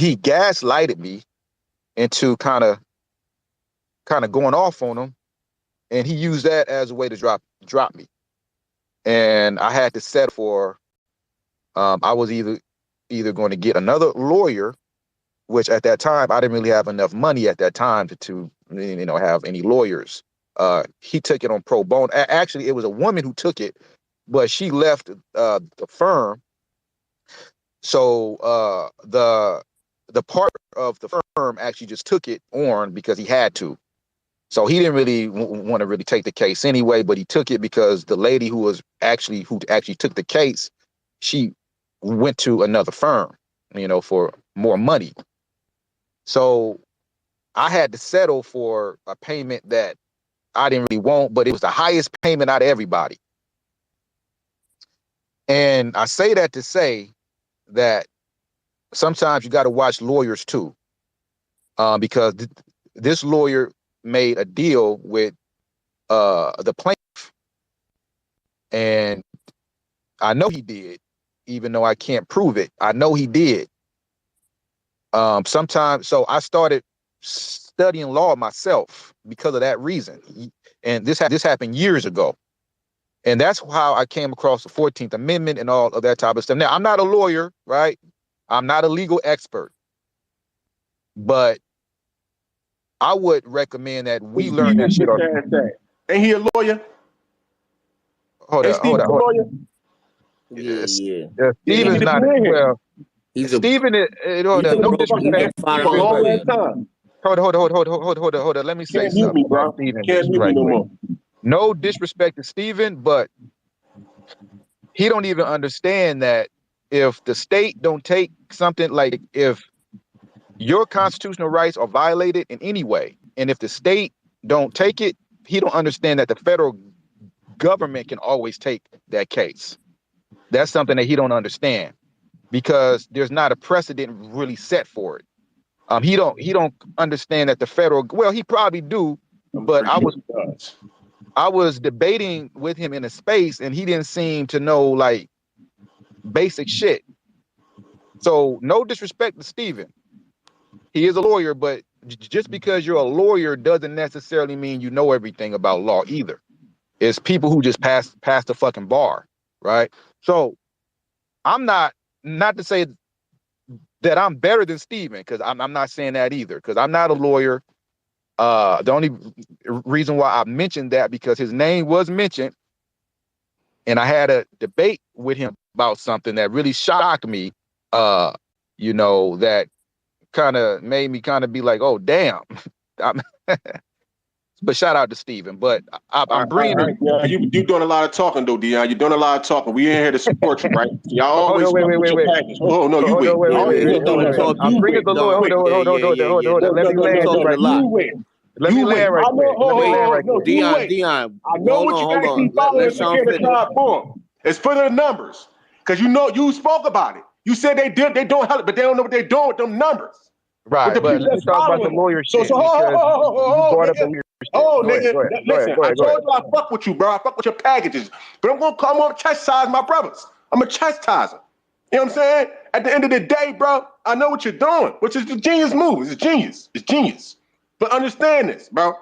he gaslighted me into kind of going off on him, and he used that as a way to drop me. And I had to settle for I was either going to get another lawyer, which at that time I didn't really have enough money at that time to have any lawyers. He took it on pro bono. Actually, it was a woman who took it, but she left the firm. So the part of the firm actually just took it on because he had to. So he didn't really want to really take the case anyway, but he took it because the lady who actually took the case, she went to another firm, for more money. So I had to settle for a payment that I didn't really want, but it was the highest payment out of everybody. And I say that to say that sometimes you got to watch lawyers too, because this lawyer made a deal with the plaintiff, and I know he did, even though I can't prove it. I know he did. Sometimes, so I started studying law myself because of that reason, and this happened years ago, and that's how I came across the 14th Amendment and all of that type of stuff. Now, I'm not a lawyer, right? I'm not a legal expert, but I would recommend that we learn that shit. Ain't he a lawyer? Hold on. Yeah. Steven's not well. Steven is no disrespect. Hold on. Let me say something. Can't mute me no more. No disrespect to Steven, but he don't even understand that if the state don't take something, like if your constitutional rights are violated in any way, and if the state don't take it, he don't understand that the federal government can always take that case. That's something that he don't understand, because there's not a precedent really set for it. He don't understand that the federal, well, he probably do, but I was debating with him in a space, and he didn't seem to know like basic shit. So no disrespect to Steven. He is a lawyer, but just because you're a lawyer doesn't necessarily mean you know everything about law either. It's people who just pass the fucking bar, right? So I'm not to say that I'm better than Steven, because I'm not saying that either, because I'm not a lawyer. The only reason why I mentioned that, because his name was mentioned, and I had a debate with him about something that really shocked me, that kind of made me kind of be like, oh, damn. But shout out to Steven. But I'm bringing it. Yeah, you're doing a lot of talking, though, Deon. You're doing a lot of talking. We ain't here to support you, right? Y'all always wait. Oh, no, you wait. Wait. I'm bringing the lawyer. Hold on. Let me land right here. Let me land right quick. Deon. I know what you guys keep following to try for. It's for the numbers. Because you spoke about it. You said they don't help, but they don't know what they're doing with them numbers. Right, but let's talk about the lawyer shit. Nigga, listen, I told you I fuck with you, bro. I fuck with your packages. But I'm gonna chastise my brothers. I'm a chastiser. You know what I'm saying? At the end of the day, bro, I know what you're doing, which is the genius move. It's genius. It's genius. But understand this, bro.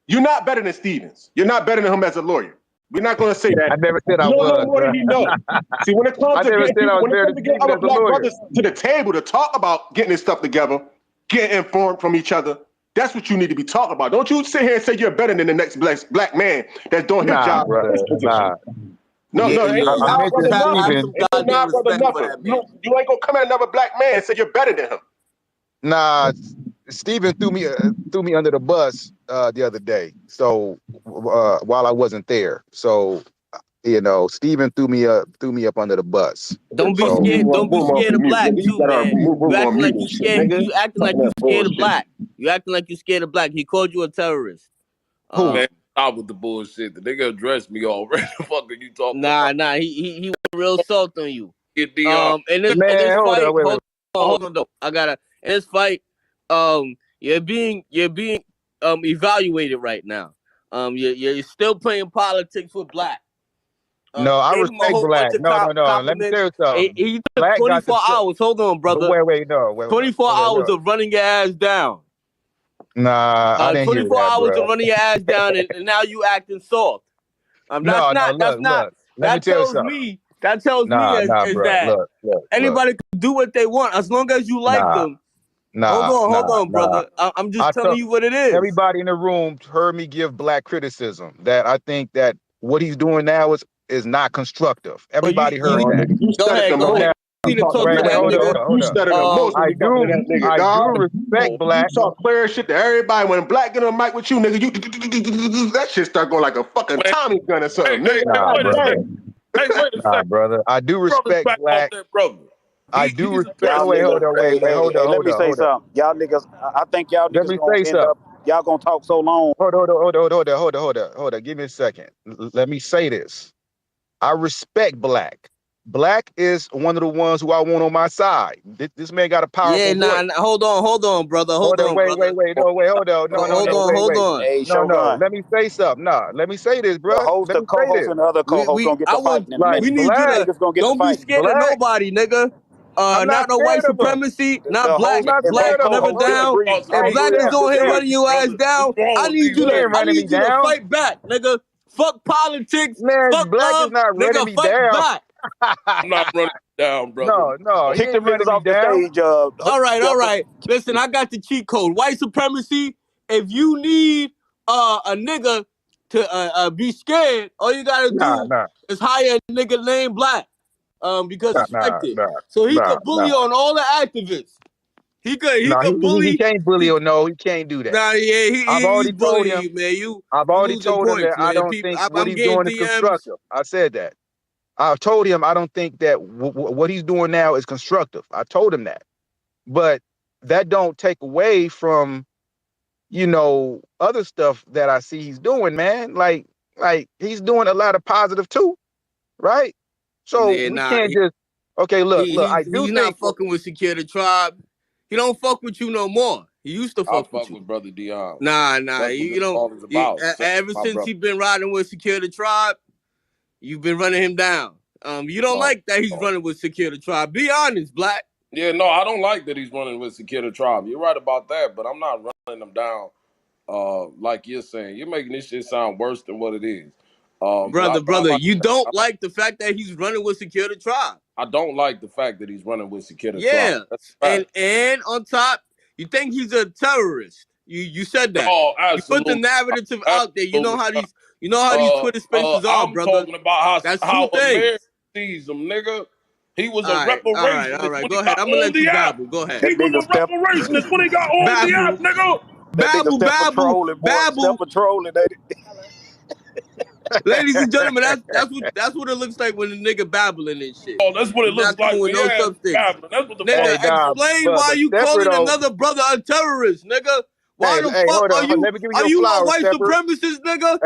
You're not better than Stevens. You're not better than him as a lawyer. We're not going to say that. I never said I was. You don't know more than he knows. See, when it comes to getting other black brothers to the table to talk about getting this stuff together, getting informed from each other, that's what you need to be talking about. Don't you sit here and say you're better than the next black man that's doing his job. Brother, No, you ain't gonna come at another black man and say you're better than him. Nah, Steven threw me under the bus the other day. So while I wasn't there, so Steven threw me up under the bus. Don't be scared. Don't be scared of black too, man. You acting like you scared. You acting like you scared of black. You acting like you scared of black. He called you a terrorist. Man, stop with the bullshit. The nigga addressed me already. The fuck are you talking about? Nah. He went real soft on you. In this fight, hold on though. In this fight, you're being evaluated right now. You're still playing politics with black. No, I Gave him a respect whole Black. bunch of No. Let me compliments. tell you something. He took Black got 24 hours. Hold on, brother. Wait, no. Wait, 24 hours of running your ass down. Nah, I didn't hear 24 that, hours bro. of running your ass down, and now you acting soft. No, look. Let me That tell you tells something. me is Bro. that Look. anybody can do what they want as long as you like them. Hold on, brother. I'm just telling you what it is. Everybody in the room heard me give Black criticism that I think that what he's doing now is not constructive. Everybody heard that. Go ahead. You Wait, hold on. You studied the most when you talking to that nigga, dog. I do respect Black. You talk clear shit to everybody. When Black get on the mic with you, nigga, that shit start going like a fucking Tommy gun or something, nigga. Wait a second. Brother. I do respect Black. I do respect. Wait, hold on. Let me say something. Y'all niggas, I think y'all niggas gonna end up. Y'all gonna talk so long. Hold on. Give me a second. Let me say this. I respect Black. Black is one of the ones who I want on my side. This man got a powerful voice. Hold on, brother. Hold on. Wait. No, wait, hold on. Hold on. Hey, No. Let me say something. Let me say this, bro. The host, the co-host, and the other co-host gonna get to fighting in a minute. We need you to don't be scared of nobody, nigga. I'm not no white supremacy, not Black. Black never down. If Black is on here running your ass down, I need you to fight back, nigga. Fuck politics. Man, fuck Black love, is not running nigga. me Fight down. back. I'm not running down, brother. No. Kick them niggas off the stage. All right. Listen, I got the cheat code. White supremacy. If you need a nigga to be scared, all you gotta do is hire a nigga named Black. Because he's respected. So he could bully on all the activists. He could bully. He can't bully or no, he can't do that. I've already told him, man. I've already told him that I don't think what he's doing is constructive. I said that. I told him I don't think that what he's doing now is constructive. I told him that. But that don't take away from, other stuff that I see he's doing, man. Like he's doing a lot of positive too, right? So we can't just look. He's not fucking with Secure the Tribe. He don't fuck with you no more. He used to fuck with you. With Brother Deon. Nah. You don't. Ever since he been riding with Secure the Tribe, you've been running him down. You don't like that he's running with Secure the Tribe. Be honest, Black. Yeah, no, I don't like that he's running with Secure the Tribe. You're right about that, but I'm not running him down like you're saying. You're making this shit sound worse than what it is. Brother, you don't like the fact that he's running with Secure the Tribe. I don't like the fact that he's running with Secure the Tribe. And on top, you think he's a terrorist. You said that. Oh, absolutely. You put the narrative out there. You know how these Twitter spaces are, brother. I'm talking about how America sees him, nigga. He was a reparationist. All right. Go ahead. I'm gonna let you babble. Go ahead. He was a reparationist when he got on the app, nigga. Babble. Patrolling, Ladies and gentlemen, that's what it looks like when a nigga babbling and shit. Oh, that's what it looks like when no substance. That's what the nigga, explain why you calling another brother a terrorist, nigga. Why the fuck are you? Are you a white supremacist, nigga?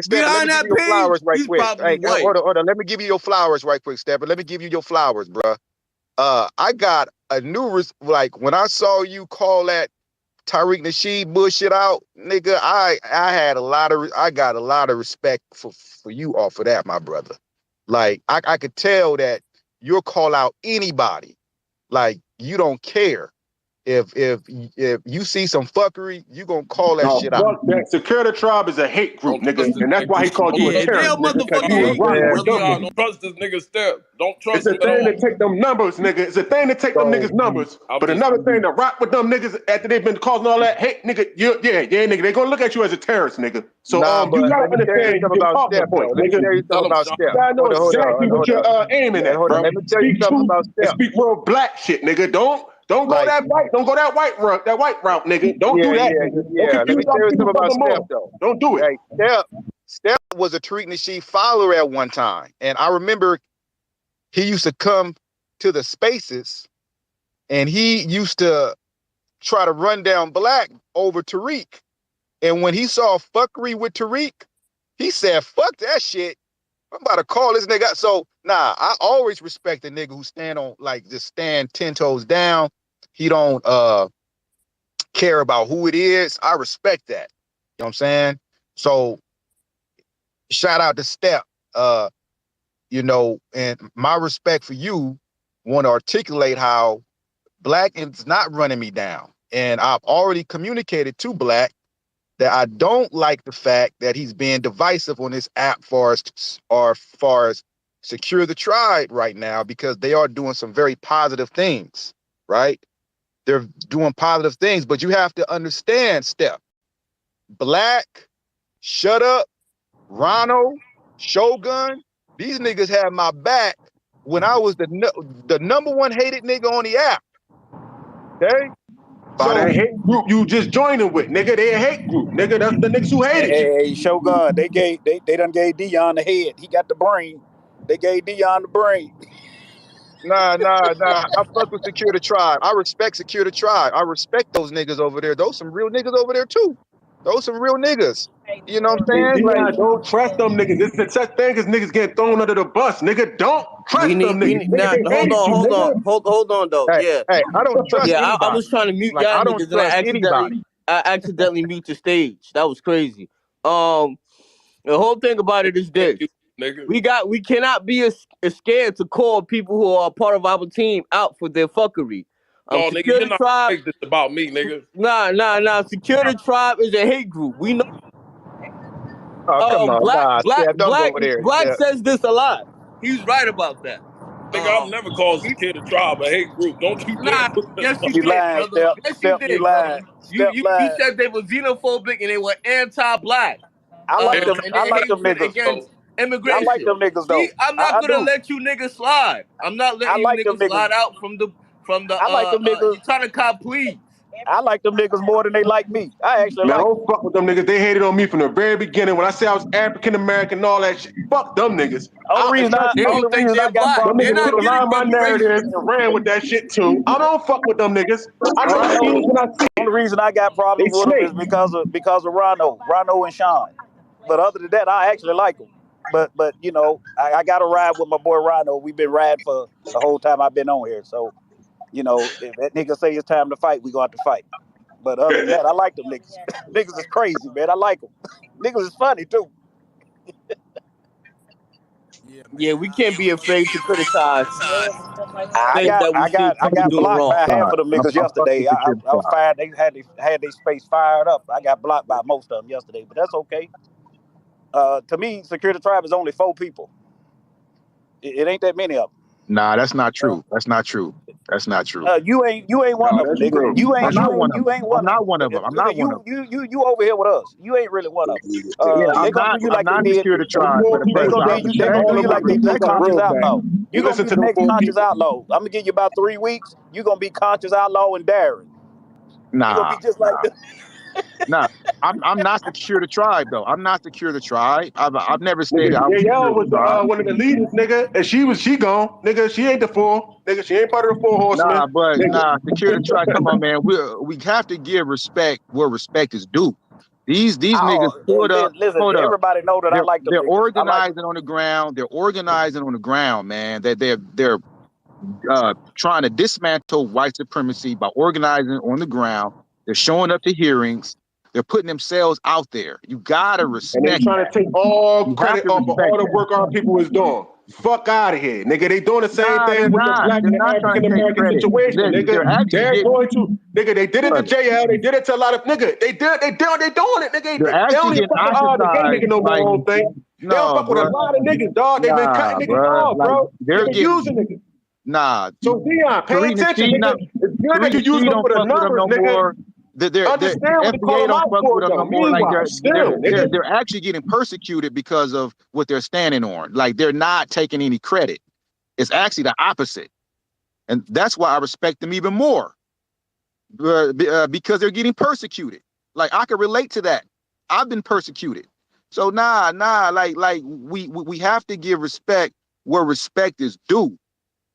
Behind that page, he's probably white. Hold on. Let me give you your flowers right quick, Stepper. Let me give you your flowers, bro. I got a new when I saw you call that Tariq Nasheed bullshit out, nigga, I got a lot of respect for you off of that, my brother. Like I could tell that you'll call out anybody. Like you don't care. If you see some fuckery, you gonna call that shit out. That Secure the Tribe is a hate group, nigga, and that's why he called you a terrorist. Don't trust this nigga Step. Don't trust him. It's a thing to take them numbers, nigga. It's a thing to take them niggas' numbers. But another thing to rock with them niggas after they've been causing all that hate, nigga. Nigga. They gonna look at you as a terrorist, nigga. So you gotta understand your talking point, nigga. Let me tell you something about Step. You gotta know exactly what you're aiming at, bro. Let me tell you something about Step. Speak real Black shit, nigga. Don't go that white. Don't go that white route, nigga. Don't do that. Let me tell you something about Step, though. Don't do it. Hey, Step was a Tariq Nasheed follower at one time, and I remember he used to come to the spaces, and he used to try to run down Black over Tariq. And when he saw fuckery with Tariq, he said, "Fuck that shit. I'm about to call this nigga." So I always respect the nigga who stand 10 toes down. He don't care about who it is. I respect that. You know what I'm saying? So shout out to Step. you know, and my respect for you, want to articulate how Black is not running me down. And I've already communicated to Black that I don't like the fact that he's being divisive on this app far as Secure the Tribe right now, because they are doing some very positive things, right? They're doing positive things, but you have to understand, Steph, Black, Shut Up, Ronald, Shogun, these niggas had my back when I was the #1 hated nigga on the app. Okay? By that hate group you just joining with, nigga. They a hate group, nigga. That's the niggas who hated you. Hey, Shogun, they done gave Deon the head. He got the brain. They gave Deon the brain. Nah. I fuck with Secure the Tribe. I respect Secure the Tribe. I respect those niggas over there. Those some real niggas over there too. Those some real niggas. You know what I'm saying? Deon, don't trust them niggas. It's the such thing as niggas getting thrown under the bus. Nigga, don't trust them niggas. Hold on though. Hey, I don't trust anybody. I was trying to mute y'all niggas and I accidentally mute the stage. That was crazy. The whole thing about it is this. We cannot be scared to call people who are part of our team out for their fuckery. No, nigga, you're not make this about me, nigga. Nah. Secure the Tribe is a hate group. We know. Oh, come on. Black says this a lot. He's right about that. Nigga, I've never called Secure the Tribe a hate group. Don't you dare. Yes, you did, brother. Yes, you did, brother. You said they were xenophobic and they were anti-Black. I like them. I like them niggas. Against immigration. I like them niggas though. See, I'm not gonna let you niggas slide. I'm not letting you niggas slide out from the. I like them niggas. You trying to cop, please. I like them niggas more than they like me. I actually like. Don't fuck with them niggas. They hated on me from the very beginning. When I said I was African American and all that shit, fuck them niggas. They don't think they're Black. Them niggas took a lot of my narrative and ran with that shit too. I don't fuck with them niggas. I know when I see. The only reason I got problems with them is because of Ronald and Sean. But other than that, I actually like them. But you know, I got to ride with my boy Ronald. We've been riding for the whole time I've been on here. So, you know, if that nigga say it's time to fight, we gonna have to fight. But other than that, I like them niggas. Niggas is crazy, man. I like them. Niggas is funny too. Yeah, we can't be afraid to criticize. I got blocked by half of them niggas yesterday. I was fired. They had their space fired up. I got blocked by most of them yesterday, but that's okay. To me, Secure the Tribe is only 4 people. It ain't that many of them. Nah, that's not true. That's not true. You ain't one of them, nigga. You ain't one of them. I'm not one of them. You over here with us. You ain't really one of them. They gonna do you like they did. Secure the Tribe. They gonna do you like they did Conscious Outlaw. You gonna be the next Conscious Outlaw. I'm gonna give you about 3 weeks. You gonna be Conscious Outlaw and Darren. Nah. You gonna be just like this. Nah, I'm not Secure the Tribe though. I'm not Secure the Tribe. I've never stated I was one of the leaders, nigga, and she gone, nigga. She ain't the 4, nigga. She ain't part of the 4 horsemen. Secure the Tribe. Come on, man. We have to give respect where respect is due. These niggas pulled up. Listen, everybody know that I like them. They're organizing on the ground. They're organizing on the ground, man. That they're trying to dismantle white supremacy by organizing on the ground. They're showing up to hearings. They're putting themselves out there. You gotta respect. And they're trying to take all credit off of all the work our people is doing. Fuck out of here, nigga. They doing the same thing with the Black and African American situation, nigga. They're going to, nigga. They did it to JL. They did it to a lot of nigga. They doing it, nigga. They only fuck with the gay nigga no more thing. They don't fuck with a lot of niggas, dog. They've been cutting niggas off, bro. They're using niggas. Nah. So Deon, pay attention, nigga. It's good that you use them for the numbers, nigga. FDA don't fuck with them no more. Like they're actually getting persecuted because of what they're standing on. Like they're not taking any credit. It's actually the opposite, and that's why I respect them even more. Because they're getting persecuted. Like I can relate to that. I've been persecuted. So like we have to give respect where respect is due.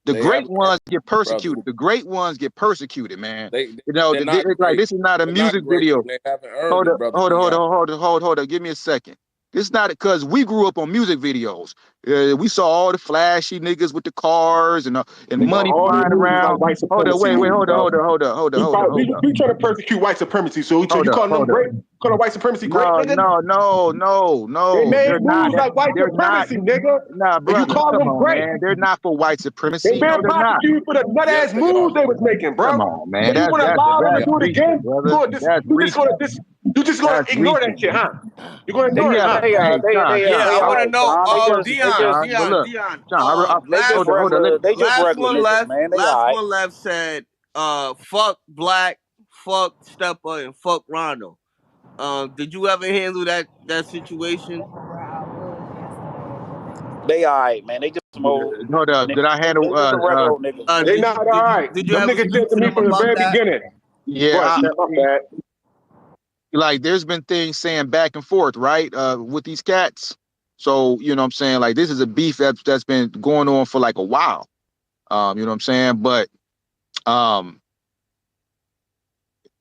The great ones get persecuted. The great ones get persecuted, man. This is not a music video. Hold on. Give me a second. This is not because we grew up on music videos. We saw all the flashy niggas with the cars and money flying around. Hold on. We trying to persecute white supremacy. So you calling them great? calling white supremacy great, nigga? No. They made They're not. moves like white They're not. supremacy, nigga. Nah, And you brother, call come them on, great. man. They're not for white They supremacy. been No, they're not. prosecuted for the nut ass they moves are. they was making, bro. Come on, man. So you want to allow them to do it recent, again? brother. You just gonna That's ignore that recent. shit, huh? You're gonna ignore it, huh? I want to know, John, Dion. They just regular. They just regular niggas, man. They Last alright. one left said, fuck Black, fuck Stepper, and fuck Rondo. Did you ever handle that situation? They alright, man. They just some old. Hold up. Did I handle? They just some regular old niggas. They not all right. Did you Them ever niggas speak said to to me them from the about very that? beginning. Yeah, my bad. like there's been things saying back and forth, right? With these cats. So, you know what I'm saying? Like this is a beef that's been going on for like a while. You know what I'm saying? But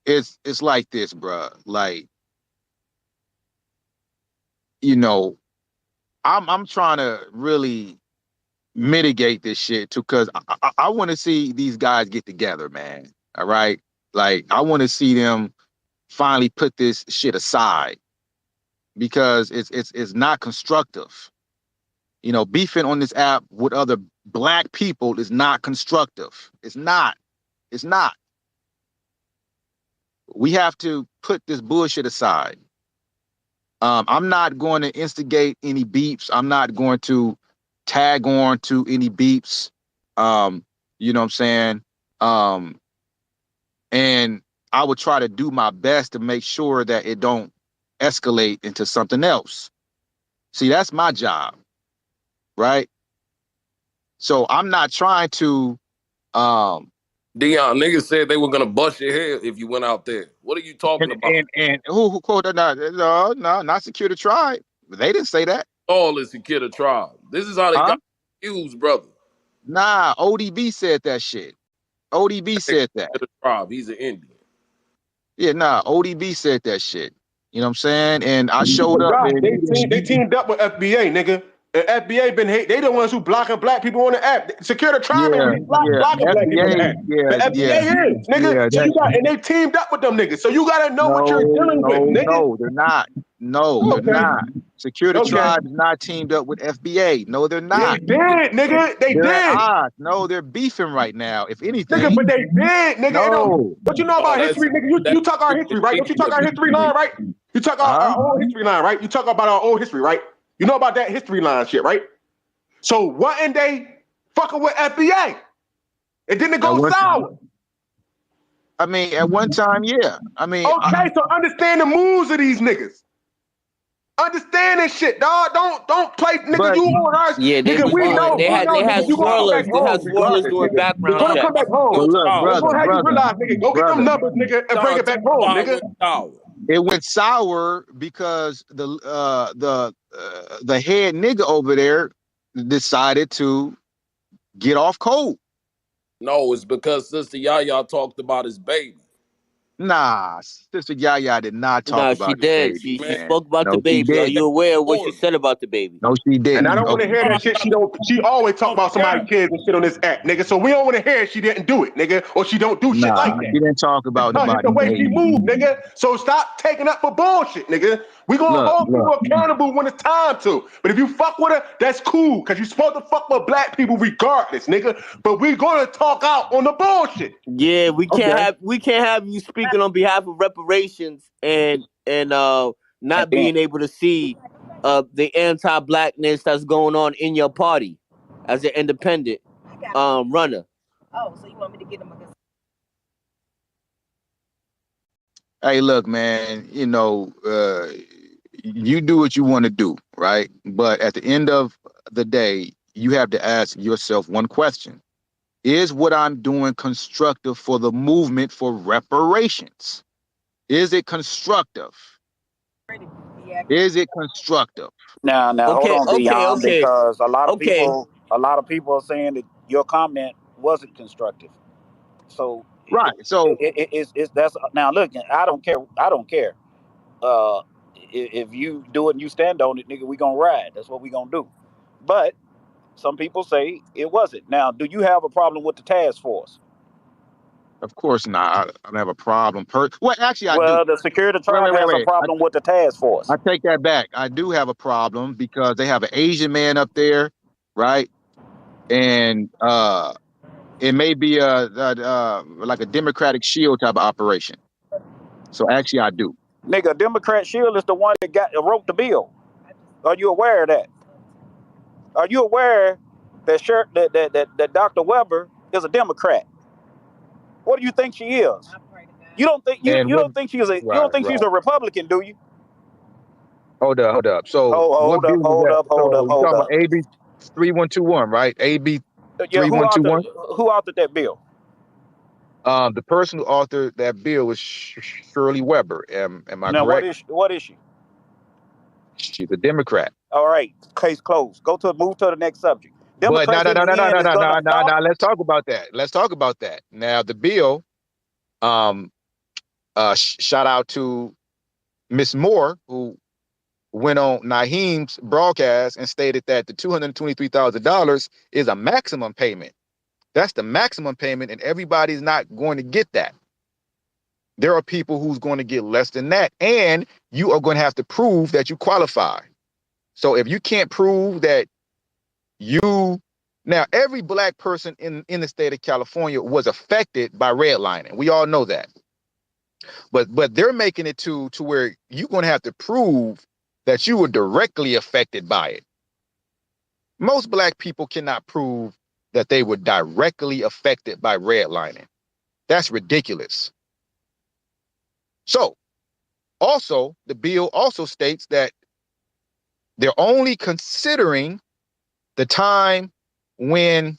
it's like this, bruh. Like, you know, I'm trying to really mitigate this shit too, because I want to see these guys get together, man. All right. Like I want to see them finally put this shit aside, because it's not constructive. You know, beefing on this app with other black people is not constructive. It's not. We have to put this bullshit aside. I'm not going to instigate any beeps. I'm not going to tag on to any beeps. You know what I'm saying? And I would try to do my best to make sure that it don't escalate into something else. See, that's my job, right? So I'm not trying to Dion, niggas said they were gonna bust your head if you went out there. What are you talking about? and who quoted that? No, not Secure the Tribe. They didn't say that. All is Secure the Tribe. This is how they got used, brother. Nah, ODB said that shit. ODB said that. The Tribe. He's an Indian. Yeah, nah, ODB said that shit. You know what I'm saying? And I showed up. They teamed up with FBA, nigga. And FBA been hate. They the ones who blocking black people on the app. Secure the Tribe ain't really blocking black people on the app. But FBA is, nigga. So you got, and they teamed up with them niggas. So you gotta know what you're dealing with, nigga. No, they're not. No, they're not. Secure the Tribe is not teamed up with FBA. No, they're not. They did, nigga. They did. No, they're beefing right now. If anything, nigga, but they did, nigga. No. What you know about history, nigga? You talk our history, right? Don't you talk our history line, right? You talk our old history line, right? You talk about our old history, right? You know about that history line shit, right? So wasn't they fucking with FBA? It didn't go sour. I mean, at one time, yeah. I mean, okay, so understand the moves of these niggas. Understand this shit, dog. Don't play, nigga. You on us? Yeah, nigga. We know. They had swirlers. They had swirlers doing background checks. Come back home. Well, look, brother, gonna have you realize, nigga. Go get them numbers, nigga, and bring it back home, nigga. It went sour because the head nigga over there decided to get off cold. No, it's because Sister Yaya talked about his baby. Nah, Sister Yaya did not talk about the baby. She spoke about the baby. Are you aware of what she said about the baby? No, she didn't. And I don't want to hear that shit. She always talk about somebody's kids and shit on this app, nigga. So we don't want to hear she didn't do it, nigga, or she don't do shit like that. She didn't talk about the way she moved, nigga. So stop taking up for bullshit, nigga. We gonna hold people accountable when it's time to. But if you fuck with her, that's cool, cause you supposed to fuck with black people regardless, nigga. But we gonna talk out on the bullshit. Yeah, we can't have you speaking on behalf of reparations and not being able to see the anti-blackness that's going on in your party as an independent runner. Oh, so you want me to get him a good... Hey, look, man, you know, you do what you want to do, right? But at the end of the day, you have to ask yourself one question. Is what I'm doing constructive for the movement for reparations? Is it constructive? Is it constructive? Now, hold on, Dion, because a lot of people are saying that your comment wasn't constructive. So right, so it's that's now. Look, I don't care. If you do it and you stand on it, nigga, we gonna ride. That's what we gonna do. But some people say it wasn't. Now, do you have a problem with the task force? Of course not. I don't have a problem. Well, actually, I do. Well, the security tribe has a problem with the task force. I take that back. I do have a problem because they have an Asian man up there, right? And it may be like a Democratic Shield type of operation. So actually, I do. Nigga, Democrat Shield is the one that wrote the bill. Are you aware of that? Are you aware that Dr. Weber is a Democrat? What do you think she is? You don't think she's a Republican, do you? Hold up. So hold up. Talking about AB 3121, right? AB 3121. Who authored that bill? The person who authored that bill was Shirley Weber. Am I correct? What is she? She's a Democrat. All right, case closed. Move to the next subject. Democrats no. Let's talk about that. Now the bill. Shout out to Miss Moore, who went on Naheem's broadcast and stated that the $223,000 is a maximum payment. That's the maximum payment, and everybody's not going to get that. There are people who's going to get less than that, and you are going to have to prove that you qualify. So if you can't prove that now every black person in the state of California was affected by redlining. We all know that. But they're making it to where you're going to have to prove that you were directly affected by it. Most black people cannot prove that they were directly affected by redlining. That's ridiculous. So, also, the bill also states that they're only considering the time when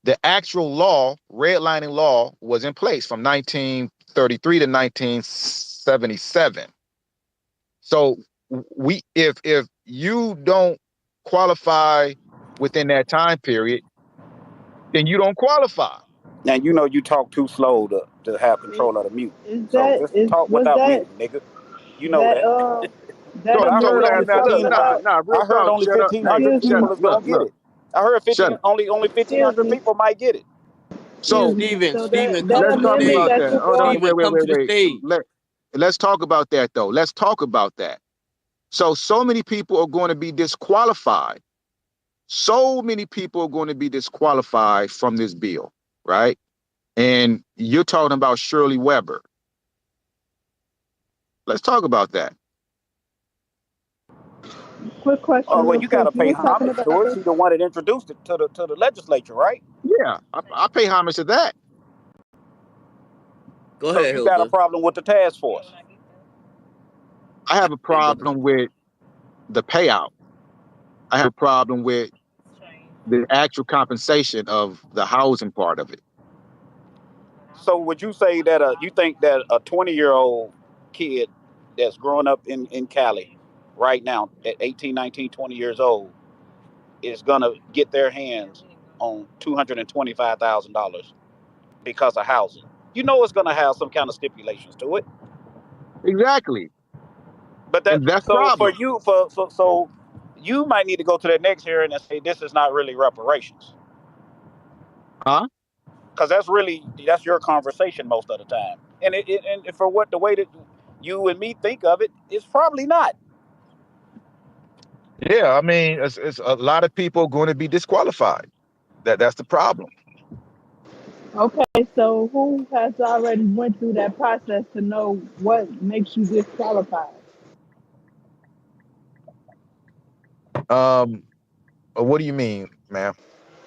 the actual law, redlining law, was in place from 1933 to 1977. So if you don't qualify within that time period, then you don't qualify. Now you know you talk too slow to have control of the mute. So just talk without mute, nigga. You know that. I heard only 1,500 people is gonna get it. I heard 15, only 1,500 people might get it. So Steven, let's talk about that. Hold on, wait. Let's talk about that though. Let's talk about that. So many people are going to be disqualified. So many people are going to be disqualified from this bill, right? And you're talking about Shirley Weber. Let's talk about that. Quick question. Oh, well, you got to pay homage to her. She's the one that introduced it to the legislature, right? Yeah, I pay homage to that. Go ahead. So you got a problem with the task force? I have a problem with the payout. I have a problem with the actual compensation of the housing part of it. So would you say that you think that a 20-year-old kid that's growing up in Cali right now at 18, 19, 20 years old is going to get their hands on $225,000 because of housing? You know it's going to have some kind of stipulations to it. Exactly. But that's so for you, so you might need to go to the next hearing and say this is not really reparations. Huh? Because that's your conversation most of the time, and and for the way that you and me think of it, it's probably not. Yeah, I mean, it's a lot of people going to be disqualified. That's the problem. Okay, so who has already went through that process to know what makes you disqualified? What do you mean, ma'am?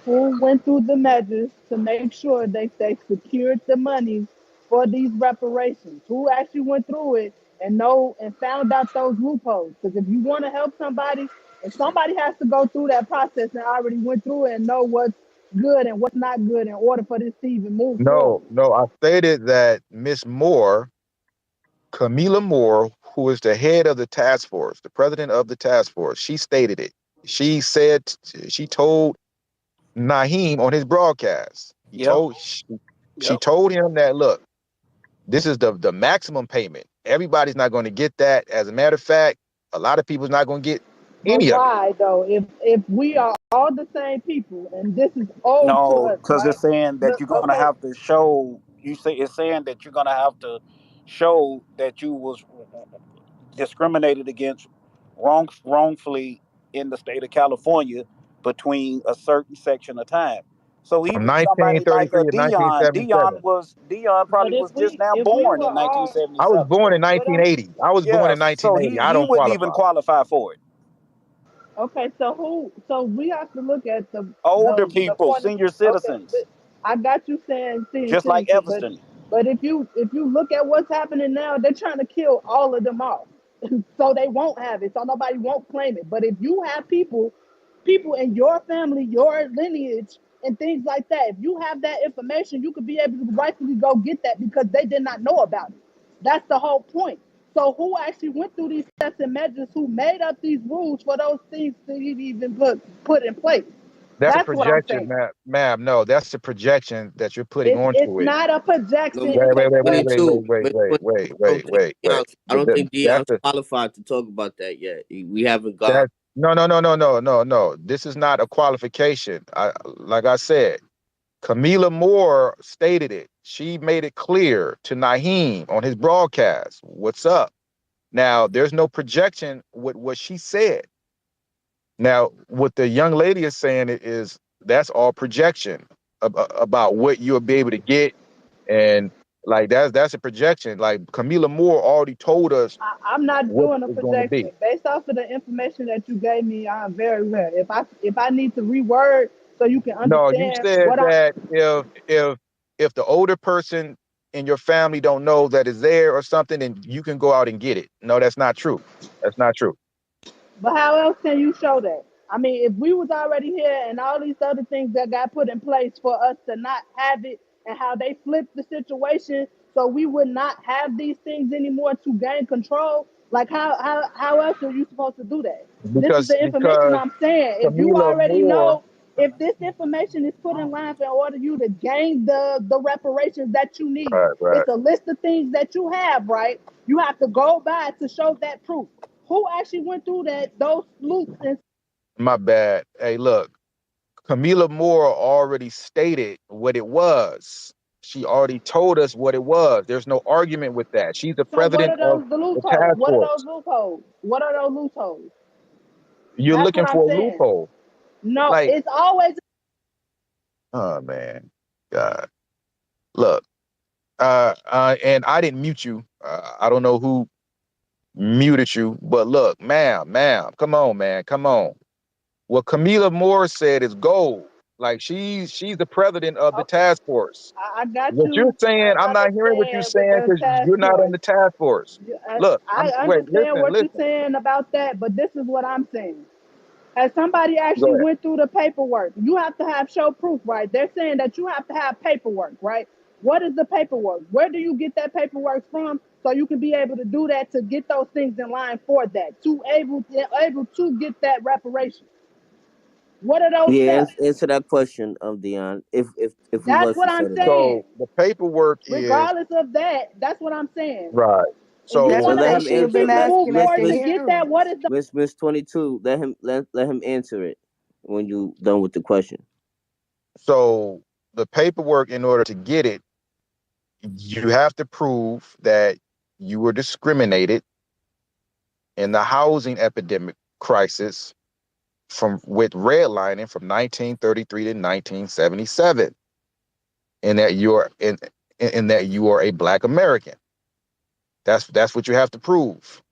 Who went through the measures to make sure they secured the money for these reparations? Who actually went through it and found out those loopholes? Because if you want to help somebody, and somebody has to go through that process and already went through it and know what's good and what's not good in order for this to even move forward. No, I stated that Miss Moore, Camila Moore, who is the head of the task force, the president of the task force, she stated it. She told Naheem on his broadcast. She told him that, look, this is the maximum payment. Everybody's not going to get that. As a matter of fact, a lot of people's not going to get any of it. Why though? If we are all the same people and this is owed to us, because it's saying that you're going to have to show you say it's saying that you're gonna have to show that you was discriminated against wrongfully in the state of California between a certain section of time. So from even somebody like 1933 a to Dion 1977. Probably But was just now if we born were in all, I was 1977. born in what I'm 1980. I was born Yeah, in so 1980. I he don't wouldn't even qualify. qualify for it. Okay, so we have to look at Older the people, point. senior Okay, citizens, I got you saying senior just like citizen, but Evanston. if you look at what's happening now, they're trying to kill all of them off, so they won't have it, so nobody won't claim it. But if you have people in your family, your lineage, and things like that, if you have that information, you could be able to rightfully go get that because they did not know about it. That's the whole point. So who actually went through these steps and measures? Who made up these rules for those things to even put in place? That's a That's what I'm projection, saying. ma'am. No, that's the projection that you're putting It's onto it. not a No, projection Miss Wait, wait, wait, wait, because wait, wait, 22. wait, Miss wait, 22. wait, I don't wait, think wait, wait. I don't think That's Dion's the qualified to talk about that yet. We haven't got. that. No, no, no, no, no, no, no. This is not a qualification. Like I said, Camila Moore stated it. She made it clear to Naheem on his broadcast. What's up? Now, there's no projection with what she said. Now, what the young lady is saying is that's all projection about what you'll be able to get, and like that's a projection. Like Camila Moore already told us I'm not what doing a it's going to be. projection based off of the information that you gave me. I'm very well. If I need to reword so you can No, you understand said what I'm. that if the older person in your family don't know that it's there or something, then you can go out and get it. No, that's not true. That's not true. But how else can you show that? I mean, if we was already here and all these other things that got put in place for us to not have it, and how they flipped the situation so we would not have these things anymore to gain control, like how else are you supposed to do that? This is the information Because I'm saying. If you Camila already Moore, know, if this information is put in line for in order you to gain the reparations that you need, right, right. it's a list of things that you have, right? You have to go by to show that proof. Who actually went through those loops and My bad. Hey, look, Camila Moore already stated what it was. She already told us what it was. There's no argument with that. She's the so what president are of those the the loopholes? task What are those force. loopholes? What are those loopholes? You're That's looking what I'm for a saying. loophole. No, Like, it's always oh man, God. Look, and I didn't mute you. I don't know who muted you, but look, ma'am, come on, man, come on. What Camila Moore said is gold. Like she's the president of the okay. task force. I got What you're you. saying, I I'm not hearing what you're understand with saying the because task you're not on force. the task force. Look, I wait, understand what you're listen. saying about that, but this is what I'm saying. As somebody Go actually ahead. went through the paperwork, you have to have show proof, right? They're saying that you have to have paperwork, right? What is the paperwork? Where do you get that paperwork from so you can be able to do that to get those things in line for that, to able to get that reparation? What are those Yeah, steps? answer that question, Dion. If we That's was what to I'm set it up. saying. So the paperwork is Regardless of that, that's what I'm saying. right. And you That's So So want what let to they him should have answer. been continue to Let move asking at Miss forward the to Miss get that. What hearings. is the Miss 22. Let him answer it when you done with the question. so the paperwork in order to get it, you have to prove that you were discriminated in the housing epidemic crisis from with redlining from 1933 to 1977, and that you are a Black American. That's what you have to prove.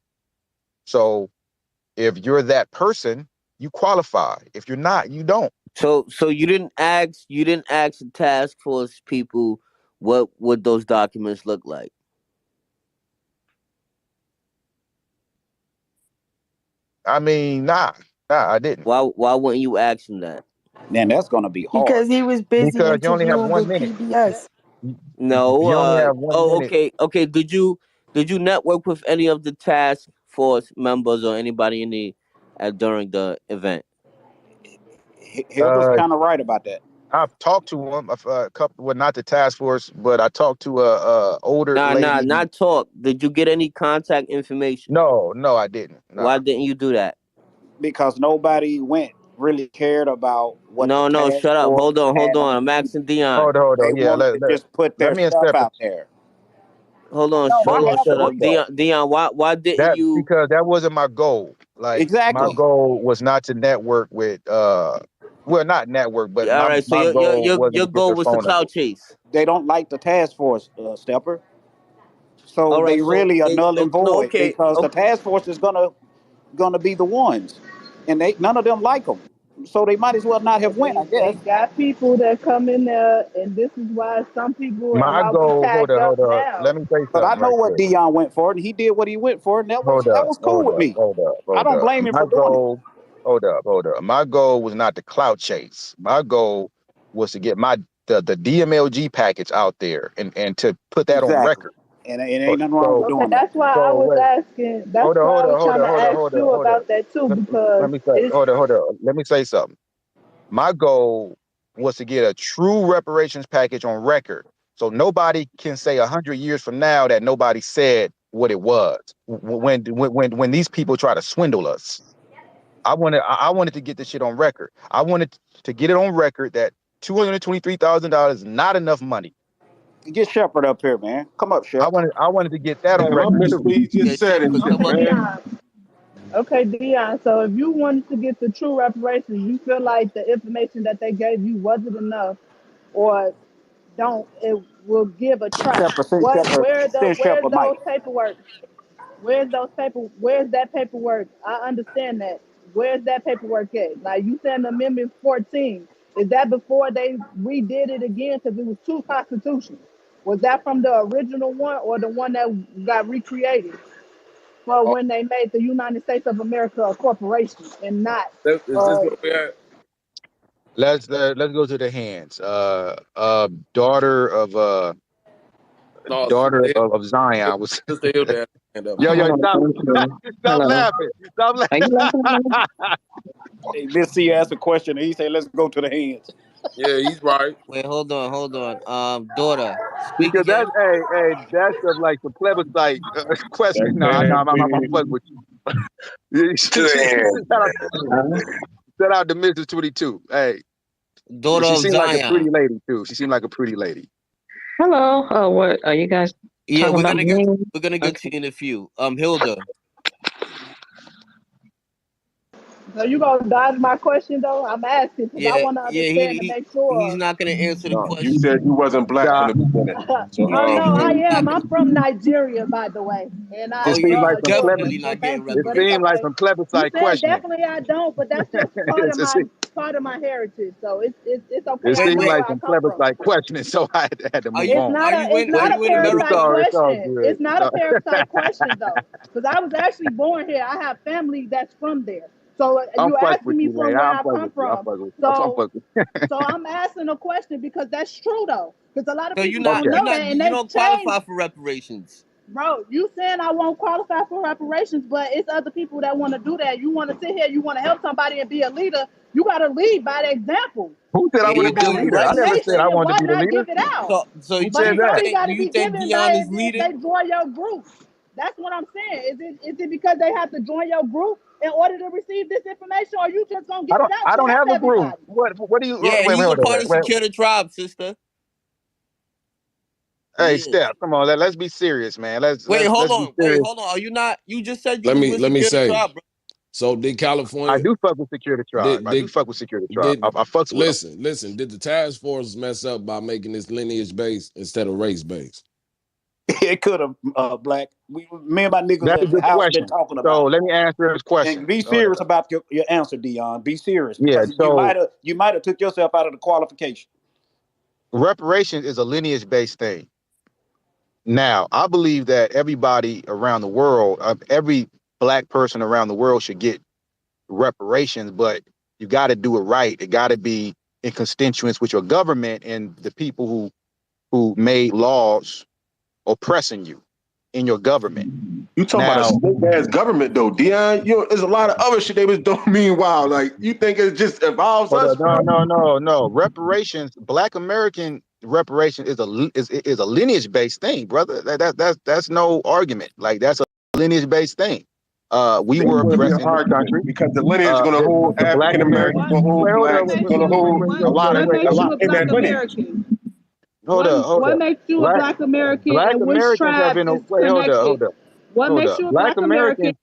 So if you're that person, you qualify. If you're not, you don't. So you didn't ask the task force people what would those documents look like. I mean, I didn't. Why wouldn't you ask them that? Then that's gonna be hard. Because he was busy Because you only have interviewing 1 with minute. PBS. No. You only have 1 minute. Okay. Did you network with any of the task force members or anybody in the during the event? He was Uh, kind of right about that. I've talked to him a couple, well, not the task force, but I talked to a older Nah, lady. not talk. Did you get any contact information? No, I didn't. Nah. Why didn't you do that? Because nobody went. really cared about what the No, task shut up. force Hold had on. to I'm do. asking Dion. Hold They on. Yeah, wanted to just put let their me stuff interpret. out there. Hold on, No, Let hold me I on, have shut interpret up. that. questions. Dion, why didn't That you because that wasn't my goal. Like my Exactly. goal was not to network with well, not network, but all right, so my goal wasn't your to get goal their was to phone number. clout chase. They don't like the task force, Stepper. So All they right, so really are they null and no, void okay. because the task force is gonna be the ones, and they none of them like them. So they might as well not have went, I They guess. got people that come in there, and this is why some people and My why we goal, tagged up hold on. now. Let me say But I something know right what quick. Dion went for, and he did what he went for, and that was cool with me. I Hold don't up. blame him My for doing it. goal, hold up. My goal was not to clout chase. My goal was to get the DMLG package out there and to put that on Exactly, record. and it ain't nothing wrong with Okay, doing that. that's why I So was wait, asking. That's why I was trying to ask you hold up. about that too, Let, because let me say, it's hold on. Let me say something. My goal was to get a true reparations package on record. So nobody can say 100 years from now that nobody said what it was when these people try to swindle us. I wanted to get this shit on record. I wanted to get it on record that $223,000 is not enough money. Get Shepard up here, man. Come up, Shep. I wanted to get that on Damn, I record missed too. what he Yeah, just said and Shepard, shit, come okay, up man. here. Dion. Okay, Dion. So if you wanted to get the true reparations, you feel like the information that they gave you wasn't enough, or don't it will give a try. Shepard, send What? Shepard, send Where's Shepard, Mike. those paperwork? Where's that paperwork? I understand that. Where's that paperwork at? Like you said, Amendment 14. Is that before they redid it again? Because it was two constitutions. Was that from the original one or the one that got recreated for Oh, when they made the United States of America a corporation and not? is this Uh, where we at? Let's go to the hands. Daughter of No, Sister Zion was. Sister Hilda had her hand up. Yo, Hello, stop, thank you. stop Hello. laughing, stop Are you laughing? laughing. Hey, let's see, ask a question, and he said, "Let's go to the hands." Yeah, he's right. Wait, hold on. Daughter, speak Because that's again. that's like the plebiscite question. No, I'm fucking with you. Huh? Shout out to Mrs. 22. Hey, Daughter she of seemed like a Zion. pretty lady too. She seemed like a pretty lady. Hello. What are you guys Yeah, talking about me? we're gonna get to Okay. you in a few. Hilda. so you gonna dodge my question though? I'm asking because I Yeah, want to yeah, understand to make he's sure. not gonna answer the No, you question. said you wasn't black from Nah, the beginning. So He, Oh no, he said I he's not am. gonna. I'm from Nigeria, by the way, and Oh, it I seemed you like some definitely well, not getting thank you, it but it's seemed like reparations. okay. some You plebiscite said questioning. definitely I don't, but that's just part of my heritage. So it's okay. It I Wait, seemed know wait. where like I some come from. plebiscite questioning, so I had to move on. It's Are not you in a America? parasite It's all question. good. It's not a parasite question though, because I was actually born here. I have family that's from there. So I'm you fucking asking with me you, man. from where I'm I fucking come with you. I'm from. fucking with you. I'm So fucking with so I'm asking a question because that's true though, because a lot of So people don't know that, and you they don't change. qualify for reparations. Bro, you saying I won't qualify for reparations, but it's other people that want to do that. You want to sit here, you want to help somebody and be a leader. You got to lead by the example. Who said I Yeah, want you to be a do. You leader? I right, never said sister. I Donation, wanted why to be the not leader. give it out? Who But said it's that? only got Do to you be think given Dion by is if they leading? join your group. That's what I'm saying. Is it because they have to join your group in order to receive this information, or you just gonna give it out I to don't help have a group. everybody? What do you Yeah, wait, he's a hold on, part of wait. Secure the Tribe, sister. Hey, He is. Steph, come on, let's be serious, man. Wait, Let's be Wait, serious. hold on. Are you not? You just said you Let was me with let me Secure the say. Tribe, bro. So did I California do fuck with Security Tribe. did I do did fuck with Security Tribe. did I fucks with them. listen, did the task force mess up by making this lineage based instead of race based? It could have, Black. Me and my niggas That's a at the good house been question. talking So about it. let me answer his question. And be serious about your answer, Dion. Be serious Yeah, because so you might have took yourself out of the qualification. reparations is a lineage based thing. Now, I believe that everybody around the world, every black person around the world should get reparations, but you got to do it right. It got to be in constituents with your government and the people who made laws oppressing you in your government. you talking about a Now, snake ass government though, Dion? You know, there's a lot of other shit they was doing meanwhile. Like you think it just involves hold us, on, bro? no. Reparations, Black American reparation is a lineage based thing, brother. That's no argument. Like that's a lineage based thing. we were addressing our country because the lineage is going to hold the Black African Americans, going to hold blacks, going to hold a lot of What makes you a in Black that lineage. American? Hold What up. makes you a Black American, Black and which Americans have tribe been is wait, connected? What hold makes up. you a Black Black American? Americans.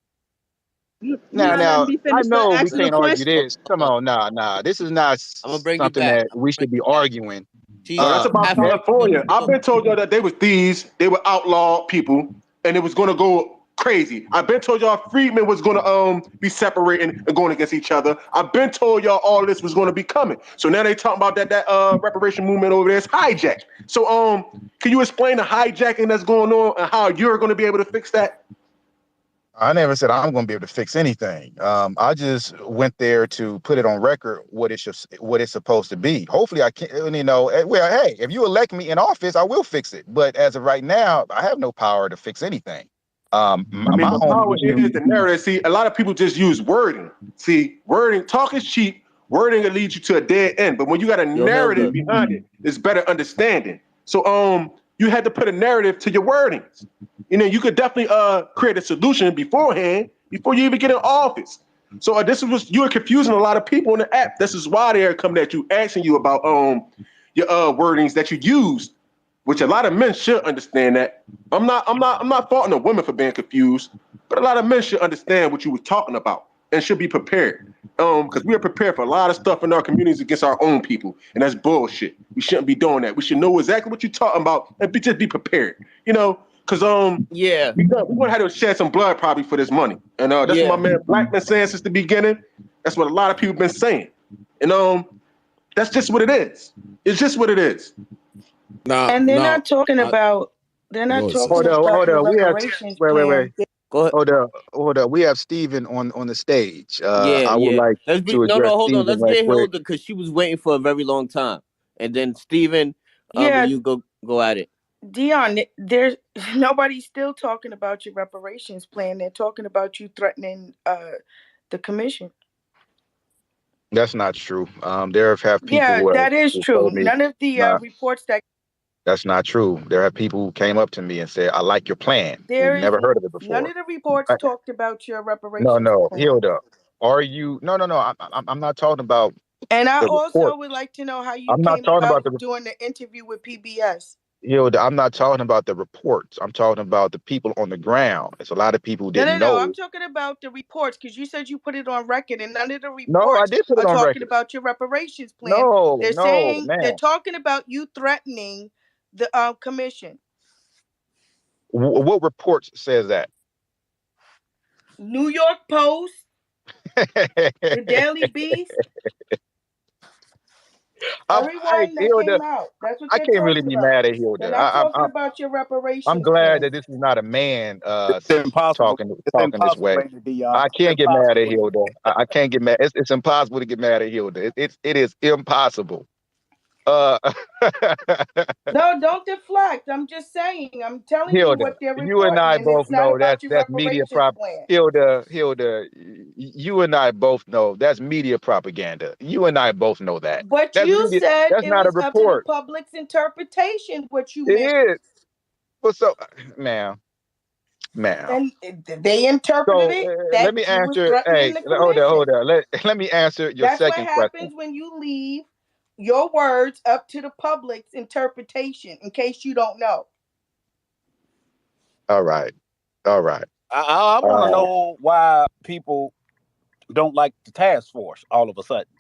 You're not letting Now me I finish know we asking the can't argue question. this. Come on, nah. This is not I'm gonna bring you something back. that we should be arguing. No, that's about California. I've been told y'all that they was thieves, they were outlaw people, and it was going to go crazy. I've been told y'all freedmen was going to be separating and going against each other. I've been told y'all all this was going to be coming. So now they talking about that reparation movement over there is hijacked. So can you explain the hijacking that's going on and how you're going to be able to fix that? I never said I'm going to be able to fix anything. I just went there to put it on record what it's supposed to be. Hopefully, I can. Well, hey, if you elect me in office, I will fix it. But as of right now, I have no power to fix anything. The power is the narrative. See, a lot of people just use wording. See, talk is cheap. Wording will lead you to a dead end. But when you got a narrative behind it, it's better understanding. So you had to put a narrative to your wordings. You could definitely create a solution beforehand before you even get in office. So you are confusing a lot of people in the app. This is why they're coming at you, asking you about your wordings that you used, which a lot of men should understand that. I'm not faulting the women for being confused, but a lot of men should understand what you were talking about and should be prepared. Because we are prepared for a lot of stuff in our communities against our own people, and that's bullshit. We shouldn't be doing that. We should know exactly what you're talking about and just be prepared. Because we're gonna have to shed some blood probably for this money, and that's what my man Black been saying since the beginning. That's what a lot of people been saying, and that's just what it is. It's just what it is. And they're not talking about. They're not talking about the reparations plan. Go ahead. Hold up. We have Steven on the stage. Yeah. I would like to address hold on. Steven Let's right get quick. Hilda because she was waiting for a very long time. And then Steven, you go at it. Deon, there's nobody's still talking about your reparations plan. They're talking about you threatening the commission. That's not true. There have people. Yeah, that is true. None of the reports that. That's not true. There are people who came up to me and said, "I like your plan." We've never heard of it before. None of the reports talked about your reparations. No, plan. Hilda. Are you? No. I'm not talking about. And I also would like to know how you came about doing the interview with PBS. Hilda, I'm not talking about the reports. I'm talking about the people on the ground. It's a lot of people who didn't know. No. I'm talking about the reports because you said you put it on record, and none of the reports no, I did put it on talking record. about your reparations plan. They're saying they're talking about you threatening the commission. What reports says that? New York Post, the Daily Beast. Everyone that came out. That's what I can't really be mad at Hilda. They're not talking about your reparations. I'm glad that this is not a man talking this way. I can't get mad at Hilda. I can't get mad. It's impossible to get mad at Hilda. It is impossible. No, don't deflect. I'm just saying. I'm telling Hilda, you what they're reporting. You and I both know that's media propaganda. Hilda, you and I both know that's media propaganda. You and I both know that. But that's you said that's it not was a report. Up to the public's interpretation. What you meant. It is. Well, so, ma'am. And they interpreted it. Let me answer. Hey, hold on. Let me answer your second question. That's what happens when you leave your words up to the public's interpretation, in case you don't know. All right. I want to know why people don't like the task force all of a sudden.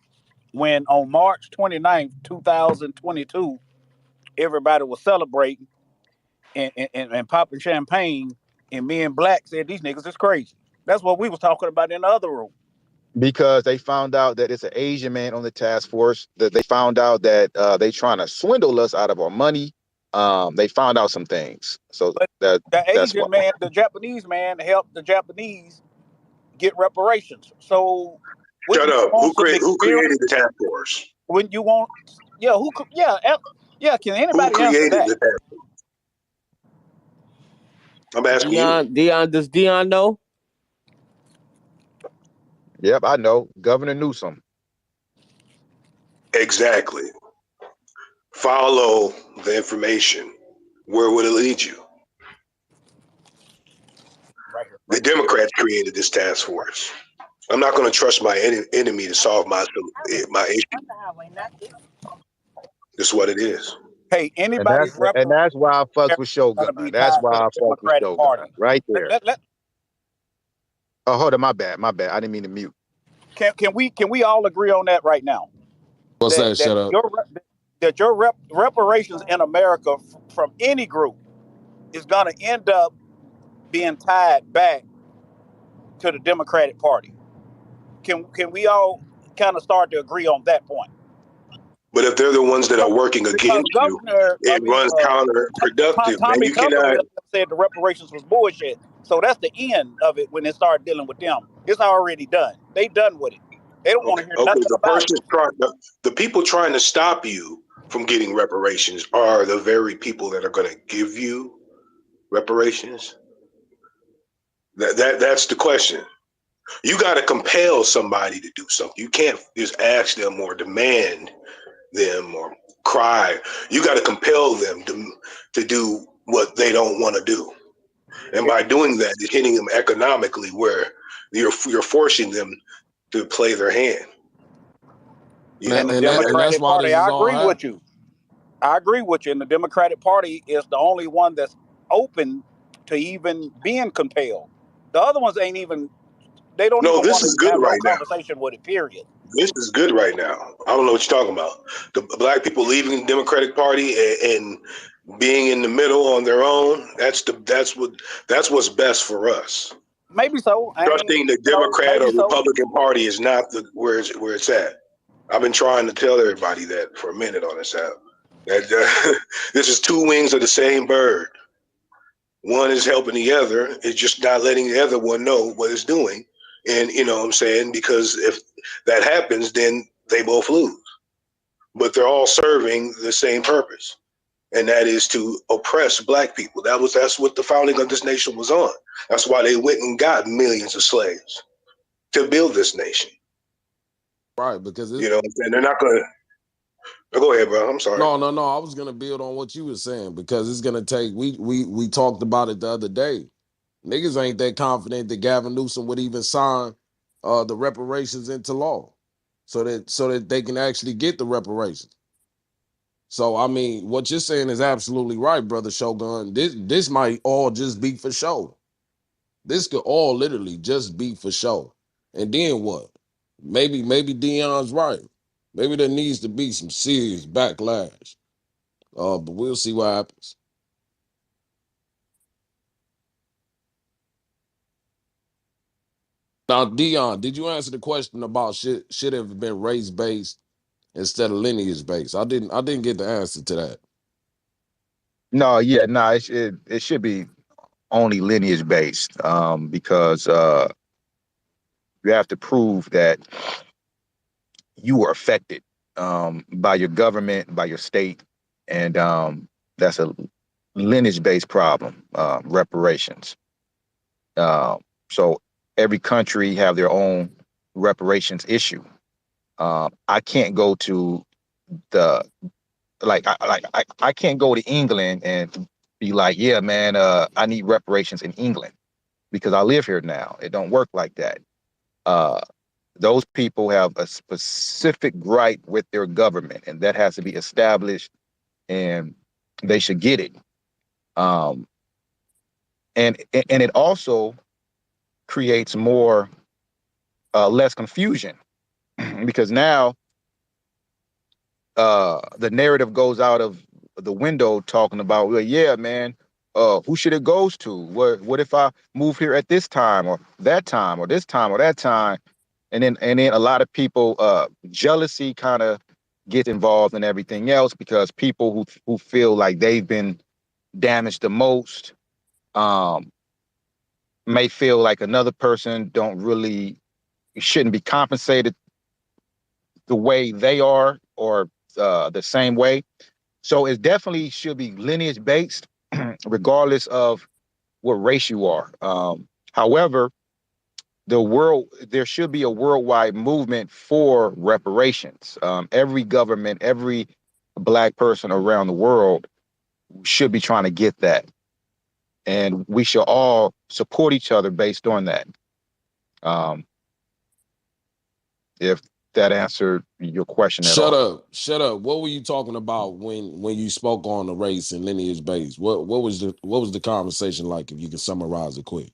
When on March 29th, 2022, everybody was celebrating and popping champagne, and me and Black said, these niggas is crazy. That's what we was talking about in the other room. Because they found out that it's an Asian man on the task force, that they found out that they trying to swindle us out of our money. They found out some things. So the Asian man, the Japanese man, helped the Japanese get reparations. So shut up. Who created the task force? When you want, can anybody answer that? I'm asking you. Deon, does Deon know? Yep, I know. Governor Newsom. Exactly. Follow the information. Where would it lead you? The Democrats created this task force. I'm not going to trust my enemy to solve my issue. That's what it is. Hey, And anybody's that's why I fucks with gonna Shogun. be That's tied why to I the fuck with Democratic Shogun Party. right there. Let, Oh, hold on, my bad. I didn't mean to mute. can we all agree on that right now? What's that? Shut up. Your reparations in America from any group is going to end up being tied back to the Democratic Party. Can we all kind of start to agree on that point? But if they're the ones that are working Because against you, it runs counterproductive. Man, Tommy you cannot. said the reparations was bullshit. So that's the end of it when they start dealing with them. It's already done. They done with it. They don't want to hear nothing about it. The people trying to stop you from getting reparations are the very people that are going to give you reparations. That's the question. You got to compel somebody to do something. You can't just ask them or demand them or cry. You got to compel them to do what they don't want to do. And by doing that, you're hitting them economically where you're forcing them to play their hand. And the Democratic Party, I agree with you. I agree with you. And the Democratic Party is the only one that's open to even being compelled. The other ones ain't even, they don't even want to have no conversation with it, period. This is good right now. I don't know what you're talking about. The black people leaving the Democratic Party and being in the middle on their own, that's what's best for us. Maybe so. Trusting the Democrat or Republican Party is not where it's at. I've been trying to tell everybody that for a minute on this app. That this is two wings of the same bird. One is helping the other. It's just not letting the other one know what it's doing. And you know what I'm saying? Because if that happens, then they both lose. But they're all serving the same purpose. And that is to oppress black people. That's what the founding of this nation was on. That's why they went and got millions of slaves to build this nation. Right, because you know what I'm saying? They're not gonna go ahead, bro. I'm sorry. No. I was gonna build on what you were saying because it's gonna take. We talked about it the other day. Niggas ain't that confident that Gavin Newsom would even sign the reparations into law, so that they can actually get the reparations. So I mean, what you're saying is absolutely right, brother Shogun. This might all just be for show. This could all literally just be for show. And then what? Maybe Deon's right. Maybe there needs to be some serious backlash. But we'll see what happens. Now, Deon, did you answer the question about should have been race based instead of lineage based? I didn't get the answer to that. No, yeah, no, it should be only lineage based, because you have to prove that you were affected by your government, by your state, and that's a lineage based problem. Reparations. So every country have their own reparations issue. I can't go to the I can't go to England and be like, yeah, man, I need reparations in England because I live here now. It don't work like that. Those people have a specific right with their government, and that has to be established, and they should get it. And it also creates less confusion because now the narrative goes out of the window talking about, well, yeah, man, who should it goes to? What if I move here at this time or that time or this time or that time? And then a lot of people, jealousy kind of gets involved in everything else because people who feel like they've been damaged the most may feel like another person shouldn't be compensated the way they are or the same way. So it definitely should be lineage based, regardless of what race you are. However, there should be a worldwide movement for reparations. Every government, every black person around the world should be trying to get that. And we should all support each other based on that. If that answered your question at Shut all. up. Shut up. What were you talking about when you spoke on the race and lineage base? What was the conversation like, if you can summarize it quick?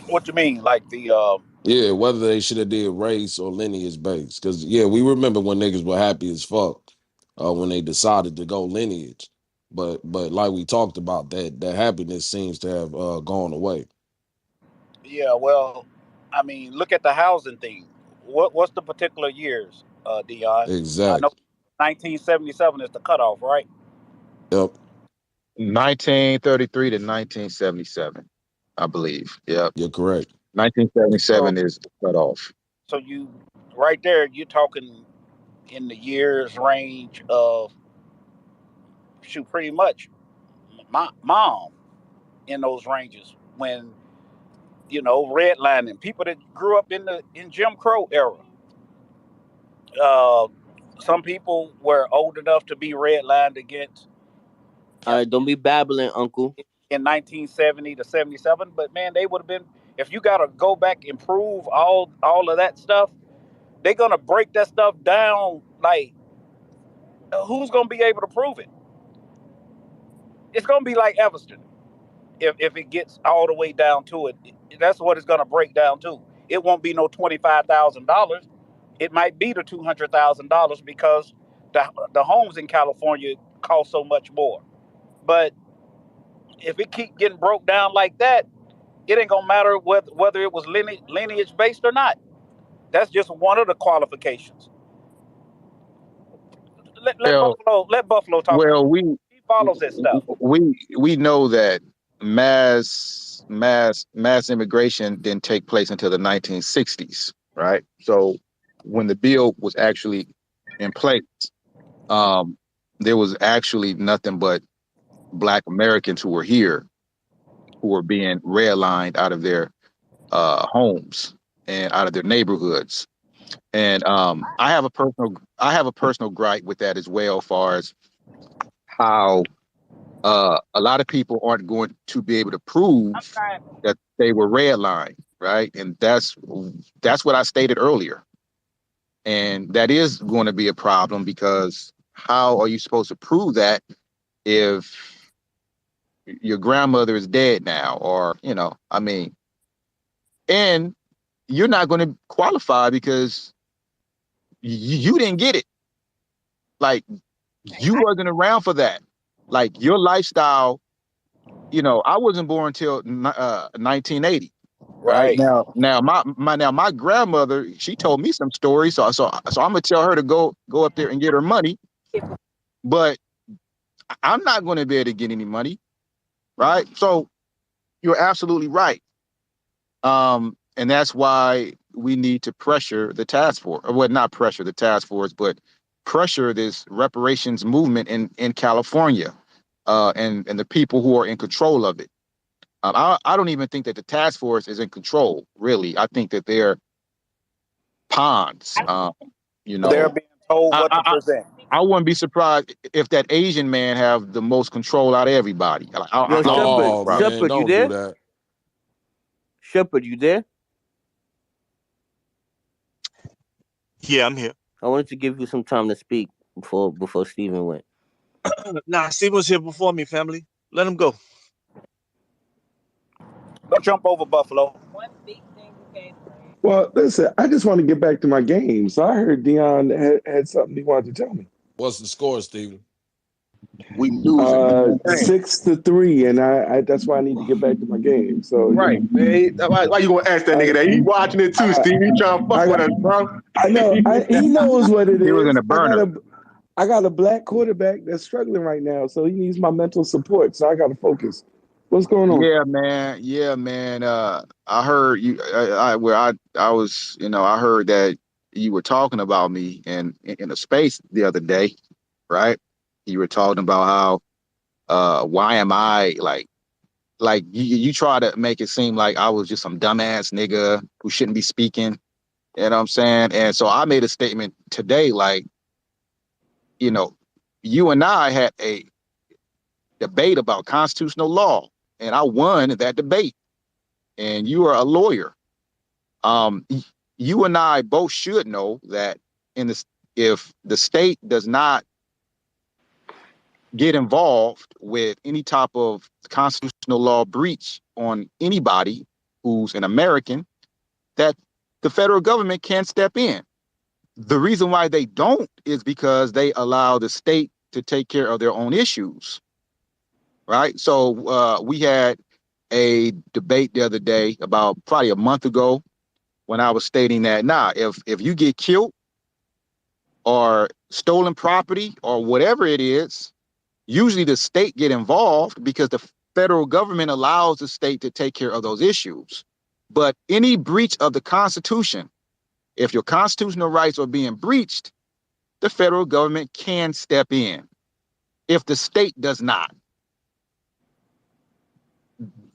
What you mean, like the? Yeah, whether they should have did race or lineage based. Because yeah, we remember when niggas were happy as fuck when they decided to go lineage. But like we talked about, that happiness seems to have gone away. Yeah, well, I mean, look at the housing thing. What's the particular years, Dion? I know Exactly. 1977 is the cutoff, right? Yep. 1933 to 1977, I believe. Yep. You're correct. 1977 So, is cut off. so you right there, you're talking in the years range of shoot, pretty much my mom in those ranges when redlining people that grew up in Jim Crow era. Uh, some people were old enough to be redlined against All right, don't be babbling, Uncle. in 1970 to 77, but man, they would have been. If you got to go back and prove all of that stuff, they're gonna break that stuff down. Like, who's gonna be able to prove it? It's gonna be like Evanston. If it gets all the way down to it, that's what it's gonna break down to. It won't be no $25,000. It might be the $200,000 because the homes in California cost so much more. But if it keep getting broke down like that, it ain't gonna matter whether it was lineage based or not. That's just one of the qualifications. Let Well, Buffalo talk about well, it. He follows that stuff. we know that mass immigration didn't take place until the 1960s, right? So when the bill was actually in place, there was actually nothing but Black Americans who were here who were being redlined out of their homes and out of their neighborhoods. And I have a personal gripe with that as well, as far as how a lot of people aren't going to be able to prove that they were redlined, right? And that's what I stated earlier. And that is going to be a problem, because how are you supposed to prove that if your grandmother is dead now, or I mean, and you're not going to qualify because you didn't get it. Like, you wasn't around for that. Like, your lifestyle, I wasn't born until 1980. Right Right. now, my grandmother, she told me some stories, so I'm gonna tell her to go up there and get her money, but I'm not going to be able to get any money, right? So you're absolutely right, and that's why we need to pressure the task force, or well, not pressure the task force, but pressure this reparations movement in California, and the people who are in control of it. I don't even think that the task force is in control, really. I think that they're pawns. They're being told what to present. I wouldn't be surprised if that Asian man have the most control out of everybody. Yo, Shepherd, No, man, Shepherd, you don't do there? that. Shepherd, you there? Yeah, I'm here. I wanted to give you some time to speak before Steven went. Nah, Steven was here before me, family. Let him go. Don't jump over Buffalo. Well, listen, I just want to get back to my game. So I heard Dion had something he wanted to tell me. What's the score, Steven? We losing 6-3, and I that's why I need to get back to my game. So right, man, why you gonna ask that nigga that? He watching it too, Steve. He trying to fuck with us, bro. I know. He knows what it is. He was in a burner. I got a black quarterback that's struggling right now, so he needs my mental support. So I got to focus. What's going on? Yeah, man. I heard you. I was, I heard that you were talking about me in a space the other day, right? You were talking about how, why am I like you try to make it seem like I was just some dumbass nigga who shouldn't be speaking. You know what I'm saying? And so I made a statement today, like, you and I had a debate about constitutional law, and I won that debate. and you are a lawyer. You and I both should know that if the state does not get involved with any type of constitutional law breach on anybody who's an American, that the federal government can't step in. The reason why they don't is because they allow the state to take care of their own issues, right? So we had a debate the other day, about probably a month ago, when I was stating that, if you get killed or stolen property or whatever it is, usually the state get involved because the federal government allows the state to take care of those issues. But any breach of the Constitution, if your constitutional rights are being breached, the federal government can step in if the state does not.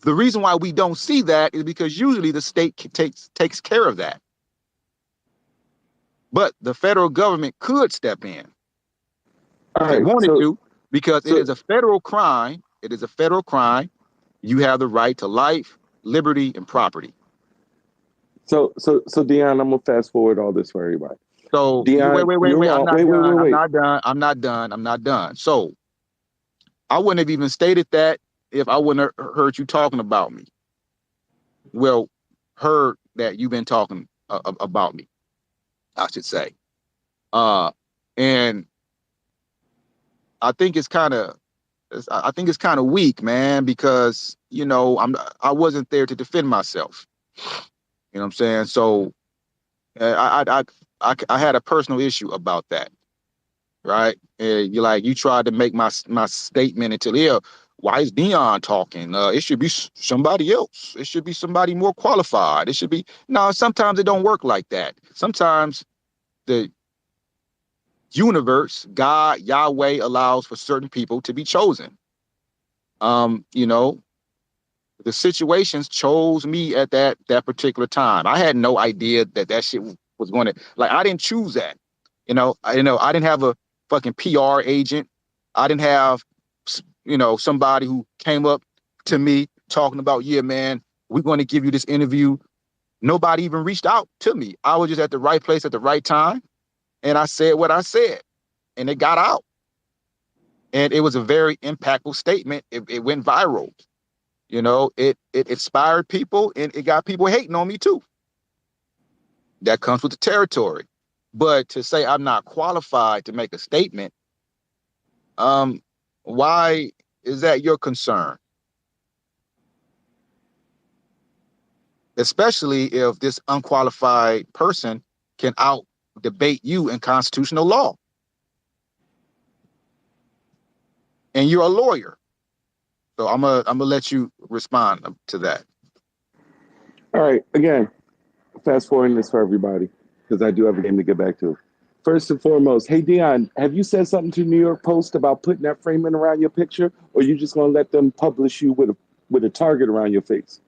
The reason why we don't see that is because usually the state takes care of that. But the federal government could step in if they wanted to, because it is a federal crime. It is a federal crime. You have the right to life, liberty, and property. So Deon, I'm gonna fast forward all this for everybody. So Deon, wait. I'm not done. So I wouldn't have even stated that if I wouldn't have heard you talking about me. Well, heard that you've been talking about me, I should say. And I think it's kind of weak, man, because I wasn't there to defend myself. You know what I'm saying? So I had a personal issue about that, right? And you tried to make my statement until why is Deon talking? It should be somebody else. It should be somebody more qualified. It should be sometimes it don't work like that. Sometimes the universe, God, Yahweh, allows for certain people to be chosen. The situations chose me at that particular time. I had no idea that shit was going to, I didn't choose that. I didn't have a fucking PR agent. I didn't have, somebody who came up to me talking about, yeah, man, we're going to give you this interview. Nobody even reached out to me. I was just at the right place at the right time. And I said what I said, and it got out. And it was a very impactful statement. It went viral. It inspired people, and it got people hating on me too. That comes with the territory. But to say I'm not qualified to make a statement, why is that your concern? Especially if this unqualified person can out debate you in constitutional law. And you're a lawyer. So I'm gonna let you respond to that. All right. Again, fast forwarding this for everybody, because I do have a game to get back to. First and foremost, hey Deon, have you said something to New York Post about putting that framing around your picture, or you just gonna let them publish you with a target around your face?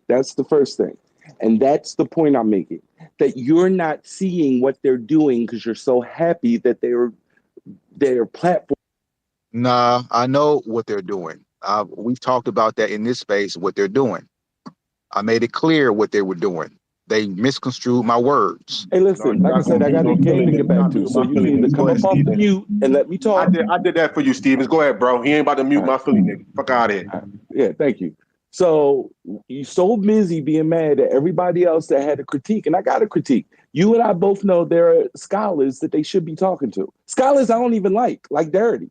That's the first thing. And that's the point I'm making, that you're not seeing what they're doing because you're so happy that their platform. Nah, I know what they're doing. We've talked about that in this space, what they're doing. I made it clear what they were doing. They misconstrued my words. Hey, listen, like I said, I got a game to get back to, so you can either come up off the mute and let me talk. I did that for you, Stevens. Go ahead, bro. He ain't about to mute my Philly nigga. Fuck out of here. Yeah, thank you. So you're so busy being mad at everybody else that had a critique, and I got a critique. You and I both know there are scholars that they should be talking to. Scholars I don't even like Darity.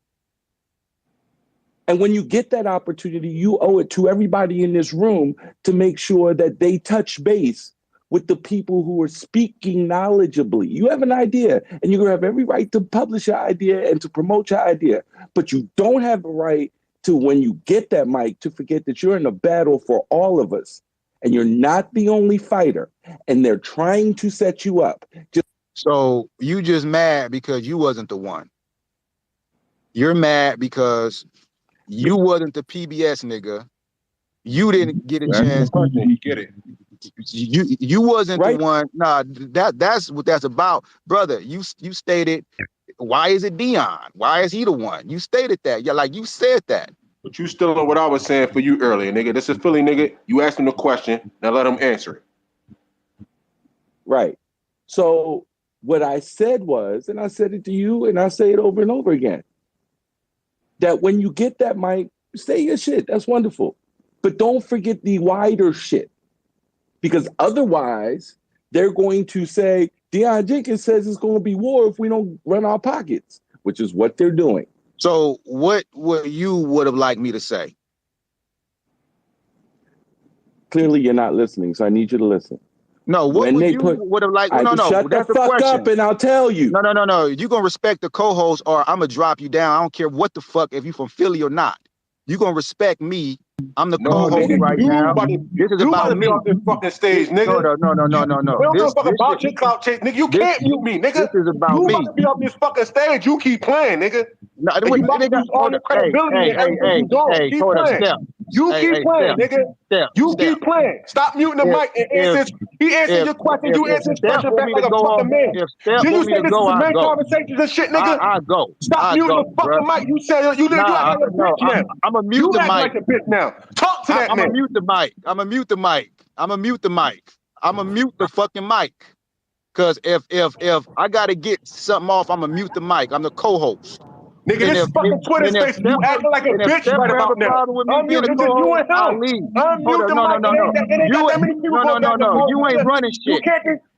And when you get that opportunity, you owe it to everybody in this room to make sure that they touch base with the people who are speaking knowledgeably. You have an idea, and you're going to have every right to publish your idea and to promote your idea. But you don't have the right to, when you get that mic, to forget that you're in a battle for all of us. And you're not the only fighter. And they're trying to set you up. So you just mad because you wasn't the one. You're mad because you wasn't the PBS nigga. You didn't get a chance. You get it. You wasn't the one. Nah, that's what that's about, brother. You stated, why is it Deon? Why is he the one? You stated that. Yeah, like you said that. But you still on what I was saying for you earlier, nigga. This is Philly, nigga. You asked him the question, now let him answer it. Right. So what I said was, and I said it to you, and I say it over and over again, that when you get that mic, say your shit. That's wonderful. But don't forget the wider shit. Because otherwise, they're going to say, DeonDJenkins says it's going to be war if we don't run our pockets, which is what they're doing. So what you would have liked me to say? Clearly, you're not listening, so I need you to listen. No, what would you would have liked? No, shut the fuck up and I'll tell you. No. You're going to respect the co-host or I'm going to drop you down. I don't care what the fuck, if you from Philly or not. You're going to respect me. I'm the co-host right now. This is about me. On this fucking stage, nigga. No. We don't give a fuck about your clout chase, nigga. You can't mute me, nigga. This is about me. You about to be on this fucking stage. You keep playing, nigga. No, you about to lose all the credibility and everything you doing. Keep playing. You keep playing, nigga. You keep playing. Stop muting the mic and answer. He answered your question. You answer his question back like a fucking man. Then you say this is the main conversations and shit, nigga. I go. Stop muting the fucking mic. You said you act like a bitch now. I'm gonna mute the mic. You act like a bitch now. Talk to that man. I'm gonna mute the mic. I'm gonna mute the mic. I'm gonna mute the mic. I'm gonna mute the fucking mic. Cause if I gotta get something off, I'm gonna mute the mic. I'm the co-host. Nigga, this fucking Twitter space, you acting like a bitch right about now. Unmute, it's just you and him. Unmute the mic. It ain't got that many people going back and forth. You ain't running shit.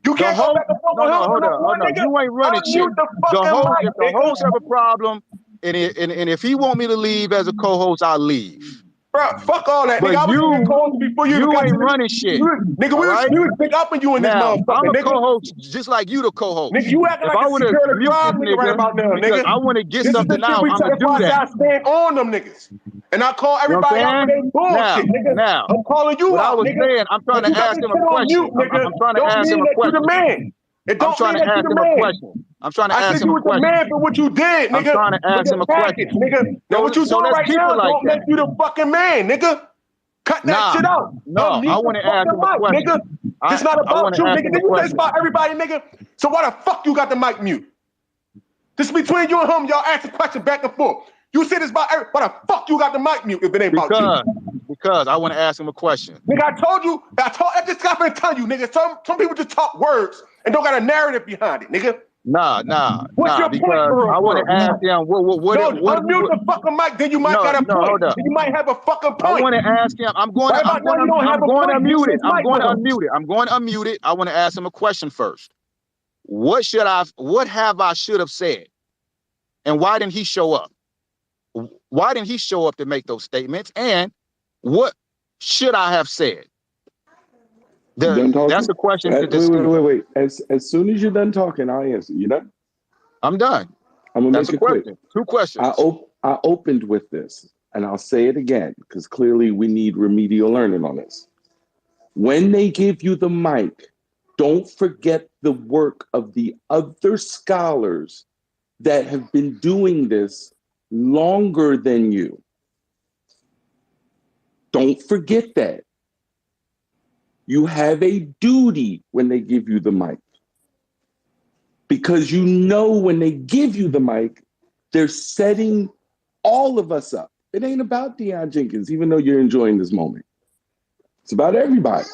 You can't go back and forth with him. Hold on. You ain't running shit. If the host have a problem, and if he want me to leave as a co-host, I'll leave. Bro, fuck all that, but nigga. I was co-host before you ain't running shit. Nigga, we was big up on you in this motherfucker, I'm a nigga. Co-host just like you the co-host. Nigga, you acting like a security guard nigga right about now, nigga. I want to get something out. I'm going to do that. I stand on them niggas. And I call everybody out for their bullshit, nigga. Now, I'm calling you out, nigga. Saying, I'm trying to ask him a question. I'm trying to ask him a question. It don't mean that you the man. I'm trying to ask him a question. I said you was the man for what you did, nigga. I'm trying to ask him a question. Nigga. Now what you doing right now don't make you the fucking man, nigga. Cut that shit out. No, I want to ask him a question. Nigga. It's not about you, nigga. Then you say it's about everybody, nigga. So why the fuck you got the mic mute? This is between you and him. Y'all asking questions back and forth. You said it's about everybody. Why the fuck you got the mic mute if it ain't about you? Because I want to ask him a question. Nigga, I just got to tell you, nigga. Some people just talk words and don't got a narrative behind it, nigga. Nah. What's your point, bro? I want to ask them what unmute the fucking mic, then you might got a point. Hold up. You might have a fucking point. I want to ask him. I'm going to unmute it. I'm going to unmute it. I want to ask him a question first. What have I should have said? And why didn't he show up? Why didn't he show up to make those statements? And what should I have said? That's the question. Wait. As soon as you're done talking, I'll answer. You done? I'm done. I'm gonna make it quick. 2 questions. I opened with this, and I'll say it again because clearly we need remedial learning on this. When they give you the mic, don't forget the work of the other scholars that have been doing this longer than you. Don't forget that. You have a duty when they give you the mic. Because you know when they give you the mic, they're setting all of us up. It ain't about DeonDJenkins, even though you're enjoying this moment. It's about everybody.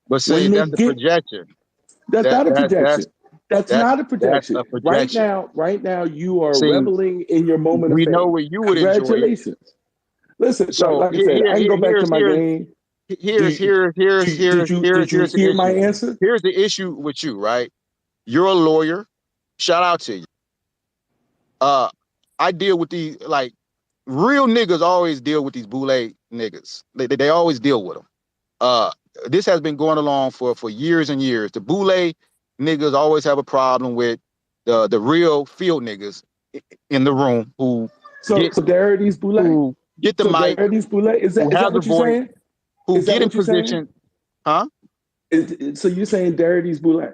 But see, that's a projection. That's not a projection. That's not a projection. Right now, you are reveling in your moment of fame. We know where you would enjoy it. Congratulations. Listen, so like I said, I can go back to my game. Here's my answer? Here's the issue with you, right? You're a lawyer. Shout out to you. I deal with these, like, real niggas always deal with these boule niggas. They always deal with them. This has been going along for years and years. The boule niggas always have a problem with the real field niggas in the room who there are these boule who get the mic. There are these boule. Is that what you're saying? Who get in position? Huh? So you're saying Darity's boule?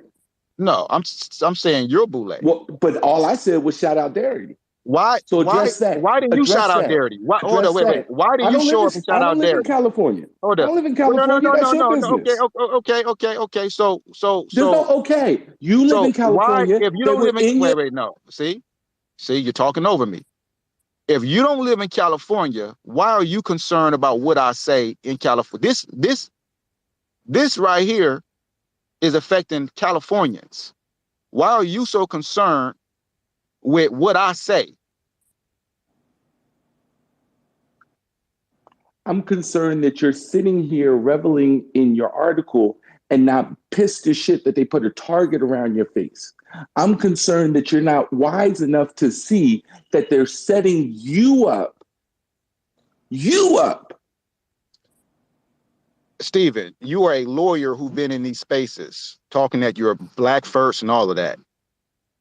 No, I'm saying you're boule. Well, but all I said was shout out Darity. Why? So address that. Why didn't you shout out Darity? Hold on, wait. Why didn't you show up and shout out Darity? I don't live in California. Hold up. I don't live in California. Okay. So there's no okay. You live in California. Why, if you don't live in wait, no. See, you're talking over me. If you don't live in California, why are you concerned about what I say in California? This right here is affecting Californians. Why are you so concerned with what I say? I'm concerned that you're sitting here reveling in your article and not pissed as shit that they put a target around your face. I'm concerned that you're not wise enough to see that they're setting you up. You up. Steven, you are a lawyer who's been in these spaces talking that you're black first and all of that.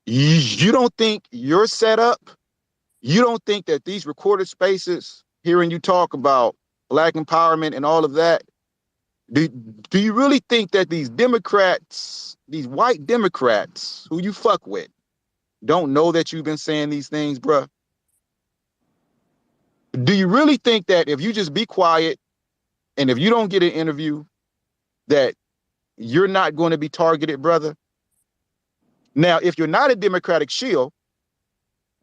You don't think you're set up? You don't think that these recorded spaces, hearing you talk about black empowerment and all of that, do you really think that these Democrats, these white Democrats who you fuck with, don't know that you've been saying these things, bruh? Do you really think that if you just be quiet and if you don't get an interview, that you're not going to be targeted, brother? Now, if you're not a Democratic shield,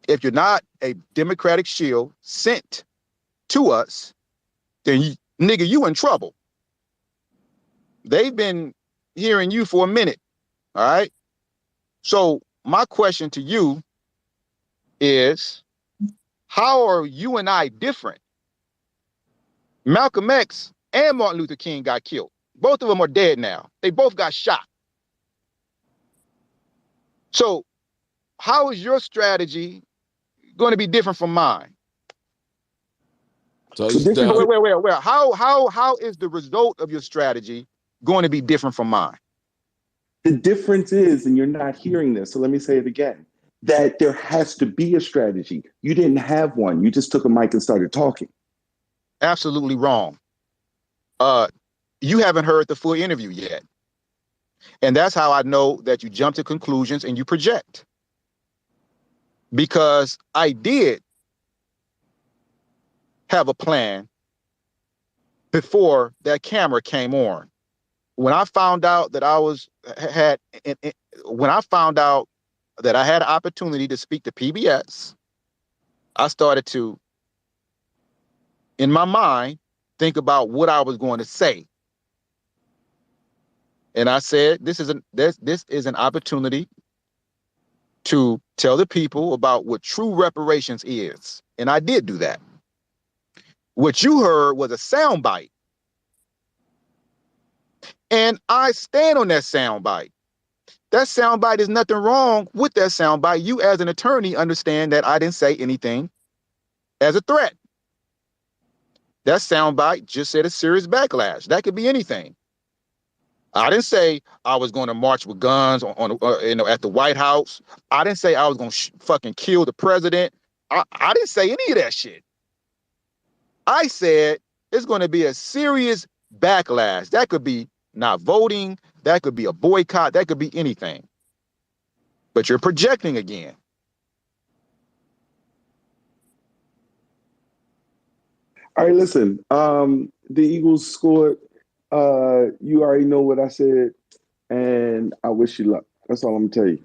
if you're not a Democratic shield sent to us, then nigga, you in trouble. They've been hearing you for a minute, all right? So my question to you is, how are you and I different? Malcolm X and Martin Luther King got killed. Both of them are dead now. They both got shot. So how is your strategy going to be different from mine? So wait. How is the result of your strategy going to be different from mine? The difference is, and you're not hearing this, so let me say it again, that there has to be a strategy. You didn't have one. You just took a mic and started talking. Absolutely wrong. You haven't heard the full interview yet. And that's how I know that you jump to conclusions and you project. Because I did have a plan before that camera came on. When I found out that when I found out that I had an opportunity to speak to PBS, I started to, in my mind, think about what I was going to say. And I said, this is an opportunity to tell the people about what true reparations is. And I did do that. What you heard was a soundbite. And I stand on that soundbite. That soundbite is nothing wrong with that soundbite. You as an attorney understand that I didn't say anything as a threat. That soundbite just said a serious backlash. That could be anything. I didn't say I was going to march with guns at the White House. I didn't say I was going to fucking kill the president. I didn't say any of that shit. I said it's going to be a serious backlash. That could be not voting. That could be a boycott. That could be anything. But you're projecting again. All right, listen. The Eagles scored. You already know what I said, and I wish you luck. That's all I'm gonna tell you.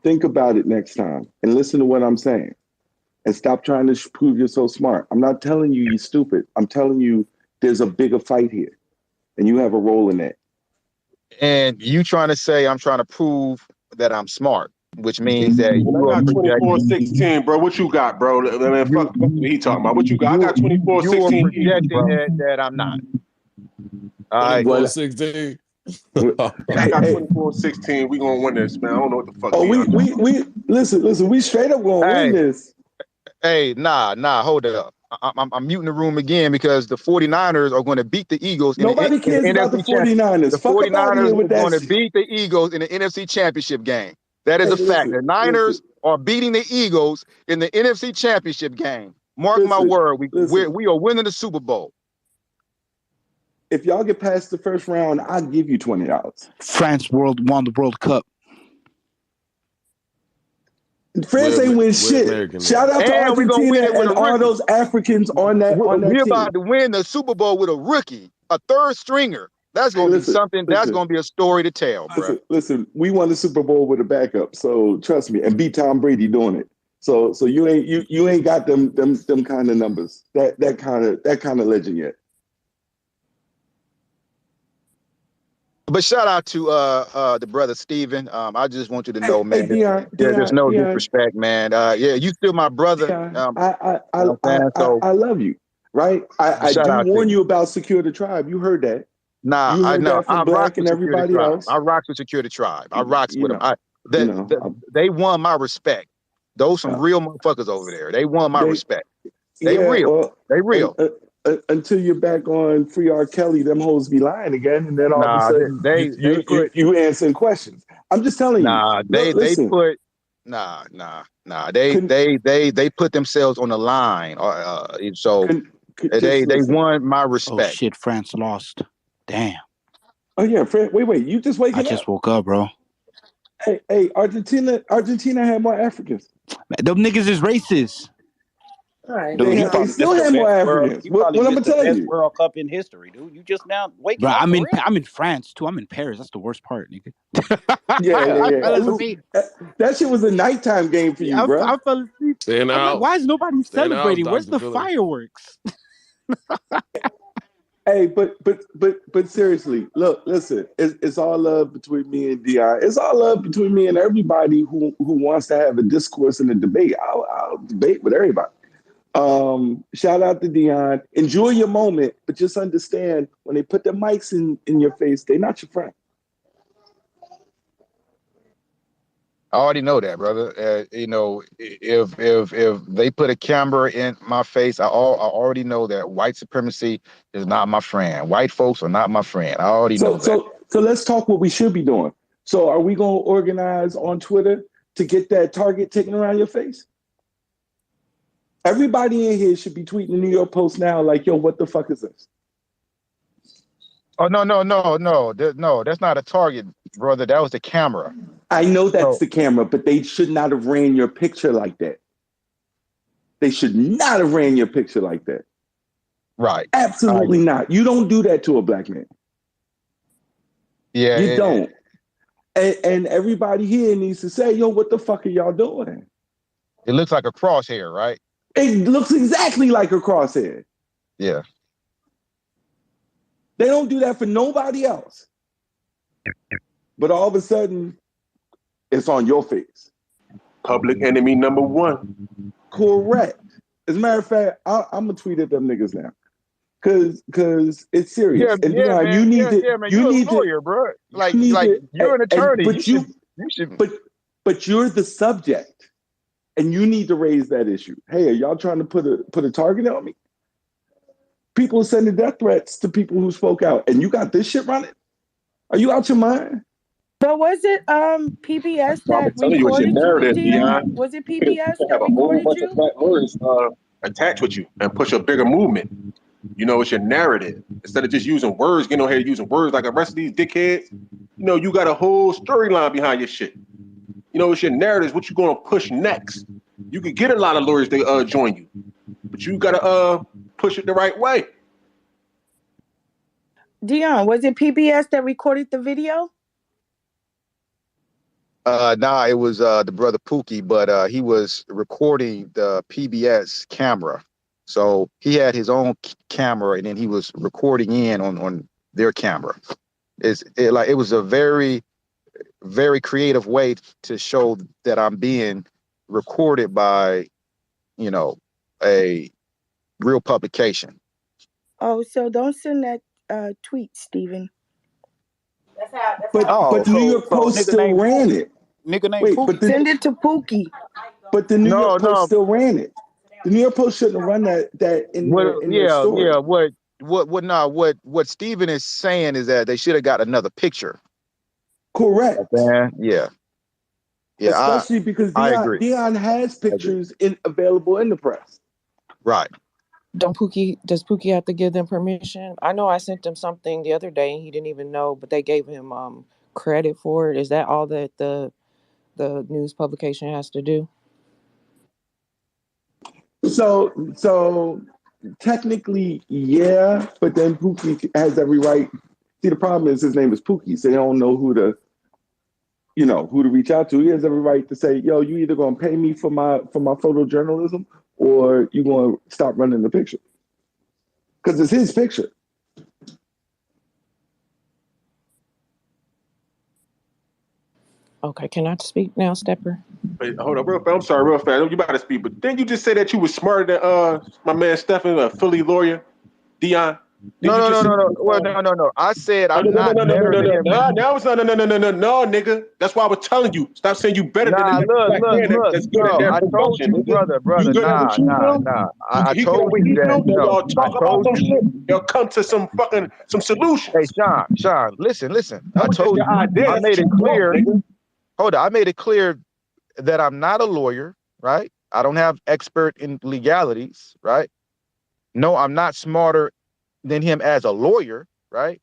Think about it next time and listen to what I'm saying. And stop trying to prove you're so smart. I'm not telling you you're stupid. I'm telling you there's a bigger fight here, and you have a role in that. And you trying to say I'm trying to prove that I'm smart, which means that you I got 24-16, bro. What you got, bro? Man, fuck what he talking about. What you got? I got 24-16. You are projecting that I'm not. All right. 24-16. I got 24-16. We gonna win this, man. I don't know what the fuck. Oh, we listen. We straight up gonna win this. Hey, nah. Hold it up. I'm muting the room again because the 49ers are going to beat the Eagles. Nobody cares about the 49ers. The 49ers are going to beat the Eagles in the NFC Championship game. That is a fact. The Niners are beating the Eagles in the NFC Championship game. Mark my word. We are winning the Super Bowl. If y'all get past the first round, I'll give you $20. France won the World Cup. France ain't win shit. Shout out to Argentina and all those Africans on that team. We're about to win the Super Bowl with a rookie, a third stringer. That's going to be something. That's going to be a story to tell, bro. Listen, we won the Super Bowl with a backup, so trust me, and beat Tom Brady doing it. So you ain't got them kind of numbers, that kind of legend yet. But shout out to the brother Steven. I just want you to know, man. There's no Deon, disrespect, man. Yeah, you still my brother. I love you, right? I do warn you about Secure the Tribe. You heard that. Nah, you heard I know. that from Black and everybody else. I rocks with Secure the Tribe. I rocks with them. They won my respect. Those some real motherfuckers over there. They won my respect. They real. Well, they real. Until you're back on Free R. Kelly, them hoes be lying again, and then all of a sudden you answering questions. I'm just telling you. They put They put themselves on the line. So they won my respect. Oh shit, France lost. Damn. Oh yeah, Fred. Wait. You just waking up? I just woke up, bro. Hey, Argentina had more Africans. Man, them niggas is racist. Right. Dude, they still have more Africans. What I'm gonna tell you? World Cup in history, dude. You just now waking bro, up. I'm in France too. I'm in Paris. That's the worst part, nigga. Yeah. That shit was a nighttime game for you, bro. I fell asleep. I'm like, why is nobody celebrating? Where's the fireworks? Hey, but seriously, look, listen. It's all love between me and Deon. It's all love between me and everybody who wants to have a discourse and a debate. I'll debate with everybody. Shout out to Deon. Enjoy your moment, but just understand when they put the mics in your face, they're not your friend. I already know that, brother. You know, if they put a camera in my face, I already know that white supremacy is not my friend. White folks are not my friend. I already know that. So let's talk what we should be doing. So are we going to organize on Twitter to get that target taken around your face? Everybody in here should be tweeting the New York Post now like, yo, what the fuck is this? Oh, no, that's not a target, brother. That was the camera. I know that's the camera, but they should not have ran your picture like that. They should not have ran your picture like that. Right. Absolutely not. You don't do that to a black man. Yeah. You don't. And everybody here needs to say, yo, what the fuck are y'all doing? It looks like a crosshair, right? It looks exactly like a crosshair. Yeah. They don't do that for nobody else. But all of a sudden, it's on your face. Public enemy number one. Correct. As a matter of fact, I'm going to tweet at them niggas now. Because it's serious. Yeah, and man. You need You're a lawyer, bro. Like you're an attorney. But you're the subject. And you need to raise that issue. Hey, are y'all trying to put a target on me? People are sending death threats to people who spoke out, and you got this shit running? Are you out your mind? But was it PBS that recorded you, Deon? Was it PBS that recorded you? Of black words attached with you and push a bigger movement. You know, it's your narrative. Instead of just using words, getting on here using words like the rest of these dickheads, you know, you got a whole storyline behind your shit. You know, it's your narrative, what you gonna push next. You could get a lot of lawyers to join you, but you gotta push it the right way. Deon, was it PBS that recorded the video? Nah, it was the brother Pookie, but he was recording the PBS camera. So he had his own camera, and then he was recording in on their camera. It was a very, very creative way to show that I'm being recorded by, you know, a real publication. Oh, so don't send that tweet, Steven. But New York Post still ran it. Nigga named Pookie. Send it to Pookie. But the New York Post still ran it. The New York Post shouldn't have run that in their story. Yeah. What Steven is saying is that they should have got another picture. Correct. Yeah. Especially because Deon has pictures available in the press. Right. Does Pookie have to give them permission? I know I sent him something the other day and he didn't even know, but they gave him credit for it. Is that all that the news publication has to do? So technically, yeah, but then Pookie has every right. See, the problem is his name is Pookie, so they don't know who to. who to reach out to. He has every right to say, yo, you either gonna pay me for my photojournalism or you gonna stop running the picture. Because it's his picture. Okay, can I speak now, Stepper? Wait, hold up, real fast. I'm sorry, real fast. You about to speak, but didn't you just say that you was smarter than my man Stephen, a Philly lawyer, Deon? No. Well, no. I said I'm not better than him. Now it's no, nigga. That's why I was telling you. Stop saying you better than the Nah, next black man look. that's good at No, their I told profession, you, nigga. brother. You good at what you do? Nah. I He good at told what you he that. do. Then No, y'all I talk about told some you. shit. They'll come to some solutions. Hey, Sean, listen. That I was just told your you. idea. I That's what made you it want, clear. nigga. Hold on. I made it clear that I'm not a lawyer, right? I don't have expert in legalities, right? No, I'm not smarter than him as a lawyer, right?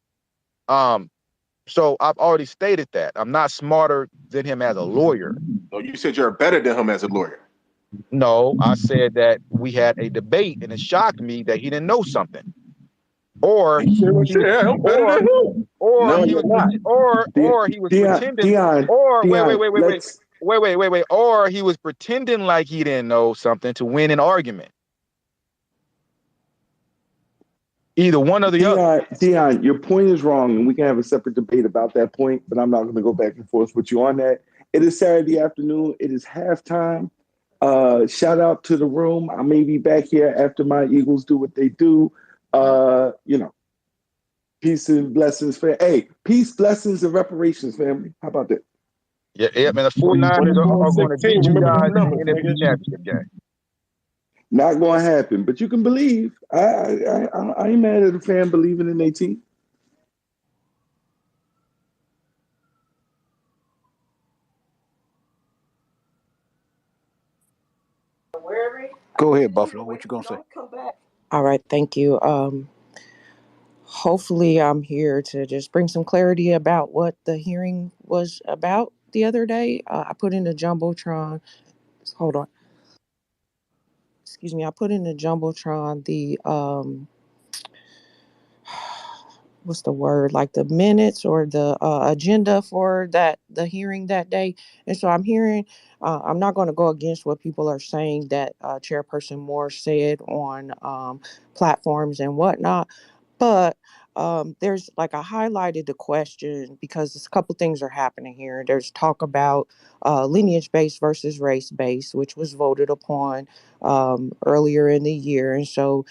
So I've already stated that. I'm not smarter than him as a lawyer. No, you said you're better than him as a lawyer. No, I said that we had a debate and it shocked me that he didn't know something. Or I'm better than him. or No, he you're was not. or he was pretending or wait, or he was pretending like he didn't know something to win an argument. Either one or the other. Deon, your point is wrong, and we can have a separate debate about that point, but I'm not going to go back and forth with you on that. It is Saturday afternoon. It is halftime. Shout out to the room. I may be back here after my Eagles do what they do. Peace and blessings, hey, peace, blessings, and reparations, family. How about that? Yeah, man. The 49ers are going to beat you guys in the NFC Championship game. Not going to happen, but you can believe. I ain't mad at a fan believing in their team. Go ahead, Buffalo. What you gonna say? All right, thank you. Hopefully I'm here to just bring some clarity about what the hearing was about the other day. I put in the Jumbotron. Hold on. Excuse me. I put in the Jumbotron the what's the word, like the minutes or the agenda for the hearing that day. And so I'm hearing, I'm not going to go against what people are saying that Chairperson Moore said on platforms and whatnot, but there's like, I highlighted the question because a couple things are happening here. There's talk about lineage based versus race based, which was voted upon earlier in the year. And so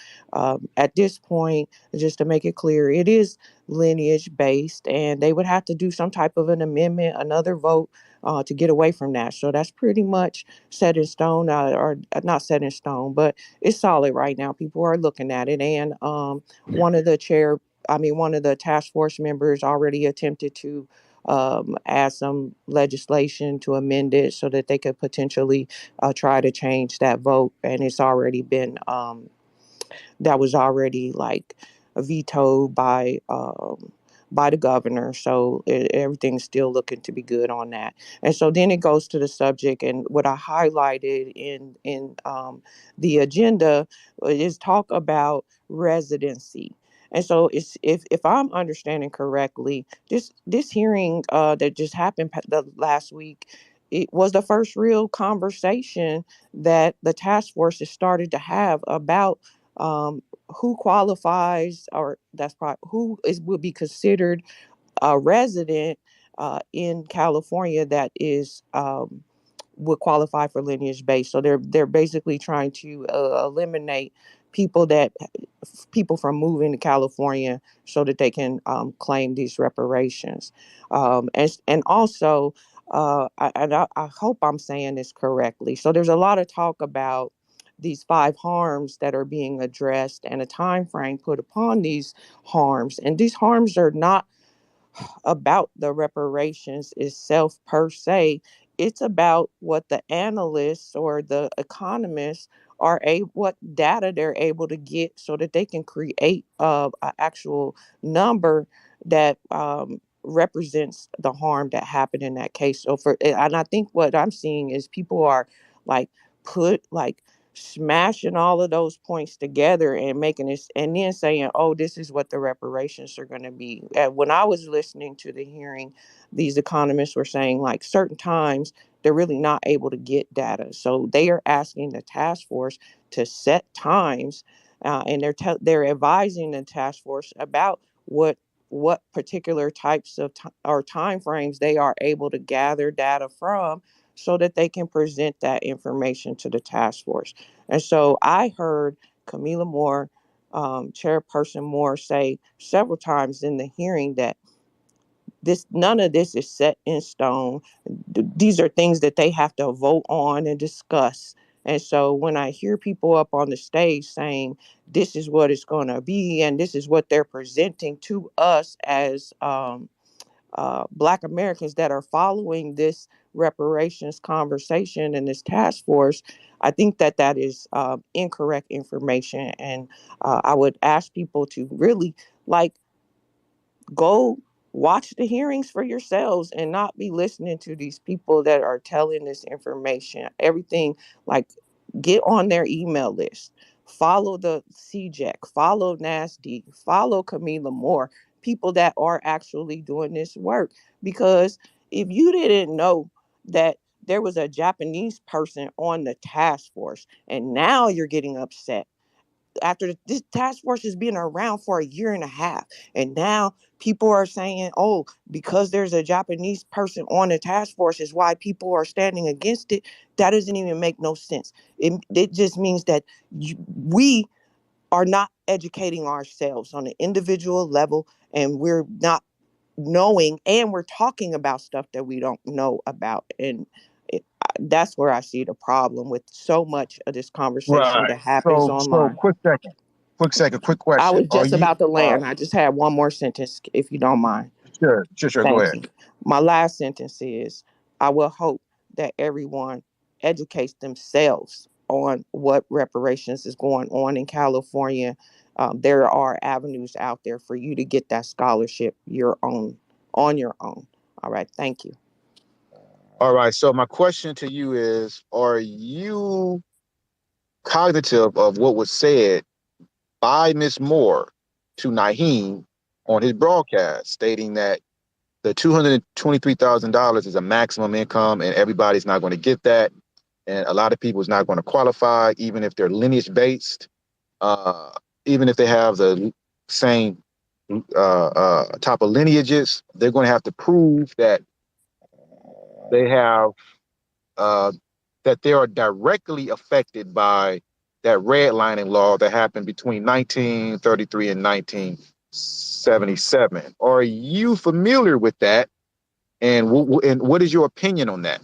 at this point, just to make it clear, it is lineage based, and they would have to do some type of an amendment, another vote to get away from that. So that's pretty much set in stone, or not set in stone, but it's solid right now. People are looking at it, and one of the task force members already attempted to add some legislation to amend it so that they could potentially try to change that vote, and it's already been that was already like vetoed by the governor. So everything's still looking to be good on that. And so then it goes to the subject, and what I highlighted in the agenda is talk about residency. And so it's, if I'm understanding correctly, this hearing that just happened the last week, it was the first real conversation that the task force has started to have about who qualifies, or that's probably who would be considered a resident in California that is would qualify for lineage based. So they're basically trying to eliminate people from moving to California so that they can claim these reparations. And also, I hope I'm saying this correctly. So there's a lot of talk about these 5 harms that are being addressed and a time frame put upon these harms. And these harms are not about the reparations itself per se. It's about what the analysts or the economists what data they're able to get so that they can create an actual number that represents the harm that happened in that case. And I think what I'm seeing is people are like put like smashing all of those points together and making this, and then saying, oh, this is what the reparations are going to be. When I was listening to the hearing, these economists were saying like certain times they're really not able to get data, so they are asking the task force to set times, and they're advising the task force about what particular types of or time frames they are able to gather data from, so that they can present that information to the task force. And so I heard Camila Moore, Chairperson Moore, say several times in the hearing that none of this is set in stone. These are things that they have to vote on and discuss. And so when I hear people up on the stage saying this is what it's going to be and this is what they're presenting to us as Black Americans that are following this reparations conversation and this task force, I think that is incorrect information. And I would ask people to really like go watch the hearings for yourselves and not be listening to these people that are telling this information. Everything, like, get on their email list, follow the CJEC, follow NASD, follow Camila Moore, people that are actually doing this work. Because if you didn't know that there was a Japanese person on the task force and now you're getting upset after this task force has been around for a year and a half, and now people are saying, oh, because there's a Japanese person on the task force is why people are standing against it. That doesn't even make no sense. It just means that we are not educating ourselves on an individual level, and we're not knowing, and we're talking about stuff that we don't know about. And that's where I see the problem with so much of this conversation Right. that happens So online. quick I question. was just about to land. I just had one more sentence, if you don't mind. Sure. Go Thank ahead. you. My last sentence is, I will hope that everyone educates themselves on what reparations is going on in California. There are avenues out there for you to get that scholarship on your own. All right. Thank you. All right. So my question to you is, are you cognitive of what was said by Ms. Moore to Naheem on his broadcast, stating that the $223,000 is a maximum income and everybody's not going to get that, and a lot of people is not going to qualify, even if they're lineage based, even if they have the same type of lineages, they're going to have to prove that they have that they are directly affected by that redlining law that happened between 1933 and 1977. Are you familiar with that? And what is your opinion on that?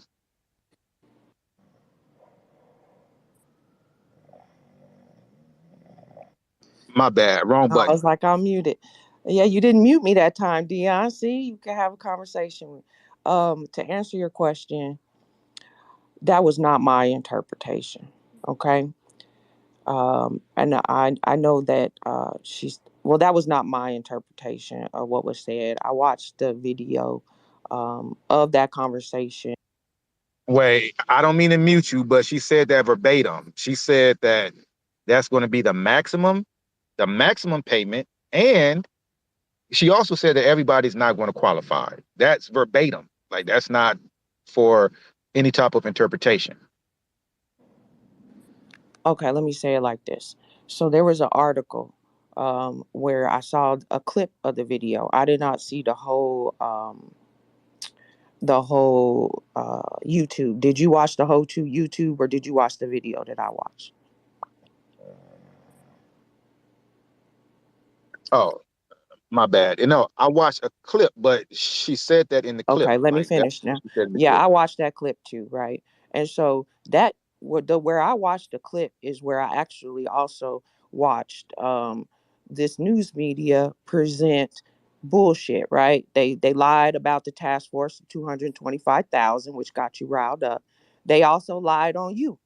My bad, wrong I button. was like, I'm muted. Yeah, you didn't mute me that time, Deon. See, you can have a conversation. To answer your question, that was not my interpretation. Okay. And I know that that was not my interpretation of what was said. I watched the video of that conversation. Wait, I don't mean to mute you, but she said that verbatim. She said that that's going to be the maximum payment, and she also said that everybody's not going to qualify. That's verbatim. Like, that's not for any type of interpretation. Okay, let me say it like this. So there was an article where I saw a clip of the video. I did not see the whole YouTube. Did you watch the whole to YouTube, or did you watch the video that I watched? Oh, my bad. You know, I watched a clip, but she said that in the clip. Okay, let me Like, that's finish what now. she said in the Yeah, clip. I watched that clip too, right? And so that where I watched the clip is where I actually also watched this news media present bullshit, right? They lied about the task force of 225,000, which got you riled up. They also lied on you.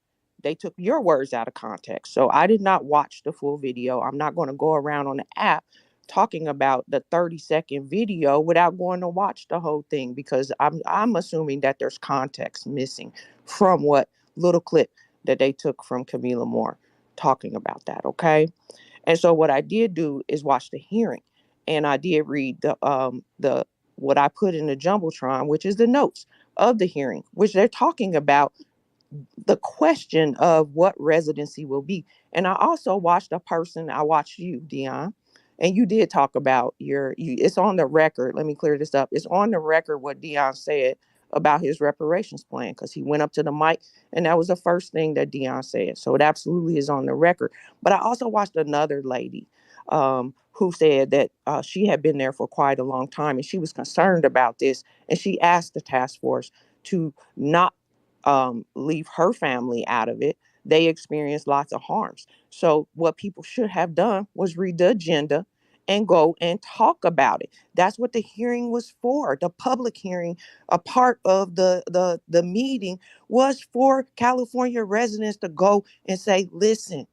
They took your words out of context. So I did not watch the full video. I'm not going to go around on the app talking about the 30-second video without going to watch the whole thing, because I'm assuming that there's context missing from what little clip that they took from Camilla Moore talking about that, okay? And so what I did do is watch the hearing, and I did read the what I put in the jumbotron, which is the notes of the hearing, which they're talking about the question of what residency will be. And I also watched I watched you, Deon, and you did talk about it's on the record. Let me clear this up. It's on the record what Deon said about his reparations plan, because he went up to the mic and that was the first thing that Deon said. So it absolutely is on the record. But I also watched another lady who said that she had been there for quite a long time and she was concerned about this. And she asked the task force to not leave her family out of it. They experienced lots of harms. So what people should have done was read the agenda and go and talk about it. That's what the hearing was for. The public hearing, a part of the meeting, was for California residents to go and say, listen,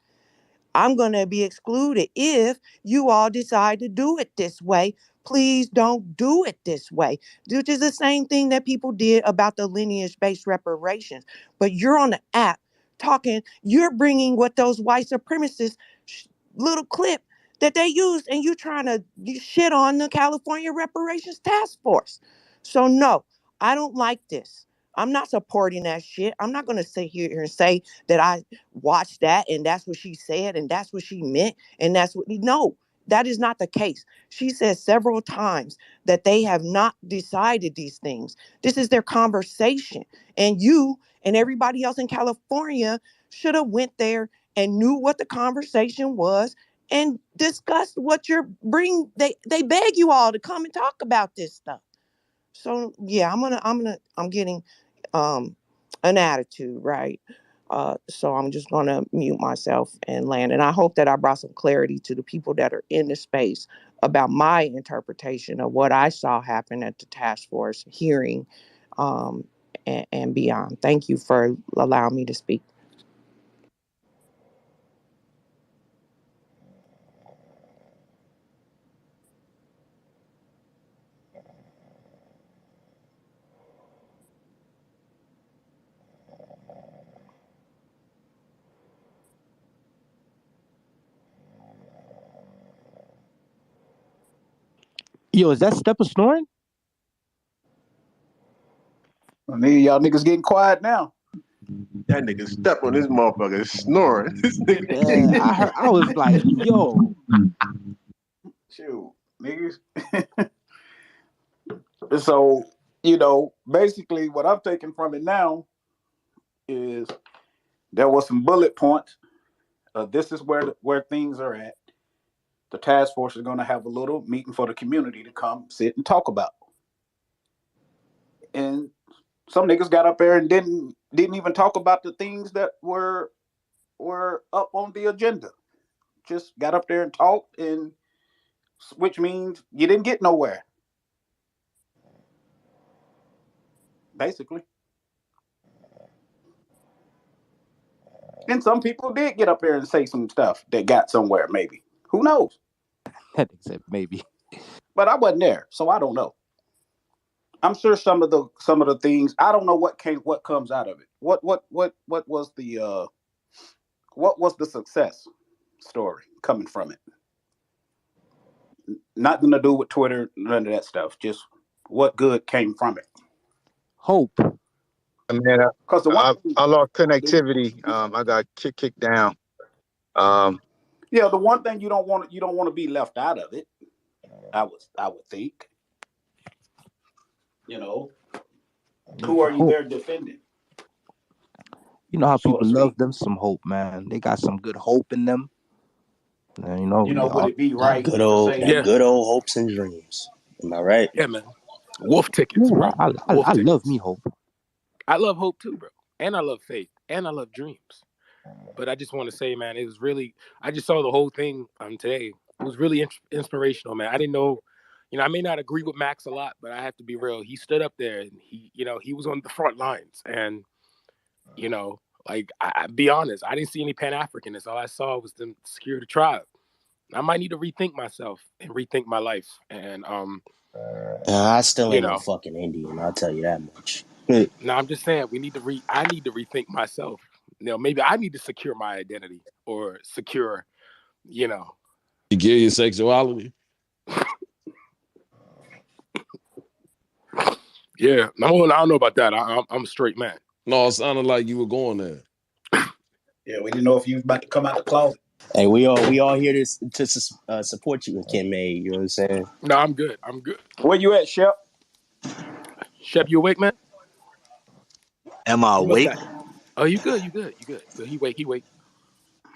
I'm going to be excluded if you all decide to do it this way. Please don't do it this way, which is the same thing that people did about the lineage-based reparations. But you're on the app talking, you're bringing what those white supremacists little clip that they used, and you trying to shit on the California Reparations Task Force. So no, I don't like this. I'm not supporting that shit. I'm not going to sit here and say that I watched that and that's what she said and that's what she meant and that's what. No, that is not the case. She said several times that they have not decided these things. This is their conversation, and you and everybody else in California should have went there and knew what the conversation was and discussed what you're bring. They beg you all to come and talk about this stuff. So yeah, I'm getting an attitude, right? So I'm just gonna mute myself and land. And I hope that I brought some clarity to the people that are in the space about my interpretation of what I saw happen at the task force hearing, and beyond. Thank you for allowing me to speak. Yo, is that Stepper snoring? Y'all niggas getting quiet now. That nigga step on this motherfucker snoring. Yeah, I heard. I was like, yo. Shoot, niggas. So, basically what I'm taking from it now is there was some bullet points. This is where things are at. The task force is going to have a little meeting for the community to come sit and talk about. And some niggas got up there and didn't even talk about the things that were up on the agenda. Just got up there and talked, and which means you didn't get nowhere. Basically. And some people did get up there and say some stuff that got somewhere, maybe. Who knows? That nigga said maybe. But I wasn't there, so I don't know. I'm sure some of the things, I don't know what comes out of it. What was the success story coming from it? Nothing to do with Twitter, none of that stuff. Just what good came from it. Hope. Man, I lost connectivity. I got kicked down. Yeah, the one thing you don't want to be left out of it. I would think. Who are you there defending? You know how people love them some hope, man. They got some good hope in them. And, would it be right? Good old hopes and dreams. Am I right? Yeah, man. Wolf tickets, bro. I love me hope. I love hope too, bro. And I love faith. And I love dreams. But I just want to say, man, it was really, I just saw the whole thing today. It was really inspirational, man. I didn't know, I may not agree with Max a lot, but I have to be real. He stood up there and he was on the front lines. And, I be honest, I didn't see any Pan-Africanists. All I saw was them secure the tribe. I might need to rethink myself and rethink my life. And, I still ain't no fucking Indian. I'll tell you that much. No, I'm just saying I need to rethink myself. maybe I need to secure my identity or secure, Secure your sexuality. Yeah, I don't know about that. I'm a straight man. No, it sounded like you were going there. Yeah, we didn't know if you was about to come out the closet. Hey, we all here to support you in Kim May. You know what I'm saying? No, I'm good. Where you at, Shep? Shep, you awake, man? Am I awake? Oh, you good. He wake.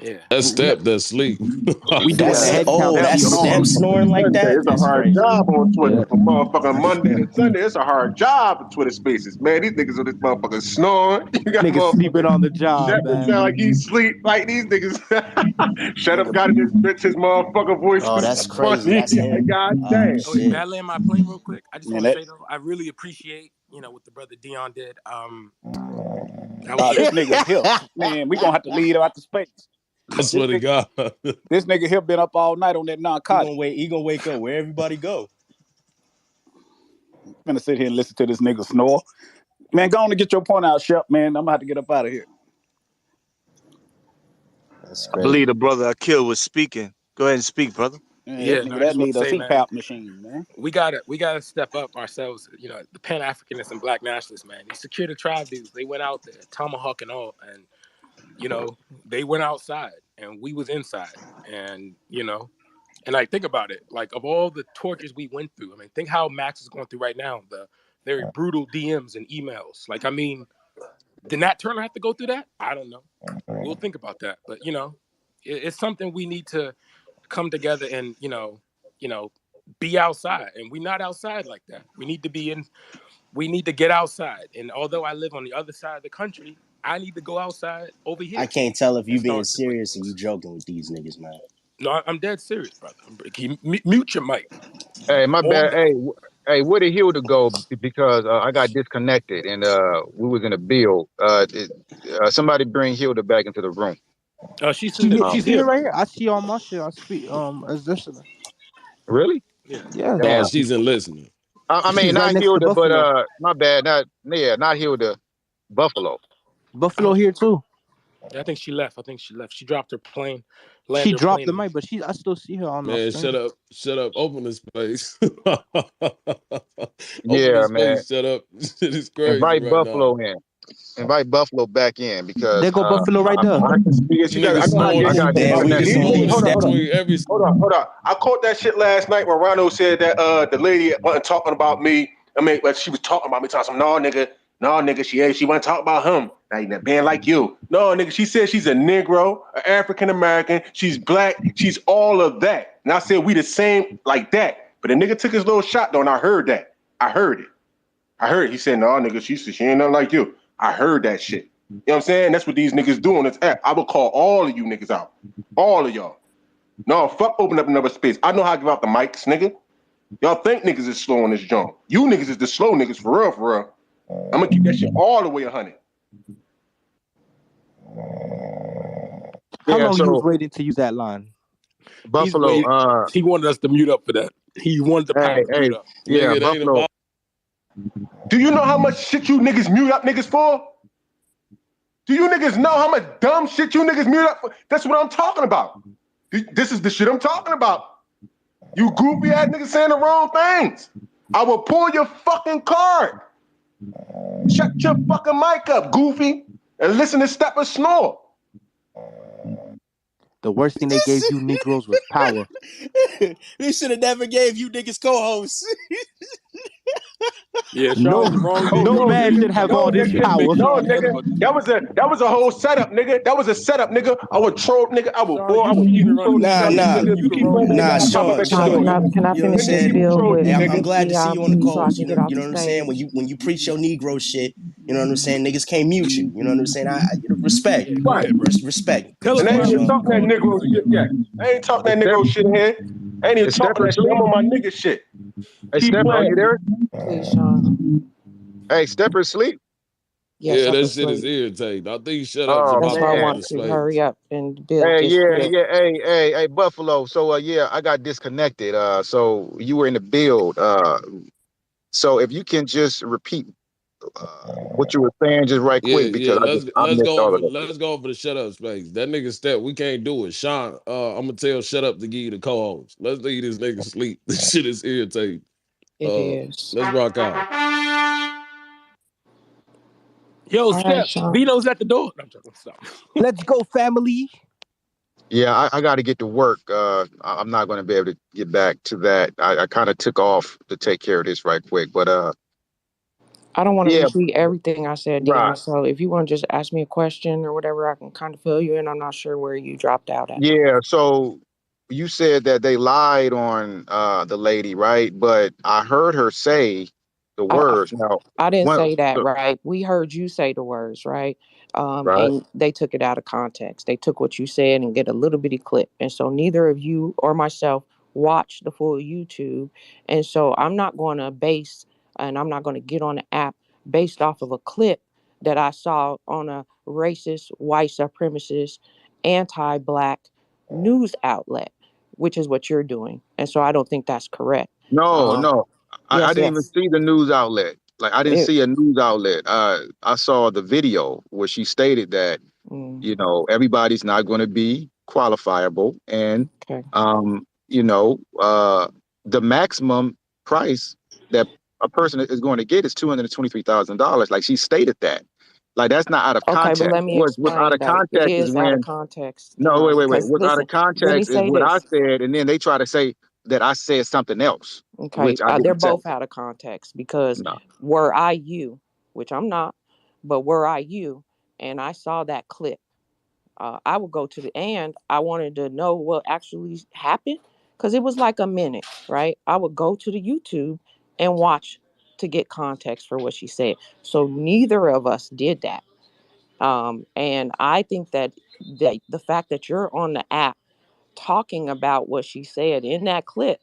Yeah. That's Step that's sleep. We doing the head count. That's Step snoring like that. It's a hard job on Twitter from motherfucking Monday to Sunday. It's a hard job for Twitter Spaces, man. These niggas on this motherfucker snoring. You got niggas sleeping on the job, Shut man. sound like he sleep like these niggas. Shut up, got in this bitch, his motherfucking voice. Oh, that's crazy. That's him. God damn. Oh, may I land my plane real quick? I just want to say though, I really appreciate what the brother Deon did. This nigga here, man, we gonna have to lead out to space. I swear to God. This nigga here been up all night on that narcotic. He gonna wake up where everybody go. I'm gonna sit here and listen to this nigga snore. Man, go on and get your point out, Shep, man. I'm gonna have to get up out of here. That's I believe the brother I killed was speaking. Go ahead and speak, brother. That need a CPAP machine, man. We gotta step up ourselves. The Pan-Africanists and Black nationalists, man. These Secure the Tribe dudes, they went out there, tomahawk and all, and they went outside and we was inside, and and I think about it, like of all the tortures we went through. I mean, think how Max is going through right now. The very brutal DMs and emails. Like, I mean, did Nat Turner have to go through that? I don't know. We'll think about that, but it's something we need to come together and be outside, and we're not outside like that. We need to be in. We need to get outside, and although I live on the other side of the country, I need to go outside over here. I can't tell if you being serious or you joking with these niggas, man. No, I'm dead serious, brother. Mute your mic. Hey, my bad. Hey, where did Hilda go? Because I got disconnected and we was in a build. Somebody bring Hilda back into the room. She's here right here. I see on my shit. I speak as listener. Really? Yeah. No, she's in listening. I mean, not Hilda, but my bad. Not Hilda. Buffalo. Buffalo here too. Yeah, I think she left. She dropped her plane. She dropped the mic, but I still see her on man, the shut up. Open the space. Yeah, man. Shut up. Shit is crazy. Invite right Buffalo now. in. Invite Buffalo back in because there go Buffalo right there. Hold on. I caught that shit last night when Rhino said that the lady wasn't talking about me. I mean, she was talking about me, talking some no nigga, she wasn't talking about him. Now you being like you. No, nigga, she said she's a Negro, an African American, she's black, she's all of that. And I said we the same like that. But the nigga took his little shot though, and I heard that. I heard it. He said, no, nigga, she ain't nothing like you. I heard that shit. You know what I'm saying? That's what these niggas do on this app. I will call all of you niggas out. All of y'all. No, fuck open up another space. I know how to give out the mics, nigga. Y'all think niggas is slow on this jump. You niggas is the slow niggas for real. I'm gonna keep that shit all the way 100. How long you was waiting to use that line? Buffalo, he wanted us to mute up for that. He wanted to mute up. Yeah, Buffalo. Do you know how much shit you niggas mute up niggas for? Do you niggas know how much dumb shit you niggas mute up for? That's what I'm talking about. This is the shit I'm talking about. You goofy ass niggas saying the wrong things. I will pull your fucking card. Shut your fucking mic up, goofy, and listen to Stepper snore. The worst thing they gave you Negroes was power. They should have never gave you niggas co-hosts. Yeah, no man should have all this power. No, nigga, that was a whole setup, nigga. That was a setup, nigga. I would troll, nigga. I would bore. Nah, Sean. Can I finish this bill with? I'm glad to see you on the calls. You know what I'm saying? When you preach your Negro shit, you know what I'm saying? Niggas can't mute you. You know what I'm saying? I respect. Respect. And I ain't even talking that Negro shit yet. I ain't talking that Negro shit here. I ain't even talking that shit. I'm on my nigga shit. Hey, Stepper, are you there? Please, Sean. Hey, Stepper, asleep? Yeah, that shit is irritating. I think you shut up. That's why I want to hurry up and build. Hey, Buffalo. So, I got disconnected. So you were in the build. So if you can just repeat what you were saying just right Yeah, quick because I let's missed go all over of that. let's go over the shut up space. That nigga step, we can't do it. Sean, I'm gonna tell shut up to give you the co-host. Let's leave this nigga sleep. This shit is irritating. It is. Let's rock out. Yo, All right, Steph, Sean. Vino's at the door. No, I'm joking. Stop. Let's go, family. Yeah, I got to get to work. I'm not going to be able to get back to that. I kind of took off to take care of this right quick, but I don't want to yeah, repeat everything I said, right. Dion. So if you want to just ask me a question or whatever, I can kind of fill you in. I'm not sure where you dropped out at. Yeah, so you said that they lied on the lady, right? But I heard her say the I, words. Now, I didn't one, say that, right? We heard you say the words, right? right? And they took it out of context. They took what you said and get a little bitty clip. And so neither of you or myself watched the full YouTube. And so I'm not going to base and I'm not going to get on the app based off of a clip that I saw on a racist, white supremacist, anti-black news outlet, which is what you're doing. And so I don't think that's correct. No, Um, no, I yes, didn't even yes. see the news outlet. Like I didn't It, see a news outlet. I saw the video where she stated that mm, everybody's not going to be qualifiable, and okay. you know, the maximum price that a person is going to get is $223,000. Like she stated that. Like that's not out of Okay, but context. let me What's out explain of that it context is is out of when context, no, wait, Dion. wait, wait. Because What's out of listen, let me context is say what I this. said, and then they try to say that I said something else, Okay, which I they're didn't say. both out of context because No. were I you, which I'm not, but were I you, and I saw that clip, I would go to the and I wanted to know what actually happened because it was like a minute, right? I would go to the YouTube and watch to get context for what she said. So neither of us did that. And I think that the fact that you're on the app talking about what she said in that clip,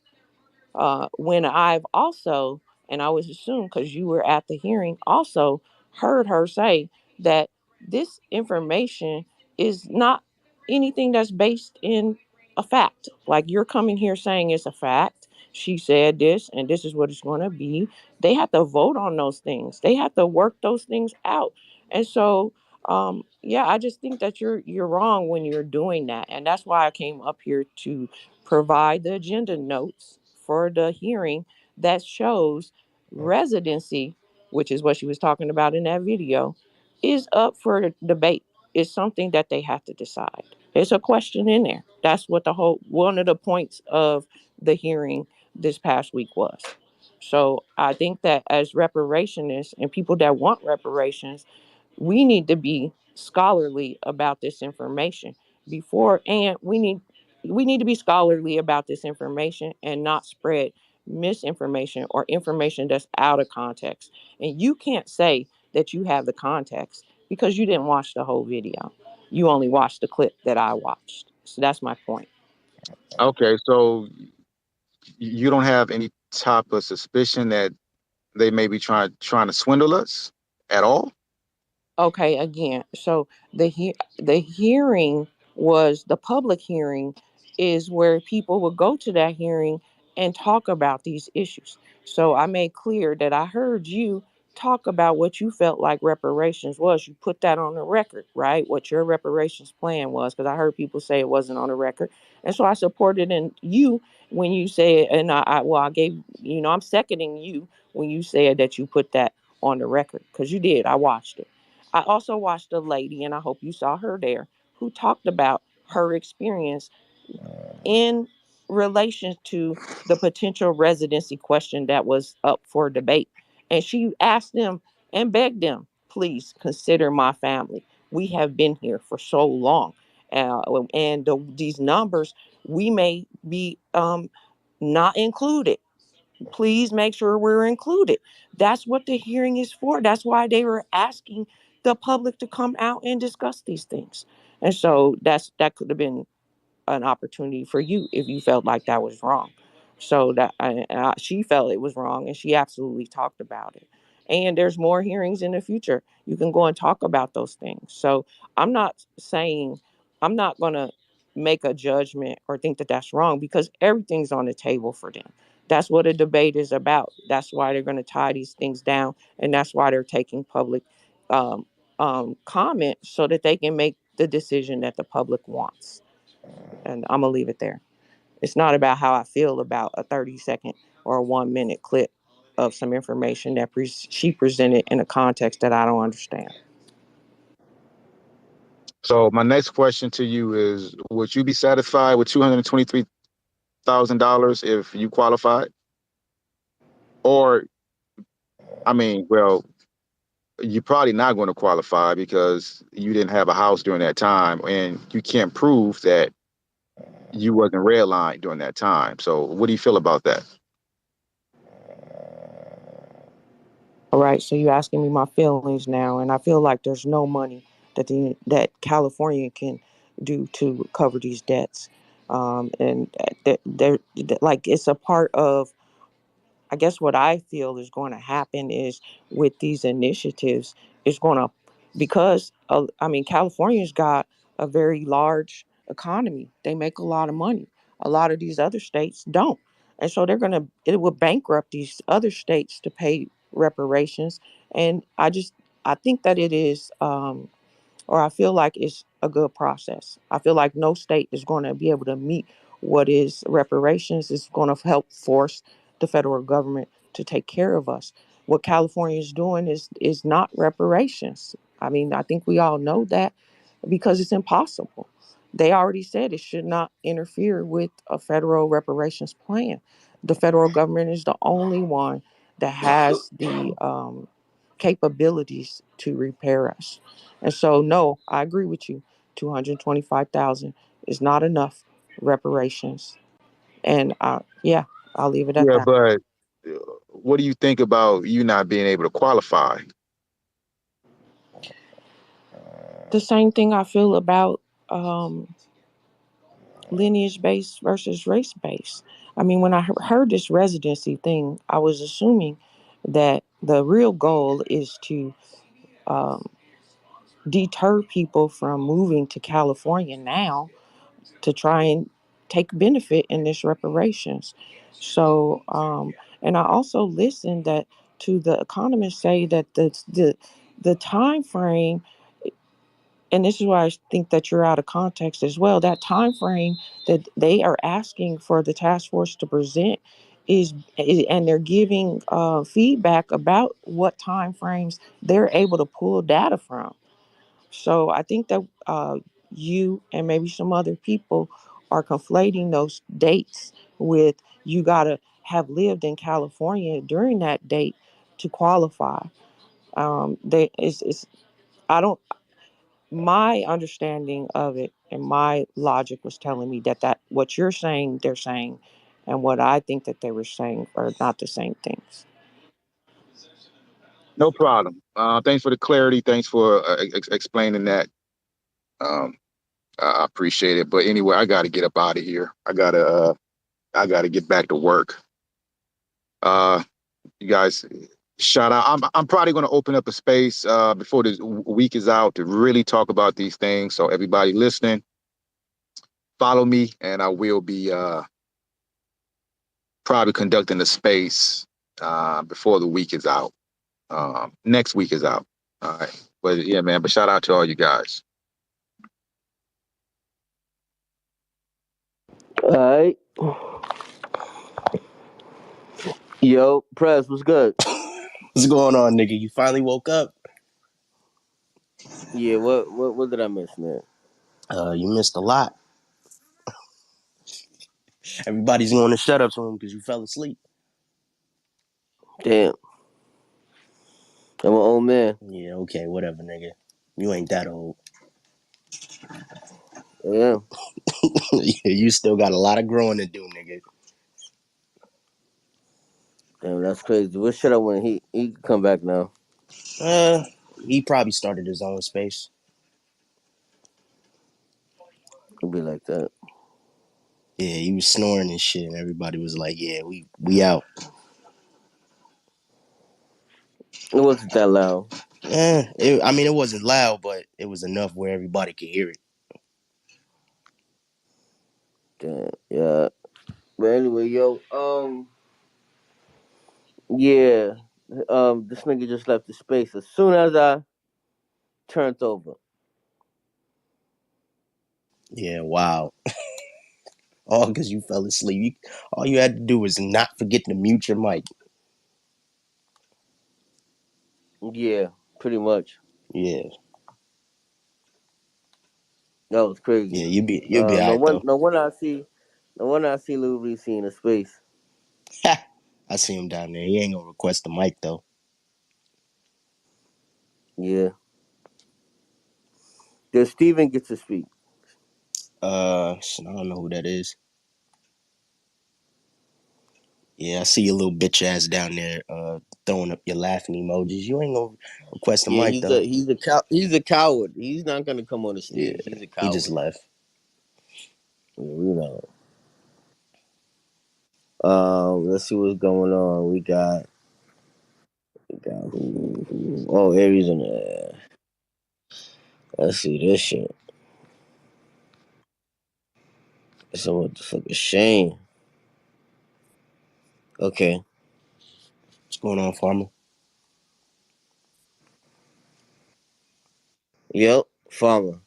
when I've also, and I was assumed because you were at the hearing, also heard her say that this information is not anything that's based in a fact. Like you're coming here saying it's a fact. She said this, and this is what it's going to be. They have to vote on those things. They have to work those things out. And so, yeah, I just think that you're wrong when you're doing that, and that's why I came up here to provide the agenda notes for the hearing that shows residency, which is what she was talking about in that video, is up for debate. It's something that they have to decide. There's a question in there. That's what the whole one of the points of the hearing this past week was. So I think that as reparationists and people that want reparations, we need to be scholarly about this information before, and we need to be scholarly about this information and not spread misinformation or information that's out of context. And you can't say that you have the context because you didn't watch the whole video. You only watched the clip that I watched. So that's my point. Okay, so you don't have any type of suspicion that they may be trying to swindle us at all? Okay, again, so the hearing was the public hearing is where people would go to that hearing and talk about these issues. So I made clear that I heard you talk about what you felt like reparations was. You put that on the record, right? What your reparations plan was, because I heard people say it wasn't on the record. And so I supported in you when you said, and I gave, I'm seconding you when you said that you put that on the record, because you did. I watched it. I also watched a lady, and I hope you saw her there, who talked about her experience in relation to the potential residency question that was up for debate. And she asked them and begged them, please consider my family. We have been here for so long. And these numbers, we may be not included. Please make sure we're included. That's what the hearing is for. That's why they were asking the public to come out and discuss these things. And so that could have been an opportunity for you if you felt like that was wrong. So she felt it was wrong, and she absolutely talked about it. And there's more hearings in the future. You can go and talk about those things. So I'm not saying, I'm not going to make a judgment or think that that's wrong, because everything's on the table for them. That's what a debate is about. That's why they're going to tie these things down, and that's why they're taking public um, comment so that they can make the decision that the public wants. And I'm gonna leave it there. It's not about how I feel about a 30-second or a 1-minute clip of some information that she presented in a context that I don't understand. So my next question to you is: would you be satisfied with $223,000 if you qualified? Or, I mean, well, you're probably not going to qualify because you didn't have a house during that time, and you can't prove that you wasn't redlined during that time. So, what do you feel about that? All right, so you're asking me my feelings now, and I feel like there's no money that California can do to cover these debts, and they're like it's a part of. I guess what I feel is going to happen is with these initiatives, it's going to because I mean California's got a very large economy. They make a lot of money. A lot of these other states don't, and so it will bankrupt these other states to pay reparations. And I think that it is. Or I feel like it's a good process. I feel like no state is going to be able to meet what is reparations. It's going to help force the federal government to take care of us. What California is doing is not reparations. I mean, I think we all know that because it's impossible. They already said it should not interfere with a federal reparations plan. The federal government is the only one that has the capabilities to repair us. And so, no, I agree with you. 225,000 is not enough reparations. And yeah, I'll leave it at Yeah, that. but what do you think about you not being able to qualify? The same thing I feel about lineage based versus race based. I mean, when I heard this residency thing, I was assuming that the real goal is to um, deter people from moving to California now to try and take benefit in this reparations. So, and I also listened that to the economists say that the time frame, and this is why I think that you're out of context as well. That time frame that they are asking for the task force to present and they're giving feedback about what time frames they're able to pull data from. So I think that you and maybe some other people are conflating those dates with you got to have lived in California during that date to qualify. It's I don't. My understanding of it and my logic was telling me that what you're saying they're saying, and what I think that they were saying are not the same things. No problem. Thanks for the clarity. Thanks for explaining that. Um, I appreciate it. But anyway, I got to get up out of here. I gotta get back to work. You guys, shout out. I'm probably going to open up a space before this week is out to really talk about these things. So everybody listening, follow me, and I will be probably conducting a space before the week is out. Next week is out. All right. But yeah, man. But shout out to all you guys. All right. Yo, Press, what's good? What's going on, nigga? You finally woke up? Yeah, what did I miss, man? You missed a lot. Everybody's going to shut up to him because you fell asleep. Damn. I'm an old man. Yeah, okay, whatever, nigga. You ain't that old. Yeah. You still got a lot of growing to do, nigga. Damn, that's crazy. What should I win? He can come back now. He probably started his own space. It'll be like that. Yeah, he was snoring and shit, and everybody was like, "Yeah, we out." It wasn't that loud. I mean, it wasn't loud, but it was enough where everybody could hear it. Damn, yeah. But anyway, yo, Yeah. This nigga just left the space as soon as I turned over. Yeah, wow. All because you fell asleep. All you had to do was not forget to mute your mic. Yeah, pretty much. Yeah. That was crazy. Yeah, you'll be No alright one, though. no one I see Lil Reese in a space. I see him down there. He ain't gonna request the mic though. Yeah. Does Steven get to speak? I don't know who that is. Yeah, I see your little bitch ass down there throwing up your laughing emojis. You ain't gonna request the Yeah, mic though. he's a coward. He's not gonna come on the Yeah, stage. He's a he just coward. left. Yeah, we know. Let's see what's going on. We got who? Oh, Aries on there. Let's see this shit. So what the fuck is Shane? Okay. What's going on, Farmer? Yep, Farmer.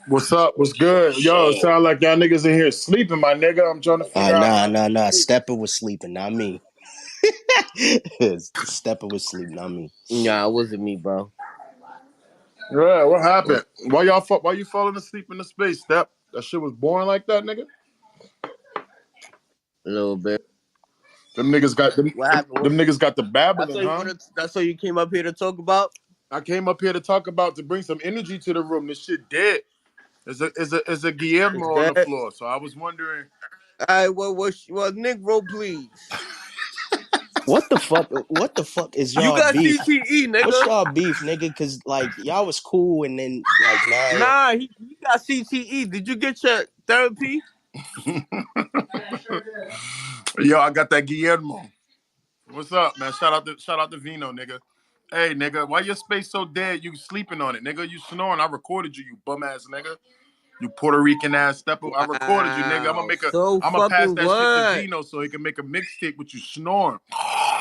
What's up? What's good? Yo, it sound like y'all niggas in here sleeping, my nigga. I'm trying to figure out how to Nah. sleep. Stepper was sleeping, not me. Stepper was sleeping, not me. Nah, it wasn't me, bro. Yeah, what happened? Why you falling asleep in the space, Step? That shit was boring like that, nigga? A little bit. Them niggas got them, What happened? them niggas got the babbling, huh? That's what you came up here to talk about? I came up here to talk about to bring some energy to the room. This shit dead. There's a It's Guillermo on the dead. floor. So I was wondering. Alright, well, Negro, please. What the fuck? What the fuck is You y'all got beef? CTE, What's nigga. y'all beef, nigga? Cause like y'all was cool and then like now. Nah, he got CTE. Did you get your therapy? Yo, I got that Guillermo. What's up, man? Shout out to Vino, nigga. Hey, nigga, why your space so dead? You sleeping on it, nigga. You snoring. I recorded you, you bum ass nigga. You Puerto Rican ass stepper. I recorded you, nigga. Wow. So I'm gonna pass fucking that shit to what? Vino so he can make a mixtape with you snoring.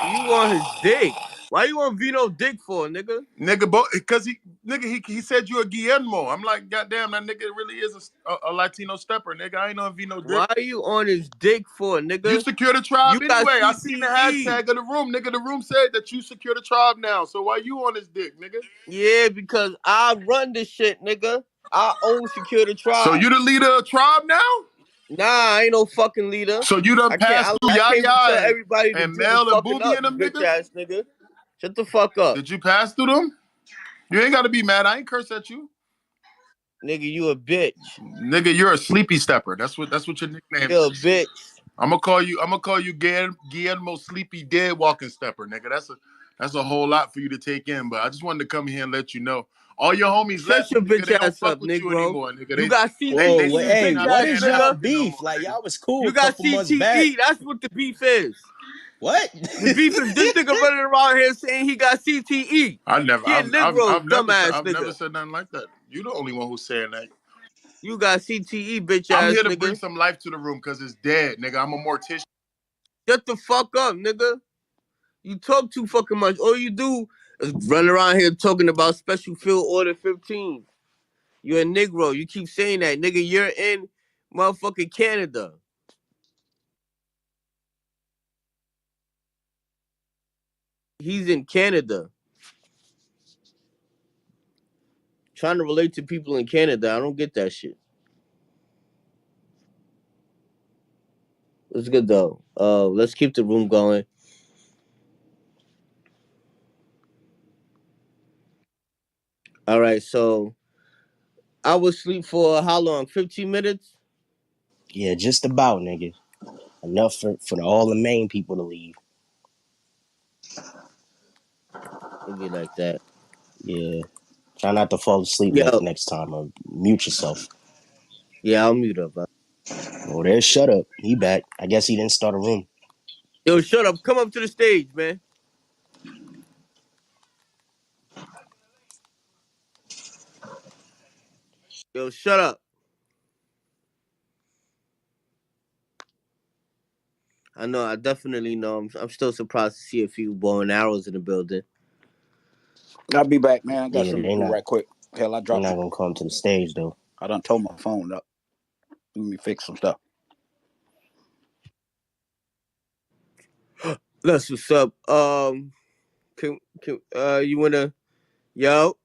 You want his dick? Why you want Vino dick for, nigga? Nigga, because he said you a Guillermo. I'm like, goddamn, that nigga really is a Latino stepper, nigga. I ain't know Vino dick. Why are you on his dick for, nigga? You secure the tribe You got anyway. I seen the CTE. hashtag of the room, nigga. The room said that you secure the tribe now. So why you on his dick, nigga? Yeah, because I run this shit, nigga. I own Secure the Tribe. So you the leader of tribe now? Nah, I ain't no fucking leader. So you done passed through I came to tell Yaya everybody to and do the Mel and fucking Booby up, and you them bitch niggas? ass nigga. Shut the fuck up. Did you pass through them? You ain't gotta be mad. I ain't curse at you. Nigga, you a bitch. Nigga, you're a sleepy stepper. That's what your nickname You're is. a bitch. I'm gonna call you Guillermo Sleepy Dead Walking Stepper, nigga. That's a whole lot for you to take in, but I just wanted to come here and let you know. All your homies Shut left, your nigga. bitch They don't ass fuck up, with you Negro. anymore, nigga. You got CTE, They you see Hey, you're bitch what not ass is paying that y'all nigga. no beef? more, Like nigga. y'all was cool You a got couple months back. CTE. That's what the beef is. What? The beef is this nigga running around here saying he got CTE. I've He a Negro, dumbass never nigga. said nothing like that. You the only one who's saying that. You got CTE, bitch I'm ass here to bring nigga. some life to the room because it's dead, nigga. I'm a mortician. Shut the fuck up, nigga. You talk too fucking much. All you do is run around here talking about Special Field Order 15. You're a Negro. You keep saying that, nigga. You're in motherfucking Canada. He's in Canada. Trying to relate to people in Canada. I don't get that shit. It's good though. Let's keep the room going. All right, so I was asleep for how long? 15 minutes? Yeah, just about, nigga. Enough for all the main people to leave. It'd be like that. Yeah. Try not to fall asleep Yo. next time or mute yourself. Yeah, I'll mute up. Oh, there's Shut Up. He back. I guess he didn't start a room. Yo, shut up. Come up to the stage, man. Yo, shut up. I know. I definitely know. I'm still surprised to see a few bow and arrows in the building. I'll be back, man. I got Yeah, something to do right quick. Hell, I they're dropped not it. gonna come to the stage though. I done tore my phone up. Let me fix some stuff. That's what's up. You wanna, yo?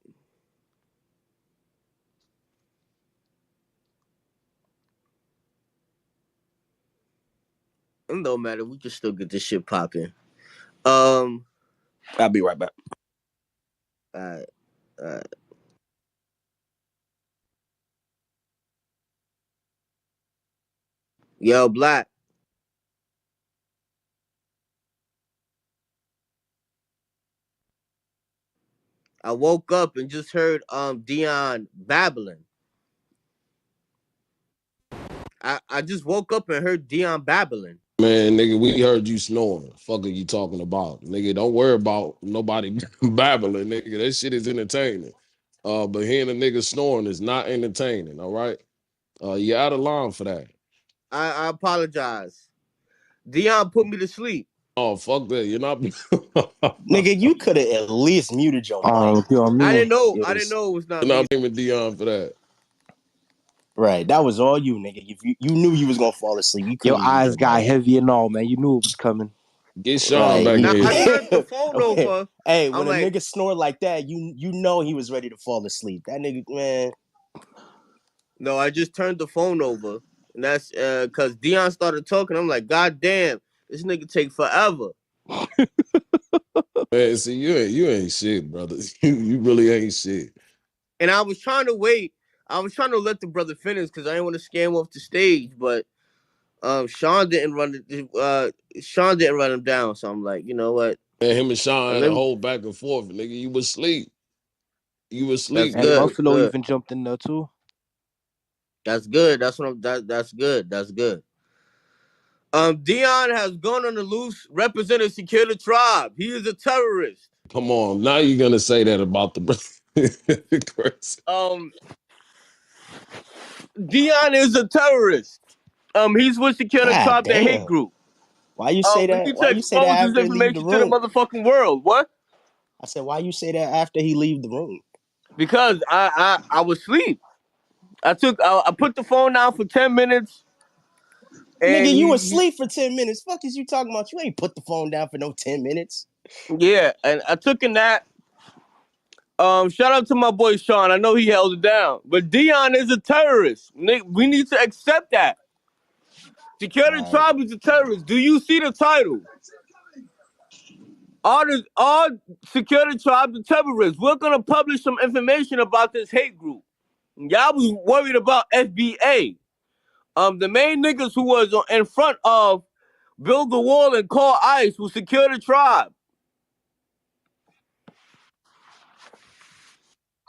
It don't matter. We can still get this shit popping. I'll be right back. All right. All right. Yo, Black. I woke up and just heard Deon babbling. I just woke up and heard Deon babbling. Man, nigga, we heard you snoring. Fuck are you talking about? Nigga, don't worry about nobody babbling, nigga. That shit is entertaining. But hearing a nigga snoring is not entertaining, all right? You're out of line for that. I apologize. Deon put me to sleep. Oh, fuck that. You're not Nigga, you could have at least muted your mic. I didn't know it was not You're me. not blaming Deon for that. Right, that was all you, nigga. If you knew you was gonna fall asleep, you could Your have muted eyes your got mic. heavy and all, man. You knew it was coming. Get Sean back Now in I here. turned the phone over. Hey, I'm when a like, nigga snore like that, you know he was ready to fall asleep. That nigga, man. no, I just turned the phone over. And that's cause Deon started talking. I'm like, God damn, this nigga take forever. Man, see, you ain't shit, brother. You really ain't shit. And I was trying to wait. I was trying to let the brother finish because I didn't want to scare him off the stage, but Sean didn't run him down. So I'm like, you know what? Man, him and Sean had a Let me, whole back and forth, nigga. You was asleep. You was that's asleep, And good. nigga. Buffalo Good. even jumped in there too. That's good. That's good. That's good. Deon has gone on the loose, represented Secure the Tribe. He is a terrorist. Come on. Now you're gonna say that about the Chris. Deon is a terrorist. He's with Secure the God Tribe, the hate damn. group. Why you say We that? need Why to you say that expose this after he leave the information to the room? motherfucking world. What? I said, why you say that after he leave the room? Because I was asleep. I put the phone down for 10 minutes. And Nigga, you he asleep for 10 minutes. Fuck is you talking about? You ain't put the phone down for no 10 minutes. yeah, and I took a nap. Shout out to my boy Sean. I know he held it down. But Deon is a terrorist. We need to accept that. Security Tribe is a terrorist. Do you see the title? All Security Tribe are terrorists. We're gonna publish some information about this hate group. Y'all was worried about FBA. The main niggas who was in front of Build the Wall and Call ICE was Security Tribe.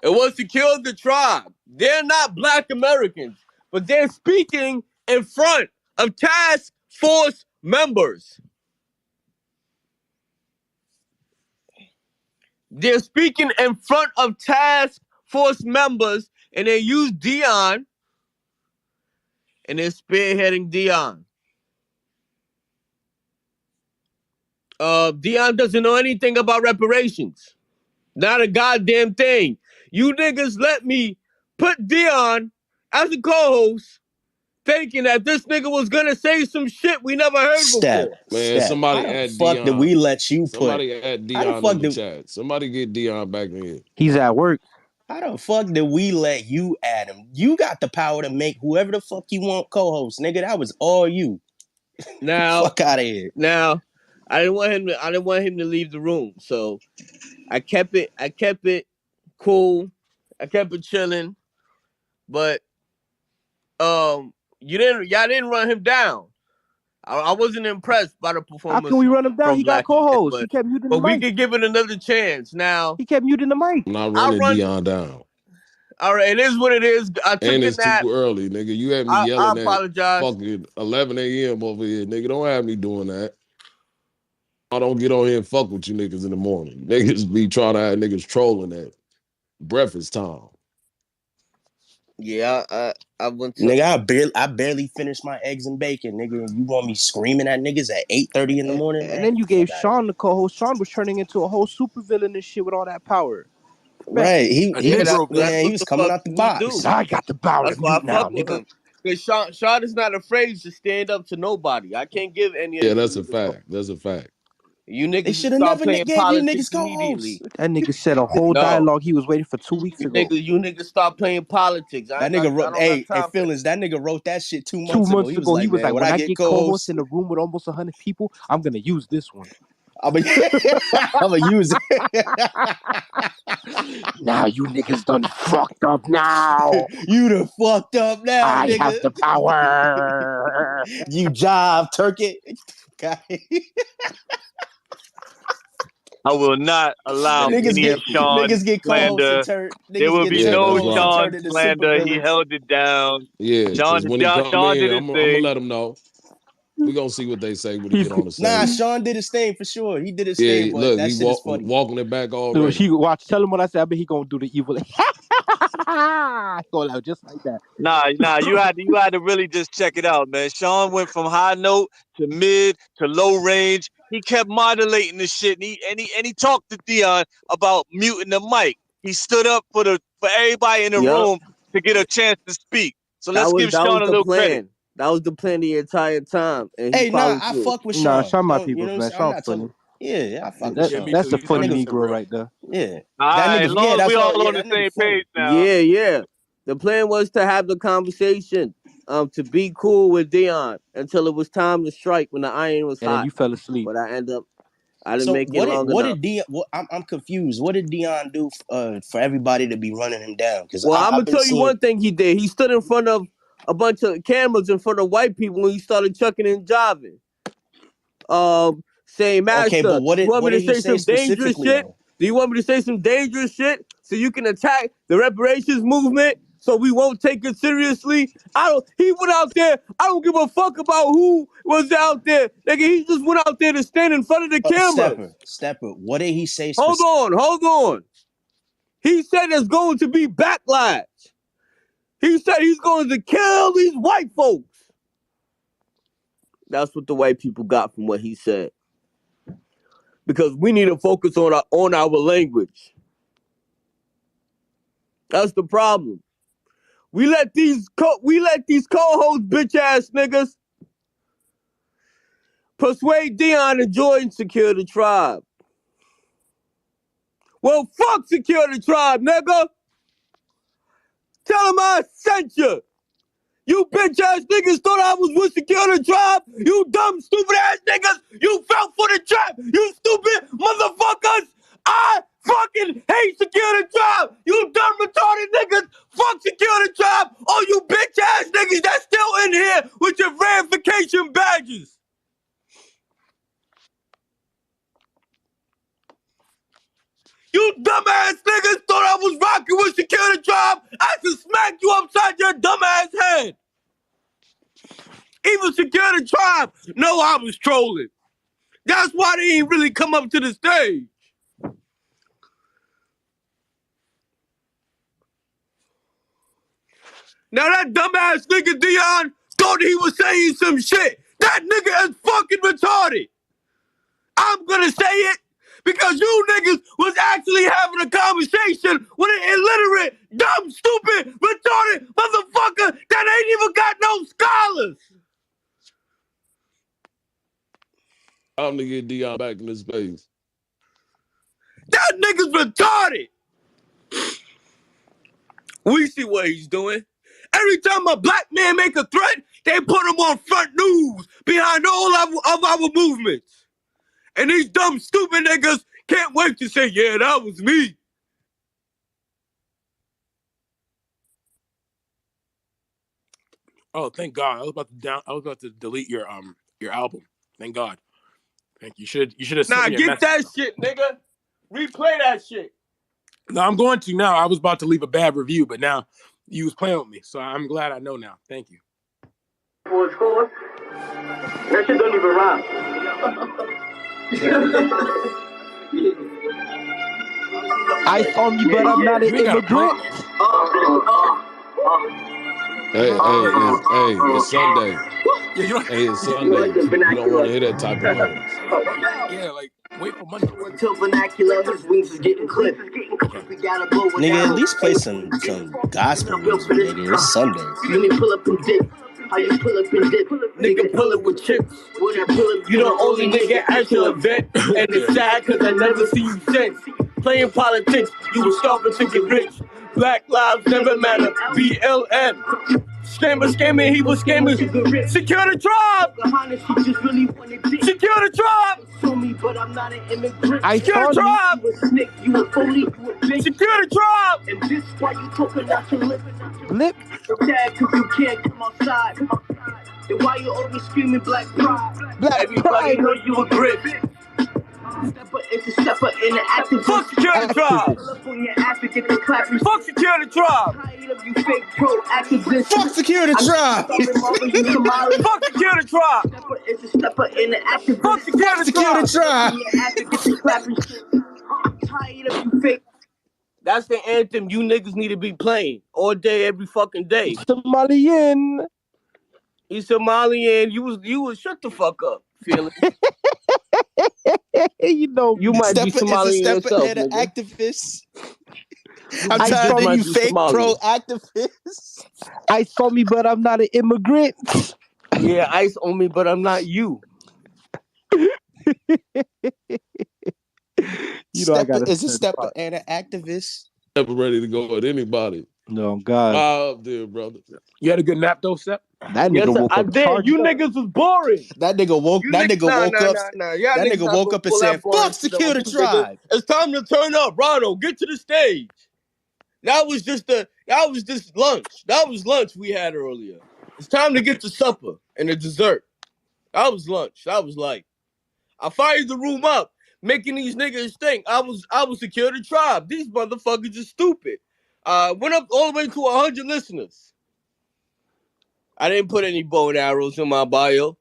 It was Secure the Tribe. They're not Black Americans, but they're speaking in front of task force members. They're speaking in front of task force members, and they use Deon, and they're spearheading Deon. Deon doesn't know anything about reparations. Not a goddamn thing. You niggas let me put Deon as a co-host, thinking that this nigga was gonna say some shit we never heard before. Man, Step. How somebody the add fuck did we Dion. let you put? Somebody add How the Dion fuck in the did chat. Somebody get Dion back in here. He's at work. How the fuck did we let you add him? You got the power to make whoever the fuck you want co-host, nigga. That was all you. Now, Fuck out of here. now, I didn't want him to leave the room, so I kept it cool. I kept it chilling, but y'all didn't run him down. I wasn't impressed by the How can performance we run him down? from He got Black Event, co-host. He but kept muting the we mic. could give it another chance. Now, He kept muting the mic. I'm not I running run. Dion down. All right, it is what it is. I took And a it's too nap. early, nigga. You had me I yelling at apologize. fucking 11 a.m. over here, nigga. Don't have me doing that. I don't get on here and fuck with you niggas in the morning. Niggas be trying to have niggas trolling at breakfast time. Yeah, I went to. Nigga, I barely finished my eggs and bacon, nigga. And you want me screaming at niggas at 8:30 in the morning? And then you gave Sean the co-host. Sean was turning into a whole supervillain and shit with all that power. Right, he That's was what the coming fuck out the he do. box. I got the power That's to why I mute now, fuck with nigga. him. Cause Sean is not afraid to stand up to nobody. I can't give any of Yeah, you that's a niggas hope. fact. That's a fact. You They niggas should have start never playing gave you politics niggas co-hosts. immediately. That nigga said a whole No, dialogue he was waiting for 2 weeks ago. you niggas start playing politics. I That nigga wrote, don't got hey, time for that. feelings. That nigga wrote that shit 2 2 months ago. months He was ago, he like, was man, like, when when I I get get co-host co-hosts, in a room with almost 100 people, I'm gonna use this one. I'm gonna use it. Now you niggas done fucked up now. You done fucked up now, I nigga. have the power. You jive turkey. I will not allow niggas any get Sean niggas get co-hosts and slander. turn There niggas will get be Yeah, Trey no that's co-hosts and right. turn Sean into slander. He supervillains. held it down. Yeah, because when he come Sean did in, his I'm gonna thing. let him know. We're gonna see what they say when he He's get on the Nah, stage. Sean did his thing for sure. He did his thing, Yeah, but look, that he shit is funny. walking it back so already. he watch. Tell him what I said. I bet he gonna do the evil. Go out just like that. Nah, you had to really just check it out, man. Sean went from high note to mid to low range. He kept modulating the shit, and he talked to Deon about muting the mic. He stood up for everybody in the Yup. room to get a chance to speak. So That let's was give Sean a the little credit. plan. That was the plan the entire time, and he Hey, nah, followed I through. fuck with Nah, Sean. Sean my Don't you people's know what I'm man. saying? I'm Sean not funny. talking. Yeah, I fuck with That, Yeah, Sean. me that's too. a He's That funny funny. nigga, For Negro real. right there. yeah. All That right, nigga, yeah, long as that's we all. all Yeah, on the that nigga same funny. page now. Yeah. The plan was to have the conversation, to be cool with Deon until it was time to strike when the iron was And then hot. you fell asleep. But I didn't So make it long what enough. did Dion? I'm confused. What did Dion do for everybody to be running him down? Because Well, I'm I've gonna been tell you seeing. one thing he did. He stood in front of a bunch of cameras in front of white people when he started chucking and jiving. Saying, Okay, but Master, you want what me did to he say say some dangerous specifically shit? though? Do you want me to say some dangerous shit so you can attack the reparations movement so we won't take it seriously? He went out there. I don't give a fuck about who was out there. Nigga, he just went out there to stand in front of the cameras. Stepper. What did he say Hold on. He said there's going to be backlash. He said he's going to kill these white folks. That's what the white people got from what he said. Because we need to focus on our language. That's the problem. We let these co-host bitch ass niggas persuade Deon to join Secure the Tribe. Well, fuck Secure the Tribe, nigga. Tell him I sent you. You bitch ass niggas thought I was with Secure the Tribe. You dumb stupid ass niggas. You fell for the trap. You stupid motherfuckers. I fucking hate Secure the Tribe. You dumb retarded niggas. Fuck Secure the Tribe. All you bitch ass niggas that's still in here with your verification badges. You dumbass niggas thought I was rocking with Secure the Tribe. I should smack you upside your dumbass head. Even Secure the Tribe know I was trolling. That's why they ain't really come up to the stage. Now that dumbass nigga Deon thought he was saying some shit. That nigga is fucking retarded. I'm gonna say it because you niggas was actually having a conversation with an illiterate, dumb, stupid, retarded motherfucker that ain't even got no scholars. I'm gonna get Deon back in his space. That nigga's retarded. We see what he's doing. Every time a black man make a threat, they put him on front news behind all of our movements. And these dumb, stupid niggas can't wait to say, yeah, that was me. Oh, thank God! I was about to delete your album. Thank God. Thank you. You should have sent me a Get message. that shit, nigga. Replay that shit. No, I'm going to now. I was about to leave a bad review, but now you was playing with me, so I'm glad I know now. Thank you. For score, that shit don't even rhyme. I saw me, but I'm not an immigrant. It's Sunday. Yeah, you don't. Hey, it's Sunday. You don't want to hear that type of noise. Yeah, like wait for Monday. Nigga, at least play some gospel music, nigga. It's Sunday. How you pull up and dip? Nigga pull up with chips. You the only nigga at your event. And it's sad cause I never see you since. Playing politics, you was starving to get rich. Black lives never matter. BLM. Scamming, he was scamming. Secure the tribe! Secure the tribe! But I'm not an immigrant. Secure the tribe! You a phony, you a bitch. Secure the tribe! And this why you talking out your lip. Sad cause you can't come outside. Then why you always screaming black pride? Everybody know you a grip. Stepper is a stepper in the activist. Fuck security tribe. Fuck security tribe. You fake pro activists. Fuck security tribe. Fuck security tribe. Stepper is a stepper in the activist. Fuck security tribe. Tired of you fake. That's the anthem you niggas need to be playing all day, every fucking day. Somalian. He's Somalian. You was shut the fuck up, Felix. You know, you might be Somalian yourself, and an nigga. activist. I'm tired of you fake pro activists. Ice on me, but I'm not an immigrant. Yeah, ice on me, but I'm not you. You know, I got is a stepper and an activist. Never ready to go with anybody. No, God. Up there, brother. You had a good nap though, Sep? That nigga woke up. You niggas was boring. That nigga woke up. That nigga woke up and said, "Fuck security tribe." It's time to turn up, Ronald. Get to the stage. That was just lunch. That was lunch we had earlier. It's time to get to supper and the dessert. That was lunch. That was like, I fired the room up, making these niggas think I was security tribe. These motherfuckers are stupid. Went up all the way to 100 listeners. I didn't put any bow and arrows in my bio.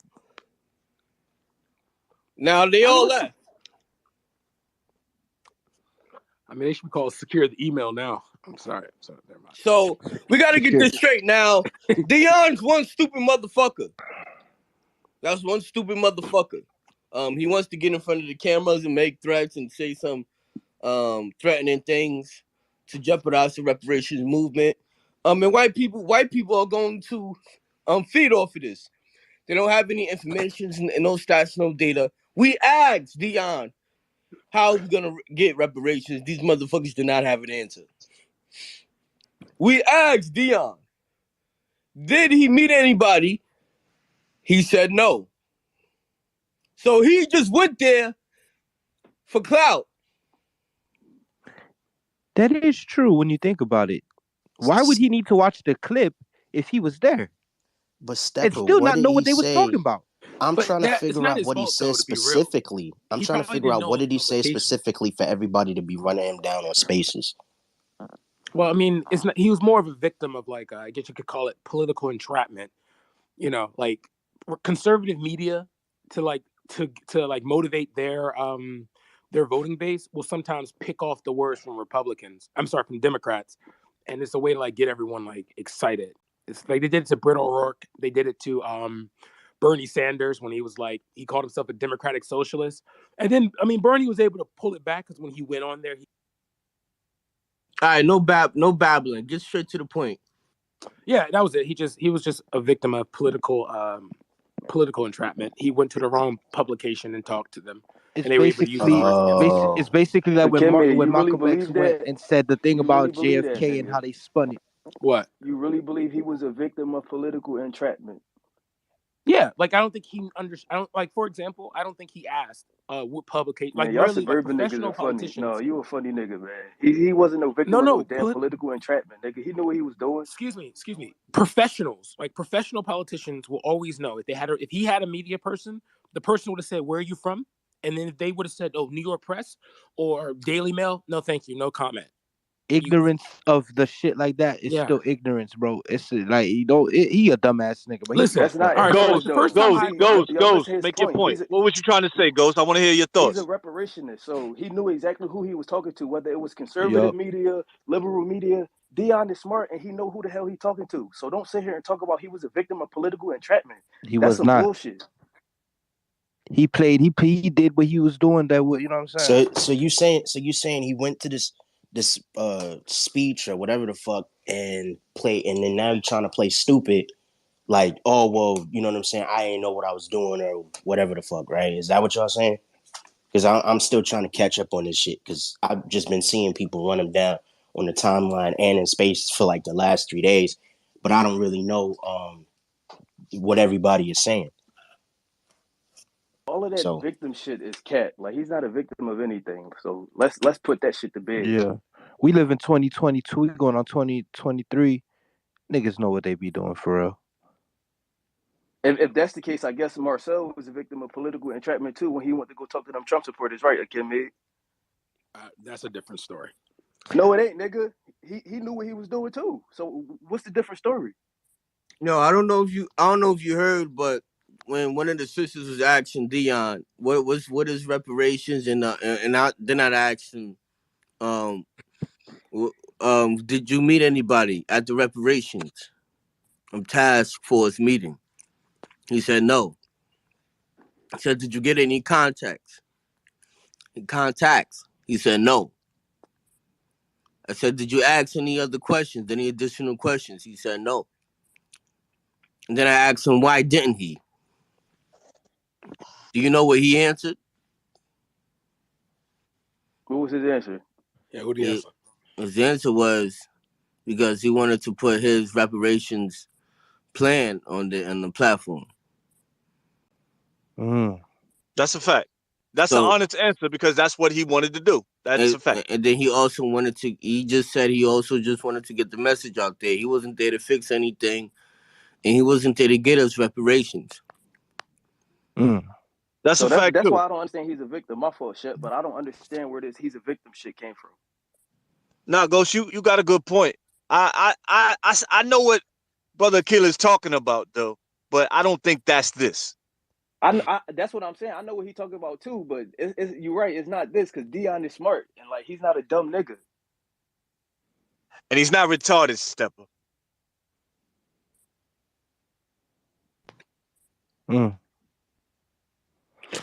Now they all left. I mean, they should be called secure the email now. I'm sorry. Never mind. So we got to get this straight now. Deon's one stupid motherfucker. That's one stupid motherfucker. He wants to get in front of the cameras and make threats and say some threatening things to jeopardize the reparations movement. And white people are going to feed off of this. They don't have any information and no stats, no data. We asked Deon, how are we gonna get reparations? These motherfuckers did not have an answer. We asked Deon, did he meet anybody? He said no. So he just went there for clout. That is true when you think about it. Why would he need to watch the clip if he was there? But Stepper, and still not know what they were talking about. I'm trying to figure out what he said specifically. I'm trying to figure out what did he say specifically for everybody to be running him down on Spaces. Well, I mean, it's not. He was more of a victim of like I guess you could call it political entrapment. You know, like conservative media to motivate their voting base will sometimes pick off the words from from Democrats, and it's a way to like get everyone like excited. It's like they did it to Britt O'Rourke. They did it to Bernie Sanders when he was like, he called himself a democratic socialist. And then, I mean, Bernie was able to pull it back because when he went on there. All right, no babbling. Get straight to the point. Yeah, that was it. He was just a victim of political entrapment. He went to the wrong publication and talked to them. It's basically like when Malcolm X went and said the thing about JFK and how they spun it. What? You really believe he was a victim of political entrapment? Yeah, like I don't think he for example, I don't think he asked what publication. Like y'all really, suburban like niggas are funny. No, you a funny nigga, man. He wasn't no victim of no damn political entrapment, nigga. He knew what he was doing. Excuse me. Professionals, like professional politicians, will always know if he had a media person, the person would have said, "Where are you from?" And then if they would have said, "Oh, New York Press or Daily Mail," no, thank you, no comment. Ignorance of the shit like that is still ignorance, bro. It's like he a dumbass nigga. But listen, that's not Ghost. Make your point. What was you trying to say, Ghost? I want to hear your thoughts. He's a reparationist, so he knew exactly who he was talking to, whether it was conservative media, liberal media. Deon is smart and he know who the hell he talking to. So don't sit here and talk about he was a victim of political entrapment. He That's was some not. bullshit. He played. He did what he was doing. That you know what I'm saying. So you saying he went to this speech or whatever the fuck and play, and then now you're trying to play stupid, like, oh well, you know what I'm saying? I ain't know what I was doing or whatever the fuck, right? Is that what y'all saying? Because I'm still trying to catch up on this shit because I've just been seeing people run them down on the timeline and in space for like the last 3 days, but I don't really know what everybody is saying. All of that So victim shit is cat. Like he's not a victim of anything. So let's put that shit to bed. Yeah, we live in 2022. We going on 2023. Niggas know what they be doing for real. If that's the case, I guess Marcel was a victim of political entrapment too when he went to go talk to them Trump supporters, right? Akim? That's a different story. No, it ain't, nigga. He knew what he was doing too. So what's the different story? No, I don't know if you heard, but when one of the sisters was asking Deon what is reparations, and then I asked him, did you meet anybody at the reparations task force meeting? He said no. I said, did you get any contacts? He said no. I said, did you ask any other questions, any additional questions? He said no. And then I asked him, why didn't he? Do you know what he answered? What was his answer? Yeah, what did he answer? His answer was because he wanted to put his reparations plan on the platform. That's a fact. That's an honest answer because that's what he wanted to do. That's a fact. And then he also wanted to. He just said he also just wanted to get the message out there. He wasn't there to fix anything, and he wasn't there to get us reparations. That's a fact that's too. why I don't understand he's a victim. My fault, shit. But I don't understand where this he's a victim shit came from. Nah, Ghost, you got a good point. I know what Brother Killer's talking about though, but I don't think that's this. I that's what I'm saying. I know what he's talking about too, but you're right. It's not this because Deon is smart and like he's not a dumb nigga. And he's not retarded, Stepper.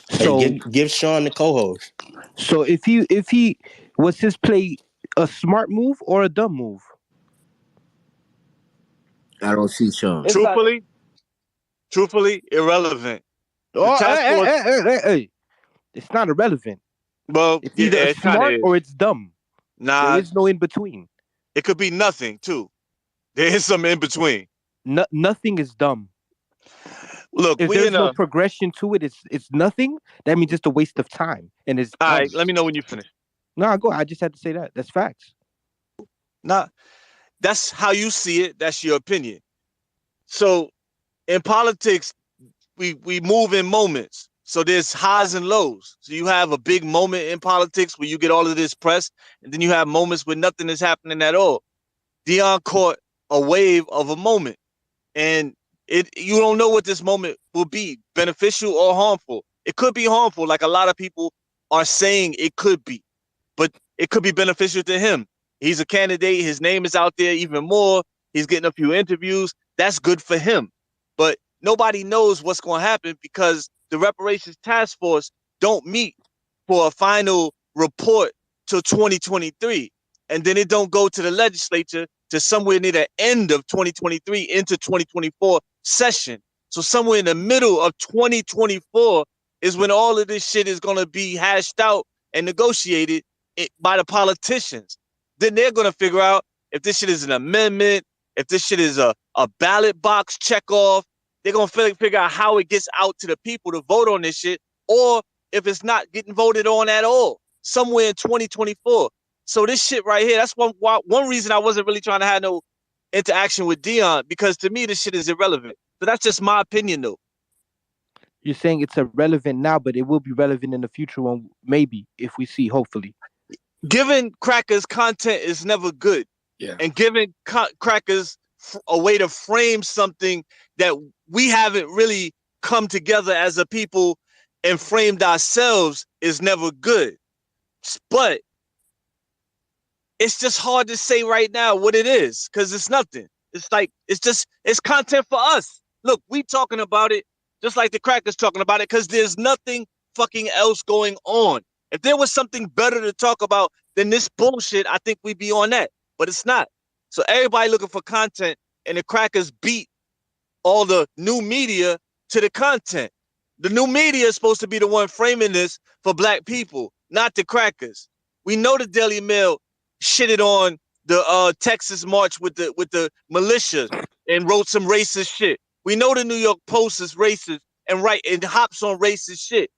So hey, give Sean the co-host. So if he was his play a smart move or a dumb move? I don't see Sean. Truthfully, irrelevant. Hey. It's not irrelevant. Well, it's either smart or it's dumb. Nah, there is no in between. It could be nothing too. There is some in between. Nothing is dumb. Look, if there's no progression to it, it's nothing. That means it's a waste of time. And it's all right. Let me know when you finish. No, go. I just had to say that. That's facts. Nah, that's how you see it. That's your opinion. So, in politics, we move in moments. So there's highs and lows. So you have a big moment in politics where you get all of this press, and then you have moments where nothing is happening at all. Deon caught a wave of a moment, and you don't know what this moment will be, beneficial or harmful. It could be harmful, like a lot of people are saying it could be, but it could be beneficial to him. He's a candidate. His name is out there even more. He's getting a few interviews. That's good for him. But nobody knows what's going to happen because the Reparations Task Force don't meet for a final report till 2023. And then it don't go to the legislature to somewhere near the end of 2023 into 2024 session. So somewhere in the middle of 2024 is when all of this shit is going to be hashed out and negotiated by the politicians. Then they're going to figure out if this shit is an amendment, if this shit is a ballot box check off. They're going to figure out how it gets out to the people to vote on this shit, or if it's not getting voted on at all, somewhere in 2024. So this shit right here, that's one reason I wasn't really trying to have no interaction with Deon, because to me, this shit is irrelevant. So that's just my opinion, though. You're saying it's irrelevant now, but it will be relevant in the future one, maybe, if we see, hopefully. Giving crackers content is never good. Yeah. And giving crackers a way to frame something that we haven't really come together as a people and framed ourselves is never good. But it's just hard to say right now what it is because it's nothing. It's like it's content for us. Look, we talking about it just like the crackers talking about it because there's nothing fucking else going on. If there was something better to talk about than this bullshit, I think we'd be on that. But it's not. So everybody looking for content, and the crackers beat all the new media to the content. The new media is supposed to be the one framing this for black people, not the crackers. We know the Daily Mail shitted on the Texas march with the militia and wrote some racist shit. We know the New York Post is racist and hops on racist shit.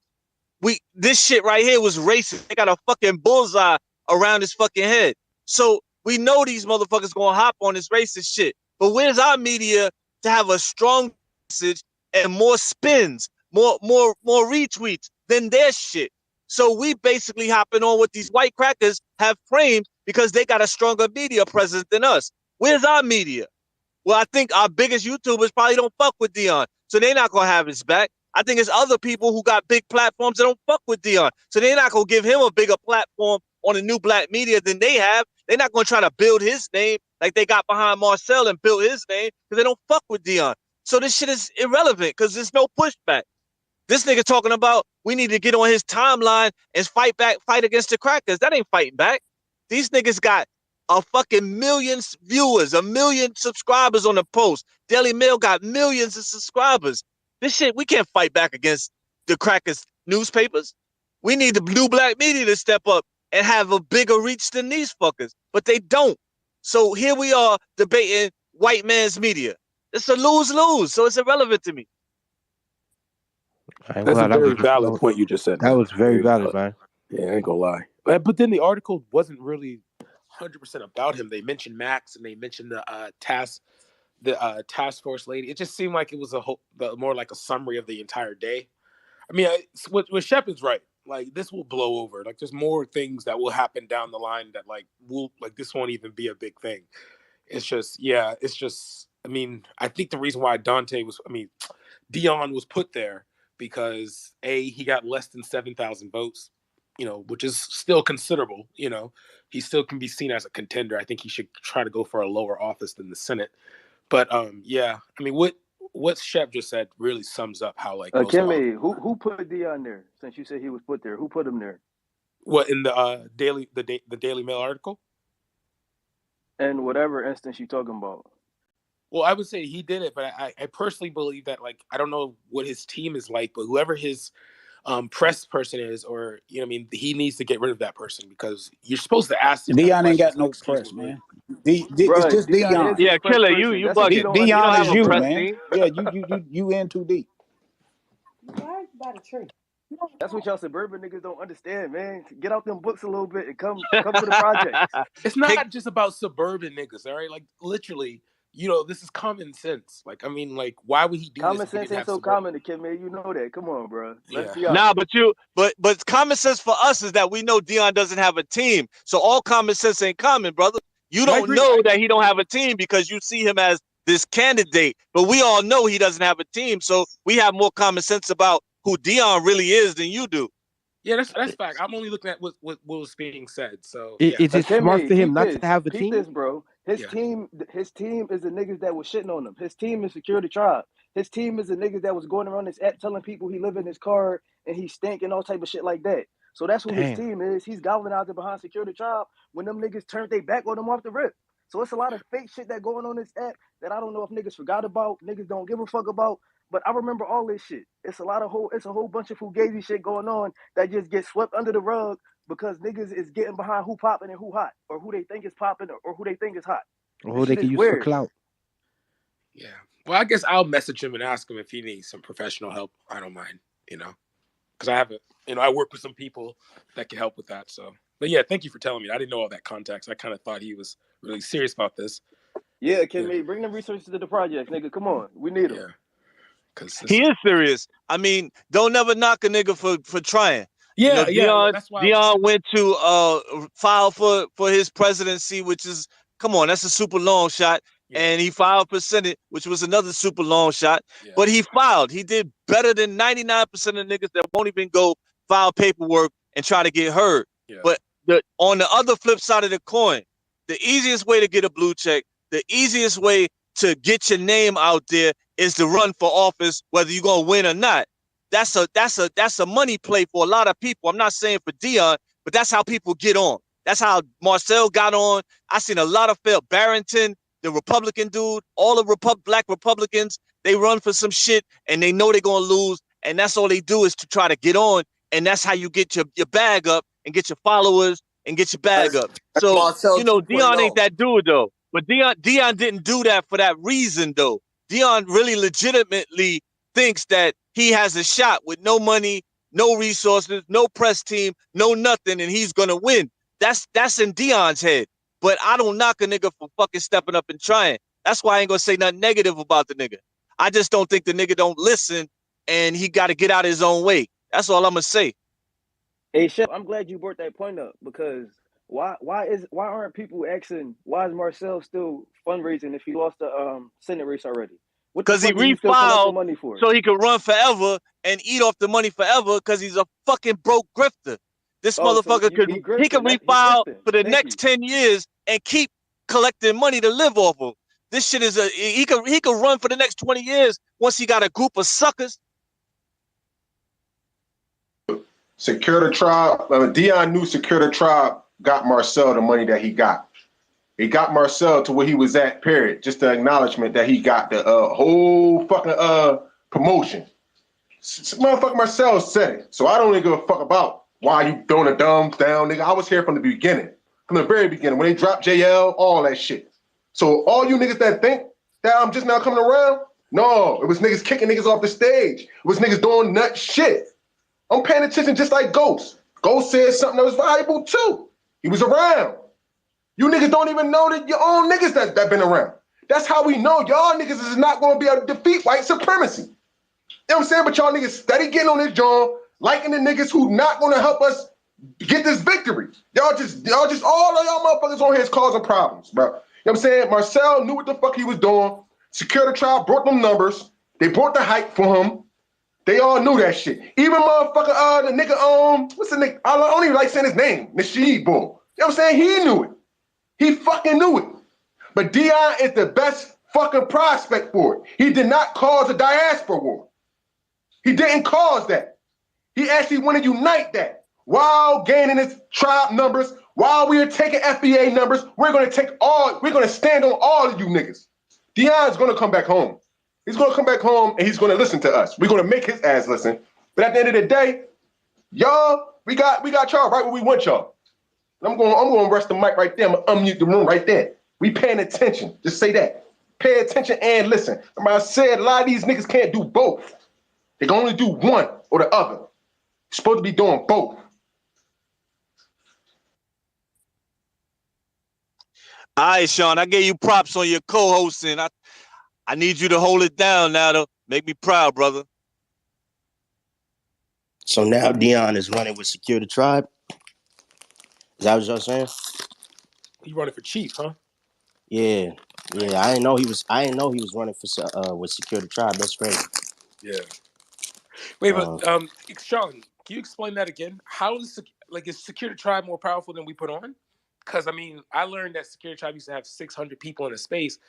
This shit right here was racist. They got a fucking bullseye around his fucking head. So we know these motherfuckers gonna hop on this racist shit. But where's our media to have a strong message and more spins, more retweets than their shit? So we basically hopping on what these white crackers have framed because they got a stronger media presence than us. Where's our media? Well, I think our biggest YouTubers probably don't fuck with Deon, so they're not gonna have his back. I think it's other people who got big platforms that don't fuck with Deon, so they're not gonna give him a bigger platform on the new black media than they have. They're not gonna try to build his name like they got behind Marcel and built his name because they don't fuck with Deon. So this shit is irrelevant because there's no pushback. This nigga talking about we need to get on his timeline and fight against the crackers. That ain't fighting back. These niggas got a fucking million viewers, 1 million subscribers on the post. Daily Mail got millions of subscribers. This shit, we can't fight back against the crackers newspapers. We need the new black media to step up and have a bigger reach than these fuckers, but they don't. So here we are debating white man's media. It's a lose-lose, so it's irrelevant to me. That's a very valid point you just said. That was very valid, man. Yeah, I ain't gonna lie. But then the article wasn't really 100% about him. They mentioned Max and they mentioned the task force lady. It just seemed like it was more like a summary of the entire day. I mean, what Shep is right. Like this will blow over. Like there's more things that will happen down the line that this won't even be a big thing. It's just I mean, I think the reason why Deon was put there because he got less than 7,000 votes, which is still considerable. He still can be seen as a contender. I think he should try to go for a lower office than the Senate. But yeah, I mean, what Shep just said really sums up how Kimmy, who put Deon there? Since you said he was put there, who put him there? What in the Daily Mail article? And whatever instance you're talking about. Well, I would say he did it, but I personally believe that I don't know what his team is like, but whoever his press person is, or he needs to get rid of that person because you're supposed to ask him. Deon ain't got no press, man. It's just Deon. Yeah, Killer, you bugging. Deon is you, press man. team. Yeah, you in too deep. By the tree. That's what y'all suburban niggas don't understand, man. Get out them books a little bit and come to the project. It's not just about suburban niggas, all right? Like literally, this is common sense. Why would he do common this? Common sense ain't so common to Kid, man. You know that. Come on, bro. Let's be honest. But common sense for us is that we know Deon doesn't have a team. So all common sense ain't common, brother. You don't know that he don't have a team because you see him as this candidate. But we all know he doesn't have a team. So we have more common sense about who Deon really is than you do. Yeah, that's fact. I'm only looking at what was being said. So it's smart for him not to have a team. This, bro. His team is the niggas that was shitting on him. His team is Security Tribe. His team is the niggas that was going around this app telling people he live in his car and he stink and all type of shit like that. So that's who his team is. He's galvanizing behind Security Tribe when them niggas turned their back on him off the rip. So it's a lot of fake shit that going on this app that I don't know if niggas forgot about, niggas don't give a fuck about. But I remember all this shit. It's a whole bunch of fugazi shit going on that just gets swept under the rug because niggas is getting behind who popping and who hot, or who they think is popping, or who they think is hot. Or who they can use for clout. Yeah. Well, I guess I'll message him and ask him if he needs some professional help. I don't mind, because I have I work with some people that can help with that. So, but yeah, thank you for telling me. I didn't know all that context. I kind of thought he was really serious about this. Yeah, Kid, bring them resources to the project, nigga. Come on, we need them. He is serious. I mean, don't never knock a nigga for trying. Yeah, Deon went to file for his presidency, which is, come on, that's a super long shot. Yeah. And he filed for Senate, which was another super long shot. Yeah. But he filed. He did better than 99% of niggas that won't even go file paperwork and try to get heard. Yeah. But on the other flip side of the coin, the easiest way to get a blue check, the easiest way to get your name out there is to run for office, whether you're gonna win or not. That's a money play for a lot of people. I'm not saying for Deion, but that's how people get on. That's how Marcel got on. I seen a lot of fail. Barrington, the Republican dude, all the black Republicans, they run for some shit and they know they're gonna lose, and that's all they do is to try to get on, and that's how you get your bag up and get your followers and get your bag up. So Marcel Deion ain't 2.0. that dude though. But Deion didn't do that for that reason though. Deion really legitimately thinks that he has a shot with no money, no resources, no press team, no nothing, and he's gonna win. That's in Deion's head. But I don't knock a nigga for fucking stepping up and trying. That's why I ain't gonna say nothing negative about the nigga. I just don't think the nigga don't listen, and he got to get out of his own way. That's all I'm gonna say. Hey, Chef, I'm glad you brought that point up because why aren't people asking why is Marcel still fundraising if he lost the Senate race already? What the Because he fuck is he still collecting refiled money for? so he could run forever and eat off the money forever because he's a fucking broke grifter. This Oh, so motherfucker he he could grifting. He refile grifting. for the Thank next you. 10 years and keep collecting money to live off of. This shit is he could run for the next 20 years once he got a group of suckers. Secure the Tribe. Deion knew Secure the Tribe got Marcel the money that he got. He got Marcel to where he was at, period. Just the acknowledgement that he got the whole fucking promotion. Motherfucker Marcel said it. So I don't even give a fuck about why you throwing a dumb down, nigga. I was here from the beginning. From the very beginning. When they dropped JL, all that shit. So all you niggas that think that I'm just now coming around, no, it was niggas kicking niggas off the stage. It was niggas doing nut shit. I'm paying attention just like Ghost. Ghost said something that was valuable too. He was around. You niggas don't even know that your own niggas that been around. That's how we know y'all niggas is not going to be able to defeat white supremacy. You know what I'm saying? But y'all niggas steady getting on this joint, liking the niggas who not going to help us get this victory. Y'all just all of y'all motherfuckers on here is causing problems, bro. You know what I'm saying? Marcel knew what the fuck he was doing. Secure the Tribe brought them numbers. They brought the hype for him. They all knew that shit. Even motherfucker, the nigga, what's the nigga? I don't even like saying his name. Nasheed Bull. You know what I'm saying? He knew it. He fucking knew it. But Deion is the best fucking prospect for it. He did not cause a diaspora war. He didn't cause that. He actually wanted to unite that. While gaining his tribe numbers, while we are taking FBA numbers, we're gonna stand on all of you niggas. Deion's gonna come back home. He's gonna come back home and he's gonna listen to us. We're gonna make his ass listen. But at the end of the day, y'all, we got y'all right where we want y'all. I'm gonna rest the mic right there. I'm gonna unmute the room right there. We paying attention. Just say that. Pay attention and listen. Remember I said a lot of these niggas can't do both. They can only do one or the other. You're supposed to be doing both. All right, Sean, I gave you props on your co-hosting. I need you to hold it down now, though. Make me proud, brother. So now Deion is running with Secure the Tribe. Is that what y'all saying? He running for chief, huh? Yeah. I didn't know he was running for with Secure the Tribe. That's crazy. Yeah. Wait, but Sean, can you explain that again? How is Secure the Tribe more powerful than we put on? Because I mean, I learned that Secure the Tribe used to have 600 people in a space.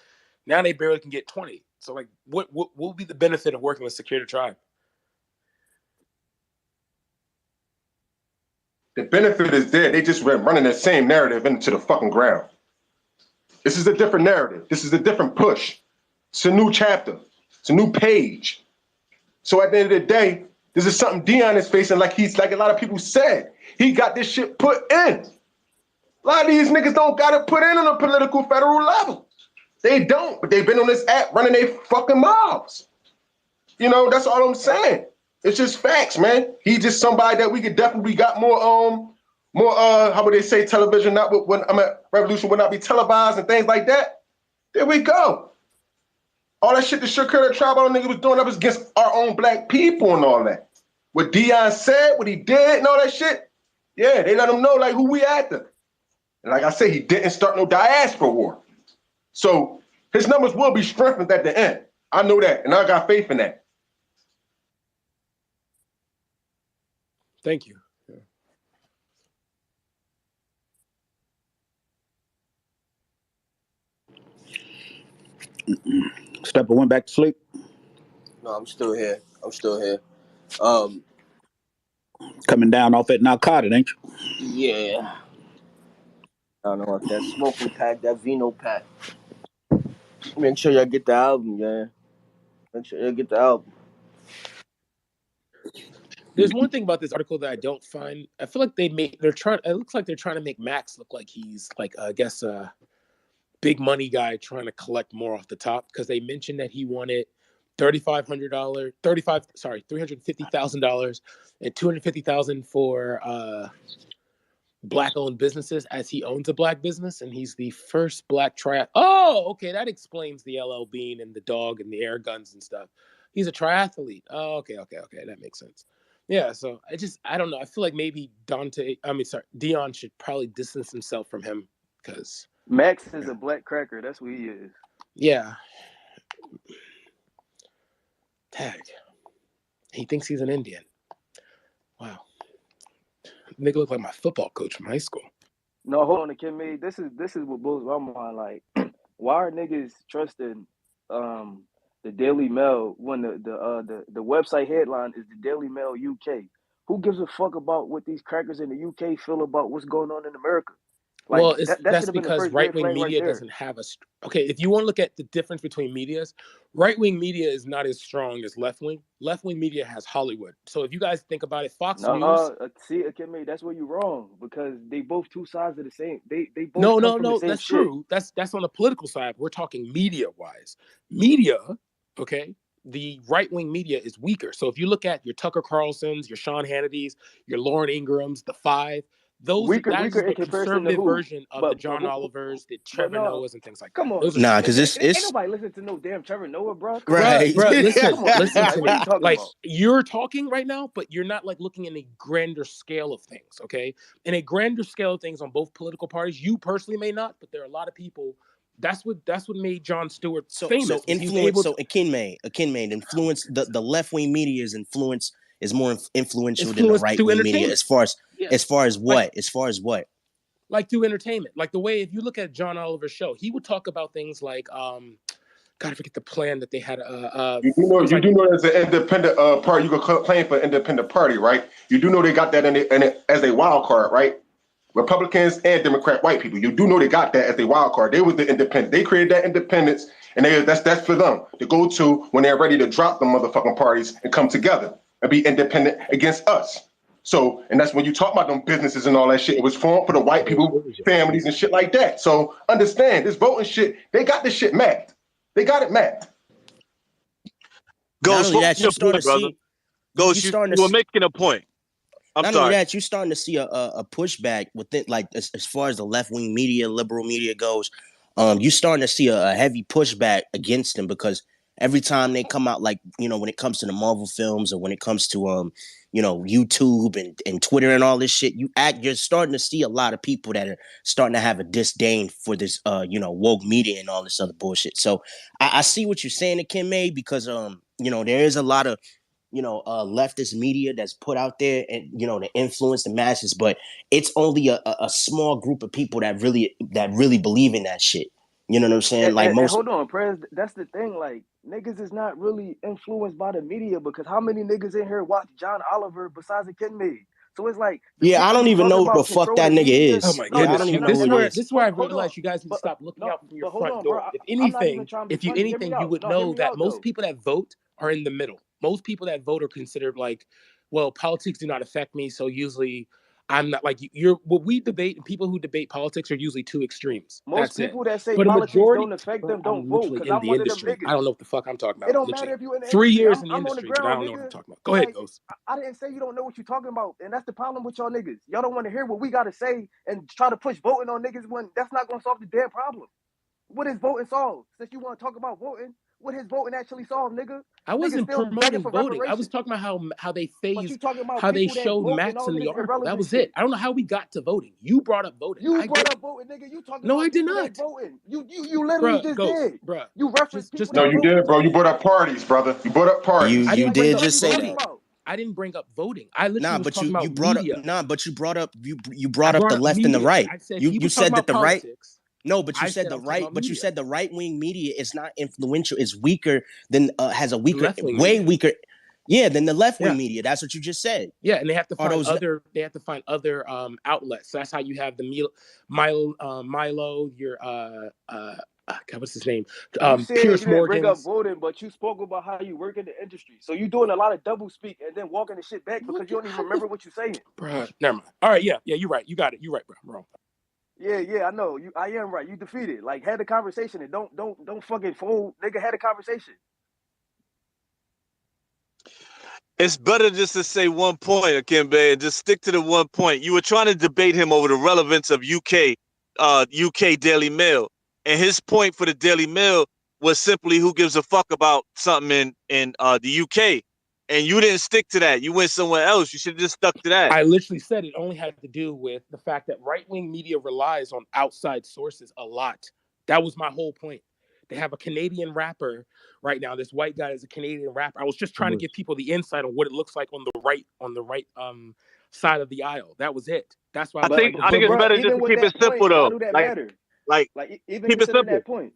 Now they barely can get 20. So like, what will be the benefit of working with Secure the Tribe? The benefit is there. They just running the same narrative into the fucking ground. This is a different narrative. This is a different push. It's a new chapter. It's a new page. So at the end of the day, this is something Deion is facing like a lot of people said. He got this shit put in. A lot of these niggas don't got it put in on a political federal level. They don't, but they've been on this app running their fucking mouths. You know, that's all I'm saying. It's just facts, man. He's just somebody that we could definitely got more how would they say television revolution would not be televised and things like that. There we go. All that shit the Secure the Tribe all nigga was doing, that was against our own black people and all that. What Deion said, what he did and all that shit, yeah, they let him know like who we after. And like I said, he didn't start no diaspora war. So his numbers will be strengthened at the end. I know that, and I got faith in that. Thank you. Yeah. Stepper went back to sleep. No, I'm still here. Coming down off that narcotic, ain't you? Yeah. I don't know if that smoking pack, that Vino pack. Make sure y'all get the album, yeah. Make sure y'all get the album. There's one thing about this article that I don't find. I feel like they're trying. It looks like they're trying to make Max look like he's like I guess a big money guy trying to collect more off the top because they mentioned that he wanted $350,000 and $250,000 for black-owned businesses, as he owns a black business and he's the first black Oh, okay, that explains the LL Bean and the dog and the air guns and stuff. He's a triathlete. Oh, okay, that makes sense. Yeah, so I don't know. I feel like maybe Deon should probably distance himself from him because Max is a black cracker. That's what he is. yeah. Tag. He thinks he's an Indian. Wow. Nigga look like my football coach from high school. No, hold on, Kim. This is what blows my mind. Like, why are niggas trusting the Daily Mail when the website headline is the Daily Mail UK? Who gives a fuck about what these crackers in the UK feel about what's going on in America? Like, Well, that that's should have been the because first red right-wing flag media right there. doesn't have okay, if you want to look at the difference between medias, right-wing media is not as strong as left-wing. Left-wing media has Hollywood. So if you guys think about it, Fox News. See, Kim, that's where you're wrong because they both two sides of the same. They both come from the same that's shit. true. That's on the political side. We're talking media-wise. Media, okay, the right-wing media is weaker. So if you look at your Tucker Carlsons, your Sean Hannitys, your Lauren Ingrams, the Five, that is the conservative version of the John Olivers, the Trevor Noahs, and things like that. Come on, because it's ain't nobody listen to no damn Trevor Noah, bro. Right. Bro, listen to like, me. what are you talking like about? you're talking right now, but you're not like looking in a grander scale of things. Okay, in a grander scale of things on both political parties, you personally may not, but there are a lot of people. That's what made Jon Stewart famous. So influence. Akinmain influence. The left wing media's influence is more influential than the right wing media. As far as what? Like through entertainment. Like the way if you look at John Oliver's show, he would talk about things like God, I forget the plan that they had. You do know there's an independent party. You can claim for independent party, right? You do know they got that in it as a wild card, right? Republicans and Democrat white people. You do know they got that as a wild card. They was the independent. They created that independence, and that's for them to go to when they're ready to drop the motherfucking parties and come together and be independent against us. So, and that's when you talk about them businesses and all that shit. It was formed for the white people, families and shit like that. So understand this voting shit. They got this shit mapped. They got it mapped. Ghost, you were making a point. Not only that, you're starting to see a pushback within, like as far as the left wing media, liberal media goes. You're starting to see a heavy pushback against them because every time they come out, like when it comes to the Marvel films or when it comes to YouTube and Twitter and all this shit, you're starting to see a lot of people that are starting to have a disdain for this woke media and all this other bullshit. So I see what you're saying, Kim May, because there is a lot of leftist media that's put out there and to influence the masses, but it's only a small group of people that really believe in that shit. You know what I'm saying? Hold on, Prez. That's the thing. Like, niggas is not really influenced by the media because how many niggas in here watch John Oliver besides a Kid Me? So it's like, I don't even know who the fuck that nigga is. Oh my goodness! This is where I realized you guys need to stop looking out from your front door. If anything, you would know that most people that vote are in the middle. Most people that vote are considered like, well, politics do not affect me, so usually I'm not like what we debate, and people who debate politics are usually two extremes. Most people that say politics don't affect them don't vote because I'm one of them niggas. I don't know what the fuck I'm talking about. It don't matter if you're in the 3 industry. years in the I'm on the industry, but I ground, don't know what nigga. I'm talking about. Go ahead, Ghost. I didn't say you don't know what you're talking about, and that's the problem with y'all niggas. Y'all don't want to hear what we gotta say and try to push voting on niggas when that's not gonna solve the damn problem. What is voting solve? Since you want to talk about voting, what has voting actually solved, nigga? I wasn't promoting voting. I was talking about how they phased, how they showed Max in the article. That was it. I don't know how we got to voting. You brought up voting. You brought up voting, nigga. You talking no, about I did not. Voting. You literally just did. Bruh. You referenced people. No, you did, bro. You brought up parties, brother. You brought up parties. You did just say that. I didn't bring up voting. I literally was talking about you brought media. up you brought up the left media. and the right. I said you said that the right. No, but you said the right wing media is not influential. It's weaker than has a weaker, way weaker. Yeah, than the left wing media. That's what you just said. Yeah, and they have to find other outlets. So that's how you have the Milo, your God, what's his name? You said Pierce you didn't bring up Morgan's. voting, but you spoke about how you work in the industry. So you doing a lot of double speak and then walking the shit back because you don't even remember what you're saying. Bruh, never mind. All right, yeah, you're right. You got it. You're right, bro. I'm wrong. Yeah, I know. I am right. You defeated. Like, had a conversation and don't fucking fool. Nigga, had a conversation. It's better just to say one point, Akimbe, and just stick to the one point. You were trying to debate him over the relevance of UK Daily Mail, and his point for the Daily Mail was simply who gives a fuck about something in the UK, and you didn't stick to that. You went somewhere else. You should have just stuck to that. I literally said it only had to do with the fact that right-wing media relies on outside sources a lot. That was my whole point. They have a Canadian rapper right now. This white guy is a Canadian rapper. I was just trying to give people the insight on what it looks like on the right side of the aisle. That was it. That's why I think it's better just to keep it simple though. Why do that matter? Like even keep it simple. That point.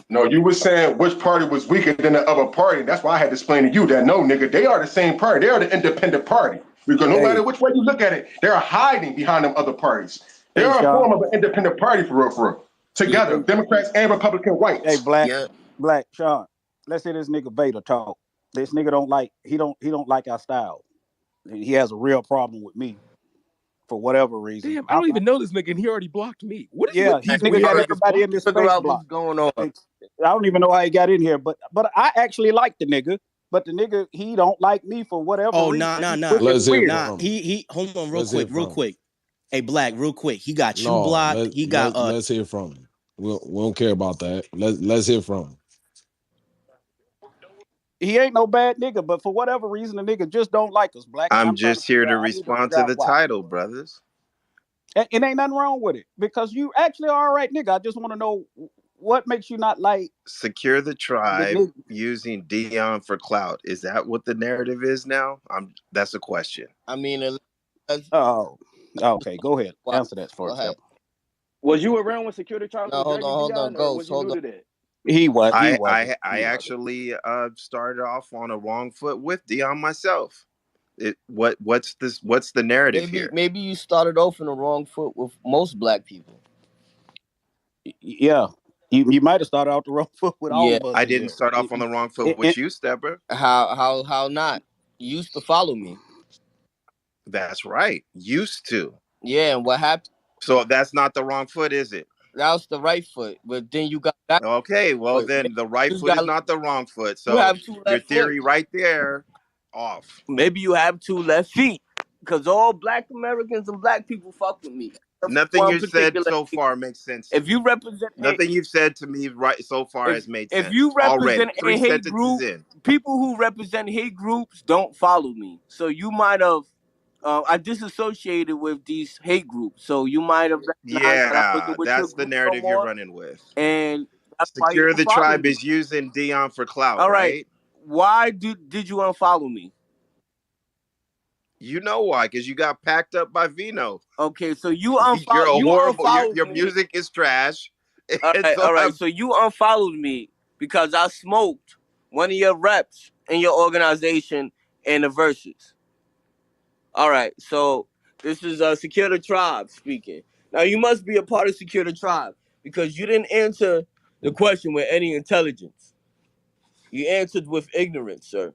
No, you were saying which party was weaker than the other party. That's why I had to explain to you that no, nigga, they are the same party. They are the independent party. Because no matter which way you look at it, they're hiding behind them other parties. They're a form of an independent party for real. Together, Democrats and Republican whites. Hey, Black, Sean. Let's say this nigga Vader talk. This nigga don't like our style. He has a real problem with me for whatever reason. Damn, I don't even know this nigga, and he already blocked me. What is this nigga got everybody in this space block. What's going on? I don't even know how he got in here, but I actually like the nigga. But the nigga, he don't like me for whatever reason. Nah. Let's hear He hold on real quick. Hey, Black, real quick. He got you blocked. Let's hear from him. We don't care about that. Let's hear from him. He ain't no bad nigga, but for whatever reason, the nigga just don't like us, Black. I'm just here to respond to the title, brothers. And it ain't nothing wrong with it because you actually are all right, nigga. I just want to know what makes you not like Secure the Tribe using Dion for clout. Is that what the narrative is now? That's a question. I mean, okay. Go ahead. Answer that for us. Was you around when Secure the Tribe? No, hold on, Ghost. Hold on. He was. I actually started off on a wrong foot with Dion myself. What's the narrative here? Maybe you started off in the wrong foot with most black people. Yeah. You might have started out the wrong foot with all of us. I didn't start off on the wrong foot with you, Stepper. How not? You used to follow me. That's right. Used to. Yeah, and what happened? So that's not the wrong foot, is it? That was the right foot, but then you got back. Okay, well then the right foot is not the wrong foot. So your theory right there, off. Maybe you have two left feet, because all black Americans and black people fuck with me. Nothing you said so far makes sense. If you represent nothing you've said to me right so far has made sense. If you represent a hate group, people who represent hate groups don't follow me. So you might have. I disassociated with these hate groups, so you might have. That's the narrative you're running with. And Secure the Tribe is using Dion for clout. All right. Why did you unfollow me? You know why? Because you got packed up by Vino. Okay, so you unfollowed. You're a horrible. Your music is trash. All right. So you unfollowed me because I smoked one of your reps in your organization in the verses. All right. So this is Secure the Tribe speaking. Now you must be a part of Secure the Tribe because you didn't answer the question with any intelligence. You answered with ignorance, sir.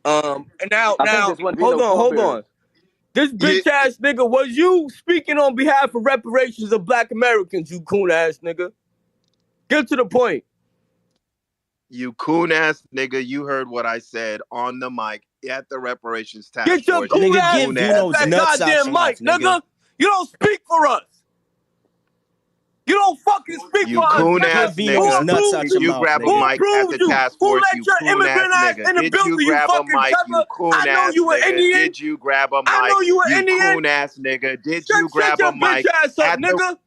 And now, hold on. This bitch ass nigga, was you speaking on behalf of reparations of black Americans, you coon ass nigga? Get to the point. You coon ass nigga, you heard what I said on the mic at the reparations task force. Get your coon ass that goddamn mic, nigga. You don't speak for us. You don't fucking speak for us. You coon ass nigga. You grab a mic at the task force. You coon ass nigga. Did you grab a mic? You coon ass nigga. Did you grab a mic? I know you an Indian. Coon ass nigga. Did you grab a mic? Nigga.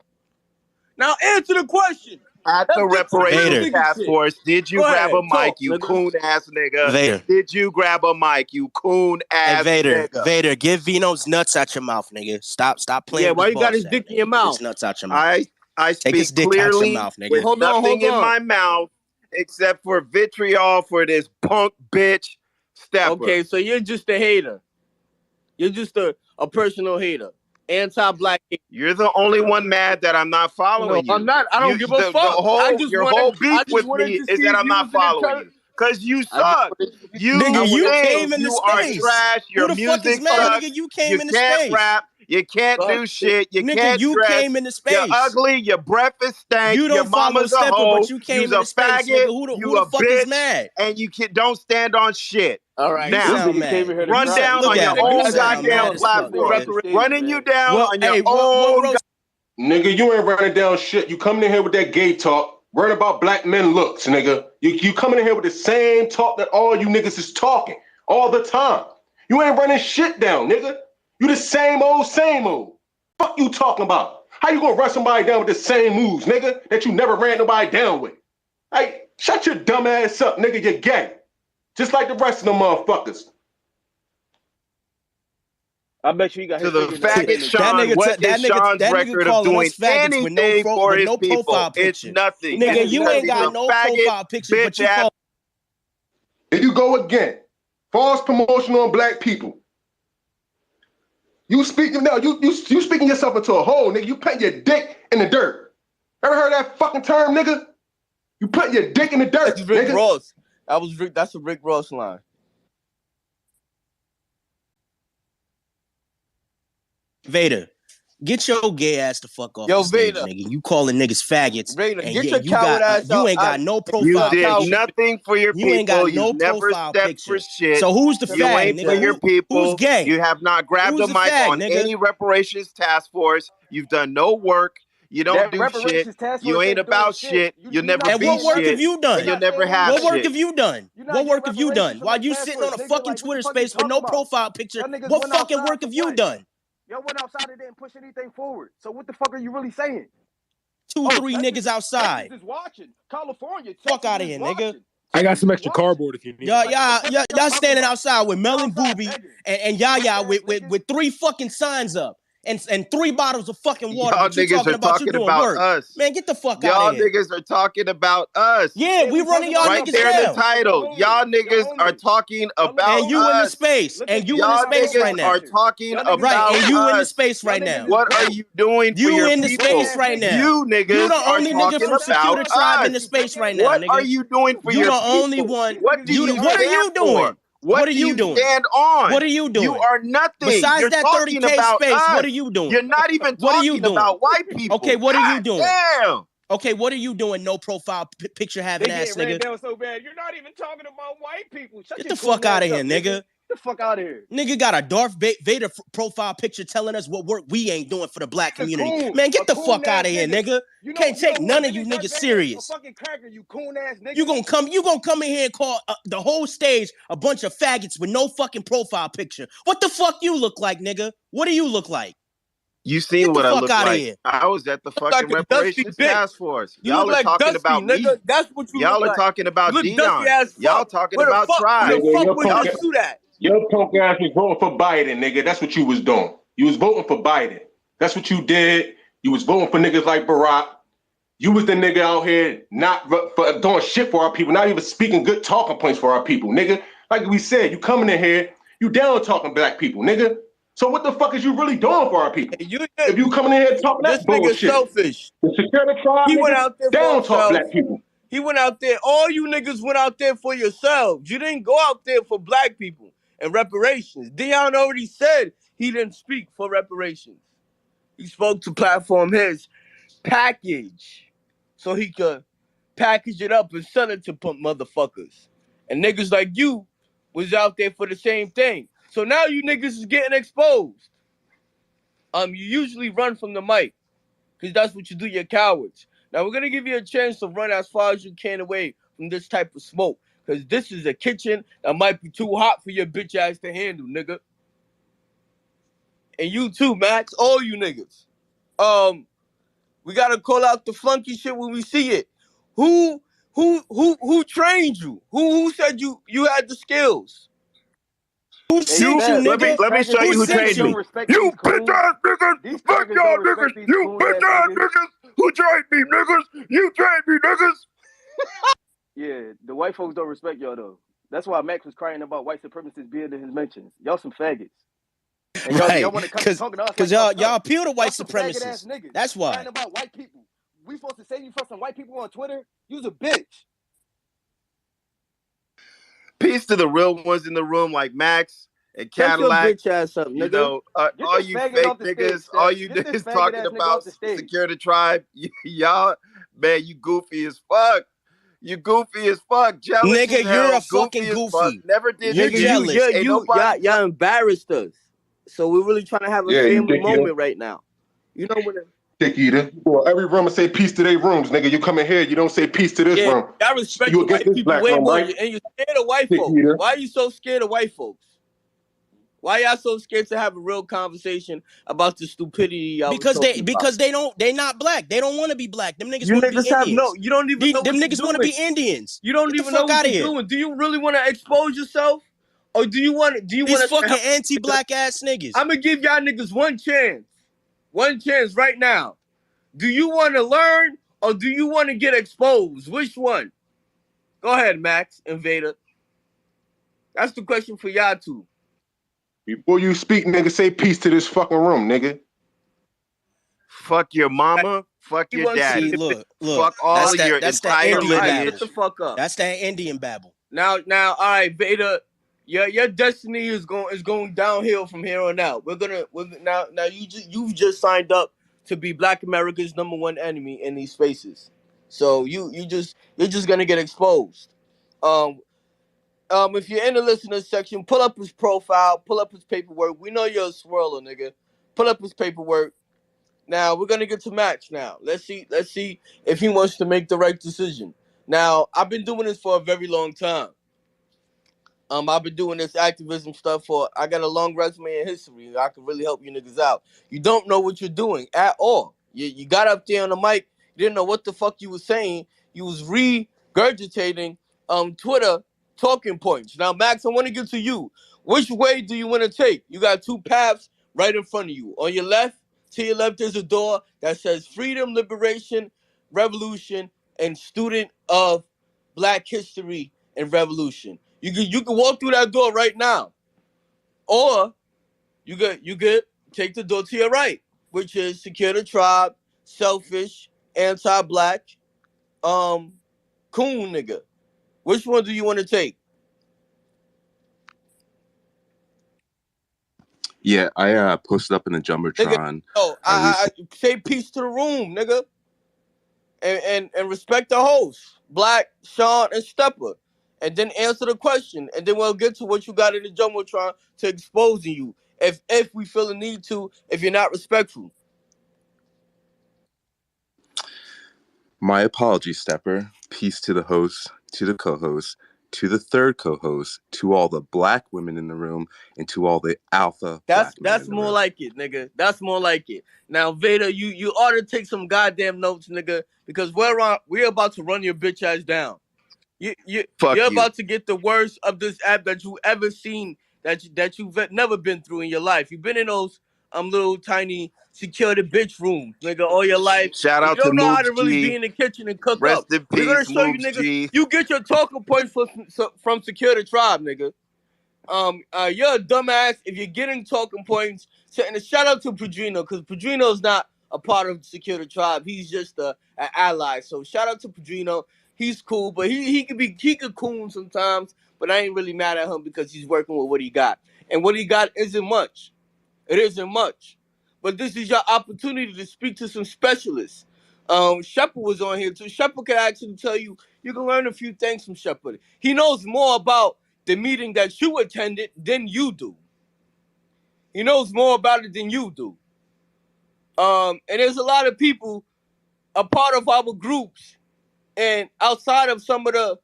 Now answer the question. At the reparations task force, did you grab a mic, you coon ass nigga? Vader. Did you grab a mic, you coon ass nigga? Vader, get Vino's nuts out your mouth, nigga. Stop playing. Yeah, why you got his dick in your mouth? His nuts out your mouth. I Take his speak dick out your clearly mouth, nigga. with nothing in my mouth except for vitriol for this punk bitch stepper. Okay, so you're just a hater. You're just a personal hater. Anti-black hater. You're the only one mad that I'm not following you. I'm not. I don't give a fuck. Your whole beef with me is that I'm not following you. Because you suck. Nigga, you came into you are space. trash. Your Who the fuck is music mad, sucks. nigga? You came You into can't space. rap. You can't do shit. You Nigga, can't you dress. came into space. You're ugly. Your breath is stank. You don't your mama's follow a Stepper, hoe. but you came You's a into space, faggot. nigga. You Who the a fuck bitch, is mad? and you don't stand on shit. All right. You Now, sound mad. run down on your own goddamn platform. Running you down on your own. Nigga, you ain't running down shit. You coming in here with that gay talk, worrying about black men looks, nigga. You coming in here with the same talk that all you niggas is talking all the time. You ain't running shit down, nigga. You the same old, same old. Fuck you talking about? How you gonna run somebody down with the same moves, nigga, that you never ran nobody down with? Hey, shut your dumb ass up, nigga. You're gay. Just like the rest of them motherfuckers. I bet you he got To his the faggot Sean, what is Sean's record of doing anything for his people? It's nothing. Nigga, you ain't got no profile picture, but you call. Here you go again. False promotion on black people. You speaking now, you speaking yourself into a hole, nigga. You putting your dick in the dirt. Ever heard that fucking term, nigga? You putting your dick in the dirt. That's Rick nigga. Ross. That's a Rick Ross line. Vader, get your gay ass the fuck off Yo, the stage, Vader. nigga. You calling niggas faggots. Vader, and get yeah, your coward ass you out. ain't got no profile You did picture. nothing for your people. You ain't got no You've never profile stepped picture. for shit. So who's the You fag, ain't nigga? for your people. Who's gay? You have not grabbed Who's a the mic fag, on nigga? any reparations task force. You've done no work. You don't That do reparations shit. task You force ain't ain't doing about shit. You'll never And be what work shit. have you done? And you'll never have What work shit. have you done? What work have you done? While you task sitting on a force, nigga, fucking like, what the Twitter fuck you space with talking no about? profile picture, Y'all niggas what went fucking outside work for have you what? done? Y'all went outside and didn't push anything forward. So what the fuck are you really saying? 2-3 Texas, niggas outside. Texas is watching. California, Texas Fuck out of is here, watching. nigga. I got some extra cardboard if you need it. Y'all standing outside with Melon Booby and Yaya with 3 fucking signs up and 3 bottles of fucking water. Y'all But you niggas talking are about you talking doing about work. us. Man, get the fuck Y'all out of here. niggas are talking about us. Yeah, we running y'all right niggas there in down. the title. Y'all niggas are talking about And you in the us. space. And you in the Y'all space niggas right now. are talking about Right, and you in the us. space right now. What are you doing for You your in the people? space right now. You niggas You the are only nigga talking from Secure the about Tribe in the us. space right now, What nigga. are you doing for You your the people? only one. What do you What are you stand for? doing? What are you doing? Stand on? What are you doing? You are nothing. Besides You're that talking 30K about space, us. what are you doing? You're not even What are you talking doing? about white people. Okay, what are you doing? Damn. Okay, what are you doing? No profile picture having They ass get ran nigga. down so bad. You're not even talking about white people. Shut Get your the fuck out of here, up, nigga. Get the fuck out of here. Nigga got a Darth Vader profile picture telling us what work we ain't doing for the black community. Coon, Man, get the coon fuck out of here, nigga. nigga. You Can't take none of you Darth niggas Vader serious. A fucking cracker, you coon ass nigga. You gonna come in here and call the whole stage a bunch of faggots with no fucking profile picture. What the fuck you look like, nigga? What do you look like? You seen what I look out of like. here. I was at the fucking like a dusty reparations bitch. task force. You Y'all look are like talking Dusty, about nigga. me. That's what you Y'all look are like. talking about You look dusty Dion. as fuck. Y'all talking Where the about fuck, Tribe. Where the fuck would you do that? Your punk ass was voting for Biden, nigga. That's what you was doing. You was voting for Biden. That's what you did. You was voting for niggas like Barack. You was the nigga out here not for doing shit for our people, not even speaking good talking points for our people, nigga. Like we said, you coming in here, you down talking black people, nigga. So what the fuck is you really doing for our people? If you coming in here talking that bullshit. This nigga selfish. The Secure the Tribe, He nigga, went out there for down himself. talk black people. He went out there. All you niggas went out there for yourselves. You didn't go out there for black people and reparations. Deon already said he didn't speak for reparations. He spoke to platform his package so he could package it up and sell it to motherfuckers. And niggas like you was out there for the same thing. So now you niggas is getting exposed. You usually run from the mic because that's what you do. You're cowards. Now we're gonna give you a chance to run as far as you can away from this type of smoke, because this is a kitchen that might be too hot for your bitch ass to handle, nigga. And you too, Max. All you niggas. We gotta call out the flunky shit when we see it. Who trained you? Who said you had the skills? Who sent you, nigga? Let me show you who trained me. You bitch ass niggas. Fuck y'all niggas. You bitch ass niggas. Who trained me, niggas? You trained me, niggas. Yeah, the white folks don't respect y'all though. That's why Max was crying about white supremacists being in his mentions. Y'all some faggots. And y'all want to come talking to us like y'all appeal to white supremacists. Ass niggas That's why. crying about white people. We supposed to save you from some white people on Twitter? You's a bitch. Peace to the real ones in the room like Max and Cadillac. Shut your bitch ass up, nigga. You know, all you fake niggas, all you niggas talking about secure the tribe. Y'all, man, you goofy as fuck. You goofy as fuck. Jealous nigga, as hell, you're a fucking goofy. Never did you're jealous. Y'all embarrassed us. So we're really trying to have a family moment right now. You know what? Dick eater. Well, every room and say peace to their rooms, nigga. You come in here, you don't say peace to this room. I respect you white this people black way room, more, right? and you're scared of white Dick folks. eater. Why are you so scared of white folks? Why y'all so scared to have a real conversation about the stupidity y'all because was talking about? they're not black. They don't want to be black. Them niggas You want to be niggas have Indians. you don't even know them what niggas you're want to doing. be Indians. You don't Get even the know fuck out what of you're here. doing. Do you really want to expose yourself? Or do you want These fucking anti-black ass niggas? I'm gonna give y'all niggas one chance. One chance right now. Do you want to learn or do you want to get exposed? Which one? Go ahead, Max and Vader. That's the question for y'all two. Before you speak, nigga, say peace to this fucking room, nigga. Fuck your mama. Fuck your daddy. See, look. Fuck all of your entire Indian lineage. Shut the fuck up. That's that Indian babble. Now, all right, Vader. Your destiny is going downhill from here on out. Now you've just signed up to be Black America's #1 enemy in these spaces. So you're just gonna get exposed. If you're in the listeners section, pull up his profile, pull up his paperwork. We know you're a swirler, nigga. Pull up his paperwork. Now we're gonna get to Max. Now let's see if he wants to make the right decision. Now I've been doing this for a very long time. I've been doing this activism stuff I got a long resume in history. I can really help you niggas out. You don't know what you're doing at all. You got up there on the mic, you didn't know what the fuck you was saying. You was regurgitating Twitter talking points. Now, Max, I want to get to you. Which way do you want to take? You got two paths right in front of you. On your left, to your left, there's a door that says freedom, liberation, revolution, and student of Black history and revolution. You can walk through that door right now, or you could take the door to your right, which is secure the tribe, selfish, anti-black, coon nigga. Which one do you want to take? Yeah, I posted up in the Jumbotron. Nigga, I say peace to the room, nigga, and respect the host, Black, Sean, and Stepper. And then answer the question, and then we'll get to what you got in the Jumbotron to exposing you. If we feel the need to, if you're not respectful. My apologies, Stepper. Peace to the host, to the co-host, to the third co-host, to all the Black women in the room, and to all the alpha Black men That's more like it, nigga. That's more like it. Now, Vader, you ought to take some goddamn notes, nigga, because we're about to run your bitch ass down. You're about to get the worst of this app that you ever seen, that you've never been through in your life. You've been in those little tiny security bitch rooms, nigga, all your life. Shout out you don't to know Moves how to really G. be in the kitchen and cook Rest up. in We're gonna peace, show you Moves niggas. G. You get your talking points from Security Tribe, nigga. You're a dumbass if you're getting talking points. And a shout out to Padrino, because Padrino's not a part of the Security Tribe. He's just an ally. So shout out to Padrino. He's cool, but he could coon sometimes. But I ain't really mad at him because he's working with what he got, and what he got isn't much. It isn't much, but this is your opportunity to speak to some specialists. Shepard was on here too. Shepard can actually tell you. You can learn a few things from Shepard. He knows more about the meeting that you attended than you do. He knows more about it than you do. And there's a lot of people a part of our groups, and outside of some of the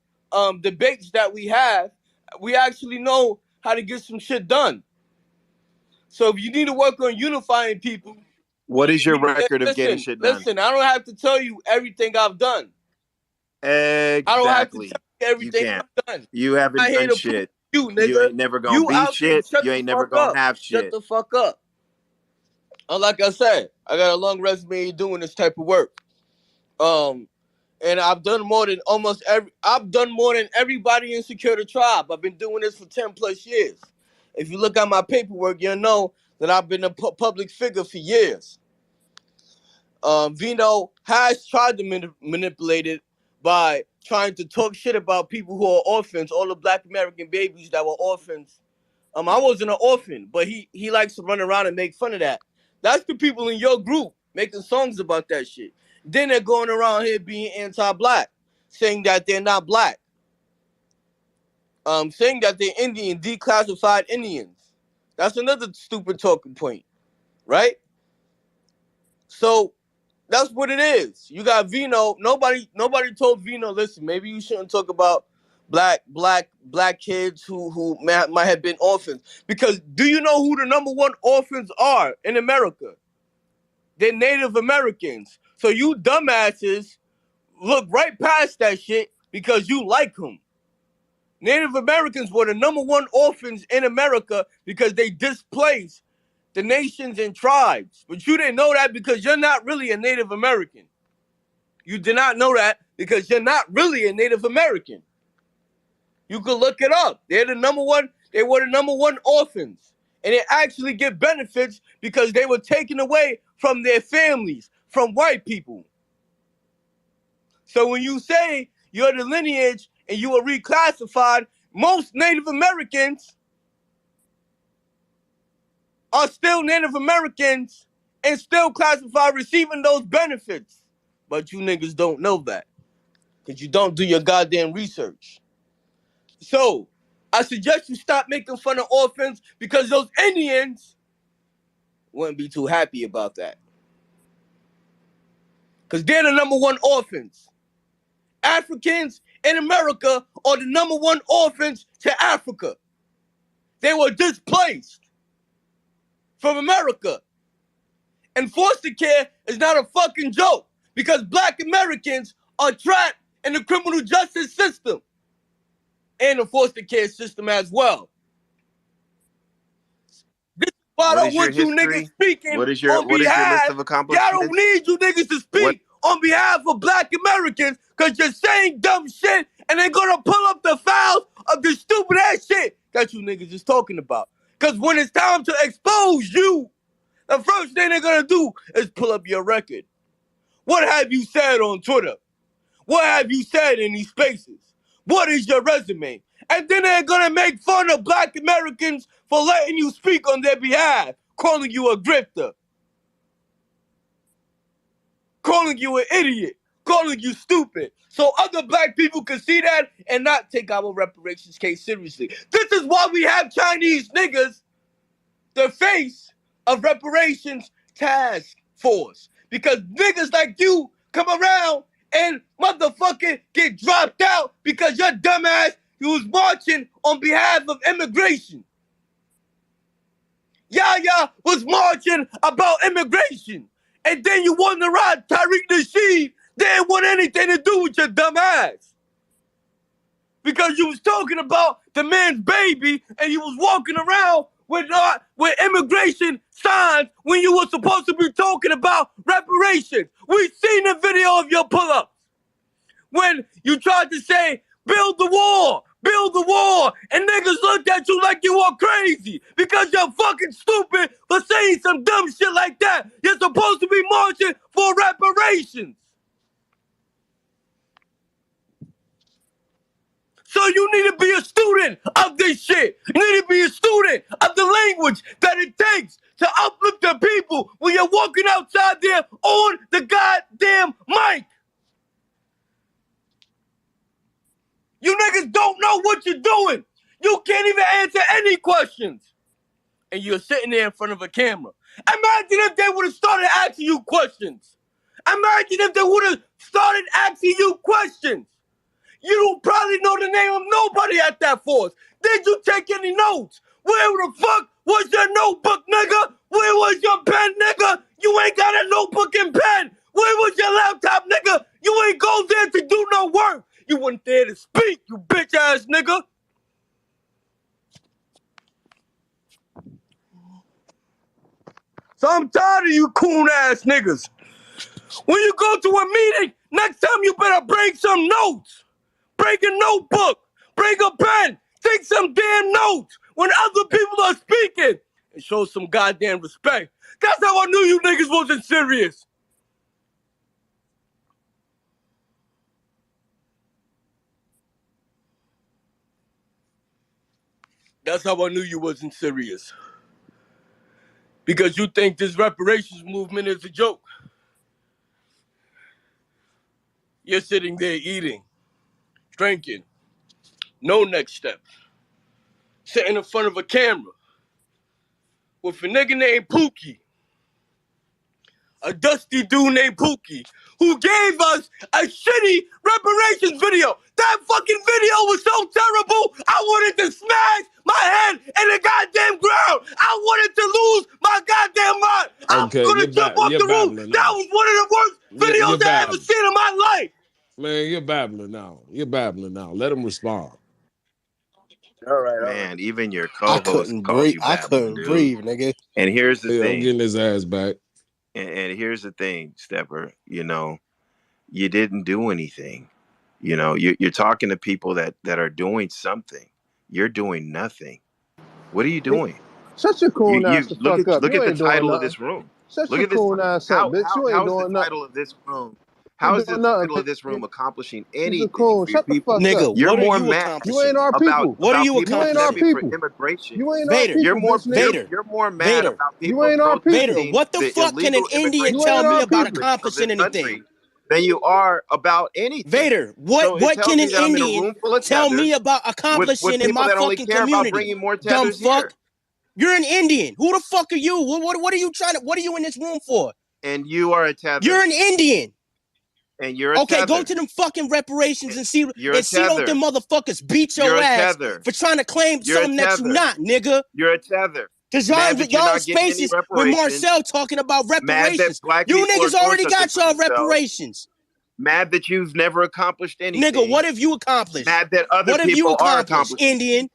debates that we have, we actually know how to get some shit done. So if you need to work on unifying people, what is your record of getting shit done? Listen, I don't have to tell you everything I've done. Exactly. I don't have to tell you everything I've done. You haven't done shit. You, nigga. You ain't never gonna be shit. You ain't never gonna have shit. Shut the fuck up. Like I said, I got a long resume doing this type of work. And I've done more than everybody in Secure the Tribe. I've been doing this for 10 plus years. If you look at my paperwork, you'll know that I've been a public figure for years. Vino has tried to manipulate it by trying to talk shit about people who are orphans, all the Black American babies that were orphans. I wasn't an orphan, but he likes to run around and make fun of that. That's the people in your group making songs about that shit. Then they're going around here being anti-Black, saying that they're not Black, saying that they're Indian, declassified Indians. That's another stupid talking point, right? So that's what it is. You got Vino. Nobody told Vino, listen, maybe you shouldn't talk about black kids who might have been orphans. Because do you know who the #1 orphans are in America? They're Native Americans. So you dumbasses look right past that shit because you like them. Native Americans were the #1 orphans in America because they displaced the nations and tribes. But you didn't know that because you're not really a Native American. You did not know that because you're not really a Native American. You could look it up. They were the #1 orphans. And they actually get benefits because they were taken away from their families, from white people. So when you say you're the lineage and you were reclassified, most Native Americans are still Native Americans and still classified receiving those benefits. But you niggas don't know that because you don't do your goddamn research. So I suggest you stop making fun of orphans because those Indians wouldn't be too happy about that. Because they're the #1 orphans. Africans in America are the #1 orphans to Africa. They were displaced from America. And foster care is not a fucking joke because Black Americans are trapped in the criminal justice system and the foster care system as well. This is why I don't want you niggas speaking on behalf. What is your list of accomplishments? Y'all don't need you niggas to speak on behalf of Black Americans because you're saying dumb shit and they're gonna pull up the files of the stupid ass shit that you niggas is talking about. Because when it's time to expose you, the first thing they're gonna do is pull up your record. What have you said on Twitter? What have you said in these spaces? What is your resume? And then they're gonna make fun of Black Americans for letting you speak on their behalf, calling you a grifter, calling you an idiot, calling you stupid. So other Black people can see that and not take our reparations case seriously. This is why we have Chinese niggas, the face of reparations task force. Because niggas like you come around and motherfucking get dropped out because your dumbass, you was marching on behalf of immigration. Yaya was marching about immigration. And then you wanted to ride Tariq Nasheed. They didn't want anything to do with your dumb ass. Because you was talking about the man's baby and you was walking around with immigration signs when you were supposed to be talking about reparations. We seen the video of your pull-ups. When you tried to say, build the wall, and niggas looked at you like you were crazy because you're fucking stupid for saying some dumb shit like that. You're supposed to be marching for reparations. So you need to be a student of this shit. You need to be a student of the language that it takes to uplift the people when you're walking outside there on the goddamn mic. You niggas don't know what you're doing. You can't even answer any questions. And you're sitting there in front of a camera. Imagine if they would have started asking you questions. Imagine if they would have started asking you questions. You don't probably know the name of nobody at that force. Did you take any notes? Where the fuck was your notebook, nigga? Where was your pen, nigga? You ain't got a notebook and pen. Where was your laptop, nigga? You ain't go there to do no work. You went there to speak, you bitch ass nigga. So I'm tired of you coon ass niggas. When you go to a meeting, Next time you better bring some notes. Bring a notebook. Bring a pen. Take some damn notes when other people are speaking. And show some goddamn respect. That's how I knew you niggas wasn't serious. That's how I knew you wasn't serious. Because you think this reparations movement is a joke. You're sitting there eating, drinking, no next step. Sitting in front of a camera with a nigga named Pookie. A dusty dude named Pookie, who gave us a shitty reparations video. That fucking video was so terrible, I wanted to smash my head in the goddamn ground. I wanted to lose my goddamn mind. I was gonna jump off the roof. That was one of the worst videos I ever seen in my life. Man, you're babbling now. You're babbling now. Let him respond. All right, man. Even your co-host couldn't called breathe. you I babbling, couldn't dude. breathe, nigga. And here's the thing. I'm getting his ass back. And here's the thing, Stepper. You know, you didn't do anything. You know, you're talking to people that are doing something. You're doing nothing. What are you doing? Shut your cool ass the look fuck at up. look You at the ain't doing title of nothing. this room. Shut Look your at this. cool ass up, bitch. You ain't How is doing the nothing. title of this room? How is the title of this room accomplishing anything cool. for your Shut the people? fuck up. Nigga, You're what are more you mad accomplishing? You ain't our people. What are you people You ain't our protesting for people. immigration. You ain't our Vader, people, You're more bitch, nigga. Vader, you're more mad Vader. about people You ain't our people. Vader, protesting what the the fuck can an illegal Indian immigration tell me about people. of accomplishing this anything? country than you are about anything. Vader, So it what tells can me an that I'm in a Indian room full of tell me tethers about with accomplishing in people my that only fucking care about community? bringing more Dumb tethers fuck. here. You're an Indian. Who the fuck are you? What are you trying to? What are you in this room for? And you are a tether. You're an Indian. And you're a okay, tether. go to them fucking reparations and see You're a see don't tether. them motherfuckers beat your You're a ass tether. for trying to claim You're a something that you tether. not, nigga. You're a tether. Cause Mad that you're y'all not getting any spaces with reparations. Marcel talking about Mad that reparations. black You people are niggas doing already something got for y'all themselves. reparations. Mad that you've never accomplished anything. Nigga, what have you accomplished? Mad that other what have you people are accomplished? accomplishing. Indian,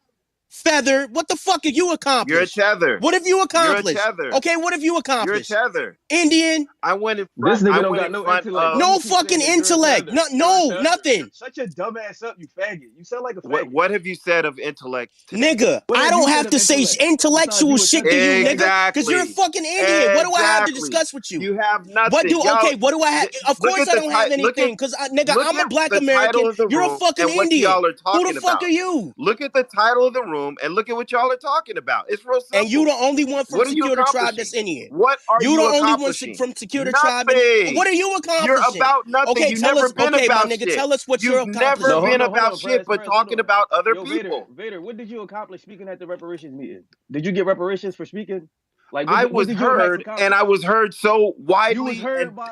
feather, what the fuck have you accomplished? You're a tether. What have you accomplished? You're a tether. Okay, what have you accomplished? You're a tether. Indian. I went in This front. nigga I don't went got in no front intellect. of No fucking intellect. No, nothing. Shut your dumb ass up, you faggot. You sound like a faggot. What have you said of intellect today? Nigga, I don't have to say intellectual shit to you, nigga, because you're a fucking Indian. What do I have to discuss with you? You have nothing. What do? Okay, what do I have? Of course I don't have anything, because nigga, I'm a black American. You're a fucking Indian. Who the fuck are you? Look at the title of the room and look at what y'all are talking about. It's real simple. And you the only one from Secure the Tribe that's in here. What are you the only one accomplishing? from Secure the Nothing. Tribe. What are you accomplishing? You're about nothing. Okay, You've tell never us. been Okay, about my nigga, shit. tell us what you're You've never accomplishing. been about shit, but talking about other people. Vader, what did you accomplish speaking at the reparations meeting? Did you get reparations for speaking? Like, I was heard, and I was heard so widely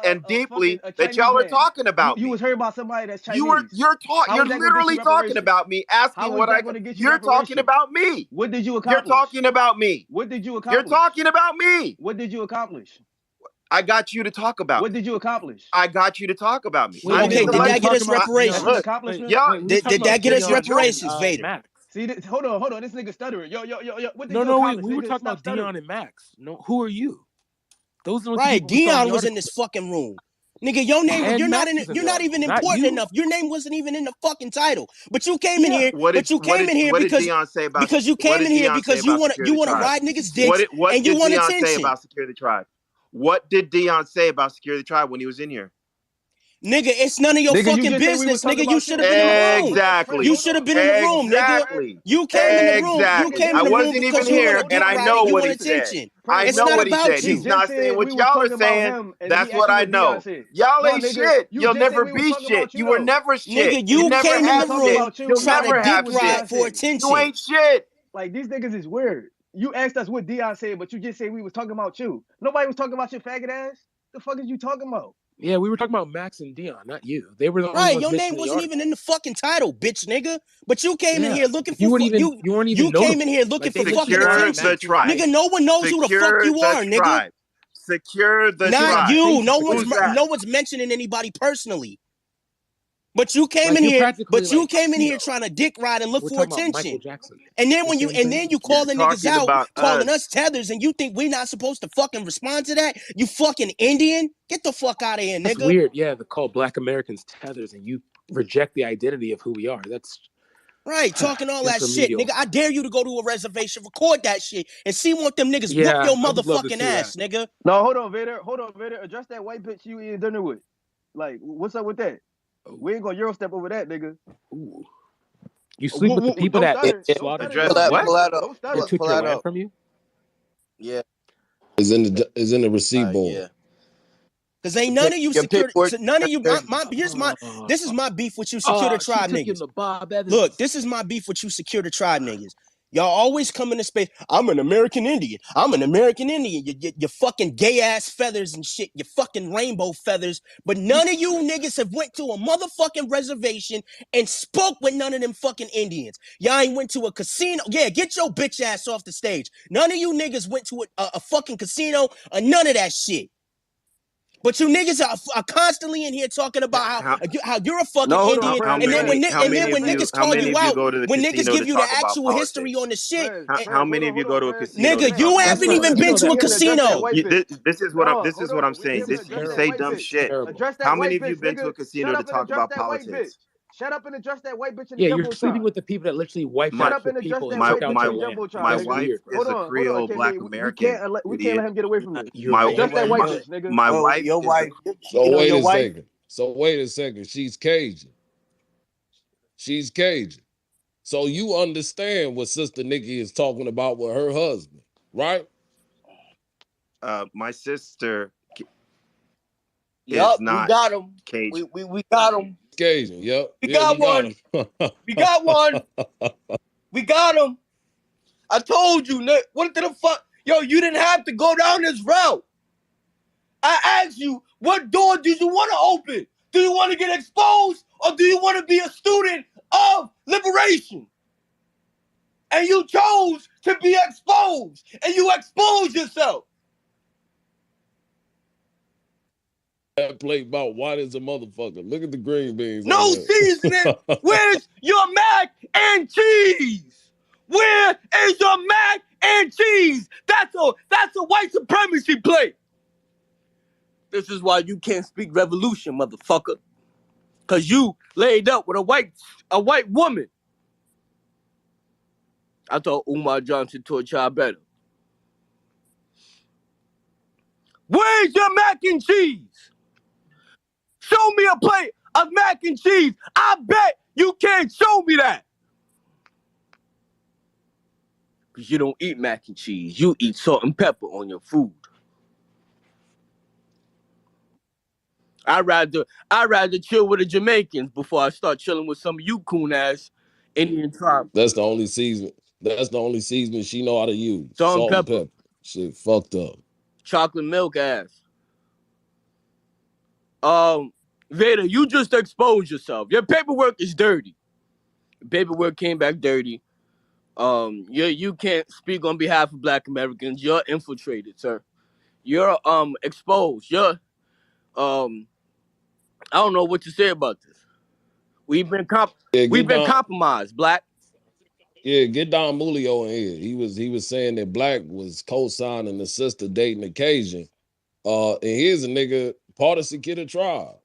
and deeply that y'all are talking about me. You was heard by somebody that's Chinese. You're literally talking about me, asking what I. You're talking about me. What did you accomplish? You're talking about me. What did you accomplish? You're talking about me. What did you accomplish? I got you to talk about. What did you accomplish? I got you to talk about me. Okay, did that get us reparations? Did that get us reparations, Vader? Max. See, hold on. This nigga stuttering. Yo. What did you accomplish? We were talking about Deon and Max. No, who are you? Those are right. Deon was in this fucking room. Nigga, your name, you're not even important enough. Your name wasn't even in the fucking title. But you came in here. What did Deon say about? Because you came in here because you want to ride niggas' dicks and you want attention. What did Deon say about Secure the Tribe? What did Deon say about Secure the Tribe when he was in here? Nigga, it's none of your fucking business, nigga. You should have been in the room. Exactly. You should have been in the room, nigga. You came in the room. You came in the room because you want to get right. You want attention. I know what he said. He's not saying what y'all are saying. That's what I know. Y'all ain't shit. You'll never be shit. You were never shit. Nigga, you came in the room trying to have deep ride for attention. You ain't shit. Like, these niggas is weird. You asked us what Deon said, but you just said we was talking about you. Nobody was talking about your faggot ass. The fuck is you talking about? Yeah, we were talking about Max and Deon, not you. They were the only right. ones Your name wasn't even in the fucking title, bitch, nigga. But you came in here looking for. You weren't even. You came in here looking for fucking attention. Secure the tribe. Nigga, no one knows who the fuck you are, nigga. Secure the tribe. Not you. No one's mentioning anybody personally. But you came in here. But you came in here Casino. trying to dick ride and look We're for talking about Michael attention. Jackson. And then The when you same thing? call the niggas talking out, about calling us. us tethers, and you think we're not supposed to fucking respond to that? You fucking Indian? Get the fuck out of here, nigga. That's weird. Yeah, they call Black Americans tethers, and you reject the identity of who we are. That's right. Talking all that shit, nigga. I dare you to go to a reservation, record that shit, and see what them niggas whoop your motherfucking ass, nigga. No, hold on, Vader. Address that white bitch you eating dinner with. Like, what's up with that? We ain't gonna Euro step over that, nigga. Ooh. You sleep with the people that slaughtered address what? Don't stutter. That took your land from you? Yeah. Is in the receipt board. Yeah. Because ain't none of you security. None of you. This is my beef with you, secure the tribe niggas. Look, this is my beef with you, secure the tribe niggas. Y'all always come into space. I'm an American Indian. I'm an American Indian. You fucking gay ass feathers and shit. You fucking rainbow feathers. But none of you niggas have went to a motherfucking reservation and spoke with none of them fucking Indians. Y'all ain't went to a casino. Yeah, get your bitch ass off the stage. None of you niggas went to a fucking casino or none of that shit. But you niggas are constantly in here talking about how you're a fucking Indian, and then when niggas call you out, when niggas give you the actual history on the shit, how many of you go to a casino? Nigga, you haven't even been to a casino. This is what I'm saying. You say dumb shit. How many of you been to a casino to talk about politics? Shut up and address that white bitch in the jumbo you're sleeping with the people that literally wiped out your people and took out your land. My wife is a Creole Black American. We can't let him get away from this. Address that white bitch, nigga. My wife. Your wife. So wait a second. She's Cajun. She's Cajun. So you understand what Sister Nikki is talking about with her husband, right? My sister. Yup, we got him. Cajun. We got him. Cajun, yep. We got one. We got one. We got him. I told you, Nick. What the fuck? Yo, you didn't have to go down this route. I asked you, what door do you want to open? Do you want to get exposed or do you want to be a student of liberation? And you chose to be exposed, and you exposed yourself. That plate about white as a motherfucker. Look at the green beans. No seasoning. Where's your mac and cheese? Where is your mac and cheese? That's a white supremacy plate. This is why you can't speak revolution, motherfucker. Cause you laid up with a white woman. I thought Umar Johnson taught y'all better. Where's your mac and cheese? Show me a plate of mac and cheese. I bet you can't show me that. Because you don't eat mac and cheese. You eat salt and pepper on your food. I'd rather chill with the Jamaicans before I start chilling with some of you coon ass Indian tribes. That's the only season. That's the only seasoning she know how to use. Salt and pepper. Shit fucked up. Chocolate milk ass. Vader, you just exposed yourself. Your paperwork is dirty. Your paperwork came back dirty. You can't speak on behalf of Black Americans. You're infiltrated, sir. You're exposed. You're I don't know what to say about this. We've been compromised, Black. Yeah, get Don Mulio in here. He was saying that Black was co-signing the sister dating occasion. And here's a nigga part of Secure Tribe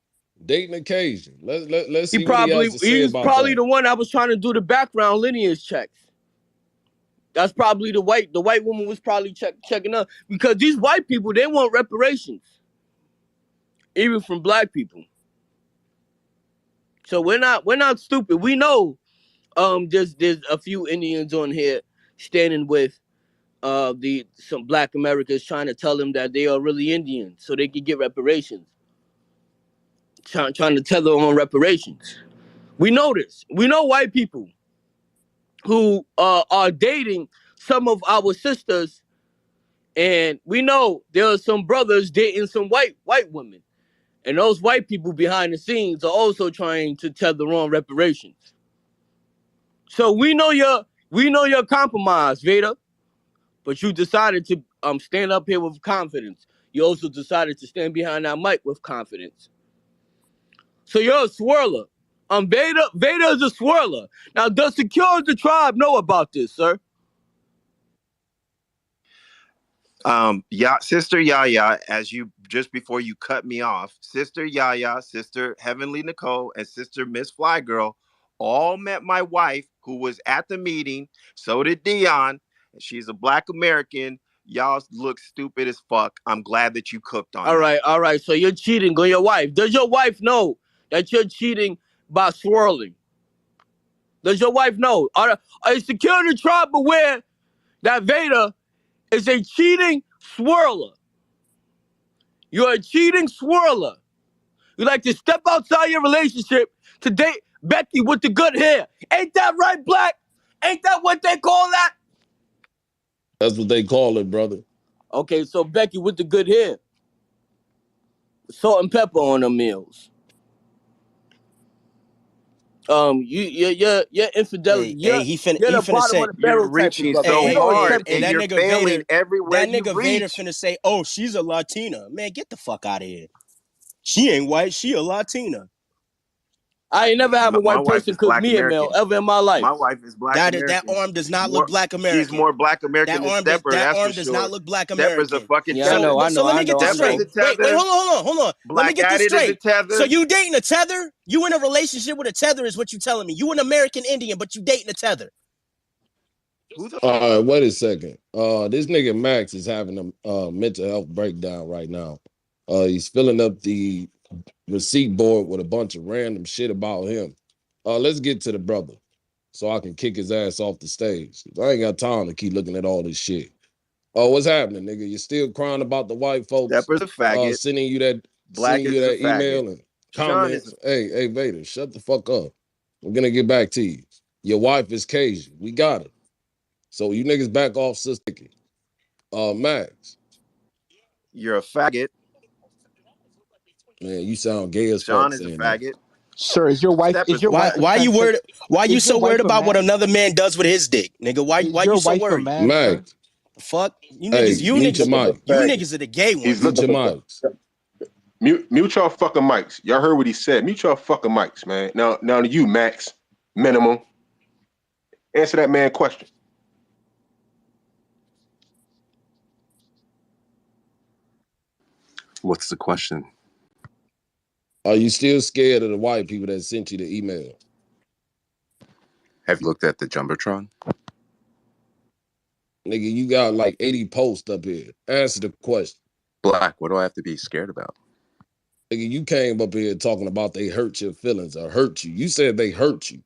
dating occasion. Let's see what he has to say about that. He was probably the one I was trying to do the background lineage checks. That's probably the white woman was probably checking up because these white people, they want reparations, even from Black people. So we're not stupid. We know there's a few Indians on here standing with some Black Americans trying to tell them that they are really Indians so they can get reparations. Trying to tether on reparations. We know this. We know white people who are dating some of our sisters, and we know there are some brothers dating some white women. And those white people behind the scenes are also trying to tether on reparations. So we know you're compromised, Vader. But you decided to stand up here with confidence. You also decided to stand behind that mic with confidence. So you're a swirler. Veda is a swirler. Now, does Security Tribe know about this, sir? Sister Yaya, as you just before you cut me off, Sister Yaya, Sister Heavenly Nicole, and Sister Miss Fly Girl all met my wife who was at the meeting. So did Dion. She's a Black American. Y'all look stupid as fuck. I'm glad that you cooked on that. All right. So you're cheating on your wife. Does your wife know that you're cheating by swirling? Does your wife know? Are Security Tribe aware that Veda is a cheating swirler? You're a cheating swirler. You like to step outside your relationship to date Becky with the good hair. Ain't that right, Black? Ain't that what they call that? That's what they call it, brother. Okay, so Becky with the good hair. Salt and pepper on her meals. Your infidelity. Hey, he You're the finna bottom say of the You're barrel type of reaching brother. so We don't hard accept hey, and you. that you're nigga failing Vader, everywhere that you nigga Vader reach. finna say, oh, she's a Latina. Man, get the fuck out of here. She ain't white, she a Latina. I ain't never have a My white wife person is cook Black me a meal American. ever in my life. My wife is Black That American. arm does not look Black She's American. more Black American than Stepper, That that's for arm does not sure. look Black Stepper's a American. fucking Yeah, tether. So let me get this Stepper's straight. a Wait, tether. hold on. Let me Black get this Added is a straight. So tether. you dating a tether? You in a relationship with a tether is what you telling me. You an American Indian, but you dating a tether. All right, wait a second. This nigga Max is having a mental health breakdown right now. He's filling up the receipt board with a bunch of random shit about him. Let's get to the brother so I can kick his ass off the stage. I ain't got time to keep looking at all this shit. Oh, what's happening, nigga? You still crying about the white folks Stepper's a faggot. sending you Black is a faggot. email and Sean is comments? Hey, Vader, shut the fuck up. I'm gonna get back to you. Your wife is Cajun. We got it. So you niggas back off, sister. Max. You're a faggot. Man, you sound gay as fuck Sean is a saying that. faggot. Sir, is your wife Why you worried? Why you so worried about what another man does with his dick, nigga? Why you so worried? Max. Fuck you Hey, niggas, you mute your mic. niggas are the gay He's ones. Mute your looking for mics. mute your fucking mics. Y'all heard what he said. Mute your fucking mics, man. Now to you, Max. Minimum. Answer that man question. What's the question? Are you still scared of the white people that sent you the email? Have you looked at the Jumbotron? Nigga, you got like 80 posts up here. Answer the question. Black, what do I have to be scared about? Nigga, you came up here talking about they hurt your feelings or hurt you. You said they hurt you.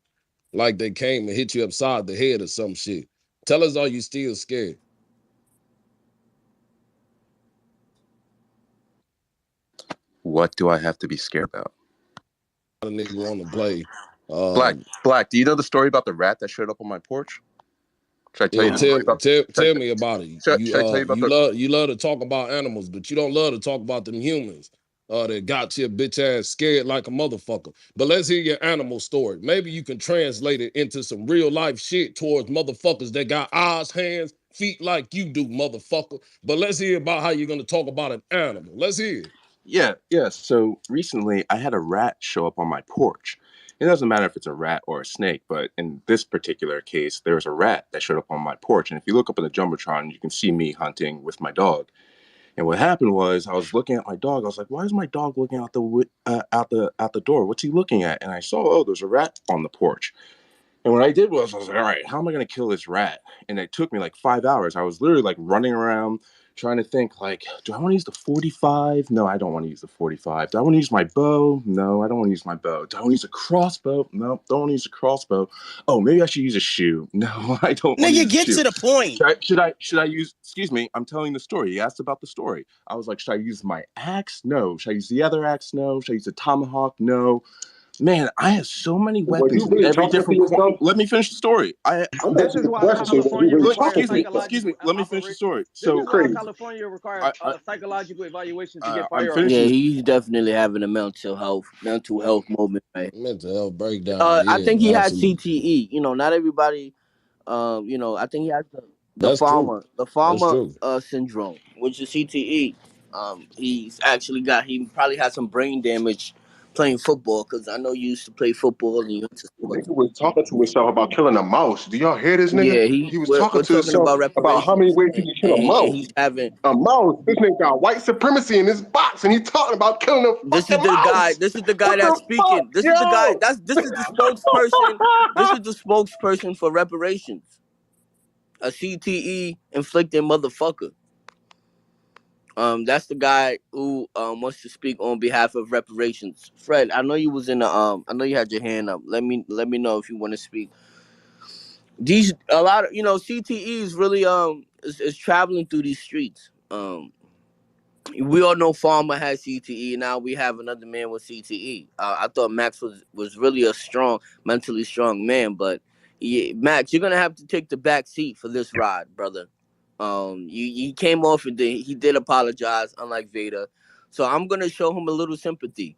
Like they came and hit you upside the head or some shit. Tell us, are you still scared? What do I have to be scared about? A nigga want to play. Black, do you know the story about the rat that showed up on my porch? Should I tell you the story about? Tell me about it. Should I tell you about You love to talk about animals, but you don't love to talk about them humans that got your bitch ass scared like a motherfucker. But let's hear your animal story. Maybe you can translate it into some real life shit towards motherfuckers that got eyes, hands, feet like you do, motherfucker. But let's hear about how you're gonna talk about an animal. Let's hear it. Yeah. So recently, I had a rat show up on my porch. It doesn't matter if it's a rat or a snake, but in this particular case, there was a rat that showed up on my porch. And if you look up in the Jumbotron, you can see me hunting with my dog. And what happened was, I was looking at my dog. I was like, "Why is my dog looking out the door? What's he looking at?" And I saw, oh, there's a rat on the porch. And what I did was, I was like, all right, how am I going to kill this rat? And it took me like 5 hours. I was literally like running around trying to think, like, do I want to use the 45? No, I don't want to use the 45. Do I want to use my bow? No, I don't want to use my bow. Do I want to use a crossbow? No, don't want to use a crossbow. Oh, maybe I should use a shoe. No, I don't want to use a shoe. Nigga, get to the point. Should I use, excuse me, I'm telling the story. He asked about the story. I was like, should I use my axe? No. Should I use the other axe? No. Should I use a tomahawk? No. Man, I have so many weapons in every different corner. Let me finish the story. This is why California requires Excuse me. Let me finish the story. This is why California requires psychological evaluations to get firearms. Yeah, he's definitely having a mental health moment, right? Mental health breakdown. I think he has absolutely. CTE. You know, not everybody. I think he has the That's true. farmer syndrome, which is CTE. He probably had some brain damage playing football, because I know you used to play football and you went to The sports. nigga was talking to himself about killing a mouse. Do y'all hear this nigga? Yeah, He was we're talking to talking himself about about how many reparations, ways he can kill a and mouse. he's having. A mouse. This nigga got white supremacy in his box, and he's talking about killing a This is fucking the guy. mouse. This is the guy What that's the fuck, speaking. This is the guy. yo? This is the spokesperson. This is the spokesperson for reparations. A CTE inflicting motherfucker. That's the guy who wants to speak on behalf of reparations. Fred, I know you was in the I know you had your hand up. Let me know if you want to speak. These a lot of CTE is really is traveling through these streets. We all know Farmer has CTE. Now we have another man with CTE. I thought Max was really a mentally strong man, but yeah, Max, you're gonna have to take the back seat for this ride, brother. You came off and he did apologize, unlike Vader. So I'm gonna show him a little sympathy.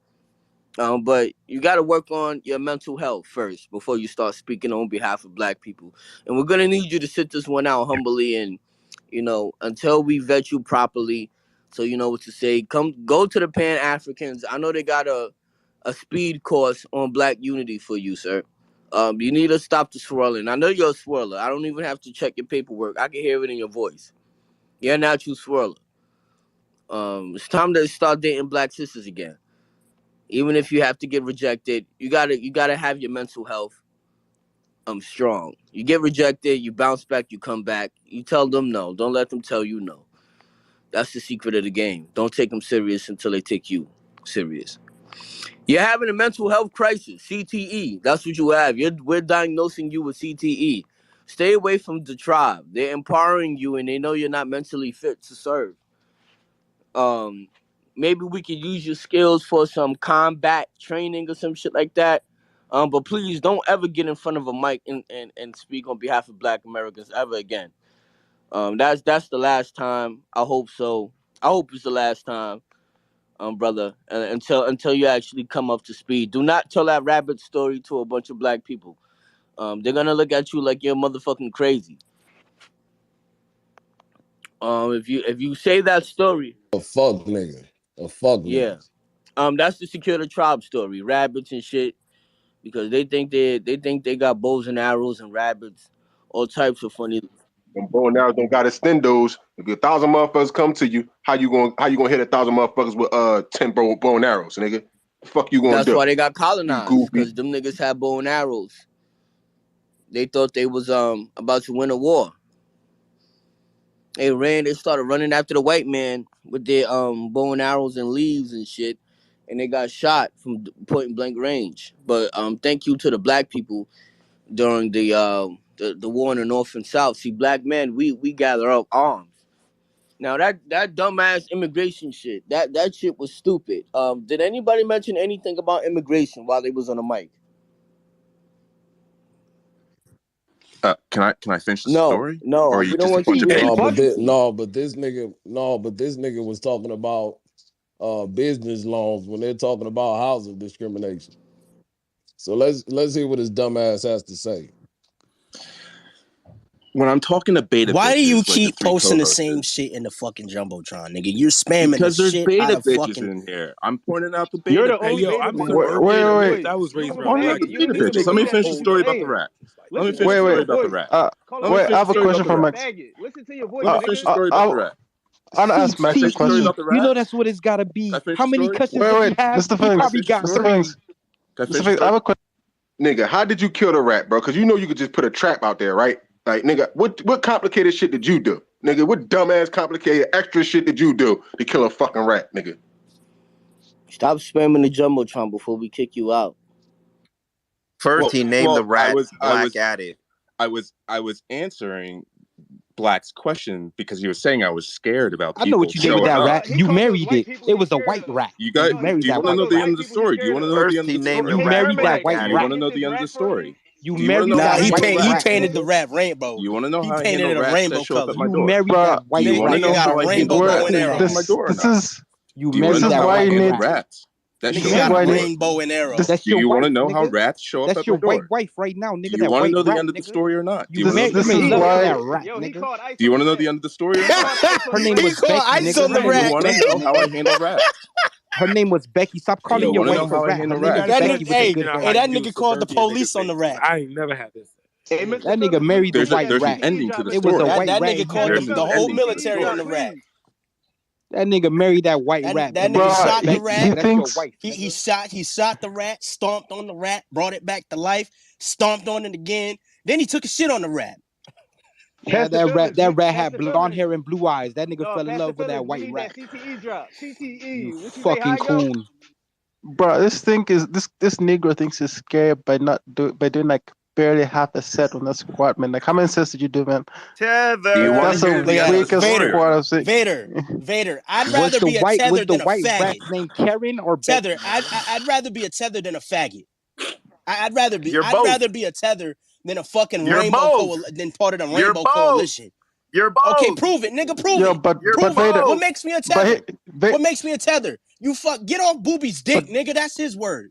But you got to work on your mental health first before you start speaking on behalf of Black people. And we're gonna need you to sit this one out humbly, and until we vet you properly, so you know what to say. Go to the Pan Africans. I know they got a speed course on Black unity for you, sir. You need to stop the swirling. I know you're a swirler. I don't even have to check your paperwork. I can hear it in your voice. You're a natural swirler. It's time to start dating Black sisters again. Even if you have to get rejected, you gotta have your mental health strong. You get rejected, you bounce back, you come back. You tell them no. Don't let them tell you no. That's the secret of the game. Don't take them serious until they take you serious. You're having a mental health crisis, CTE. That's what you have. We're diagnosing you with CTE. Stay away from the tribe. They're empowering you, and they know you're not mentally fit to serve. Maybe we could use your skills for some combat training or some shit like that. But please don't ever get in front of a mic and speak on behalf of Black Americans ever again. That's the last time. I hope so. I hope it's the last time, brother. Until you actually come up to speed. Do not tell that rabbit story to a bunch of Black people. They're gonna look at you like you're motherfucking crazy. If you say that story, a fuck nigga, yeah. That's the Secure the Tribe story. Rabbits and shit, because they think they got bows and arrows and rabbits, all types of funny. Them bow and arrows don't got extendos. If 1,000 motherfuckers come to you, how you gonna hit 1,000 motherfuckers with 10 bow and arrows, nigga? The fuck you gonna do? That's why they got You colonized, goofy. because them niggas had bow and arrows. They thought they was about to win a war. They started running after the white man with their bow and arrows and leaves and shit, and they got shot from point blank range. But thank you to the Black people during the war in the North and South. See, Black men, we gather up arms. Now that dumbass immigration shit, that shit was stupid. Did anybody mention anything about immigration while they was on the mic? Can I finish the story? No, or are we you don't just a want bunch you. of haters? But this nigga was talking about business loans when they're talking about housing discrimination. So let's hear what his dumb ass has to say. When I'm talking to beta Why do bitches, you like keep the three posting the co-hosts, same shit in the fucking Jumbotron, nigga? You're spamming the because there's shit out beta of bitches fucking. in here. I'm pointing out the You're beta the Hey, only yo, bitches. beta I'm bitch on suburban stage. at wait. least. I was You raised a around Pointing Black out the faggot. You people. beta don't These even bitches. Let niggas me agree is that finish the shit. old. story about the Hey, rat. Let me listen finish to the your story about the voice. rat. Call Let me out. finish I the have a story about question the for rat. Max. Listen to your voice, Let me Uh, finish the nigga. uh, story about the I, rat. I want to ask Can I Max a finish the story question. about the You rat? know that's what it's gotta Can I be. finish How the many story? questions does he have? Mr. He Can I Finks, probably finish the got Mr. story? Finks, 3. Can I finish Mr. the Finks, I story? have a question. Nigga, how did you kill the rat, bro? Because you know you could just put a trap out there, right? Like, nigga, what complicated shit did you do? Nigga, what dumbass complicated extra shit did you do to kill a fucking rat, nigga? Stop spamming the Jumbotron before we kick you out. First, he named the I rat Black was Addict. I was answering Black's question because he was saying I was scared about I know what people you did with showing that up. rat. He You called those married white it. people It he's was a scared white of. rat, You and guys, you No, do married he you that want to called white know those the rat. end white of the people he's story? Do you scared want to of. know the First, end of he the named the You story? rat married that Black Exterminate. white Do you want rat. to Addict. know Get the this end of the rat from me. story? You Do you want to married know Nah, how that I he white handle paint, he rats, rat. painted the nigga? rat rainbow. You want to know He how I painted handle it a rats that rainbow show up at color. my You door? married Bruh, that Do white you want to Nigga know rat. got a how I handle rainbow bow rats and that show up arrow. at my door or this not? is You Do you want to this married know is that how I why white you handle need. rat. rats that Nigga show You up This got is at a my why you married need. door? rainbow and arrow. This That's Do your you want wife, to know how nigga. rats show up at That's my your white door? wife right now, Do nigga. you That want to white know the rat, end of the nigga. story or not? Do You you want to know married. the You this end of made the is love story to or why that not? rat, Yo, he nigga. called ice Do you on want the to know the rat. end of the story or He not? called ice Her on the name rat. was He called Becky, ice nigga. on Her the Do name you was rat, want to nigga. Becky, know how I nigga. handle rats? Her name was Becky. Stop calling Yo, your wanna wife know a how I rat. handle Her name is rats? That Becky nigga, with a hey, good how hey, face. you that do nigga some called the dirty in niggas' police on the face. rat. I ain't never had this. Hey, Mr. That nigga Phillips, can you married the There's put a white that there's an rat. CTE ending to drop the It in the was a story. chat? white That rat. nigga He called Mr. There's married. an the Phillips, whole ending to the military CTE on story. the drop, rat. please. That nigga married that white That rat, that nigga. nigga Bro, shot the Becky, he rat. nigga. That's your thinks, wife, nigga. He shot the rat, stomped on the rat, brought it back to life, stomped on it again. Then he took a shit on the rat. Man, Pastor Phillips, that rat had Pastor blonde Phillips. hair and blue eyes. That nigga No, fell in Pastor love with that Phillips, we white need rat. that CTE drop. You CTE. What you say? How fucking it go? coon. Bro, this Negro thinks he's scared by doing like barely half a set on the squat, man. Like how many sets did you do, man? Do you want to Tether. That's the hear Look the at end of the that. weakest story or Vader. squat no? I've seen. Vader. I'd rather be a Was tether the than a white faggot. rat's name Karen or Tether. Becky? I'd rather be a tether than a faggot. I'd rather be You're both. a tether than a fucking You're both. than part of the You're rainbow both. coalition. You're Okay, both. prove it, nigga. Prove Yo, it. You're but Prove it. Vader, What both. makes me a but tether? What makes me a tether? You get off Booby's dick, but nigga. That's his word.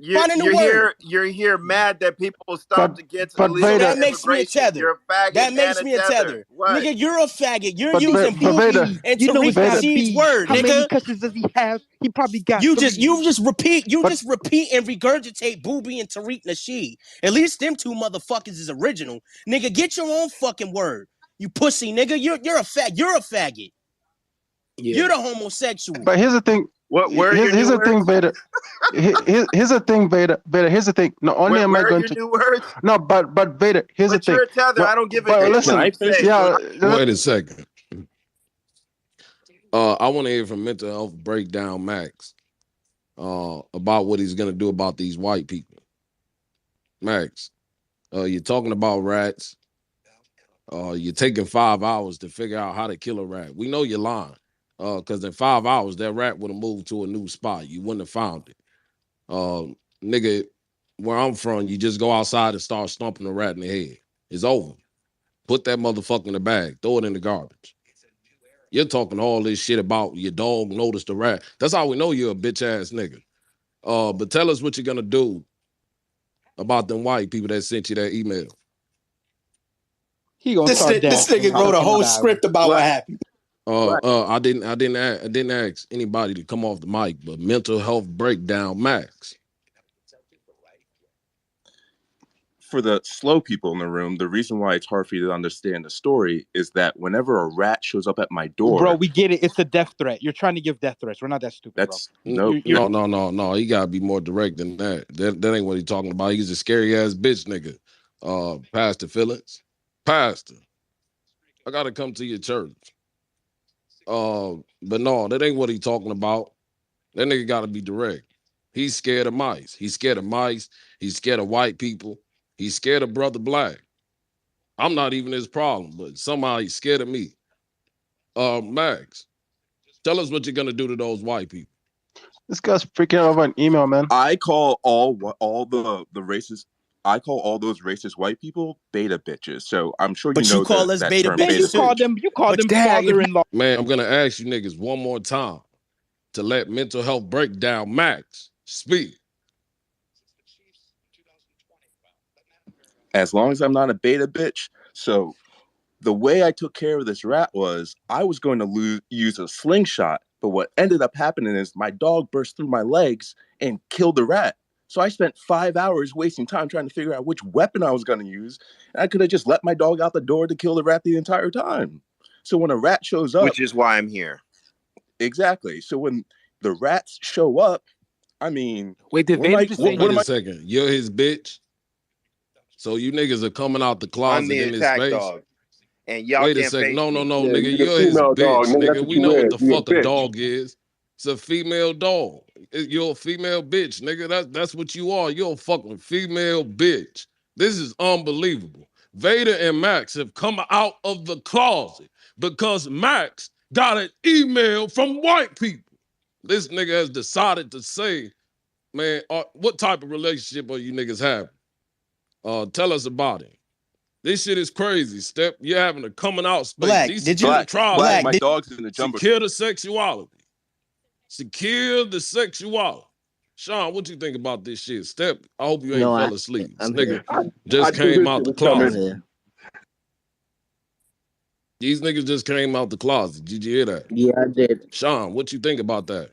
You're Find a new you're word. here. You're here mad that people stopped but against but So illegal Vader, that makes me a immigration. tether. You're a faggot That and makes a me a tether. tether. What? Nigga, you're a faggot. You're but using Booby Vader, CTE. and You know Tariq it's gotta Vader, Nasheed's be. word, How many nigga. cusses does he have? He probably got You 3. just repeat but and regurgitate Booby and Tariq Nasheed. At least them two motherfuckers is original. Nigga, get your own fucking word. You pussy nigga. You're a faggot. Yeah. You're the homosexual. but here's the thing. What? Where are your Here's new the thing, words? Vader. Here's the thing, Vader. Here's the thing. Not only am I Where are going your to new words? no, but Vader. Here's the But thing. you're a tether. No, I don't give a but damn Can what listen. I you finish say. the story? Yeah, Wait a second. I want to hear from Mental Health Breakdown Max about what he's gonna do about these white people. Max, you're talking about rats. You're taking 5 hours to figure out how to kill a rat. We know you're lying. Because in 5 hours, that rat would have moved to a new spot. You wouldn't have found it. Nigga, where I'm from, you just go outside and start stomping a rat in the head. It's over. Put that motherfucker in the bag. Throw it in the garbage. You're talking all this shit about your dog noticed the rat. That's how we know you're a bitch ass nigga. But tell us what you're gonna do about them white people that sent you that email. He gonna This start this dancing nigga on wrote a whole crocodile. script about what happened. What? I didn't ask anybody to come off the mic, but Mental Health Breakdown Max. For the slow people in the room, the reason why it's hard for you to understand the story is that whenever a rat shows up at my Bro, door, we get it. It's a death threat. You're trying to give death threats. We're not that stupid, bro. that's no. No. He gotta be more direct than that. That ain't what he talking about. He's a scary ass bitch nigga. Pastor Phillips. Pastor, I gotta come to your church. But no, that ain't what he talking about. That nigga gotta be direct. He's scared of mice. He's scared of mice. He's scared of white people. He's scared of Brother Black. I'm not even his problem, but somehow he's scared of me. Max, tell us what you're gonna do to those white people. this guy's freaking out over an email, man. I call all the racist. I call all those racist white people beta bitches. So I'm sure But you you know call us that beta term Man, beta you bitches too. bitch. call them father-in-law. Man, I'm gonna ask you niggas one more time to let Mental Health Breakdown Max speak. As long as I'm not a beta bitch. So the way I took care of this rat was I was going to use a slingshot, but what ended up happening is my dog burst through my legs and killed the rat. So I spent 5 hours wasting time trying to figure out which weapon I was going to use. And I could have just let my dog out the door to kill the rat the entire time. So when a rat shows up, Which is why I'm here. exactly. So when the rats show up, I mean, Wait, did Vader just say Wait a second. You're his bitch. So you niggas are coming out the I'm closet the in his attack face. dog. And y'all Wait a can't second. face No, me. Yeah, nigga. you're the You're his female dog, bitch, nigga. That's nigga. what We you know what is. the You a fuck a bitch. dog is. It's a female dog. You're a female bitch, nigga. That's what you are. You're a fucking female bitch. This is unbelievable. Vader and Max have come out of the closet because Max got an email from white people. This nigga has decided to say, man, what type of relationship are you niggas having? Tell us about it. This shit is crazy, Step. You're having a coming out space. Black, did you Black, Black, my did dog's in the jumbo. Secure the sexuality. Secure the sexuality. Sean, what you think about this shit? Step, I hope you ain't No, fell asleep. This I'm nigga here. just I knew came this out shit the was coming. I'm closet. here. These niggas just came out the closet. Did you hear that? Yeah, I did. Sean, what you think about that?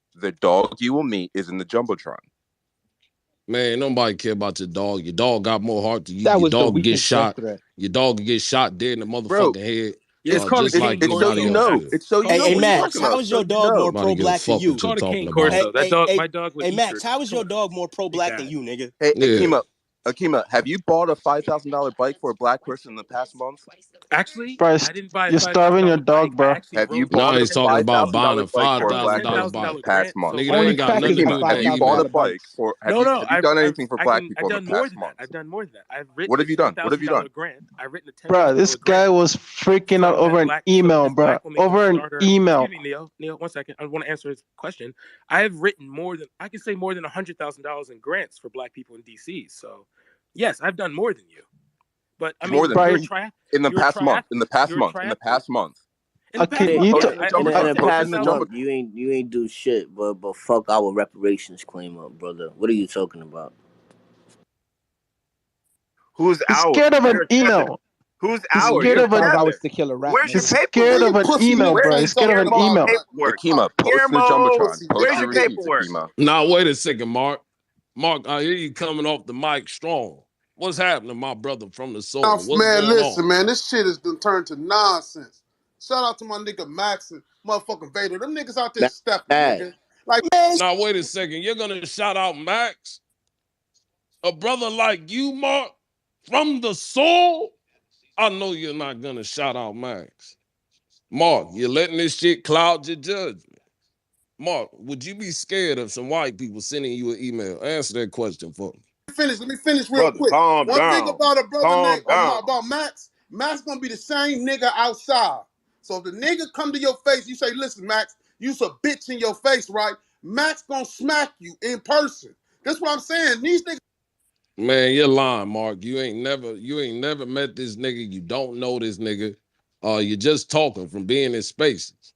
The dog you will meet is in the Jumbotron. Man, nobody care about your dog. Your dog got more heart than you. That Your was the dog get weakest shot. yesterday. Your dog can get shot dead in the motherfucking Bro, head. It's called Just a like cane it's so anybody you corso, else know. man. would. It's so you Hey, know hey what you're Max, talking how about. is So your you dog know. more Nobody give a pro-black than fuck you? what you're Called a talking cane about. corso. Hey, My dog with hey e-shirts. Max, how is Come your on, dog more big pro-black guy. than you, nigga? Hey, Yeah. Kimo. Akima, have you bought a $5,000 bike for a black person in the past month? Actually, Bro, I didn't buy a you're starving your $5,000 bike. dog, I bro. actually Have you wrote. I Now bought a wrote $5,000 he's talking about buying a bike for a I wrote a black $5,000 person in the bike. $10,000 past grant. month? So Nigga, that what Only ain't got nothing to crackers do buy with Akima, that have you $5,000 bought a email. bike bikes. for? no, Have you I've done anything for black people I've in the done more past than that. month? I've done more than that. I've written What a have you done? What have you done? $10,000 grant. I've written a Bro, this $10,000 grant guy was freaking out so over that an email, this bro. black woman can Over an start her. email. Excuse me, Neil, 1 second. I want to answer his question. I have written more than I can say more than $100,000 in grants for black people in DC. So, yes, I've done more than you. But I More mean, than Bro, you're a me in the past month. In the past month. In the past month. In the past okay, month, you Post yeah. it in the In I've the jumbotron. said Post it in past the month, jumbotron. you ain't do shit, but fuck our reparations claim up, brother. What are you talking about? Who's he's ours? scared of an You're a tether. email. Who's He's ours? scared You're of an. tethered. $5,000 to kill a rat, Where's your He's nigga. scared paperwork? of an email, bro. He's scared of Where's an your email. paperwork? Akima, post in the jumbotron. Post Where's your your receipts, paperwork? Akima. Now, wait a second, Mark. Mark, I hear you coming off the mic strong. What's happening, my brother from the Now, soul? What's man, going listen, on? man, this shit has been turned to nonsense. Shout out to my nigga Max and motherfucking Vader. Them niggas out there stepping, Bad. nigga. Like, man, Now, wait a second. You're going to shout out Max? A brother like you, Mark, from the soul? I know you're not going to shout out Max. Mark, you're letting this shit cloud your judgment. Mark, would you be scared of some white people sending you an email? Answer that question for me. let me finish real Brother, quick. calm One thing down. about a brother named Calm down. about Max gonna be the same nigga outside. So if the nigga come to your face, you say, listen, Max, you's a bitch in your face, right? Max gonna smack you in person. That's what I'm saying. These niggas. Man, you're lying, Mark. You ain't never met this nigga. You don't know this nigga. You're just talking from being in spaces.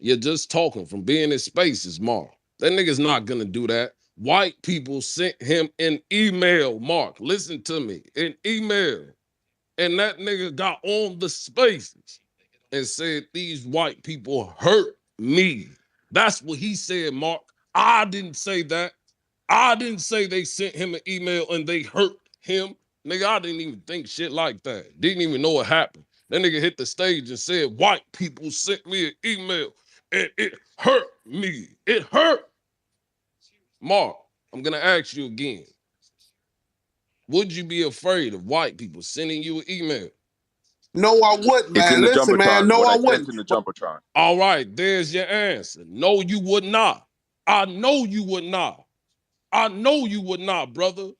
You're just talking from being in spaces, Mark. That nigga's not gonna do that. White people sent him an email, Mark. Listen to me, an email. And that nigga got on the spaces and said, these white people hurt me. That's what he said, Mark. I didn't say that. I didn't say they sent him an email and they hurt him. Nigga, I didn't even think shit like that. Didn't even know what happened. That nigga hit the stage and said, white people sent me an email and it hurt me. It hurt. Mark, I'm gonna ask you again. Would you be afraid of white people sending you an email? No, I wouldn't, It's in man. the Listen, man. jumbotron. No, What I I sent wouldn't. in the But jumbotron. All right, there's your answer. No, you would not. I know you would not. I know you would not, brother,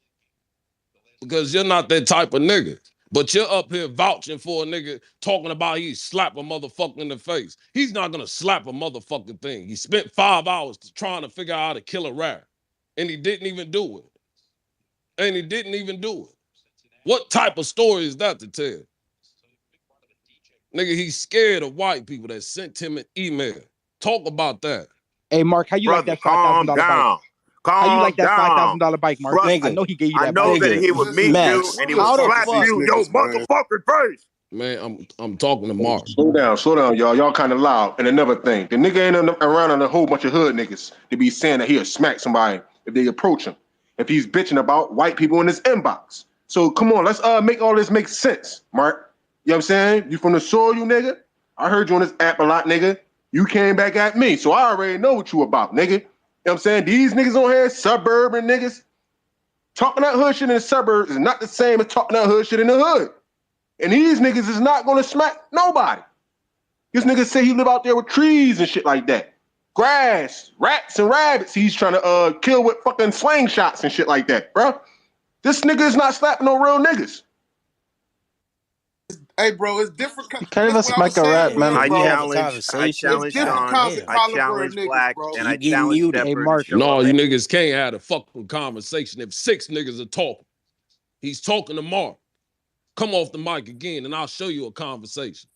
because you're not that type of nigga. But you're up here vouching for a nigga talking about he slap a motherfucker in the face. He's not gonna slap a motherfucking thing. He spent 5 hours trying to figure out how to kill a rat, and he didn't even do it. And he didn't even do it. What type of story is that to tell? Nigga, he's scared of white people that sent him an email. Talk about that. Hey, Mark, how you like Brother, that $5,000 bike? How you like calm that down. $5,000 bike, Mark? Brother, I Nigga, know he gave you I that know bike. that nigga, he would meet you Max, and he you would a talk slap to these you your niggas, man. motherfucking face. Man, I'm talking to Mark. Slow down, y'all. Y'all kind of loud. And another thing, the nigga ain't around on a whole bunch of hood niggas to be saying that he'll smack somebody if they approach him. If he's bitching about white people in his inbox. So come on, let's make all this make sense, Mark. You know what I'm saying? You from the soil, you nigga? I heard you on this app a lot, nigga. You came back at me, so I already know what you about, nigga. You know what I'm saying? These niggas on here, suburban niggas, talking that hood shit in the suburbs is not the same as talking that hood shit in the hood. And these niggas is not gonna smack nobody. This nigga say he live out there with trees and shit like that. Grass, rats and rabbits he's trying to kill with fucking slingshots and shit like that, bro. This nigga is not slapping no real niggas. Hey, bro, it's different. You can't even Yeah, Listen, what I smack was a saying rat, to you, man. I we have bro. a challenge It's conversation. different God Sean. kinds of damn. I caliber of challenge niggas, Black bro. and I Keep getting challenge muted. Hey, Stepper to Mark. show No, up. you niggas can't have a fucking conversation if 6 niggas are talking. He's talking to Mark. Come off the mic again, and I'll show you a conversation.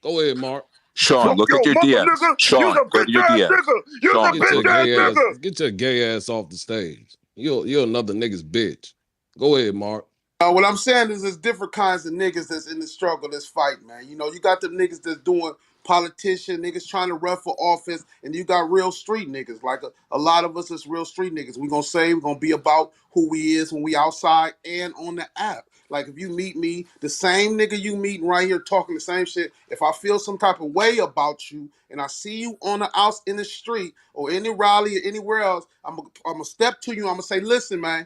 Go ahead, Mark. Sean, Fuck look at your your mother, DMs. nigga. You's Sean, a go to bitch your ass DMs. nigga. You's a Sean, Get go your to your bitch ass gay ass, DMs. nigga. get your gay ass off the stage. You're another nigga's bitch. Go ahead, Mark. What I'm saying is there's different kinds of niggas that's in the struggle, this fight, man. You know, you got them niggas that's doing politician, niggas trying to run for office, and you got real street niggas. Like a lot of us is real street niggas. We're gonna be about who we is when we outside and on the app. Like if you meet me, the same nigga you meeting right here talking the same shit, if I feel some type of way about you and I see you on the outs in the street or any rally or anywhere else, I'm gonna step to you, I'm gonna say, listen, man.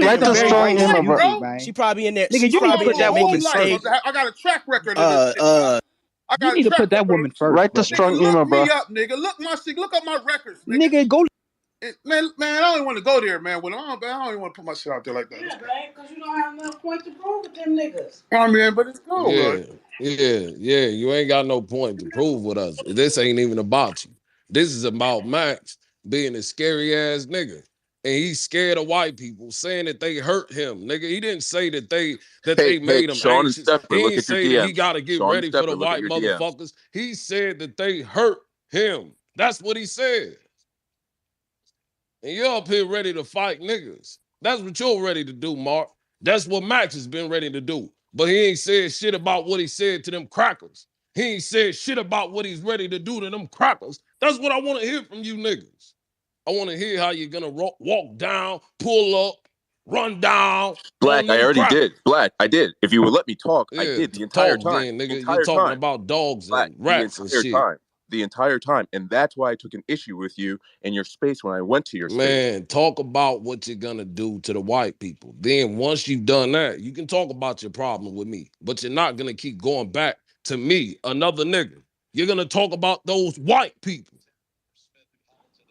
write the strong email, bro. She probably in there. Nigga, She's you need to probably in put there that woman making first. steak. I got a track record of this shit, bro. I got You a need to track put that record. woman first. Write the Bro. strong Nigga, email, look bro. me up, nigga. Look up my records, nigga. Nigga, go. Man, I don't even want to go there, man. I don't even want to put my shit out there like that. Yeah, man, because you don't have no point to prove with them niggas. I mean, but it's cool, Yeah, right? yeah. You ain't got no point to prove with us. This ain't even about you. This is about Max being a scary ass nigga. And he's scared of white people saying that they hurt him. Nigga, he didn't say that they made him Sean and anxious. Stepper, He look ain't at your say that he DMs. gotta get Sean and ready for the Stepper, look at white your DMs. motherfuckers. He said that they hurt him. That's what he said. And you're up here ready to fight niggas. That's what you're ready to do, Mark. That's what Max has been ready to do. But he ain't said shit about what he said to them crackers. He ain't said shit about what he's ready to do to them crackers. That's what I want to hear from you niggas. I want to hear how you're going to walk down, pull up, run down on Black, I them already crackers. did. Black, I did. If you would let me talk, I Yeah, did the entire talk time. then, The nigga. You're entire talking time. about dogs Black, and the rats and entire shit. time. The entire time. And that's why I took an issue with you and your space when I went to your space. Man, talk about what you're gonna do to the white people. Then once you've done that, you can talk about your problem with me. But you're not gonna keep going back to me, another nigga. You're gonna talk about those white people.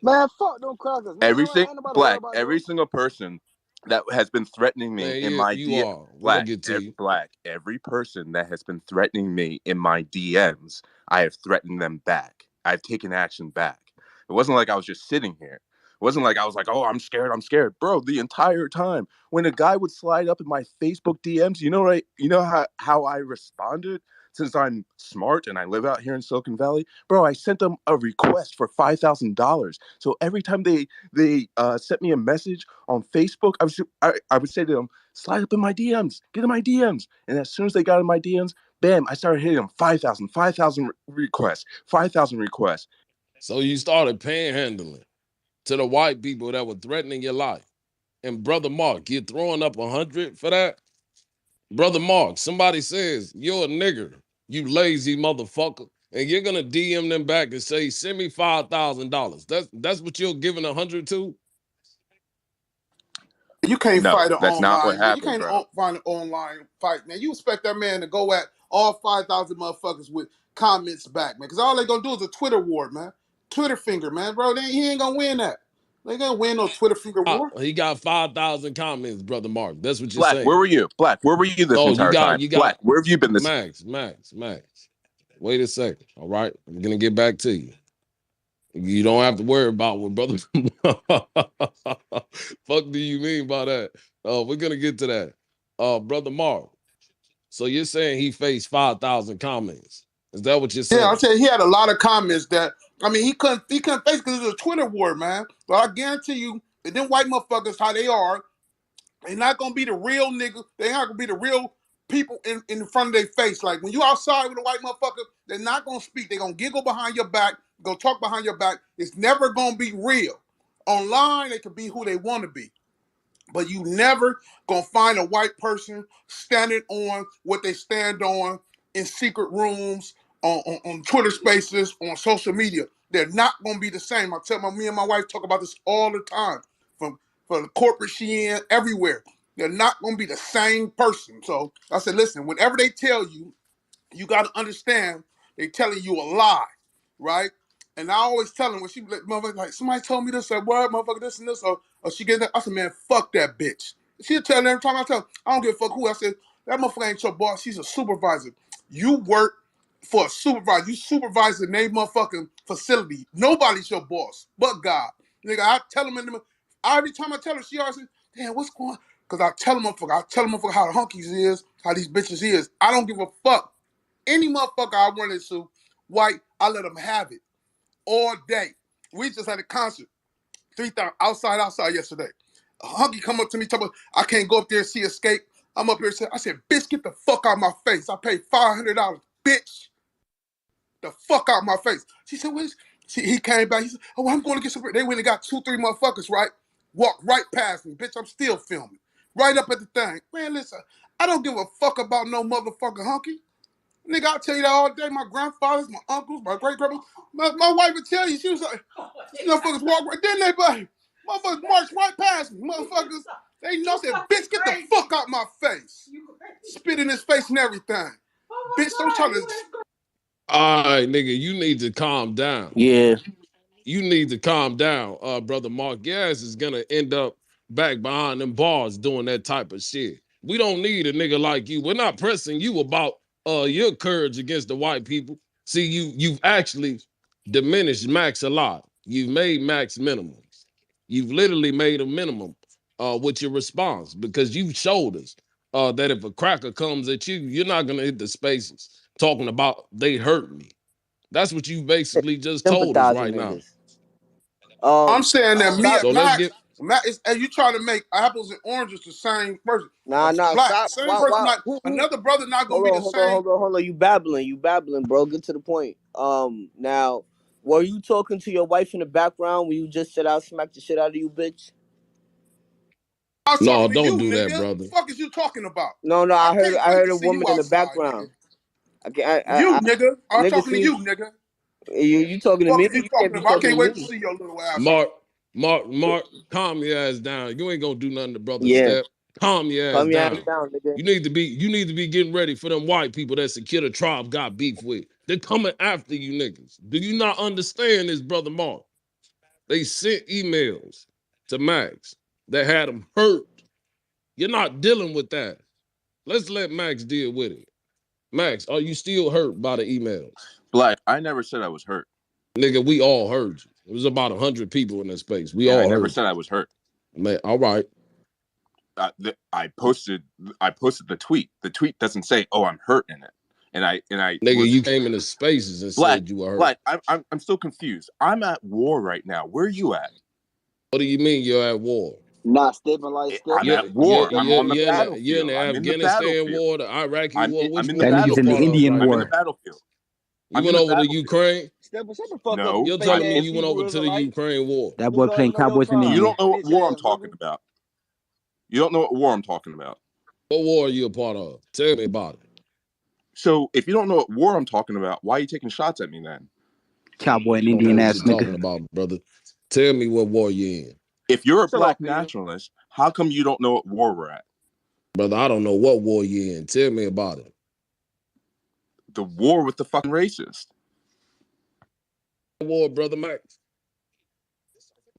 Man, fuck them crackers, man. Ain't nobody worried about Every them. single person that has been threatening me Man, in my you DM. are. We're gonna get to you. Black. Every person that has been threatening me in my DMs, I have threatened them back. I've taken action back. It wasn't like I was just sitting here. It wasn't like I was like, oh, I'm scared, bro. The entire time, when a guy would slide up in my Facebook DMs, you know how I responded. Since I'm smart and I live out here in Silicon Valley, bro, I sent them a request for $5,000. So every time they sent me a message on Facebook, I would say to them, slide up in my DMs, get in my DMs. And as soon as they got in my DMs, bam, I started hitting them 5,000 requests, 5,000 requests. So you started panhandling to the white people that were threatening your life. And Brother Mark, you're throwing up 100 for that? Brother Mark, somebody says you're a nigger, you lazy motherfucker. And you're gonna DM them back and say, send me $5,000. That's what you're giving 100 to? You can't No, fight an that's not what online, man. You happened, can't bro. find an online fight, man. You expect that man to go at all 5,000 motherfuckers with comments back, man. Because all they gonna do is a Twitter war, man. Twitter finger, man, bro. He ain't gonna win that. They ain't gonna win no Twitter finger war. He got 5,000 comments, Brother Mark. That's what you're Black, where saying. were you? Black, where were you this Oh, entire time? you Black, got where have you been this? Max. Wait a second. All right. I'm gonna get back to you. You don't have to worry about what brother. Fuck do you mean by that? We're gonna get to that. Brother Mark. So you're saying he faced 5,000 comments? Is that what you're Yeah, I saying? said he had a lot of comments that he couldn't face because it was a Twitter war, man. But I guarantee you, that them white motherfuckers how they are, they're not gonna be the real niggas. They're not gonna be the real people in front of their face. Like when you outside with a white motherfucker, they're not gonna speak. They're gonna giggle behind your back, gonna talk behind your back. It's never gonna be real. Online, they can be who they want to be. But you never gonna find a white person standing on what they stand on in secret rooms, on Twitter spaces, on social media. They're not gonna be the same. Me and my wife talk about this all the time. From the corporate she in, everywhere. They're not gonna be the same person. So I said, listen, whenever they tell you, you got to understand they telling you a lie, right? And I always tell them when she like, motherfucker, like somebody told me this, like what, motherfucker, this and this, or she get that. I said, man, fuck that bitch. She'll tell every time I tell her, I don't give a fuck who. I said, that motherfucker ain't your boss. She's a supervisor. You work for a supervisor. You supervise the name motherfucking facility. Nobody's your boss but God. Nigga, I tell them every time I tell her, she always says, damn, what's going on? Because I tell them motherfucker how the hunkies is, how these bitches is. I don't give a fuck. Any motherfucker I run into, white, I let them have it all day. We just had a concert, 3,000 outside yesterday. A hunky come up to me, talking about, I can't go up there and see Escape. I'm up here, I said, bitch, get the fuck out of my face. I paid $500, bitch. The fuck out of my face. She said, what is, he came back, he said, oh, I'm going to get some, they went and got 2-3 motherfuckers, right? Walked right past me, bitch, I'm still filming. Right up at the thing. Man, listen, I don't give a fuck about no motherfucking hunky. Nigga, I'll tell you that all day. My grandfathers, my uncles, my great grandma. My wife would tell you, she was like, these motherfuckers walk right, didn't they, buddy? Motherfuckers march right past me. Motherfuckers, they know, said, bitch, get the fuck out my face. Spit in his face and everything. Bitch, don't try to. All right, nigga, you need to calm down. Yeah. You need to calm down, Brother Mark. Your ass is gonna end up back behind them bars doing that type of shit. We don't need a nigga like you. We're not pressing you about your courage against the white people. See, you've actually diminished Max a lot. You've made Max minimum. You've literally made a minimum with your response because you showed us that if a cracker comes at you, you're not gonna hit the spaces talking about they hurt me. That's what you basically just told us Sympathizing right now. niggas. I'm saying that me Stop. and So let's Max, get you try to make apples and oranges the same person. Nah, nah, Black, stop. same person, Why, not who? another brother not gonna Hold be on, the hold on, same. hold on. You babbling, bro. Get to the point. Now, were you talking to your wife in the background when you just said I'll smack the shit out of you, bitch? I was no, talking to don't you, do that, nigga. brother. The fuck is you talking about? No, no. I I can't wait heard to a see you woman in the outside, nigga. background. You, nigga. I was Nigga, talking to see, you, nigga. you talking to Fuck me? is you You can't talking be about? I talking can't to wait to me. see your little asshole. Mark, calm your ass down. You ain't gonna do nothing to brother Yeah, Step. Calm your ass calm your ass down. down, nigga. You need to be getting ready for them white people that Secure the Tribe got beef with. They're coming after you niggas. Do you not understand this, brother Mark? They sent emails to Max that had him hurt. You're not dealing with that. Let's let Max deal with it. Max, are you still hurt by the emails? Black, I never said I was hurt. Nigga, we all heard you. It was about 100 people in that space. We and all I never heard said you. I was hurt. Man, all right. I posted the tweet. The tweet doesn't say, "Oh, I'm hurt" in it. And I Nigga, you came into spaces and Black, said you were hurt. Black, I'm still confused. I'm at war right now. Where are you at? What do you mean you're at war? Not stepping like I'm stepping. at war. I'm on the You're in battlefield. the I'm in the Afghanistan battlefield. war, the Iraqi war. Which I'm in war the That nigga's in the battlefield. Indian I'm war. in the battlefield. You went over to Ukraine? Step the fuck up, No. you You're fake telling me ass you went Hebrew over to the Israelite. Ukraine war. That Niggas boy don't playing even know your Cowboys in tribe. You India. don't know what Bitch war I'm ass talking nigga. about. You don't know what war I'm talking about. What war are you a part of? Tell me about it. So if you don't know what war I'm talking about, why are you taking shots at me then? Cowboy and You don't know Indian what ass you're nigga. talking about, brother. Tell me what war you're in. If you're a Shut up, black Peter. nationalist, how come you don't know what war we're at? Brother, I don't know what war you're in. Tell me about it. The war with the fucking racist. War, brother Max.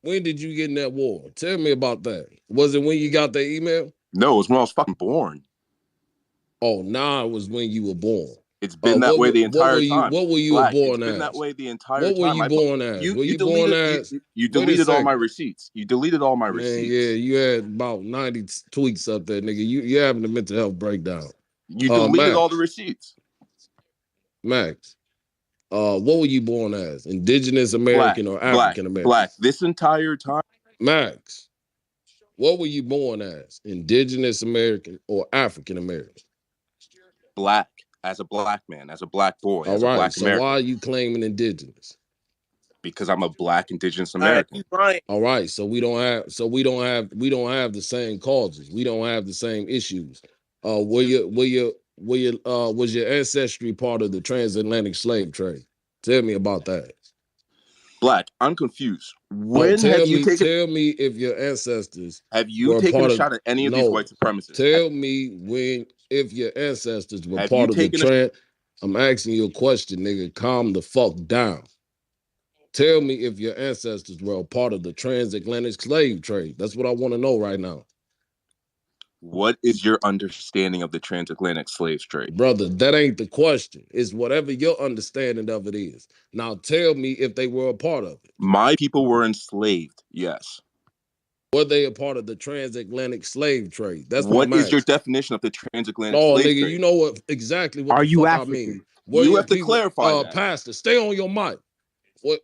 When did you get in that war? Tell me about that. Was it when you got the email? No, it was when I was fucking born. Oh, nah, it was when you were born. It's been that way the entire time. What were you Black, born it's been as? that way the entire What were time. you born as? Were You you born deleted as? you Wait a deleted all my second. receipts. You deleted all my Man, receipts. yeah, you had about 90 tweets up there, nigga. You having a mental health breakdown. You deleted Max, all the receipts. Max, what were you born as? Indigenous American or African American? Black. This entire time. Max, what were you born as? Indigenous American or African American? Black, as a black man, as a black boy, All as a right, black so American. why are you claiming indigenous? Because I'm a black indigenous American. All right, so we don't have the same causes. We don't have the same issues. Was your ancestry part of the transatlantic slave trade? Tell me about that. Black, I'm confused. Tell me if your ancestors have you taken a shot at any of these white supremacists? Tell me if your ancestors were part of the trans. I'm asking you a question, nigga. Calm the fuck down. Tell me if your ancestors were a part of the transatlantic slave trade. That's what I want to know right now. What is your understanding of the transatlantic slave trade? Brother, that ain't the question. It's whatever your understanding of it is. Now tell me if they were a part of it. My people were enslaved, yes. Were they a part of the transatlantic slave trade? That's what my is your definition of the transatlantic slave trade? You know what exactly what Are the you fuck African? I mean. You have to clarify that. Pastor, stay on your mic.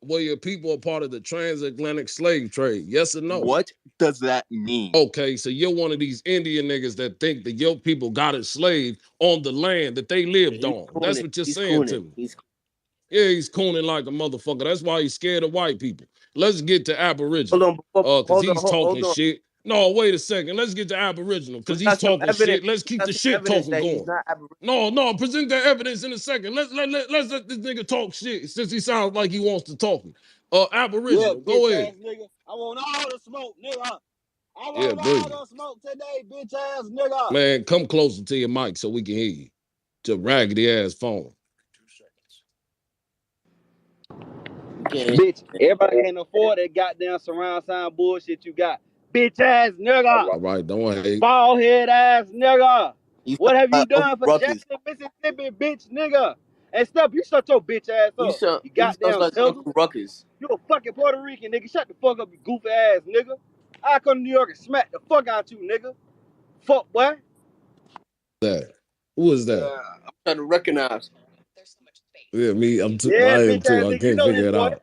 Were your people a part of the transatlantic slave trade? Yes or no? What does that mean? Okay, so you're one of these Indian niggas that think that your people got enslaved on the land that they lived on. That's what you're saying to me. Yeah, he's cooning like a motherfucker. That's why he's scared of white people. Let's get to Aboriginal. Because he's talking shit. No, wait a second. Let's get to Aboriginal because he's talking shit. Let's keep the shit talking going. No, present that evidence in a second. Let's let this nigga talk shit since he sounds like he wants to talk. Aboriginal, go ahead. Nigga. I want all the smoke, nigga. I Yeah, want all the smoke today, bitch ass nigga. Man, come closer to your mic so we can hear you. To raggedy ass phone. Bitch, everybody can't afford that goddamn surround sound bullshit you got. Bitch ass nigga. All right, don't hate. Bald head ass nigga. What have you done for Jackson, Mississippi, bitch nigga? And Step, you shut your bitch ass up. You goddamn Ruckus. You a fucking Puerto Rican nigga. Shut the fuck up, you goofy ass nigga. I come to New York and smack the fuck out you, nigga. Fuck, boy. Who is that? I'm trying to recognize. Yeah, me. I am too. I can't figure it out.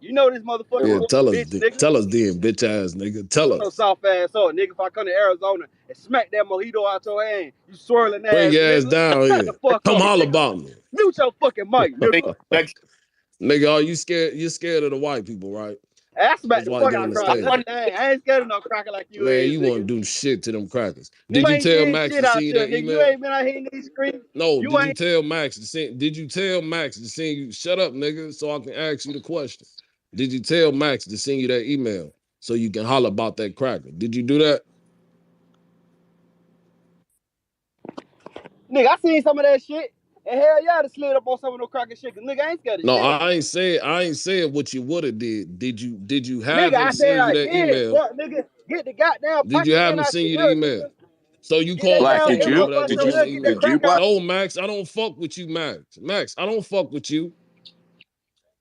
You know this motherfucker. Yeah, tell us, bitch, tell us, then, bitch ass nigga. Tell us. No soft ass up, nigga. If I come to Arizona and smack that mojito out your hand, you swirling ass. Bring your ass down here. Come holler about me. Mute your fucking mic, nigga. Nigga, are you scared? You're scared of the white people, right? I smack the fuck out of crackers. I ain't scared of no cracker like you. Man, you won't do shit to them crackers. Did you tell Max to send you that email? You ain't been out here in these streets. No, did you tell Max to send? Did you tell Max to send you? Shut up, nigga, so I can ask you the question. Did you tell Max to send you that email so you can holler about that cracker? Did you do that? Nigga, I seen some of that shit. And hell yeah, I slid up on some of those cracker shit. Cause nigga, I ain't scared of shit. No, I ain't said what you would have did. Did you have nigga, him send you that email? Fuck, nigga, get the goddamn. Did you have him send you the email? So you Get that call a Black, damn fucking did nigga you? woman up that out Did your you? doing hood, get that Did illegal? you, crack Black? out. No, Max, I don't fuck with you, Max. Max, I don't fuck with you.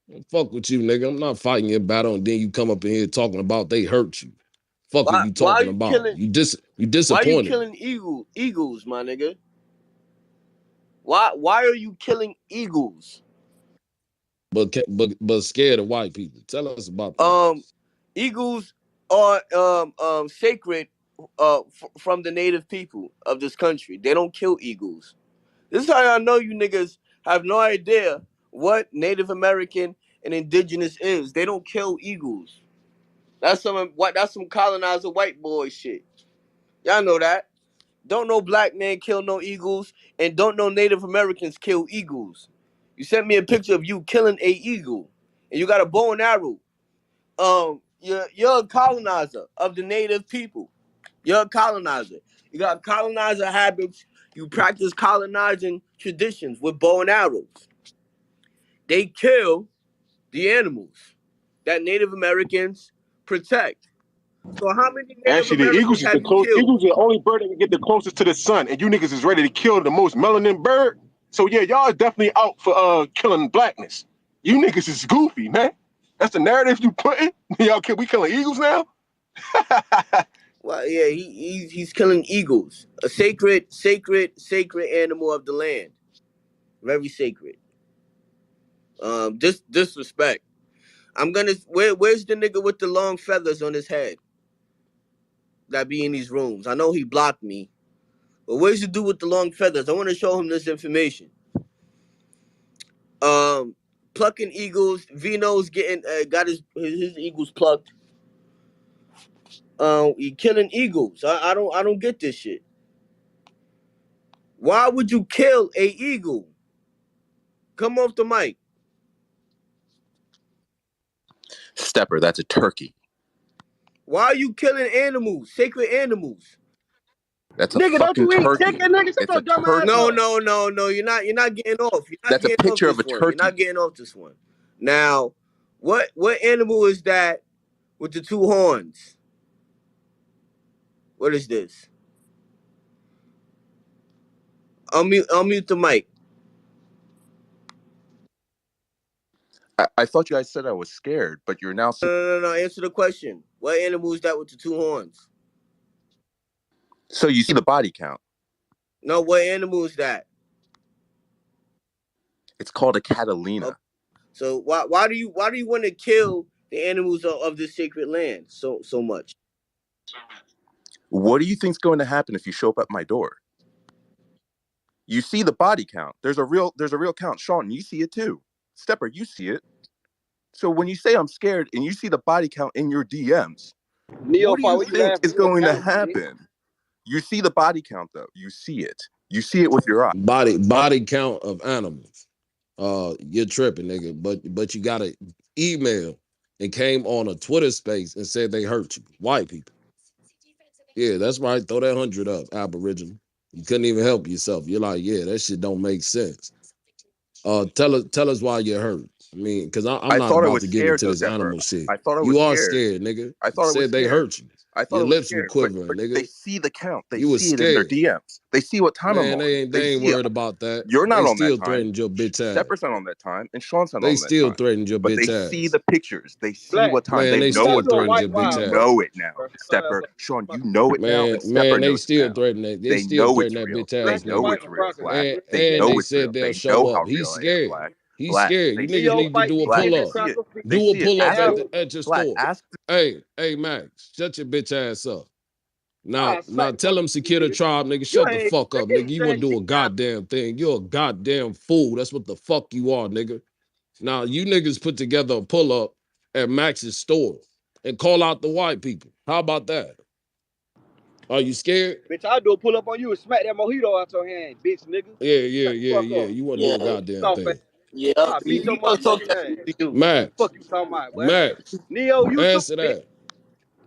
I don't fuck with you, nigga. I'm not fighting your battle, and then you come up in here talking about they hurt you. Fuck are you Why are talking you about? killing? You Why are you disappointed me. killing eagles, my nigga? Why are you killing eagles? But scared of white people. Tell us about the Um, eagles. eagles are sacred from the native people of this country. They don't kill eagles. This is how I know you niggas have no idea what Native American and indigenous is. They don't kill eagles. That's some colonizer white boy shit. Y'all know that. Don't no black man kill no eagles, and don't no Native Americans kill eagles. You sent me a picture of you killing a eagle, and you got a bow and arrow. You're a colonizer of the native people. You're a colonizer. You got colonizer habits. You practice colonizing traditions with bow and arrows. They kill the animals that Native Americans protect. So how many Native Actually, the Americans eagles is have you killed? Eagles is the only bird that can get the closest to the sun, and you niggas is ready to kill the most melanin bird. So yeah, y'all is definitely out for killing blackness. You niggas is goofy, man. That's the narrative you putting. We killing eagles now? Well, yeah, he's killing eagles, a sacred animal of the land, very sacred. Disrespect. Where's the nigga with the long feathers on his head that be in these rooms? I know he blocked me, but where's the dude with the long feathers? I want to show him this information. Plucking eagles. Vino's getting got his eagles plucked. He killing eagles. I don't get this shit. Why would you kill a eagle? Come off the mic. Stepper, that's a turkey. Why are you killing animals, sacred animals? That's a Nigga, don't fucking you eat turkey. chicken, nigga? Shut It's your a dumb ass turkey. No. up. You're not getting off. You're not That's a getting off picture of this a one. You're not turkey. getting off this one. Now, what animal is that with the two horns? What is this? Unmute the mic. I thought you guys said I was scared, but you're now saying. No. Answer the question. What animal is that with the two horns? So you see the body count. No, what animal is that? It's called a Catalina. So why do you want to kill the animals of this sacred land so much? What do you think's going to happen if you show up at my door? You see the body count. There's a real count. Sean, you see it too. Stepper, you see it. So when you say I'm scared and you see the body count in your DMs, what do you What you think laughing? is You a going to gangster, nigga. happen? You see the body count though. You see it. You see it with your eye. Body count of animals. You're tripping, nigga. But you got an email and came on a Twitter space and said they hurt you. White people. Yeah, that's right. Throw that 100 up, Aboriginal. You couldn't even help yourself. You're like, yeah, that shit don't make sense. Tell us why you're hurt. I mean, because I'm I not thought I about was to get scared into though, this Stepper. animal shit. I thought I was You are scared. scared, nigga. I You thought I was said they scared. hurt you. I thought Your I was lips were scared. But quivering, they nigga. see the count. They You was see it in their scared. DMs. They see what time I'm Man, on. they ain't See it. worried about that. You're not They on that still time. threatened your bitch ass. Stepper's not on that time, and Sean's not They on that still time. threatened your But they bitch see ass. the pictures. They see Black. what time. Man, They they know still what You a time. threatened white your bitch You wild, ass. bro. know it now, Stepper. Sean, you know it now, and Stepper Man, they knows it still now. threatening that. They They still know it's threatening that real. bitch They ass, Black and know nigga. white it's and real, Black. crackers. They And know they it's real. said they'll They know show how up. He's real I am, scared. Black. He's Black. scared. They You see niggas Neo it. need to fight do a Black. pull They chicken up. see it. cracker. They Do a see it. pull up Ask at them. Apple. the Black. store. Ask. Hey, Max, shut your bitch ass up. I Now smack the tell fuck them out you, secure the nigga. tribe, nigga. You Shut the ain't fuck man, up, get nigga. his You wouldn't ass do a chicken out. goddamn thing. You're a goddamn fool. That's what the fuck you are, nigga. Now you niggas put together a pull up at Max's store and call out the white people. How about that? Are you scared? Bitch, I do a pull up on you and smack that mojito out your hand, bitch, nigga. Shut the fuck up. You wouldn't do a Yeah, goddamn Soft ass. thing. yeah. I beat your You want to talk motherfucking that ass. to you? Max, Fuck you talking about, boy. Max, Neo, you too, answer bitch. that.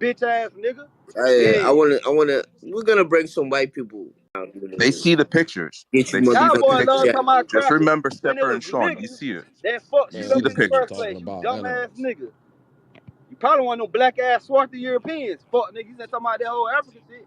Bitch ass nigga. I Yeah. wanna. We're gonna bring some white people out They here. see the pictures. Get you They see Y'all the boy motherfuckers love pictures. talking chat. about Just crackers remember when it Stepper was and Sean. You niggas see it. that fucked You shit Man, see up the these in the niggas first pictures. talking place. You about dumbass animals. nigga. You probably want no black ass swarthy Europeans. Fuck niggas that talking about that whole African shit.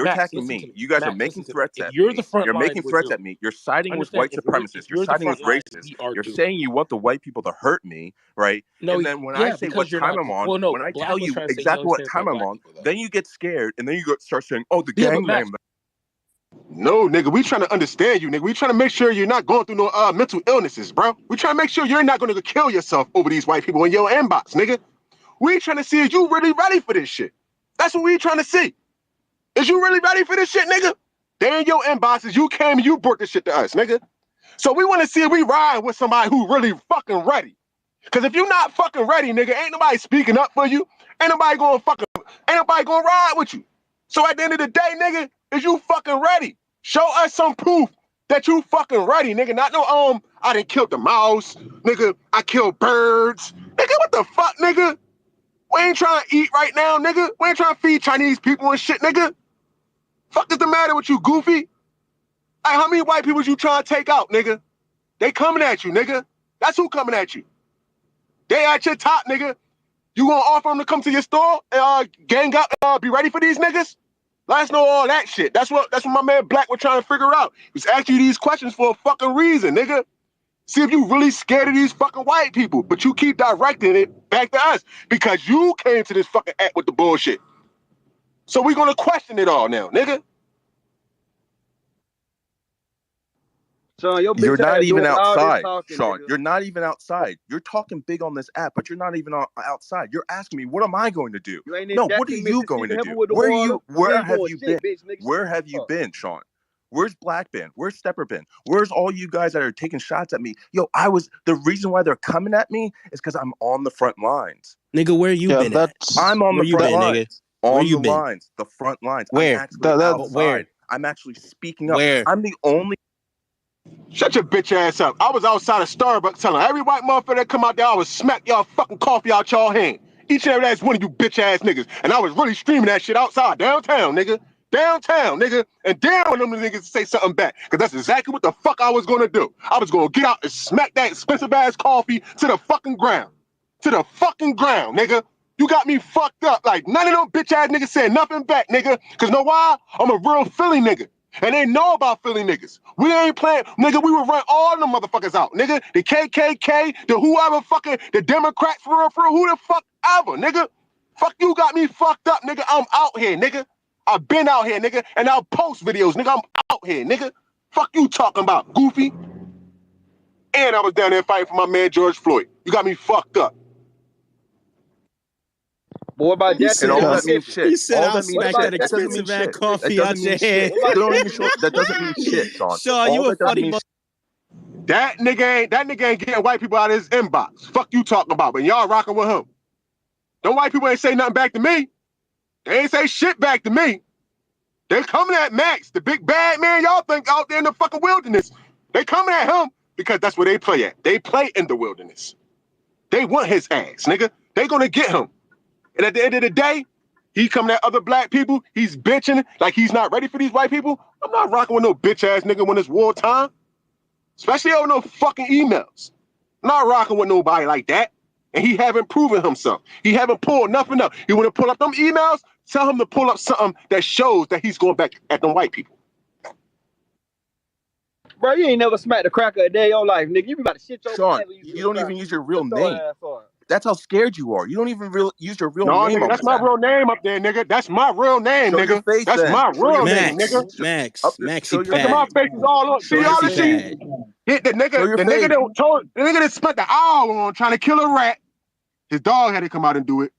you're Max, attacking listen to me. me. You guys are Max, listen making to me. threats If at you're me. the front You're line, making we're threats at doomed. me. You're siding with Understand? white If supremacists. You're you're the siding with front line, racists. we are You're doomed. saying you want the white people to hurt me, right? No, And then when I yeah, say what because you're time not. I'm on, Well, no, when I Black tell was you trying to say he exactly only what stands time by I'm black on, people, though. then you get scared, and then you start saying, "Oh, the Yeah, but Max, gangland." No, nigga, we trying to understand you, nigga. We trying to make sure you're not going through no mental illnesses, bro. We trying to make sure you're not going to kill yourself over these white people in your inbox, nigga. We trying to see is you really ready for this shit. That's what we trying to see. Is you really ready for this shit, nigga? They in your inboxes. You came and you brought this shit to us, nigga. So we want to see if we ride with somebody who really fucking ready. Because if you not fucking ready, nigga, ain't nobody speaking up for you. Ain't nobody gonna ride with you. So at the end of the day, nigga, is you fucking ready? Show us some proof that you fucking ready, nigga. Not no, I done killed the mouse, nigga. I killed birds. Nigga, what the fuck, nigga? We ain't trying to eat right now, nigga. We ain't trying to feed Chinese people and shit, nigga. Fuck is the matter with you, goofy? Hey, how many white people you trying to take out, nigga? They coming at you, nigga. That's who coming at you. They at your top, nigga. You gonna offer them to come to your store and gang up and be ready for these niggas? Let us know all that shit. That's what my man Black was trying to figure out. He's asking you these questions for a fucking reason, nigga. See if you really scared of these fucking white people, but you keep directing it back to us because you came to this fucking act with the bullshit. So we gonna question it all now, nigga. Sean, your You're bitch not ass even doing all this outside, talking, Sean. nigga. You're not even outside. You're talking big on this app, but you're not even outside. You're asking me, what am I going to do? You ain't in No, what are Jackson, you going Mississippi, to helping do? with the Where are water. you? Where ain't have doing you shit, been? bitch, nigga. Where have you been, Sean? Where's Black been? Where's Stepper been? Where's all you guys that are taking shots at me? Yo, the reason why they're coming at me is because I'm on the front lines. Nigga, where you been at? I'm on Where the you front been, lines. nigga? Where On you the been? lines, the front lines. Where? I'm actually outside. Where? I'm actually speaking up. Where? I'm the only. Shut your bitch ass up. I was outside of Starbucks telling every white motherfucker that come out there, I would smack y'all fucking coffee out y'all hand. Each and every last one of you bitch ass niggas. And I was really streaming that shit outside, downtown, nigga. Downtown, nigga. And damn when them niggas say something back. Because that's exactly what the fuck I was gonna do. I was gonna get out and smack that expensive ass coffee to the fucking ground. To the fucking ground, nigga. You got me fucked up. Like, none of them bitch ass niggas said nothing back, nigga. Because know why? I'm a real Philly nigga. And they know about Philly niggas. We ain't playing, nigga, we will run all them motherfuckers out, nigga. The KKK, the whoever fucking, the Democrats, for real, who the fuck ever, nigga. Fuck you got me fucked up, nigga. I'm out here, nigga. I've been out here, nigga, and I'll post videos, nigga. I'm out here, nigga. Fuck you talking about, goofy. And I was down there fighting for my man George Floyd. You got me fucked up. What about Jackson, And all that Mississippi? means shit. He said, All "I'll that means smack shit. that That doesn't mean expensive ass shit. That coffee doesn't out mean your shit. hand." What about Don't even Jackson? show. That doesn't mean shit, Sean. Sean, All you a that doesn't funny mean. That nigga ain't getting white people out of his inbox. Fuck you talking about, but y'all rocking with him. Them white people ain't say nothing back to me. They ain't say shit back to me. They coming at Max, the big bad man y'all think out there in the fucking wilderness. They coming at him because that's where they play at. They play in the wilderness. They want his ass, nigga. They gonna get him. And at the end of the day, he coming at other black people. He's bitching like he's not ready for these white people. I'm not rocking with no bitch ass nigga when it's wartime. Especially over no fucking emails. I'm not rocking with nobody like that. And he haven't proven himself. He haven't pulled nothing up. You want to pull up them emails? Tell him to pull up something that shows that he's going back at them white people. Bro, you ain't never smacked a cracker a day in your life, nigga. You be about to shit your Sean, pants when you see you a don't cracker. even use your real Shut your name. ass up. That's how scared you are. You don't even use your real No, name nigga, on that's this my app. real name up there, nigga. That's my real name, Show your nigga. face That's then. my Show your real name, face. nigga. Maxie Show your Nigga, my face. Pad. face is all on. Show See your all this Maxie shit? face. Pad. Hit the Show nigga, your the face. nigga that spent the hour on trying to kill a rat. His dog had to come out and do it.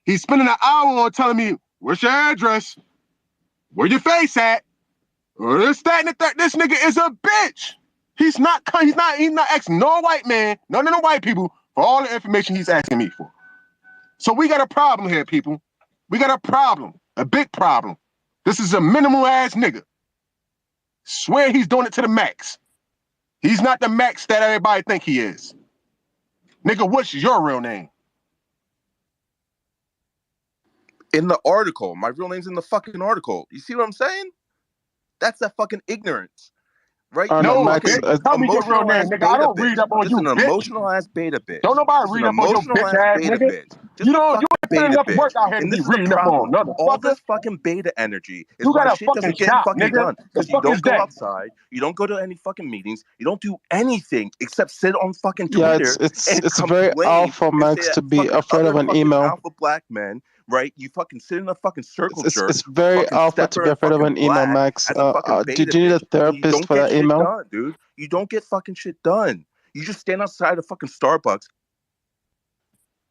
He's spending an hour on telling me, what's your address? Where your face at? This, that, and the third. This nigga is a bitch. He's not asking no white man, none of the white people, for all the information he's asking me for. So we got a problem here, people. We got a problem, a big problem. This is a minimal ass nigga. Swear he's doing it to the max. He's not the max that everybody think he is. Nigga, what's your real name? In the article. My real name's in the fucking article. You see what I'm saying? That's that fucking ignorance. Right? Oh You're no, a No, Max. bitch. fucking Tell me your real emotional name, ass nigga. I beta don't read bitch. up on Just you, an bitch. emotional ass beta Don't bitch. nobody Just an read up on your emotional bitch ass ass, beta nigga. bitch. Just You a don't. You fucking ain't put beta enough bitch. work out here to And be this is the reading up on problem. another All fucker. this fucking beta energy is You why got a shit fucking doesn't get shot, fucking nigga. done. The Because you fuck is don't go that? outside, you don't go to any fucking meetings, you don't do anything except sit on fucking Yeah, Twitter and it's very complain alpha, and say Max, that to be fucking afraid other of an fucking email. alpha black men, right? You fucking sit in a fucking circle jerk, It's very fucking alpha to Stepper be and afraid of fucking an email, Black Max. as a fucking Did beta you need a bitch, and you therapist don't for get that shit email? done, dude. You don't get fucking shit done. You just stand outside of fucking Starbucks.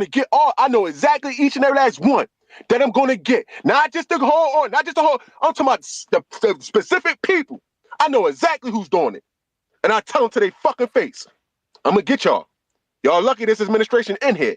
going to get all. I know exactly each and every last one that I'm going to get. Not just the whole, I'm talking about the specific people. I know exactly who's doing it. And I tell them to their fucking face, I'm going to get y'all. Y'all lucky this administration in here.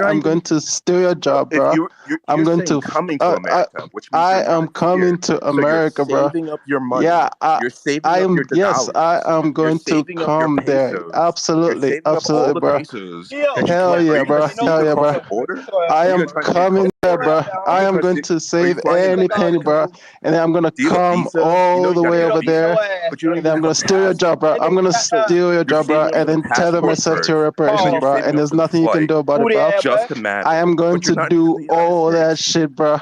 I'm going to steal your job, bro. I'm going to coming to America, which means I you're am not coming here. to So America, you're bro. saving up your money. Yeah, You're saving I up am. your Yes, dollars. I am going to saving up your come there. pesos. Absolutely, You're saving up all absolutely, the bro. pesos Yo, that you Hell can't. Are yeah, you gonna bro. sneak Hell yeah, across bro. the border? I Are you am gonna try and get coming across the there, border? bro. Are I you am gonna going sneak? to Are you save flying in any penny, bro. And then I'm gonna come all the way over there. And then I'm gonna steal your job, bro. I'm gonna steal your job, bro. And then tether myself to your reparations, bro. And there's nothing you can do about it, bro. I am going to do all that shit, bro.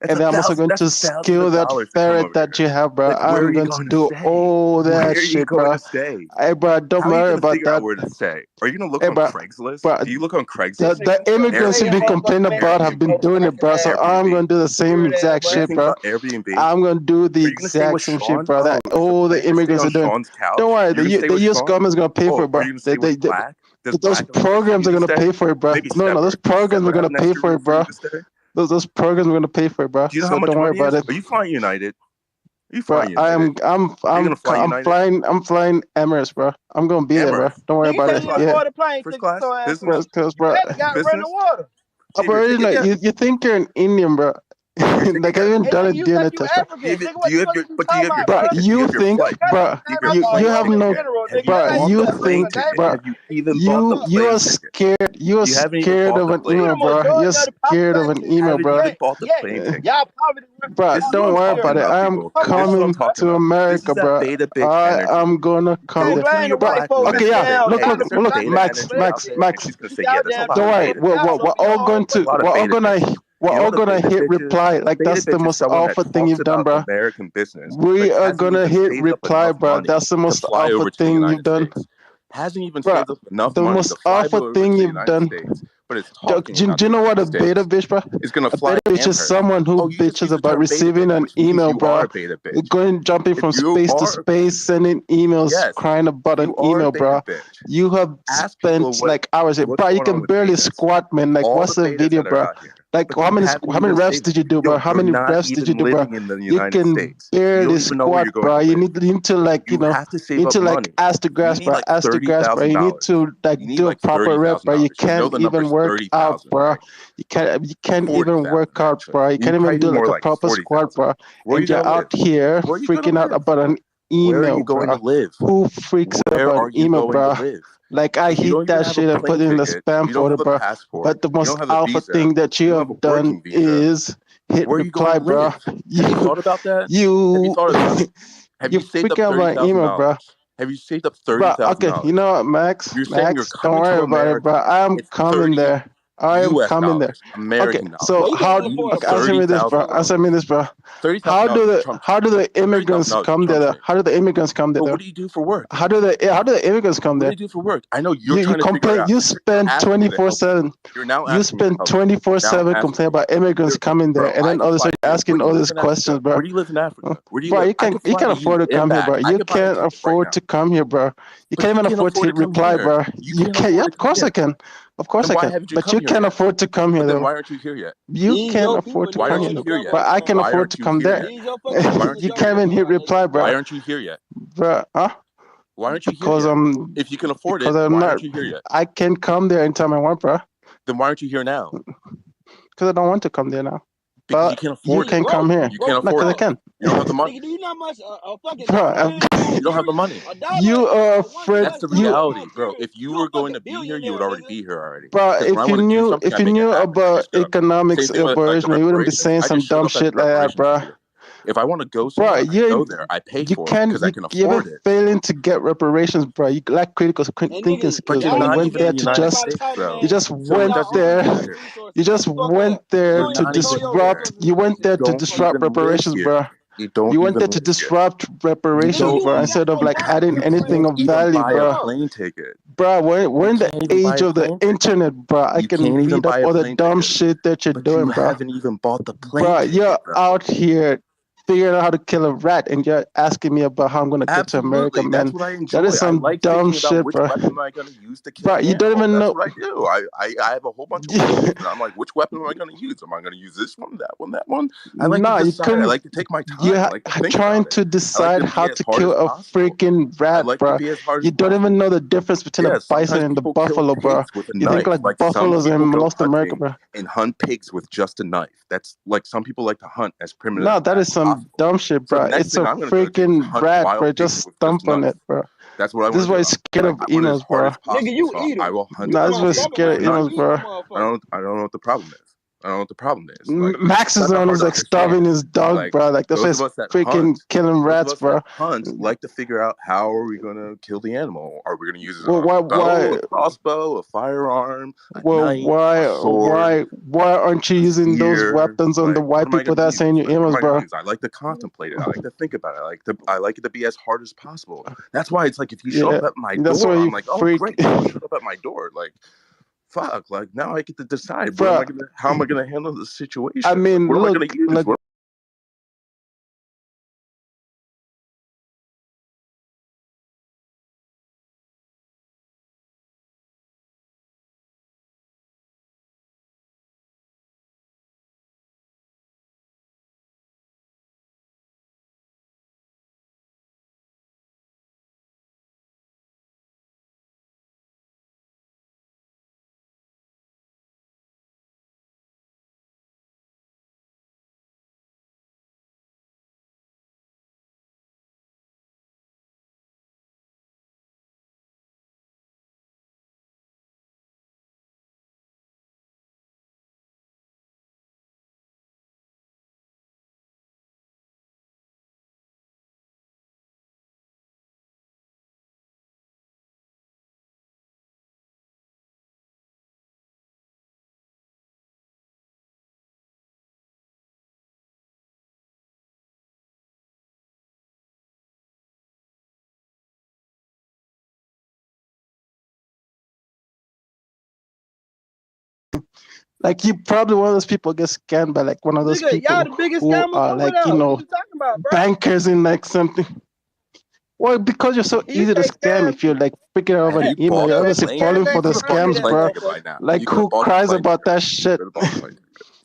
And then I'm also going to skill that ferret that you have, bro. I'm going to do all that shit, bro. Hey, bro, don't worry about that. Where to stay? Are you gonna look Hey, on bro, Craigslist? bro, Do you look on Craigslist? the immigrants you've been complaining about have been doing it, bro. So I'm gonna do the same exact shit, bro. Airbnb? I'm gonna do the exact same shit, bro. That all the immigrants are doing. Don't worry, the U.S. government's gonna pay for it, bro. Those programs are gonna pay for it, bro. No, those programs are gonna pay for it, bro. Those programs are gonna pay for it, bro. Do you know so how much don't worry money about is? it. Are you flying United? Are you Bro, flying United? I'm flying Emirates, bro. I'm gonna be there, bro. Don't worry about it. Yeah. First class, Business, bro. business. Bro, you think you're an Indian, bro? Like I haven't done a DNA test, bro. Do you have your Bro, you think, bro, you have no, bro, you think, bro, you are scared, you are scared of an email, bro. You're scared of an email, bro. Bro, don't worry about it. I am coming to America, bro. I am gonna come there, bro. Okay, yeah. Look, Max. Don't worry. We're all gonna hit reply. Like that's the most alpha thing you've done, bro. American business. We are gonna hit reply, bro. That's the most alpha thing you've done. Hasn't even saved up enough the money most to fly alpha over thing to the you've United done. States, but it's Do talking. you know what a beta bitch, bro? It's gonna a fly. beta bitch is someone who bitches about receiving an email, bro. Jumping from space to space, sending emails, crying about an email, bro. You have spent like hours here, bro. You can barely squat, man. Like, what's the video, bro? Like, how many reps did you do, bro? How many reps did you do, bro? You can barely squat, bro. You need to like, you need to like ask the grass, bro. Ask the grass, bro. You need to like do a proper rep, bro. You can't even work out, bro. You can't even work out, bro. You can't even do like a proper squat, bro. And you're out here freaking out about an email, bro. Who freaks out about an email, bro? Like I hit that shit and put it in the spam folder, bro. But the most alpha thing that you have done is hit reply, bro. Have you thought about that? Have you saved up $30,000? Have you saved up $30,000? Okay, you know what, Max? Max, don't worry about it, bro. I'm coming there. I am coming there. American okay, so how? Okay, answer me this, bro. Answer me this, bro. How do the immigrants come there? How do the immigrants come there? What do you do for work? How do the immigrants come there? What do you do for work? I know you're trying to figure it out. You spend 24/7. You spend 24/7 complaining about immigrants coming there, and then all of a sudden asking all these questions, bro. Where do you live in Africa? Where do you bro, live? you can't afford to come here, bro. You can't afford to come here, bro. You can't even afford to hit reply, bro. You can't. Yeah, of course I can. Of course I can. But you can't afford to come here, though. Why aren't you here yet? You can't afford to come here, but I can afford to come there. You can't even hit reply, bro. Why aren't you here yet? Bro, huh? Why aren't you here because yet? If you can afford it, why aren't you here yet? I can come there anytime I want, bro. Then why aren't you here now? Because I don't want to come there now. Because you can't afford it. You can come here. You can't afford it. I can. You don't have the money. Do you know how much fucking bro, you don't have the money. You are a friend. That's the reality, bro. If you were going to be here, you would already be here already. Bro, if you knew about economics originally, you wouldn't be saying some dumb shit like that, bro. If I want to go somewhere, I go there. I pay for it because I can afford it. You're failing to get reparations, bro. You lack critical thinking skills. You went there to you just went there. You just went there to disrupt. You went there to disrupt reparations, bro. You went there to disrupt reparations, bro, instead of like adding anything of value, bro. Plane ticket. Bro, we're in the age of the internet, bro. I can read up all the dumb shit that you're doing, bro. You haven't even bought the plane ticket, ticket, you're out here figuring out how to kill a rat, and you're asking me about how I'm gonna get to America, man. That's what I enjoy. That is some dumb shit, which bro. Weapon am I gonna use to kill bro, you don't even know. That's what I do. I have a whole bunch of weapons, and I'm like, which weapon am I gonna use? Am I gonna use this one, that one, that one? I like to decide. I like to take my time. You're trying to decide how to kill a freaking rat, bro. You don't even know the difference between a bison and the buffalo, bro. You think like buffaloes in North America, bro. And hunt pigs with just a knife. That's like some people like to hunt as primitive. No, that is some dumb shit, bro. It's a freaking rat, bro. Just stomp on it, bro. That's what I want. This is why he's scared of emails, bro. Nigga, you eat I will hunt. No, this is why he's scared of emails, bro. I don't know what the problem is. I don't know what the problem is. Max is the one who's like starving his dog, bro. Like that's why he's freaking killing rats, bro. Hunt like to figure out how are we gonna kill the animal? Are we gonna use a bow, a crossbow, a firearm, a knife, a sword? Why aren't you using those weapons on the white people that are saying your animals, bro? I like to contemplate it. I like to think about it. I like it to be as hard as possible. That's why it's like if you show up at my door, I'm like, oh great, you showed up at my door, like. Fuck! Like now, I get to decide how am I gonna handle the situation. I mean, what am I gonna use? Like you probably one of those people get scammed by like one of those people y'all the biggest who scammers are like you know about, bankers in like something. Well, because you're so easy to scam if you're like freaking out over an email, you're obviously falling for the scams, bro. Like who cries about that shit?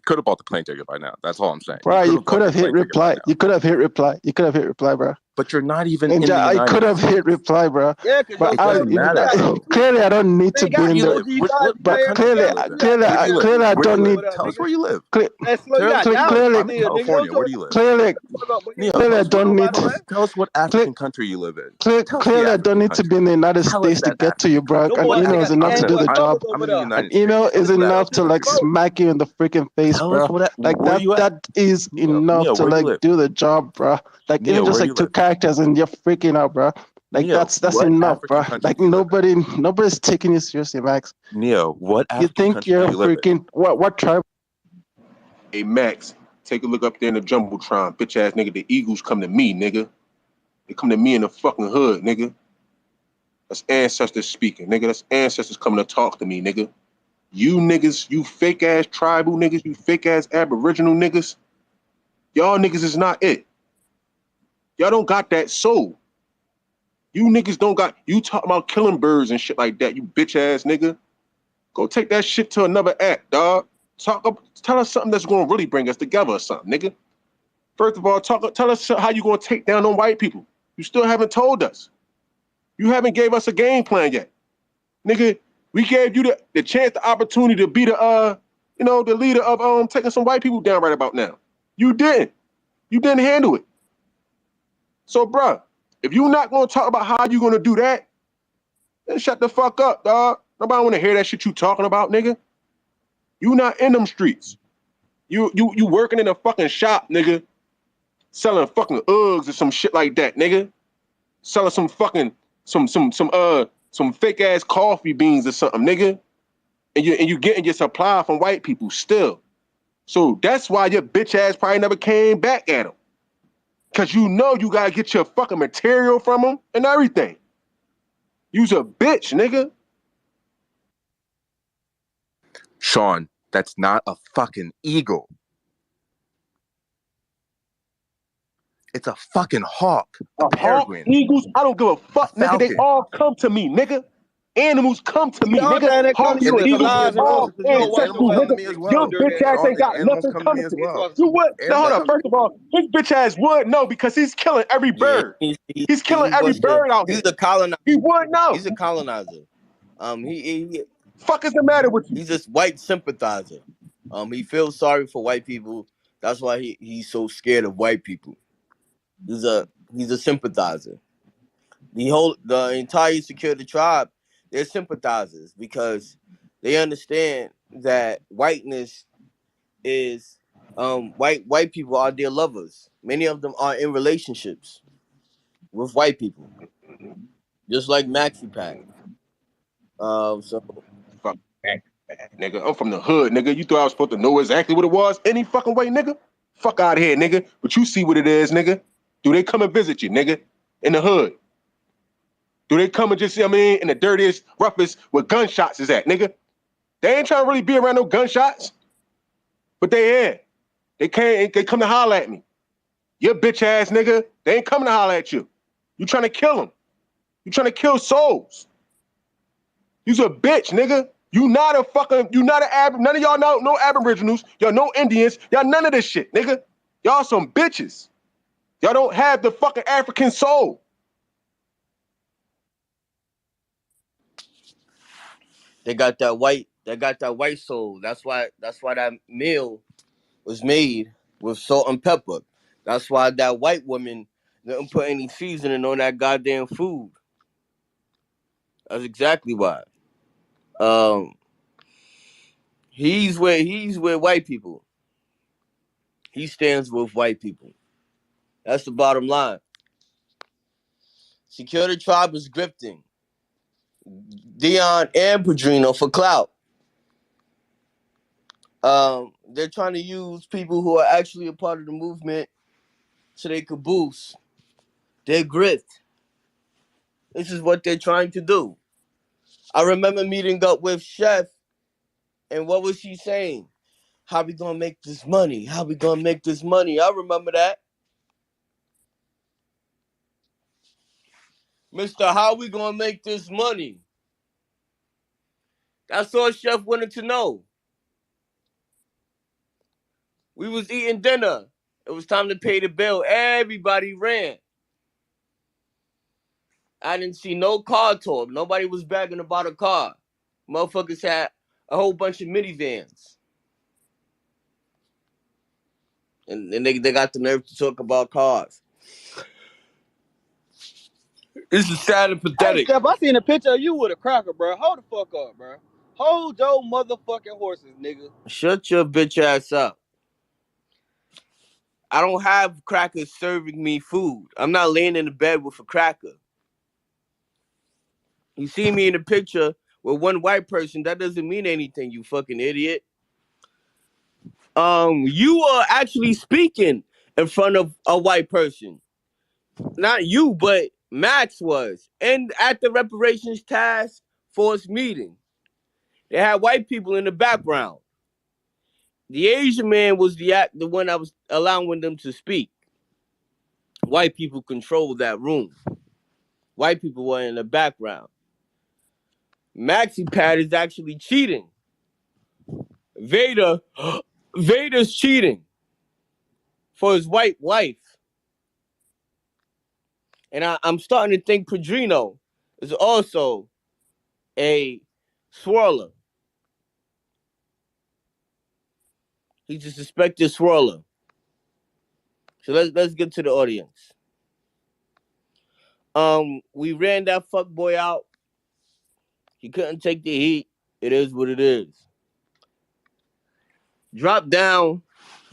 Could have bought the plane ticket by now. That's all I'm saying. Bro, you could have hit reply. You could have hit reply. You could have hit reply, bro. But you're not even in the United I could have hit reply, bro. Yeah, but it doesn't matter, bro. Clearly, I don't need to be in the. But clearly, I don't need. Tell us where you live. Clearly, California. Where do you live? Clearly, I don't need. Tell us what African country you live in. Clearly, I don't need to be in the United States to get to you, bro. An email is enough to do the job. An email is enough to like smack you in the freaking face, bro. Like that is enough to like do the job, bro. Like even just like 2 characters and you're freaking out, bro. Like that's enough, bro. Like nobody's taking you seriously, Max. Neo, what African you think you're freaking what tribe? Hey Max, take a look up there in the Jumbotron, bitch ass nigga. The Eagles come to me, nigga. They come to me in the fucking hood, nigga. That's ancestors speaking, nigga. That's ancestors coming to talk to me, nigga. You niggas, you fake ass tribal niggas, you fake ass aboriginal niggas. Y'all niggas is not it. Y'all don't got that soul. You niggas don't got, you talk about killing birds and shit like that, you bitch ass nigga. Go take that shit to another act, dog. Tell us something that's gonna really bring us together or something, nigga. First of all, tell us how you gonna take down on white people. You still haven't told us. You haven't gave us a game plan yet. Nigga, we gave you the chance, the opportunity to be the the leader of taking some white people down right about now. You didn't. You didn't handle it. So, bruh, if you're not gonna talk about how you gonna do that, then shut the fuck up, dog. Nobody wanna hear that shit you talking about, nigga. You not in them streets. You working in a fucking shop, nigga. Selling fucking Uggs or some shit like that, nigga. Selling some fucking some fake ass coffee beans or something, nigga. And you getting your supply from white people still. So that's why your bitch ass probably never came back at them. Cause you know you gotta get your fucking material from them and everything. You's a bitch, nigga. Sean, that's not a fucking eagle. It's a fucking hawk. A hawk, eagles, I don't give a fuck, nigga. They all come to me, nigga. Animals come to me, nigga. Hawks and eagles, all ancestral, nigga. Your bitch ass ain't got nothing coming to me. You would? Now hold on. First of all, his bitch ass would know because he's killing every bird. He's killing every bird out here. He's a colonizer. He would know. He's a colonizer. He fuck is the matter with you? He's a white sympathizer. He feels sorry for white people. That's why he's so scared of white people. He's a sympathizer. The entire security tribe, they're sympathizers because they understand that whiteness is white people are their lovers. Many of them are in relationships with white people, just like Maxi Pad. So Fuck that, nigga. I'm from the hood, nigga. You thought I was supposed to know exactly what it was any fucking way, nigga? Fuck out of here, nigga. But you see what it is, nigga. Do they come and visit you, nigga? In the hood? Do they come and just see, I mean, in the dirtiest, roughest, where gunshots is at, nigga? They ain't trying to really be around no gunshots. But they here. They come to holler at me. You bitch ass nigga. They ain't coming to holler at you. You trying to kill them. You trying to kill souls. You's a bitch, nigga. You not an none of y'all know no Aboriginals. Y'all no Indians. Y'all none of this shit, nigga. Y'all some bitches. Y'all don't have the fucking African soul. they got that white soul. That's why that meal was made with salt and pepper. That's why that white woman didn't put any seasoning on that goddamn food. That's exactly why. Um, he's with white people. He stands with white people. That's the bottom line. Security Tribe is grifting Deon and Padrino for clout. They're trying to use people who are actually a part of the movement so they could boost their grift. This is what they're trying to do. I remember meeting up with Chef, and what was she saying? How we gonna make this money? How we gonna make this money? I remember that. Mr. How we gonna make this money? That's all Chef wanted to know. We was eating dinner. It was time to pay the bill. Everybody ran. I didn't see no car talk. Nobody was bragging about a car. Motherfuckers had a whole bunch of minivans. And they got the nerve to talk about cars. This is sad and Hey, pathetic. Steph, I seen a picture of you with a cracker, bro. Hold the fuck up, bro. Hold your motherfucking horses, nigga. Shut your bitch ass up. I don't have crackers serving me food. I'm not laying in the bed with a cracker. You see me in the picture with one white person, that doesn't mean anything, you fucking idiot. You are actually speaking in front of a white person. Not you, but Max was. And at the Reparations Task Force meeting, they had white people in the background. The Asian man was the one that was allowing them to speak. White people controlled that room. White people were in the background. Maxi Pad is actually cheating. Vader's cheating for his white wife. And I'm starting to think Padrino is also a swirler. He's a suspected swirler. So let's get to the audience. We ran that fuck boy out. He couldn't take the heat. It is what it is. Drop down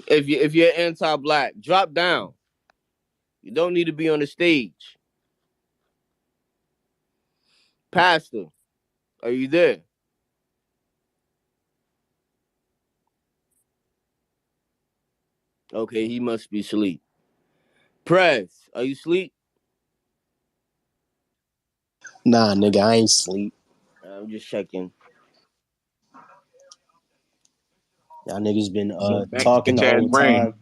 if you're anti-black. Drop down. You don't need to be on the stage. Pastor, are you there? Okay, he must be asleep. Press, are you asleep? Nah, nigga, I ain't sleep. I'm just checking. Y'all niggas been Max talking bitch the ass whole brain. time.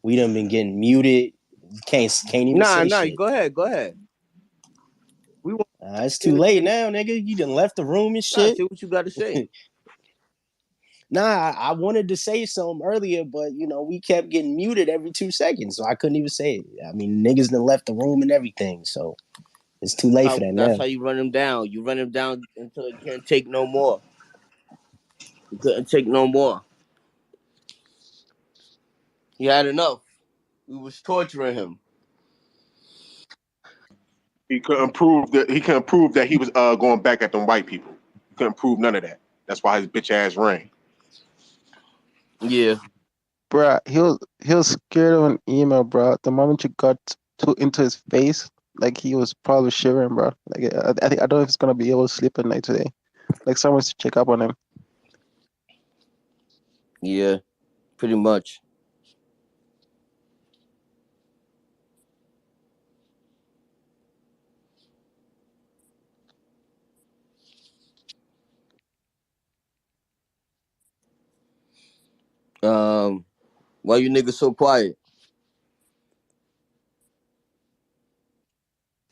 We done been getting muted. Can't even Nah, say shit. go ahead. We want It's too late now, nigga. You done left the room and shit. say what you got to say. Nah, I wanted to say something earlier, but we kept getting muted every 2 seconds, so I couldn't even say it. I mean, niggas done left the room and everything, so it's too late for that That's now. how you run him down. You run him down until he can't take no more. He couldn't take no more. He had enough. We was torturing him. He couldn't prove that he was going back at them white people. He couldn't prove none of that. That's why his bitch ass ran. Yeah. Bruh, he was scared of an email, bro. The moment you got into his face, like he was probably shivering, bro. Like I think I don't know if he's gonna be able to sleep at night today. Like someone's to check up on him. Yeah, pretty much. Why you niggas so quiet?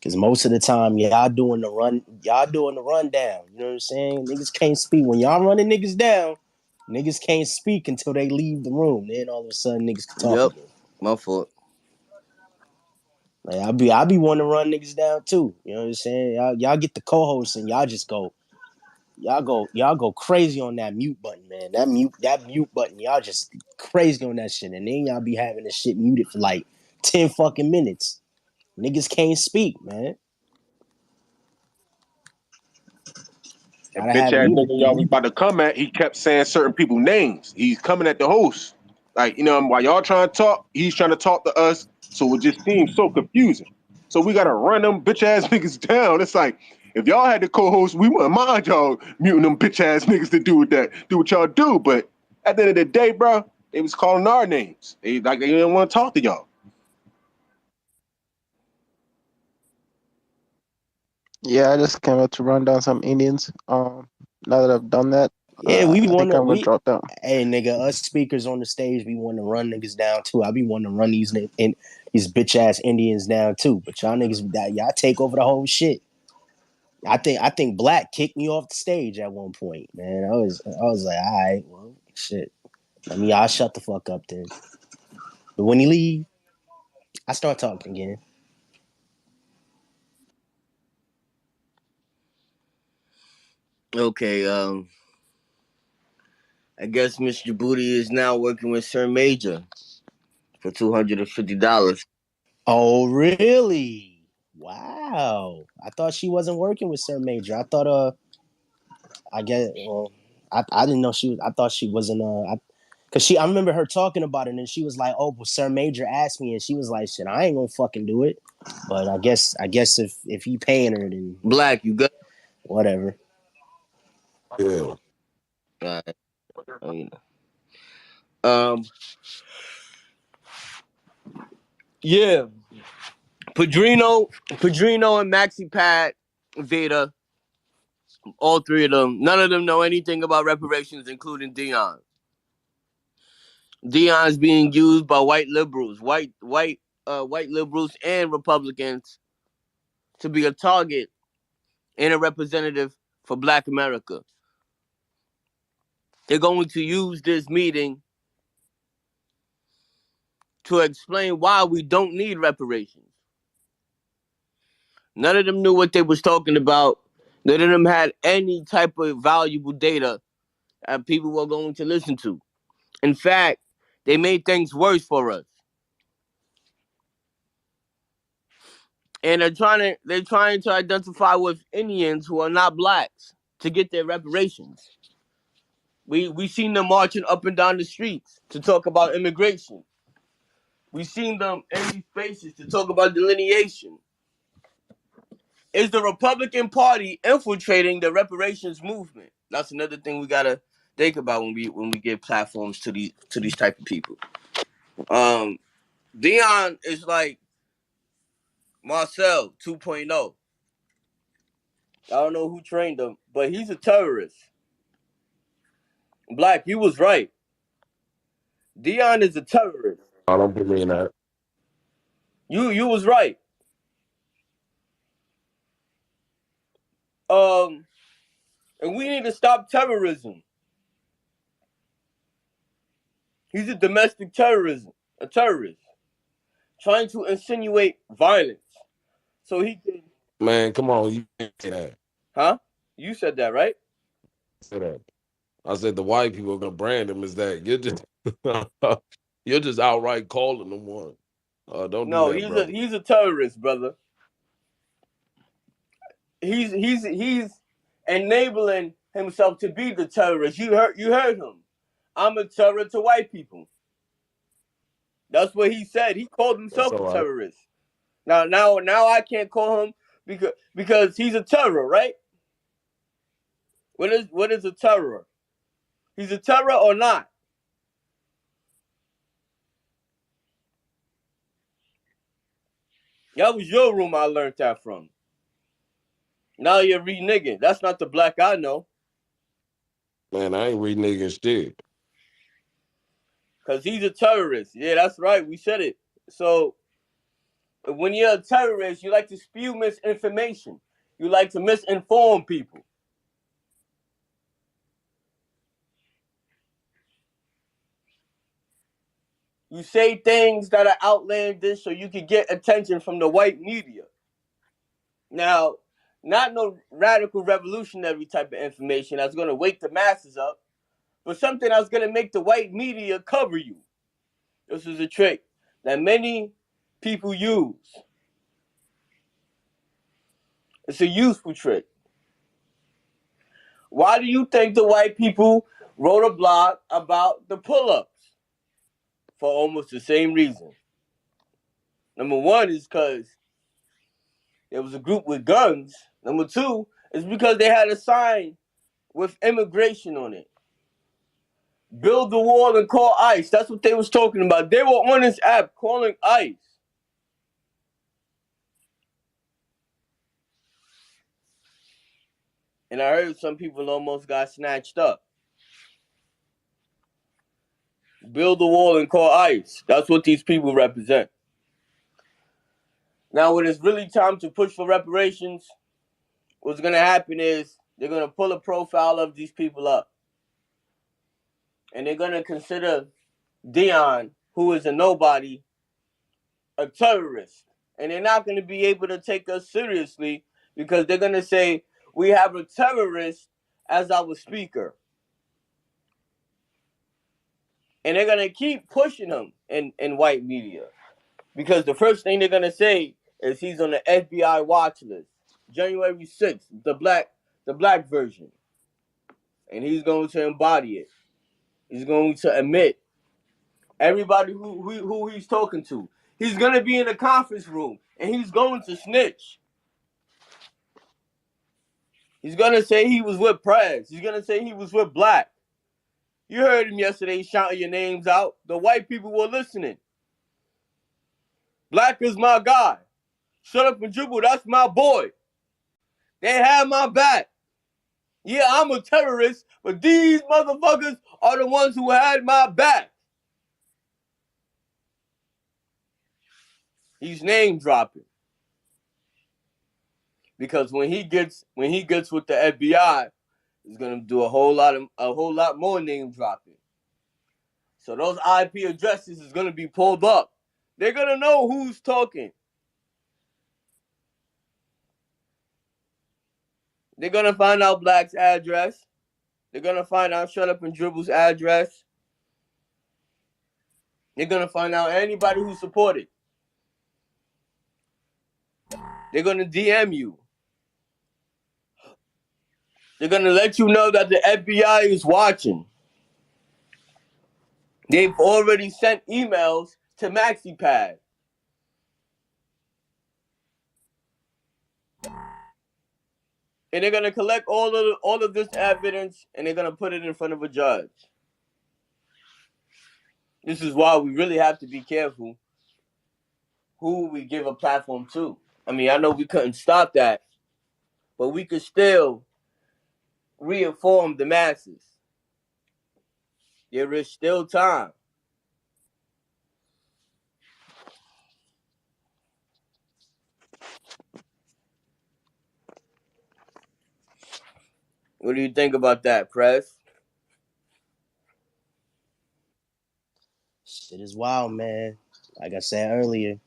Cause most of the time, y'all doing the rundown. You know what I'm saying? Niggas can't speak. When y'all running niggas down, niggas can't speak until they leave the room. Then all of a sudden niggas can talk Yep, again. my fault. Like I be wanting to run niggas down too. You know what I'm saying? Y'all get the co-host and y'all just go. Y'all go crazy on that mute button, man. That mute button, y'all just crazy on that shit. And then y'all be having this shit muted for like 10 fucking minutes. Niggas can't speak, man. That Gotta bitch have ass muted. nigga y'all was about to come at, he kept saying certain people's names. He's coming at the host. Like, you know, while y'all trying to talk, he's trying to talk to us. So it just seems so confusing. So we gotta run them bitch ass niggas down. It's like, if y'all had the co-host, we wouldn't mind y'all muting them bitch ass niggas to do what y'all do. But at the end of the day, bro, they was calling our names. They didn't want to talk to y'all. Yeah, I just came out to run down some Indians. Now that I've done that, Yeah, we I want think to. I'm gonna drop down. Hey, nigga, us speakers on the stage, we want to run niggas down too. I be wanting to run these bitch ass Indians down too. But y'all niggas, y'all take over the whole shit. I think Black kicked me off the stage at one point, man. I was like, all right, well, shit. I mean, I'll shut the fuck up then. But when he leave, I start talking again. Okay, I guess Mr. Booty is now working with Sir Major for $250. Oh, really? Wow. I thought she wasn't working with Sir Major. I thought I guess I didn't know she was. I thought she wasn't. Cause I remember her talking about it, and she was like, "Oh, well, Sir Major asked me," and she was like, "Shit, I ain't gonna fucking do it." But I guess if he paying her, then Black, you good? whatever. Yeah. Right. You know. Yeah. Padrino, and Maxi Pad, Veda, all three of them. None of them know anything about reparations, including Dion. Dion is being used by white liberals, white liberals and Republicans to be a target and a representative for Black America. They're going to use this meeting to explain why we don't need reparations. None of them knew what they was talking about. None of them had any type of valuable data that people were going to listen to. In fact, they made things worse for us. And they're trying to identify with Indians who are not blacks to get their reparations. We seen them marching up and down the streets to talk about immigration. We seen them in these spaces to talk about delineation. Is the Republican Party infiltrating the reparations movement? That's another thing we gotta think about when we give platforms to these type of people. Dion is like Marcel 2.0. I don't know who trained him, but he's a terrorist. Black, you was right. Dion is a terrorist. I don't believe that. You was right. And we need to stop terrorism. He's a domestic a terrorist, trying to insinuate violence. So he can. Man, come on, you can't say that. Huh? You said that, right? Say that. I said the white people are gonna brand him as that. You're just outright calling them one. Don't do No, that, brother. he's a terrorist, brother. He's enabling himself to be the terrorist. You heard him. I'm a terror to white people. That's what he said. He called himself all a right. terrorist. Now I can't call him because he's a terror, right? What is a terror? He's a terror or not? That was your room I learned that from. Now you're re-nigging. That's not the black I know. Man, I ain't re-nigging shit. Because he's a terrorist. Yeah, that's right. We said it. So when you're a terrorist, you like to spew misinformation. You like to misinform people. You say things that are outlandish so you can get attention from the white media. Now, not no radical revolutionary type of information that's going to wake the masses up, but something that's going to make the white media cover you. This is a trick that many people use. It's a useful trick. Why do you think the white people wrote a blog about the pull-ups? For almost the same reason. Number one is because there was a group with guns. Number two is because they had a sign with immigration on it. Build the wall and call ICE. That's what they was talking about. They were on this app calling ICE. And I heard some people almost got snatched up. Build the wall and call ICE. That's what these people represent. Now, when it's really time to push for reparations, what's going to happen is they're going to pull a profile of these people up. And they're going to consider Deon, who is a nobody, a terrorist. And they're not going to be able to take us seriously because they're going to say, we have a terrorist as our speaker. And they're going to keep pushing him in white media. Because the first thing they're going to say is he's on the FBI watch list. January 6th, the black version. And he's going to embody it. He's going to admit everybody who he's talking to. He's going to be in a conference room and he's going to snitch. He's going to say he was with Prez. He's going to say he was with Black. You heard him yesterday shouting your names out. The white people were listening. Black is my guy. Shut up and dribble. That's my boy. They have my back. Yeah, I'm a terrorist, but these motherfuckers are the ones who had my back. He's name dropping. Because when he gets with the FBI, he's gonna do a whole lot more name dropping. So those IP addresses is gonna be pulled up. They're gonna know who's talking. They're gonna find out Black's address. They're gonna find out Shut Up and Dribble's address. They're gonna find out anybody who supported. They're gonna DM you. They're gonna let you know that the FBI is watching. They've already sent emails to MaxiPad. And they're gonna collect all of this evidence and they're gonna put it in front of a judge. This is why we really have to be careful who we give a platform to. I mean, I know we couldn't stop that, but we could still reinform the masses. There is still time. What do you think about that, Press? Shit is wild, man. Like I said earlier,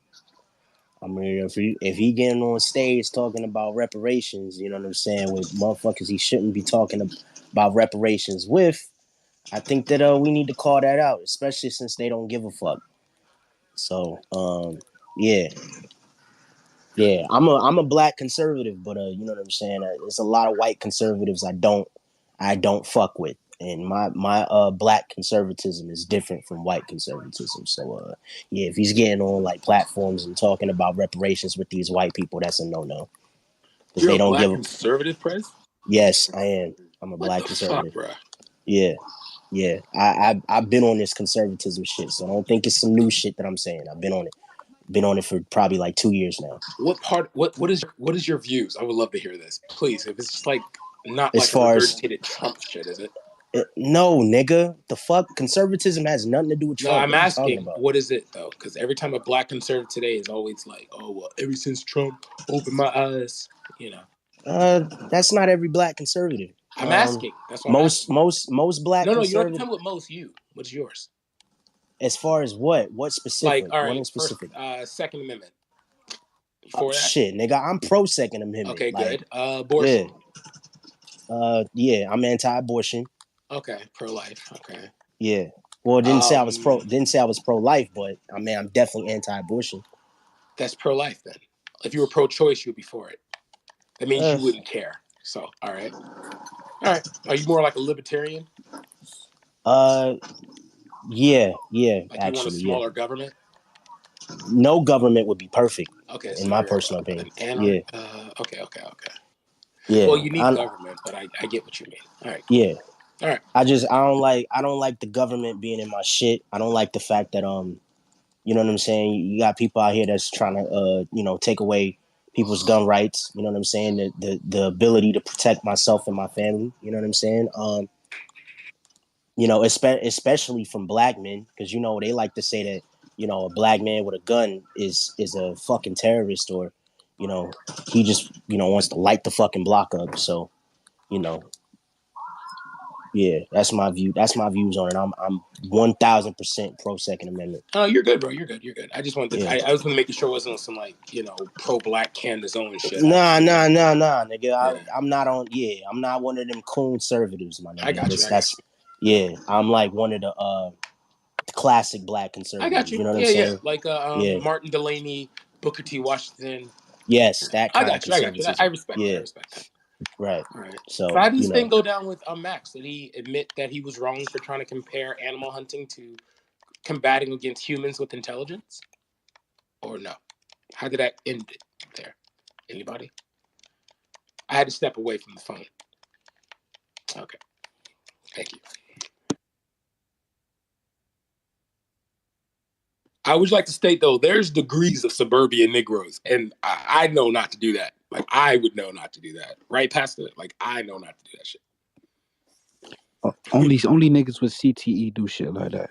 I mean, if he getting on stage talking about reparations, you know what I'm saying, with motherfuckers he shouldn't be talking about reparations with, I think that we need to call that out, especially since they don't give a fuck. So, yeah, I'm a black conservative, but you know what I'm saying. There's a lot of white conservatives I don't fuck with. And my black conservatism is different from white conservatism. So yeah, if he's getting on like platforms and talking about reparations with these white people, that's a no-no. You're a black conservative, Prez? Yes, I am. I'm a what black the conservative. Fuck, bro? Yeah. I've been on this conservatism shit, so I don't think it's some new shit that I'm saying. I've been on it. Been on it for probably like 2 years now. What is your views? I would love to hear this. Please, if it's just like not As like a far as regurgitated Trump shit, is it? No, nigga. The fuck? Conservatism has nothing to do with No, Trump. I'm What are you talking asking, about? what is it though? Because every time a black conservative today is always like, oh well, ever since Trump opened my eyes, you know. That's not every black conservative. I'm asking. That's what I'm asking. Most black No, you don't have to conservative. tell me what most you. What's yours? As far as what? What specific? Like, all right, What specific? Second Amendment. Before that, shit, nigga, I'm pro Second Amendment. Okay, like, good. Abortion. Yeah, I'm anti-abortion. Okay, pro-life. Okay. Yeah. Well, didn't say I was pro-life, but I mean, I'm definitely anti-abortion. That's pro-life then. If you were pro-choice, you'd be for it. That means you wouldn't care. So, all right. Are you more like a libertarian? Yeah. Like you want a smaller government? No government would be perfect. Okay, in my personal opinion. Yeah. Okay. Yeah. Well, you need government, but I get what you mean. All right. Cool. Yeah. All right. I don't like the government being in my shit. I don't like the fact that you know what I'm saying? You got people out here that's trying to take away people's gun rights. You know what I'm saying? The ability to protect myself and my family. You know what I'm saying? Especially from black men, because they like to say that a black man with a gun is a fucking terrorist, or he just wants to light the fucking block up. So yeah, that's my view. That's my views on it. I'm 1000% pro Second Amendment. Oh, you're good, bro. You're good. I just wanted to. I was going to make sure it wasn't some like pro-black Candace Owens shit. Nah, nigga. I'm not on. Yeah, I'm not one of them conservatives, my nigga. I got you. Yeah, I'm like one of the classic black conservatives. I got you. You know what I'm saying? Yeah. Like Martin Delaney, Booker T. Washington. Yes, that kind of conservatism. I respect that. I respect that. Right. So how did this thing go down with Max? Did he admit that he was wrong for trying to compare animal hunting to combating against humans with intelligence? Or no? How did that end there? Anybody? I had to step away from the phone. Okay. Thank you. I would like to state, though, there's degrees of suburban Negroes, and I know not to do that. Like, I would know not to do that. Right past it, like, I know not to do that shit. Only niggas with CTE do shit like that.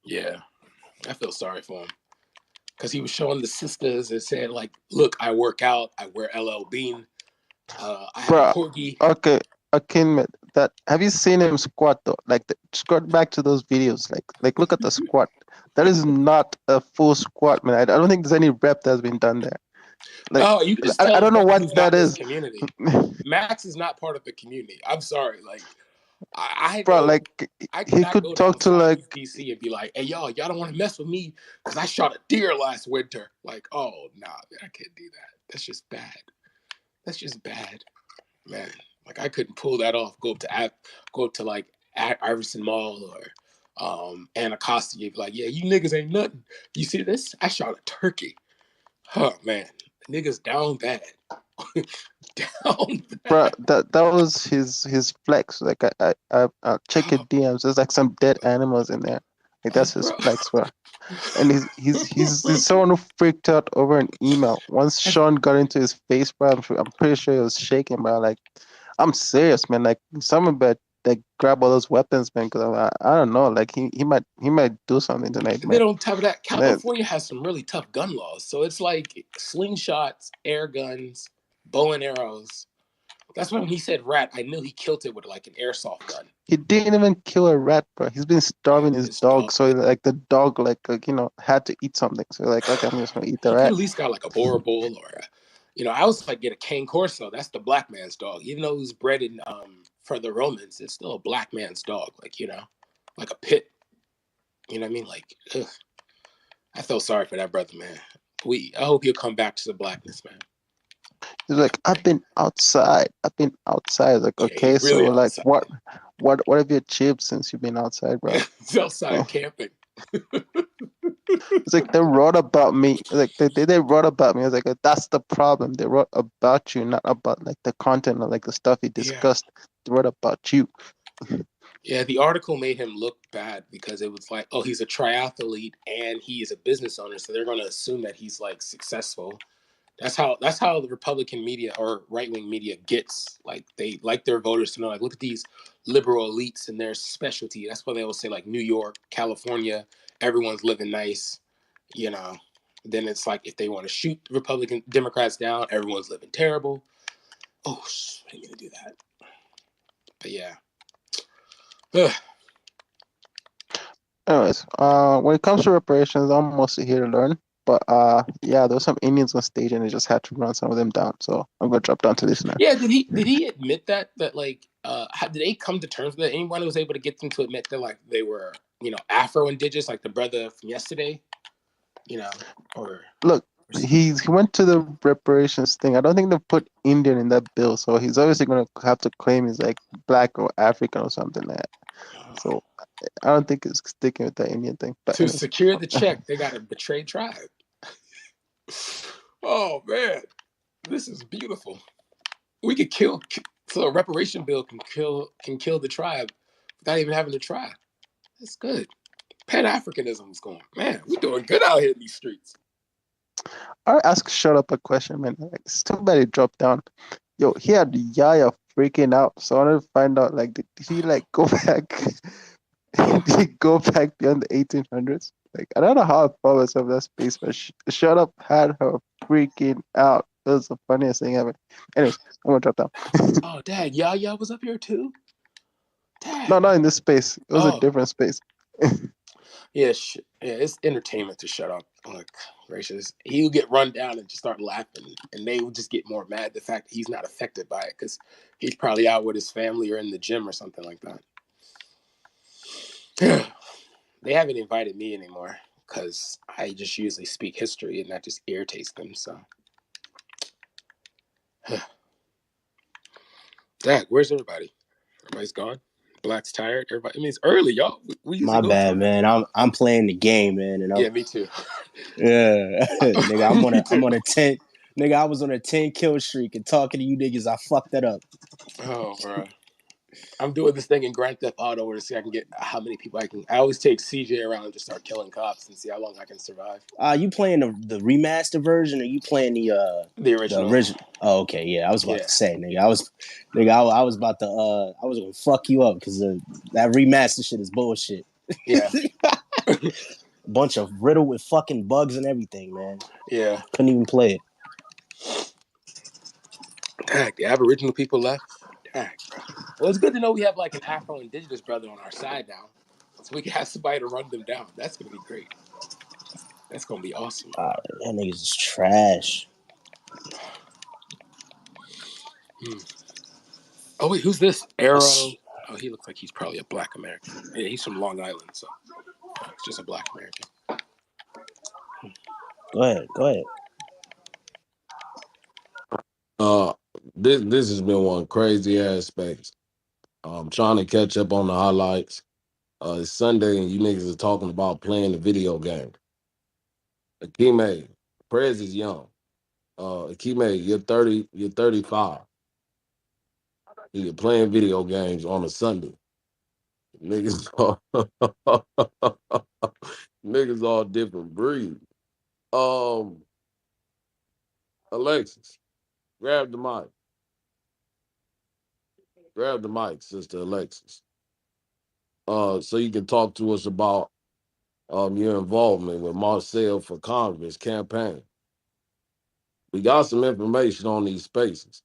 Yeah. I feel sorry for him. Because he was showing the sisters and said, like, look, I work out, I wear LL Bean, I have a corgi. Okay, I can admit that. Have you seen him squat though? Like, squat back to those videos. Like, look at the squat. That is not a full squat, man. I don't think there's any rep that's been done there. Like, you can tell I don't know what that is. Community. Max is not part of the community. I'm sorry. Like, I he could talk to like DC and be like, hey, y'all don't want to mess with me because I shot a deer last winter. Like, oh, nah, man, I can't do that. That's just bad. Man. Like, I couldn't pull that off. Go up to like Iverson Mall or Anacostia and be like, yeah, you niggas ain't nothing. You see this? I shot a turkey. Oh, man. Niggas down bad. Down bad. Bro, that was his flex. Like, I check your DMs. There's like some dead animals in there. Like, that's his flex, bro. And he's someone who freaked out over an email. Once Sean got into his face, bro, I'm pretty sure he was shaking, bro. Like, I'm serious, man. Like, someone better like grab all those weapons, man. Because I don't know. Like, he might do something tonight, man. Then on top of that, California has some really tough gun laws. So it's like slingshots, air guns, bow and arrows. That's why when he said rat, I knew he killed it with like an airsoft gun. He didn't even kill a rat, bro. He's been starving his dog, so like the dog had to eat something. So like, okay, I'm just gonna eat the rat. Could at least got like a Boer bull or I was like get a cane corso. That's the black man's dog. Even though it was bred in for the Romans, it's still a black man's dog. Like like a pit. You know what I mean? Like, ugh. I felt sorry for that brother, man. I hope he'll come back to the blackness, man. He's like, I've been outside. Like, okay, really so like, outside. what have you achieved since you've been outside, bro? It's outside camping. It's like they wrote about me. Like they wrote about me. I was like, that's the problem. They wrote about you, not about like the content or like the stuff you discussed. Yeah. They wrote about you. Yeah, the article made him look bad because it was like, oh, he's a triathlete and he is a business owner, so they're going to assume that he's like successful. That's how the Republican media or right-wing media gets. Like, they like their voters to know, like, look at these liberal elites and their specialty. That's why they will say, like, New York, California, everyone's living nice, you know. Then it's like, if they want to shoot Republican Democrats down, everyone's living terrible. Oh, I didn't mean to do that. But yeah. Ugh. Anyways, when it comes to reparations, I'm mostly here to learn. But yeah, there's some Indians on stage, and they just had to run some of them down. So I'm gonna drop down to listener. Yeah, did he admit that like did they come to terms with it? Anyone was able to get them to admit that like they were, you know, Afro-Indigenous, like the brother from yesterday, you know, or look, he went to the reparations thing. I don't think they put Indian in that bill, so he's obviously gonna have to claim he's like black or African or something like that. So I don't think it's sticking with that Indian thing. But to secure the check, they got a betrayed tribe. Oh man, this is beautiful. We could kill, so a reparation bill can kill the tribe without even having to try. That's good. Pan-Africanism is going. Man, we're doing good out here in these streets. I'll ask Shut Up a question, man. Like, it's too bad he dropped down. Yo, he had Yaya freaking out. So I wanted to find out, like, did he like go back? Did he go back beyond the 1800s? Like, I don't know how I follow some of that space, but Shut Up had her freaking out. That was the funniest thing ever. Anyways, I'm gonna drop down. Oh, Dad, Yaya was up here too. Dad. No, not in this space. It was a different space. Yeah, it's entertainment to Shut Up. Like, gracious, he would get run down and just start laughing, and they would just get more mad the fact that he's not affected by it because he's probably out with his family or in the gym or something like that. They haven't invited me anymore because I just usually speak history, and that just irritates them. So, Dad, where's everybody? Everybody's gone. Black's tired. Everybody. I mean, it's early, y'all. We My bad, man. I'm playing the game, man. And yeah, me too. Yeah, nigga, I'm on a 10. Nigga, I was on a 10 kill streak, and talking to you niggas, I fucked that up. Oh, bro. I'm doing this thing in Grand Theft Auto to see I can get how many people I can. I always take CJ around and just start killing cops and see how long I can survive. You playing the remaster version, or you playing the original? The original. Oh, okay, yeah. I was about to say, nigga. I was about to I was gonna fuck you up because that remaster shit is bullshit. Yeah. Bunch of riddled with fucking bugs and everything, man. Yeah. Couldn't even play it. Dang, the Aboriginal people left. Dang, bro. Well, it's good to know we have like an Afro-Indigenous brother on our side now, so we can have somebody to run them down. That's gonna be great. That's gonna be awesome. That niggas is trash. Oh wait, who's this? Arrow. Oh, he looks like he's probably a Black American. Yeah, he's from Long Island, so it's just a Black American. Go ahead. This has been one crazy ass space. I'm trying to catch up on the highlights. It's Sunday and you niggas are talking about playing the video game. Akime, Prez is young. Akime, you're 30, you're 35. You're playing video games on a Sunday. Niggas niggas all different breeds. Alexis, grab the mic. Grab the mic, Sister Alexis. So you can talk to us about your involvement with Marcel for Congress campaign. We got some information on these spaces.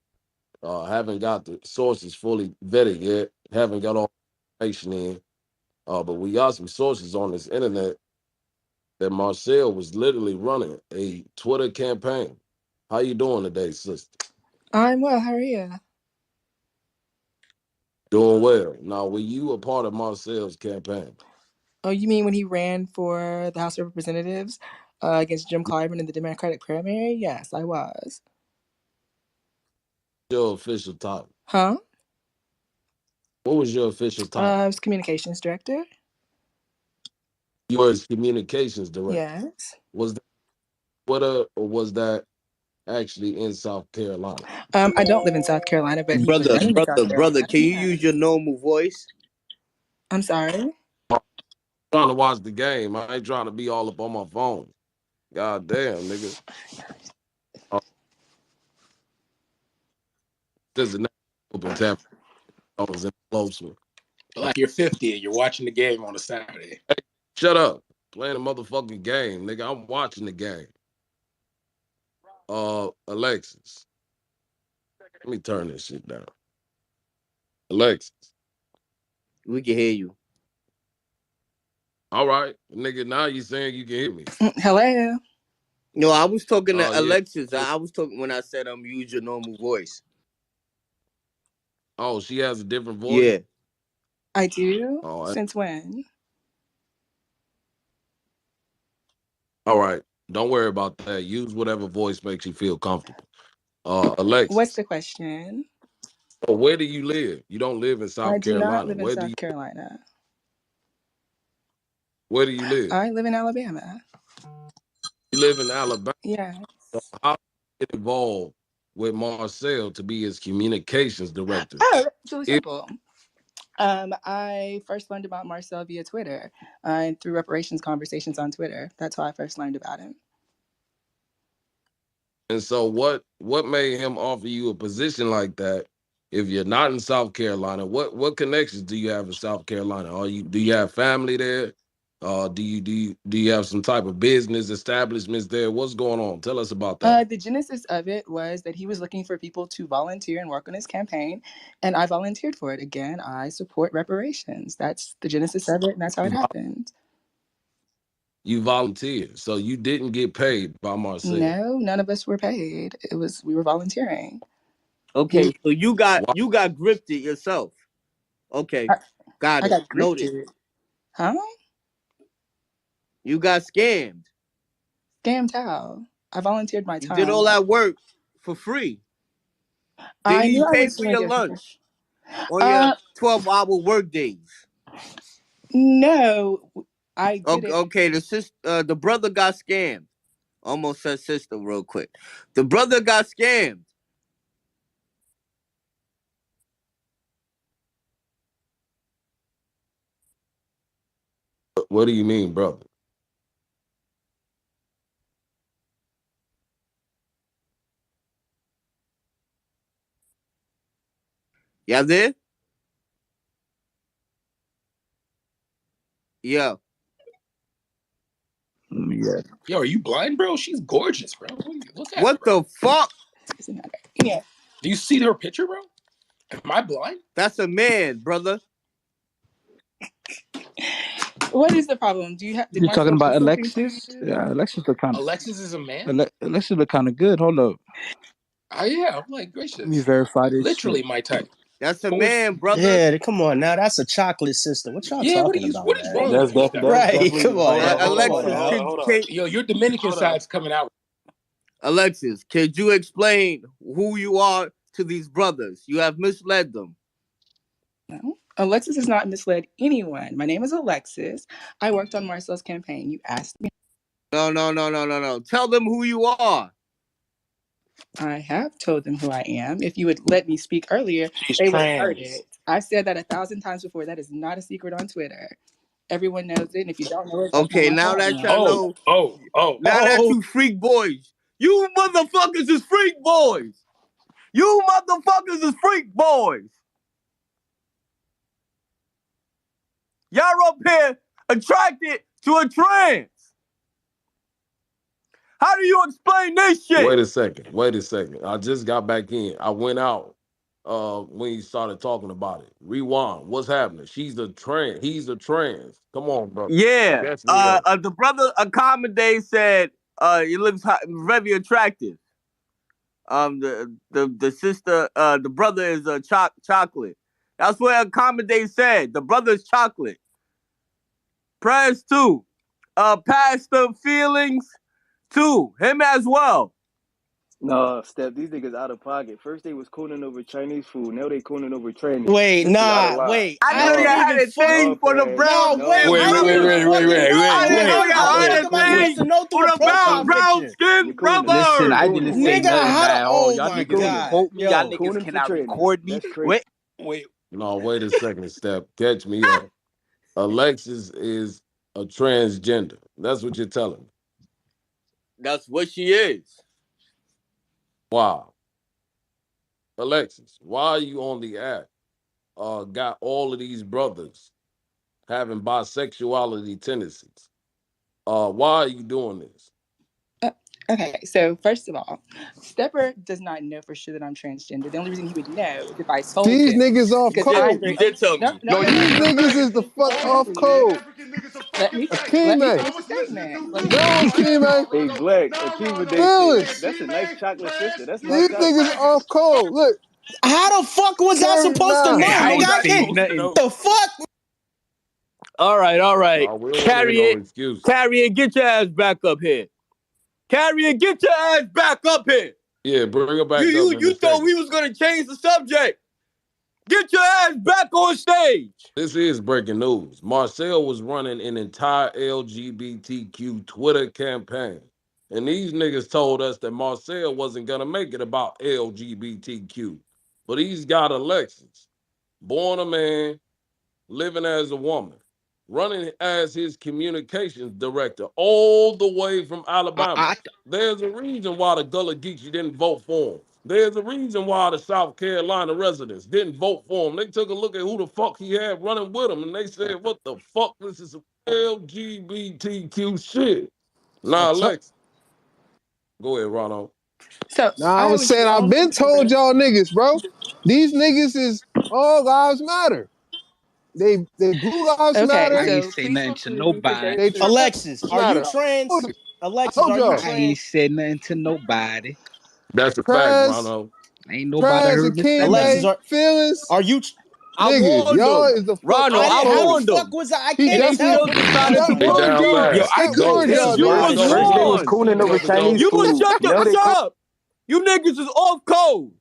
Haven't got the sources fully vetted yet. Haven't got all the information in. But we got some sources on this internet that Marcel was literally running a Twitter campaign. How you doing today, sister? I'm well. How are you? Doing well. Now, were you a part of Marcel's campaign? Oh, you mean when he ran for the House of Representatives against Jim Clyburn in the Democratic primary? Yes, I was. Your official title? Huh? What was your official title? I was communications director. You were his communications director. Yes. Was that or was that actually in South Carolina? I don't live in South Carolina, but he was running in South Brother, Carolina. can you use your normal voice? I'm sorry. I'm trying to watch the game. I ain't trying to be all up on my phone. God damn, nigga. Cincinnati open tap. I was in close one. Like you're 50 and you're watching the game on a Saturday. Hey, shut up. Playing a motherfucking game, nigga. I'm watching the game. Alexis. Let me turn this shit down. Alexis. We can hear you. All right. Nigga, now you saying you can hear me. Hello. No, I was talking to Yeah. Alexis. I was talking when I said use your normal voice. Oh, she has a different voice? Yeah. I do? Since when? All right. Don't worry about that. Use whatever voice makes you feel comfortable. Alexis. What's the question? Oh, where do you live? You don't live in South I do Carolina. not live in South Carolina. Where do you live? I live in Alabama. You live in Alabama? Yes. So how did you get involved with Marcel to be his communications director? Oh, it's really simple. I first learned about Marcel via Twitter and through reparations conversations on Twitter. That's how I first learned about him. And so what made him offer you a position like that if you're not in South Carolina? What connections do you have in South Carolina? Do you have family there? Do you have some type of business establishments there? What's going on? Tell us about that. The genesis of it was that he was looking for people to volunteer and work on his campaign, and I volunteered for it. Again, I support reparations. That's the genesis of it, and that's how it happened. You volunteered, so you didn't get paid by Marcel. No, none of us were paid. We were volunteering. Okay, so you got grifted yourself. Okay, got it. I got Noted. grifted. Huh? You got scammed. Scammed how? I volunteered my time. You did all that work for free. Did he pay for your lunch on your 12-hour work days? No, I did it. Okay, the brother got scammed. Almost said sister real quick. The brother got scammed. What do you mean, brother? Y'all there? Yeah. Yeah. Yo, are you blind, bro? She's gorgeous, bro. Look at her. What the fuck? Yeah. Do you see her picture, bro? Am I blind? That's a man, brother. What is the problem? Do you have? You talking about Alexis? Yeah, Alexis look kind of. Alexis is a man. Alexis look kind of good. Hold up. Yeah, I'm like gracious. Let me verify this. Literally my type. That's a man, brother. Yeah, come on now. That's a chocolate sister. What y'all talking about? What is wrong with you? Right, come on. Alexis, yo, your Dominican side's coming out. Alexis, could you explain who you are to these brothers? You have misled them. No, Alexis has not misled anyone. My name is Alexis. I worked on Marcel's campaign. You asked me. No. Tell them who you are. I have told them who I am. If you would let me speak earlier, they would have heard it. I said that 1,000 times before. That is not a secret on Twitter. Everyone knows it, and if you don't know it, okay, now that y'all know. Now that you freak boys. You motherfuckers is freak boys. You motherfuckers is freak boys. Y'all up here attracted to a trans. How do you explain this shit? Wait a second. I just got back in. I went out when you started talking about it. Rewind. What's happening? She's a trans. He's a trans. Come on, bro. Yeah. The brother Accommodate said he looks very attractive. The sister, the brother is chocolate. That's what Accommodate said. The brother's chocolate. Press 2. Pastor Feelings 2. Him as well. No, Step, these niggas out of pocket. First they was cooning over Chinese food. Now they cooning over trannies. Wait, This shit out of nah, line. wait. I know I y'all didn't No, had even a thing fucking. no, for the Craig. brown No, No, wait. skin I no, didn't brothers. no. fucking I know. didn't know How the y'all fuck had a am I supposed thing to know through for the the profile brown picture? skin You cooning. Listen, brothers. I You didn't cooning. say Nigga, nothing how the? at all. Oh Y'all my You niggas can cooning. god, quote me. Y'all yo. niggas Cooning for cannot trannies. record me. That's crazy. Wait. No, wait a second, Step. Catch me up. Alexis is a transgender. That's what you're telling me. That's what she is. Wow. Alexis, why are you on the app? Got all of these brothers having bisexuality tendencies. Why are you doing this? Okay, so first of all, Stepper does not know for sure that I'm transgender. The only reason he would know is if I told These him. niggas off Because You did. I'm code. You very did tell no, me. no, no, no, These no, no. niggas is the Please, fuck hold on, off please. code. Let me Akime. finish the statement. No, Akime. Hey, Black, Akiva Day said, Feelings. that's a nice chocolate sister. That's These knocked out. niggas off code. Look, How the fuck was I carry supposed to know, nine. How I nigga? was ain't I I say can't. supposed to nothing. know? The fuck? All right, all right. No, we don't want to hear Carry no it. excuses. Carry it. Get your ass back up here. Carry it. Get your ass back up here. Yeah, bring her You back up you in a you thought second. we was gonna change the subject. Get your ass back on stage. This is breaking news. Marcel was running an entire LGBTQ Twitter campaign. And these niggas told us that Marcel wasn't going to make it about LGBTQ. But he's got Alexis, born a man, living as a woman, running as his communications director all the way from Alabama. I There's a reason why the Gullah Geechee didn't vote for him. There's a reason why the South Carolina residents didn't vote for him. They took a look at who the fuck he had running with him, and they said, what the fuck? This is some LGBTQ shit. Now, Lex, go ahead, Ronald. So Nah, I I was was saying the I've been only told person. y'all niggas, bro. These niggas is all lives matter. They blue lives Okay, matter. ain't so say please nothing to conclude because nobody. They there's trans Alexis, are you matter. trans? I Alexis, told are you y'all. I ain't trans? said nothing to nobody. That's a fact, Trans, Ronald. Ain't nobody trans heard and me say King Alexis, nothing. May, feelings, are you? I niggas. warned Y'all them. is the fuck Ronald, off I I how code. the warned fuck them. was I He And can't they tell still definitely, because he decided to They definitely, warn down you. Yo, bad. I he couldn't Go. warned tell y'all You you. niggas. was I First they heard was warned. cooning over Chinese You was food. shut the Now they shut up. You niggas is off code.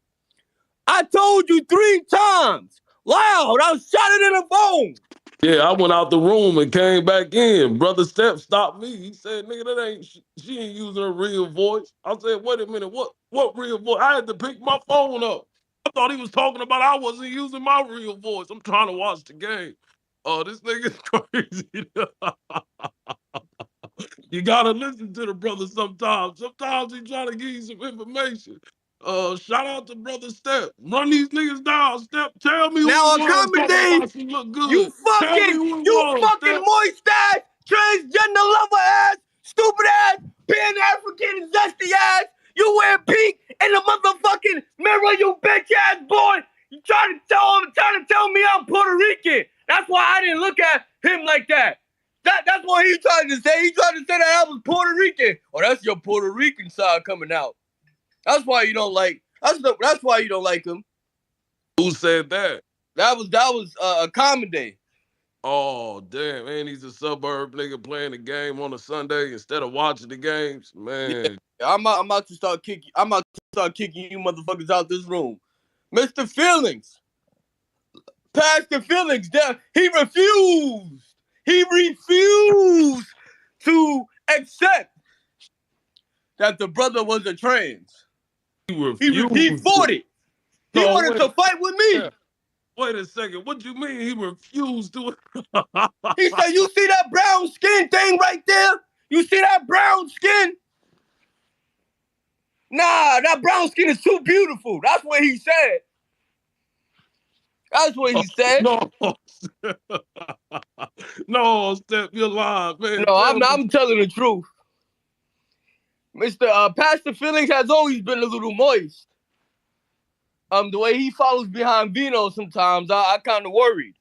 I told you 3 times. Loud. I shot it in the phone. Yeah, I went out the room and came back in. Brother Step stopped me. He said, nigga, that ain't, she ain't using her real voice. I said, wait a minute, what real voice? I had to pick my phone up. I thought he was talking about I wasn't using my real voice. I'm trying to watch the game. Oh, this nigga's crazy. You gotta listen to the brother sometimes. Sometimes he trying to give you some information. Shout out to Brother Step. Run these niggas down. Step, tell me who Now it was talking accommodate. about she look good. Tell me who it You was, fucking Step. moist ass, transgender lover ass, stupid ass, pan African zesty ass. You wear pink in the motherfucking mirror, you bitch ass boy. You trying to tell me I'm Puerto Rican. That's why I didn't look at him like that. That's what he tried to say. He tried to say that I was Puerto Rican. Oh, that's your Puerto Rican side coming out. That's why you don't like. That's why you don't like him. Who said that? That was a comedy. Oh, damn. And he's a suburb nigga playing the game on a Sunday instead of watching the games. Yeah, Man. I'm about to start kicking. I'm about to start kicking you motherfuckers out this room. Mr. Feelings, Pastor Feelings, he refused. He refused to accept that the brother was a trans. He He refused fought to. it. He No, wanted wait. to fight with me. Yeah. Wait a second. What you mean he refused to? He said, "You see that brown skin thing right there? You see that brown skin? Nah, that brown skin is too beautiful." That's what he said. That's what he said. No. No, Step, you're lying, man. No, Tell me. I'm telling the truth. Mr. Pastor Felix has always been a little moist. The way he follows behind Vino sometimes, I kind of worried.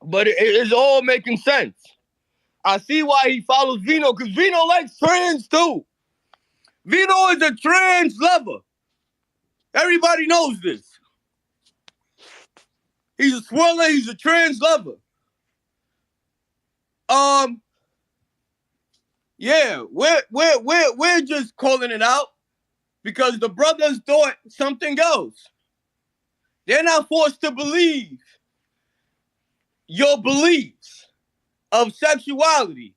But it's all making sense. I see why he follows Vino, because Vino likes trans too. Vino is a trans lover. Everybody knows this. He's a swirler, he's a trans lover. Yeah, we're just calling it out. because the brothers thought something else. They're not forced to believe your beliefs of sexuality.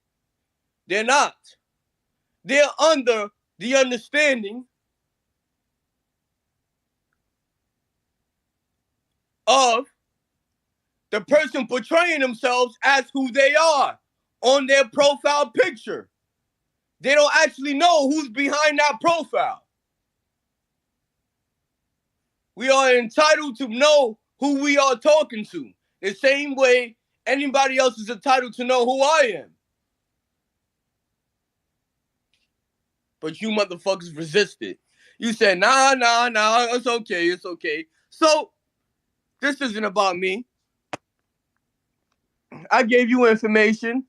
They're not. They're under the understanding of the person portraying themselves as who they are on their profile picture. They don't actually know who's behind that profile. We are entitled to know who we are talking to. The same way anybody else is entitled to know who I am. But you motherfuckers resisted. You said, nah, it's okay. So, this isn't about me. I gave you information.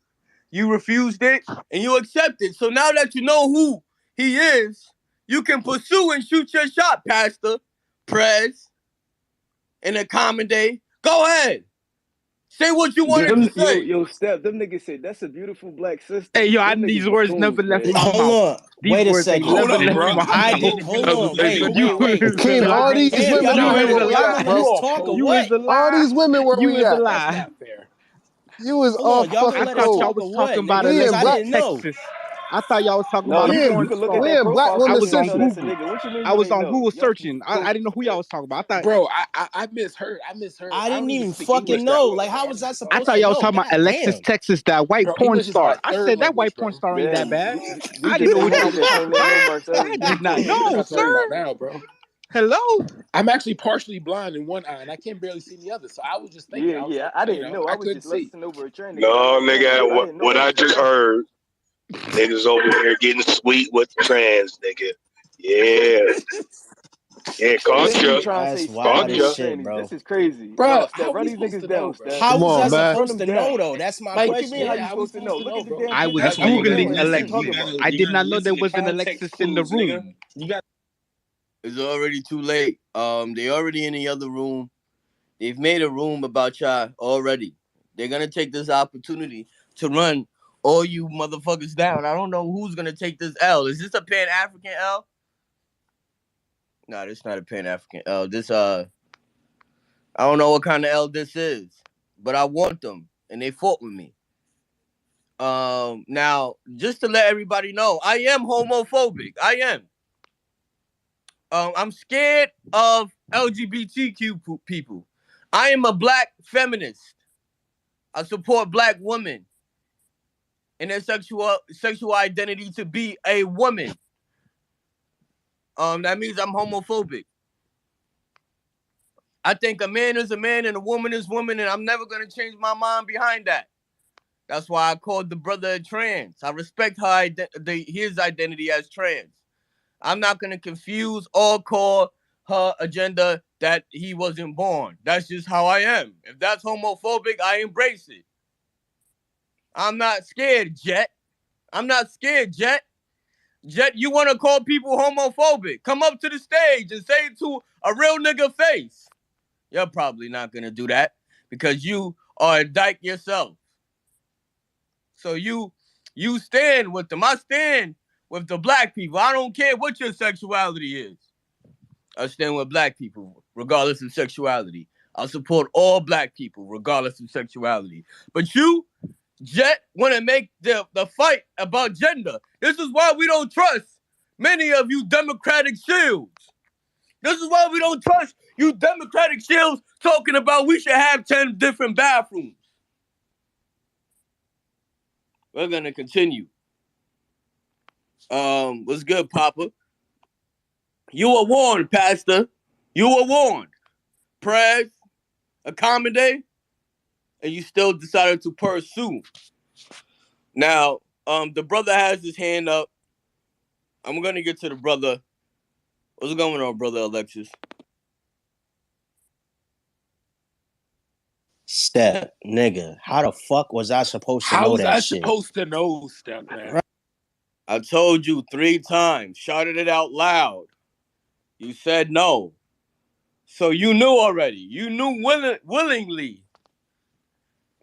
You refused it, and you accepted. So now that you know who he is, you can pursue and shoot your shot, Pastor, Prez, and accommodate. Go ahead. Say what you wanted to say. Yo, Steph, them niggas said that's a beautiful black sister. Hey, yo, Them these niggas words buffoons, never left man. my Hold mouth. on. These Wait a words ain't second. Hold never up, left bro. my mouth. Hold on. Wait. You was King, a all lie. these Damn, women y'all out gonna here let where we y'all at, gonna let bro? us talk or You what? was a All lie. these women where You we was a at? lie. That's not fair. You was Hold all on, y'all gonna I fucking let us thought y'all cold. talk was or talking what, about nigga? We Cause in I black, didn't know. Alexis. I thought y'all was talking No, about a we you in porn can look at star. we that in black profile I women picture was and on tell central. that's a Google. nigga. What you mean I you was ain't on know? Google Y'all searching. I didn't know who y'all was talking about. Bro, I misheard. I misheard. I I don't didn't even even speak English fucking that know. well, Like, bro. how I'm was just I I supposed thought to y'all was know? talking about God Alexis damn. Texas, that white bro, porn English is my star. I third said that language, white porn bro. star ain't that Damn, bad. we I just didn't know some what y'all niggas was that talking can't name about. no Mercedes I did Benz not truck. We're know, not talking sir. about now, bro. Hello? I'm actually partially blind in one eye, and I can't barely see the other. So I was just thinking, I was Yeah, like, I didn't know. I I was couldn't just see. listening over a train to get my No, understanding, but I nigga, didn't know what that I was a just thing. heard, niggas over here getting sweet with the trans, nigga. Yeah. Yeah, And then you culture. trying to say That's sweating wild as over Culture. shit, trannies. This bro. is crazy. Bro, No, Steph, how run we these supposed niggas to know, down, bro? Steph. How Come was I on, Steph, man. run supposed them to know down. though? That's my Like, What you mean how question. you yeah, how we supposed to know? supposed to Look know, at the bro? damn I picture. was How That's you why you supposed to gotta know? Googling What is you listen. talking Alexis. about? I You did gotta not know there listen to was an Alexis context in the clues, nigga. room. You got. It's already too late. They already in the other room. They've made a room about y'all already. They're gonna take this opportunity to run all you motherfuckers down. I don't know who's gonna take this L. Is this a Pan-African L? No, this not a Pan-African L. I don't know what kind of L this is, but I want them, and they fought with me. Now, just to let everybody know, I am homophobic. I am. I'm scared of LGBTQ people. I am a black feminist. I support black women and their sexual identity to be a woman. That means I'm homophobic. I think a man is a man and a woman is woman, and I'm never gonna change my mind behind that. That's why I called the brother trans. I respect his identity as trans. I'm not gonna confuse or call her agenda that he wasn't born. That's just how I am. If that's homophobic, I embrace it. I'm not scared, Jet. I'm not scared, Jet. Jet, you want to call people homophobic? Come up to the stage and say it to a real nigga face. You're probably not gonna do that because you are a dyke yourself. So you stand with them. I stand with the black people. I don't care what your sexuality is. I stand with black people, regardless of sexuality. I'll support all black people, regardless of sexuality. But you, Jet, want to make the fight about gender. This is why we don't trust many of you Democratic shields. This is why we don't trust you Democratic shields talking about we should have 10 different bathrooms. We're going to continue. What's good, Papa? You were warned, Pastor. You were warned. Press, accommodate, and you still decided to pursue. Now, the brother has his hand up. I'm gonna get to the brother. What's going on, brother Alexis? Step, nigga. How the fuck was I supposed to How know was that I shit? supposed to know, Steph, man? I told you 3 times. Shouted it out loud. You said no. So you knew already. You knew willingly.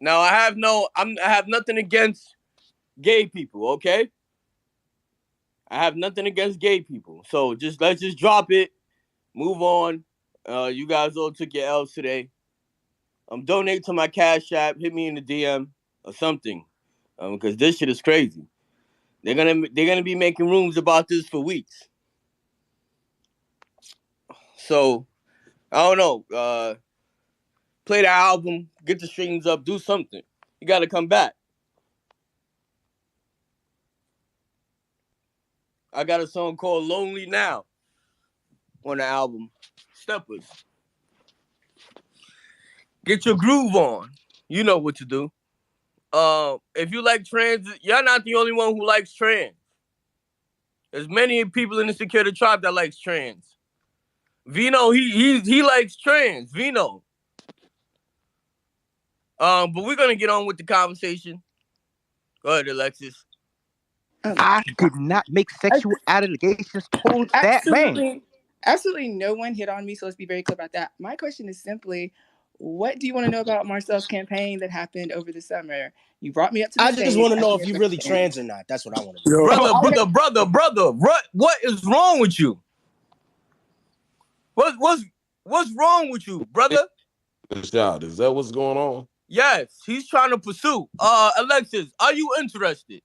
Now I have nothing against gay people, okay? I have nothing against gay people. So let's just drop it. Move on. You guys all took your L's today. Donate to my Cash App. Hit me in the DM or something. Because this shit is crazy. They're gonna be making rooms about this for weeks. So I don't know. Play the album, get the streams up, do something. You gotta come back. I got a song called Lonely Now on the album. Steppers. Get your groove on. You know what to do. If you like trans, you're not the only one who likes trans. There's many people in the Security Tribe that likes trans. Vino, he likes trans. Vino. But we're gonna get on with the conversation. Go ahead, Alexis. I did not make sexual allegations towards that man. Absolutely no one hit on me, so let's be very clear about that. My question is simply, what do you want to know about Marcel's campaign that happened over the summer? You brought me up to the stage. I just want to know if you really trans or not. That's what I want to know. Brother, what is wrong with you? What's wrong with you, brother? Shot, is that what's going on? Yes, he's trying to pursue. Alexis, are you interested?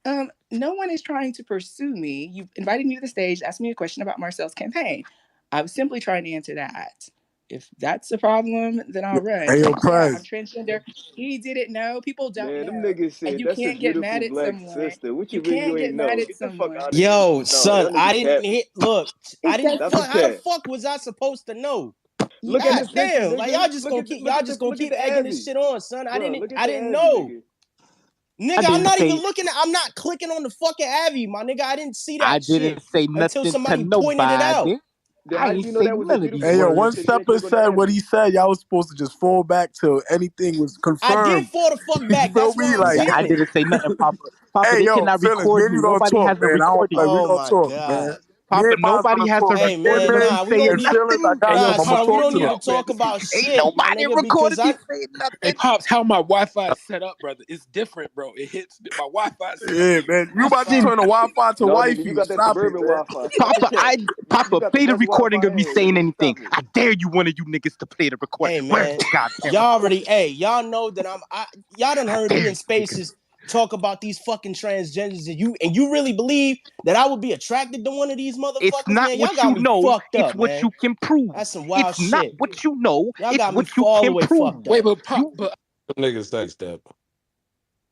No one is trying to pursue me. You invited me to the stage, asked me a question about Marcel's campaign. I was simply trying to answer that. If that's a problem, then I'll run. Hey, yo, I'm transgender. He didn't know. People don't know. Them niggas said, and you that's can't a get mad beautiful at black someone. sister. What You you mean you can't get ain't mad know? at Get the fuck someone. out of here. Yo, son, I didn't hit. Look, I didn't. That's a How the cat. fuck was I supposed to know? Look at the picture, damn, nigga. like y'all just look gonna at the, keep look y'all at just the, gonna look keep at the egging this Abby. shit on, son. I Bro, didn't Abby, know. Nigga, I'm not even say, looking at. I'm not clicking on the fucking Abby, my nigga. I didn't see that I shit didn't say nothing until somebody to pointed it out. nobody. Then I how ain't you know say that was a none of these beautiful Hey, yo, sister once if you ain't Stepper click on the said what Abby? he said, y'all was supposed to just fall back till anything was I did confirmed. fall the fuck You back. feel That's why me? I'm Like, I saying. didn't say nothing, Papa. Papa, hey, they yo, cannot Phyllis, me record and you. you don't Nobody talk, has a man. recording. We Oh don't my talk, man. god. Me Papa, and Miles nobody gonna has talk a Hey again, recording man, of man. me nah, we don't saying And need. Phyllis, I nothing. got Nah, you. I'm gonna son, we talk don't to need them. to talk about Ain't shit, my nobody nigga, recorded because me I. saying Hey, nothing. Pops, how my Wi-Fi is set up, brother? It's different, bro. It hits my Wi-Fi set up Yeah, different. man. You That's about to why. turn the Wi-Fi to No, nigga, you wifey. got that Stop it, suburban man. Wi-Fi. Stop the cat. You Papa, got the play the best recording Wi-Fi of me here, saying nigga. anything. Stop it. I dare you, one of you niggas, to play the recording. Hey Where's man, the goddamn y'all recording? already. Hey, y'all know that y'all done I heard dare me in you, niggas. spaces talk about these fucking transgenders, and you really believe that I would be attracted to one of these It's motherfuckers, not man? Y'all what got you me know, fucked it's up, what man. you can prove. That's some wild It's not shit. what you know, Y'all it's got me what you all the can way prove. fucked Wait, up. but Pop, You but Them niggas say,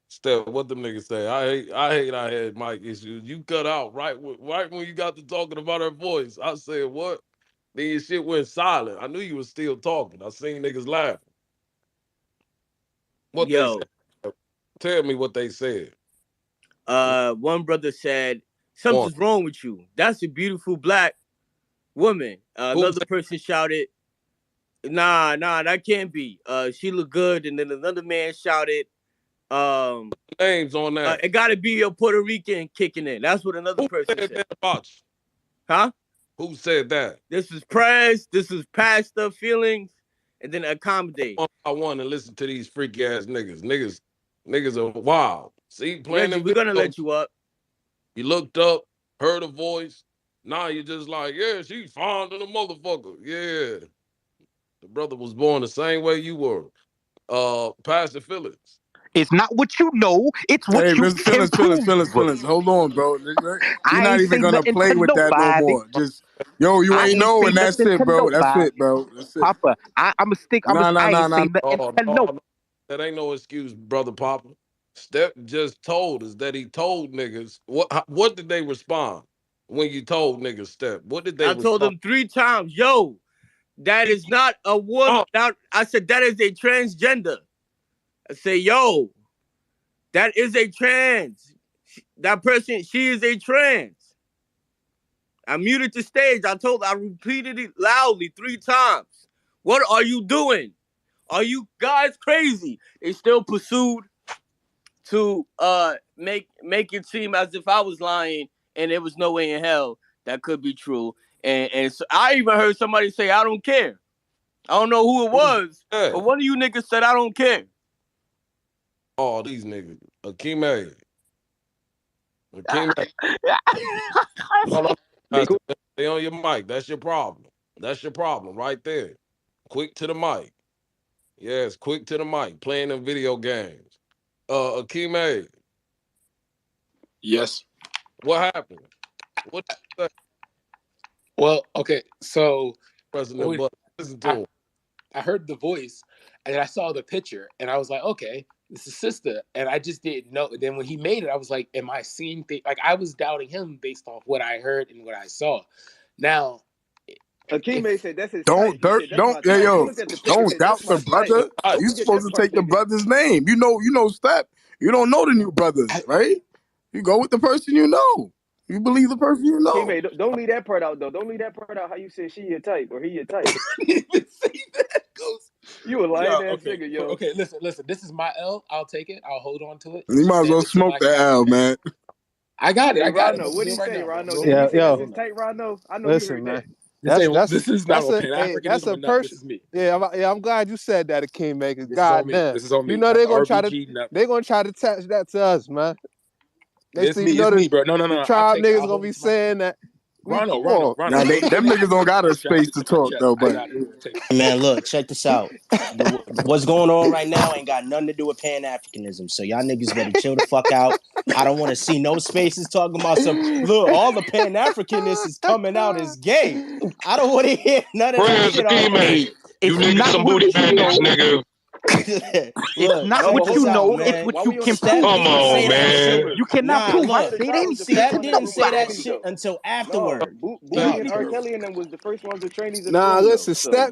Step, what them niggas say? I hate I had mic issues. You cut out right when you got to talking about her voice. I said, what? Then your shit went silent. I knew you was still talking. I seen niggas laughing. What they Yo, said? Tell me what they said. one brother said, One. something's wrong with you. That's a beautiful black woman. Who Another said person shouted, nah, that can't be. She look good. And then another man shouted, names on that? it gotta be a Puerto Rican kicking in. That's what another Who person said said. that about you? Huh? Who said that? This is press, this is pastor feelings, and then accommodate. I want to listen to these freaky ass niggas. Niggas are wild. See, playing Reggie, them we're gonna videos. let you up. You looked up, heard a voice. Now you're just like, yeah, she's fond of the motherfucker. Yeah. The brother was born the same way you were. Pastor Phillips. It's not what you know, it's what Hey, you Mr. can prove. Feelings. Hold on, bro. You're I not ain't even say gonna nothing play to with that no nobody. more. Just, yo, you I ain't ain't know, say and that's nothing it, to bro. That's nobody. it, bro. That's it. Papa, I'm a stick. Nah, nah, I nah, ain't nah. say nothing Oh, to no. no, that ain't no excuse, brother Papa. Step just told us that he told niggas. What did they respond when you told niggas, Step? What did they I told respond? them 3 times, yo, that is not a woman. I said, that is a transgender. I say, yo, that is a trans. That person, she is a trans. I muted the stage. I repeated it loudly 3 times. What are you doing? Are you guys crazy? They still pursued to make it seem as if I was lying, and there was no way in hell that could be true. And so I even heard somebody say, I don't care. I don't know who it was, but one of you niggas said, I don't care. Oh, these niggas. Akime. Akeem, stay on your mic. That's your problem. That's your problem right there. Quick to the mic. Yes, quick to the mic. Playing them video games. Akeem, Yes. what happened? What? Well, okay, so President Bush, listen to him. I heard the voice and I saw the picture and I was like, okay, this is sister. And I just didn't know. Then when he made it, I was like, am I seeing things? Like I was doubting him based off what I heard and what I saw. Now, Akeem said that's his Don't type. He said that's my type. He looked at the picture and don't said doubt that's the my type. brother. Don't You forget that supposed to part, take the nigga. brother's name. You know Step. You don't know the new brothers, right? You go with the person you know. You believe the person you know. Akeem, don't leave that part out though. Don't leave that part out. How you said she your type or he your type? You a lying ass nigga, yo. Okay, listen. This is my L. I'll take it. I'll hold on to it. You might as well smoke the L, man. I got it. Hey, I got it. Rano, what did he say, Rano? Did Yeah, he say that's his type, Rano? I know you heard that. This is not a Pan-Africanism or nothing. This is me. I'm glad you said that, Akeem, because This is on me. goddamn, This is on me. you know Not they're the gonna try to RBG, nothing. they're gonna try to attach that to us, man. It's me, bro. No. The I'll tribe take it. niggas I'll gonna be saying that. Rano. Now them niggas don't got a space to talk though, but Man, look, check this out. What's going on right now ain't got nothing to do with Pan-Africanism. So y'all niggas better chill the fuck out. I don't want to see no spaces talking about look, all the Pan-Africanists is coming out as gay. I don't want to hear none of that shit already. You niggas some booty bandits, nigga. Look, not what you know, it's what you can prove. Steph didn't say that shit. You cannot prove. I said anything to Steph didn't say that nobody. shit until afterward. No, Booty and R. Kelly and them was the first ones with trainees in the Nah, room. listen, So Step.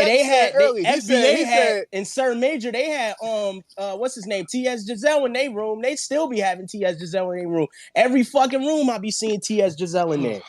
they had early. FBA had in Sir Major. They had what's his name, T.S. Giselle in their room. They still be having T.S. Giselle in their room. Every fucking room I be seeing T.S. Giselle in there.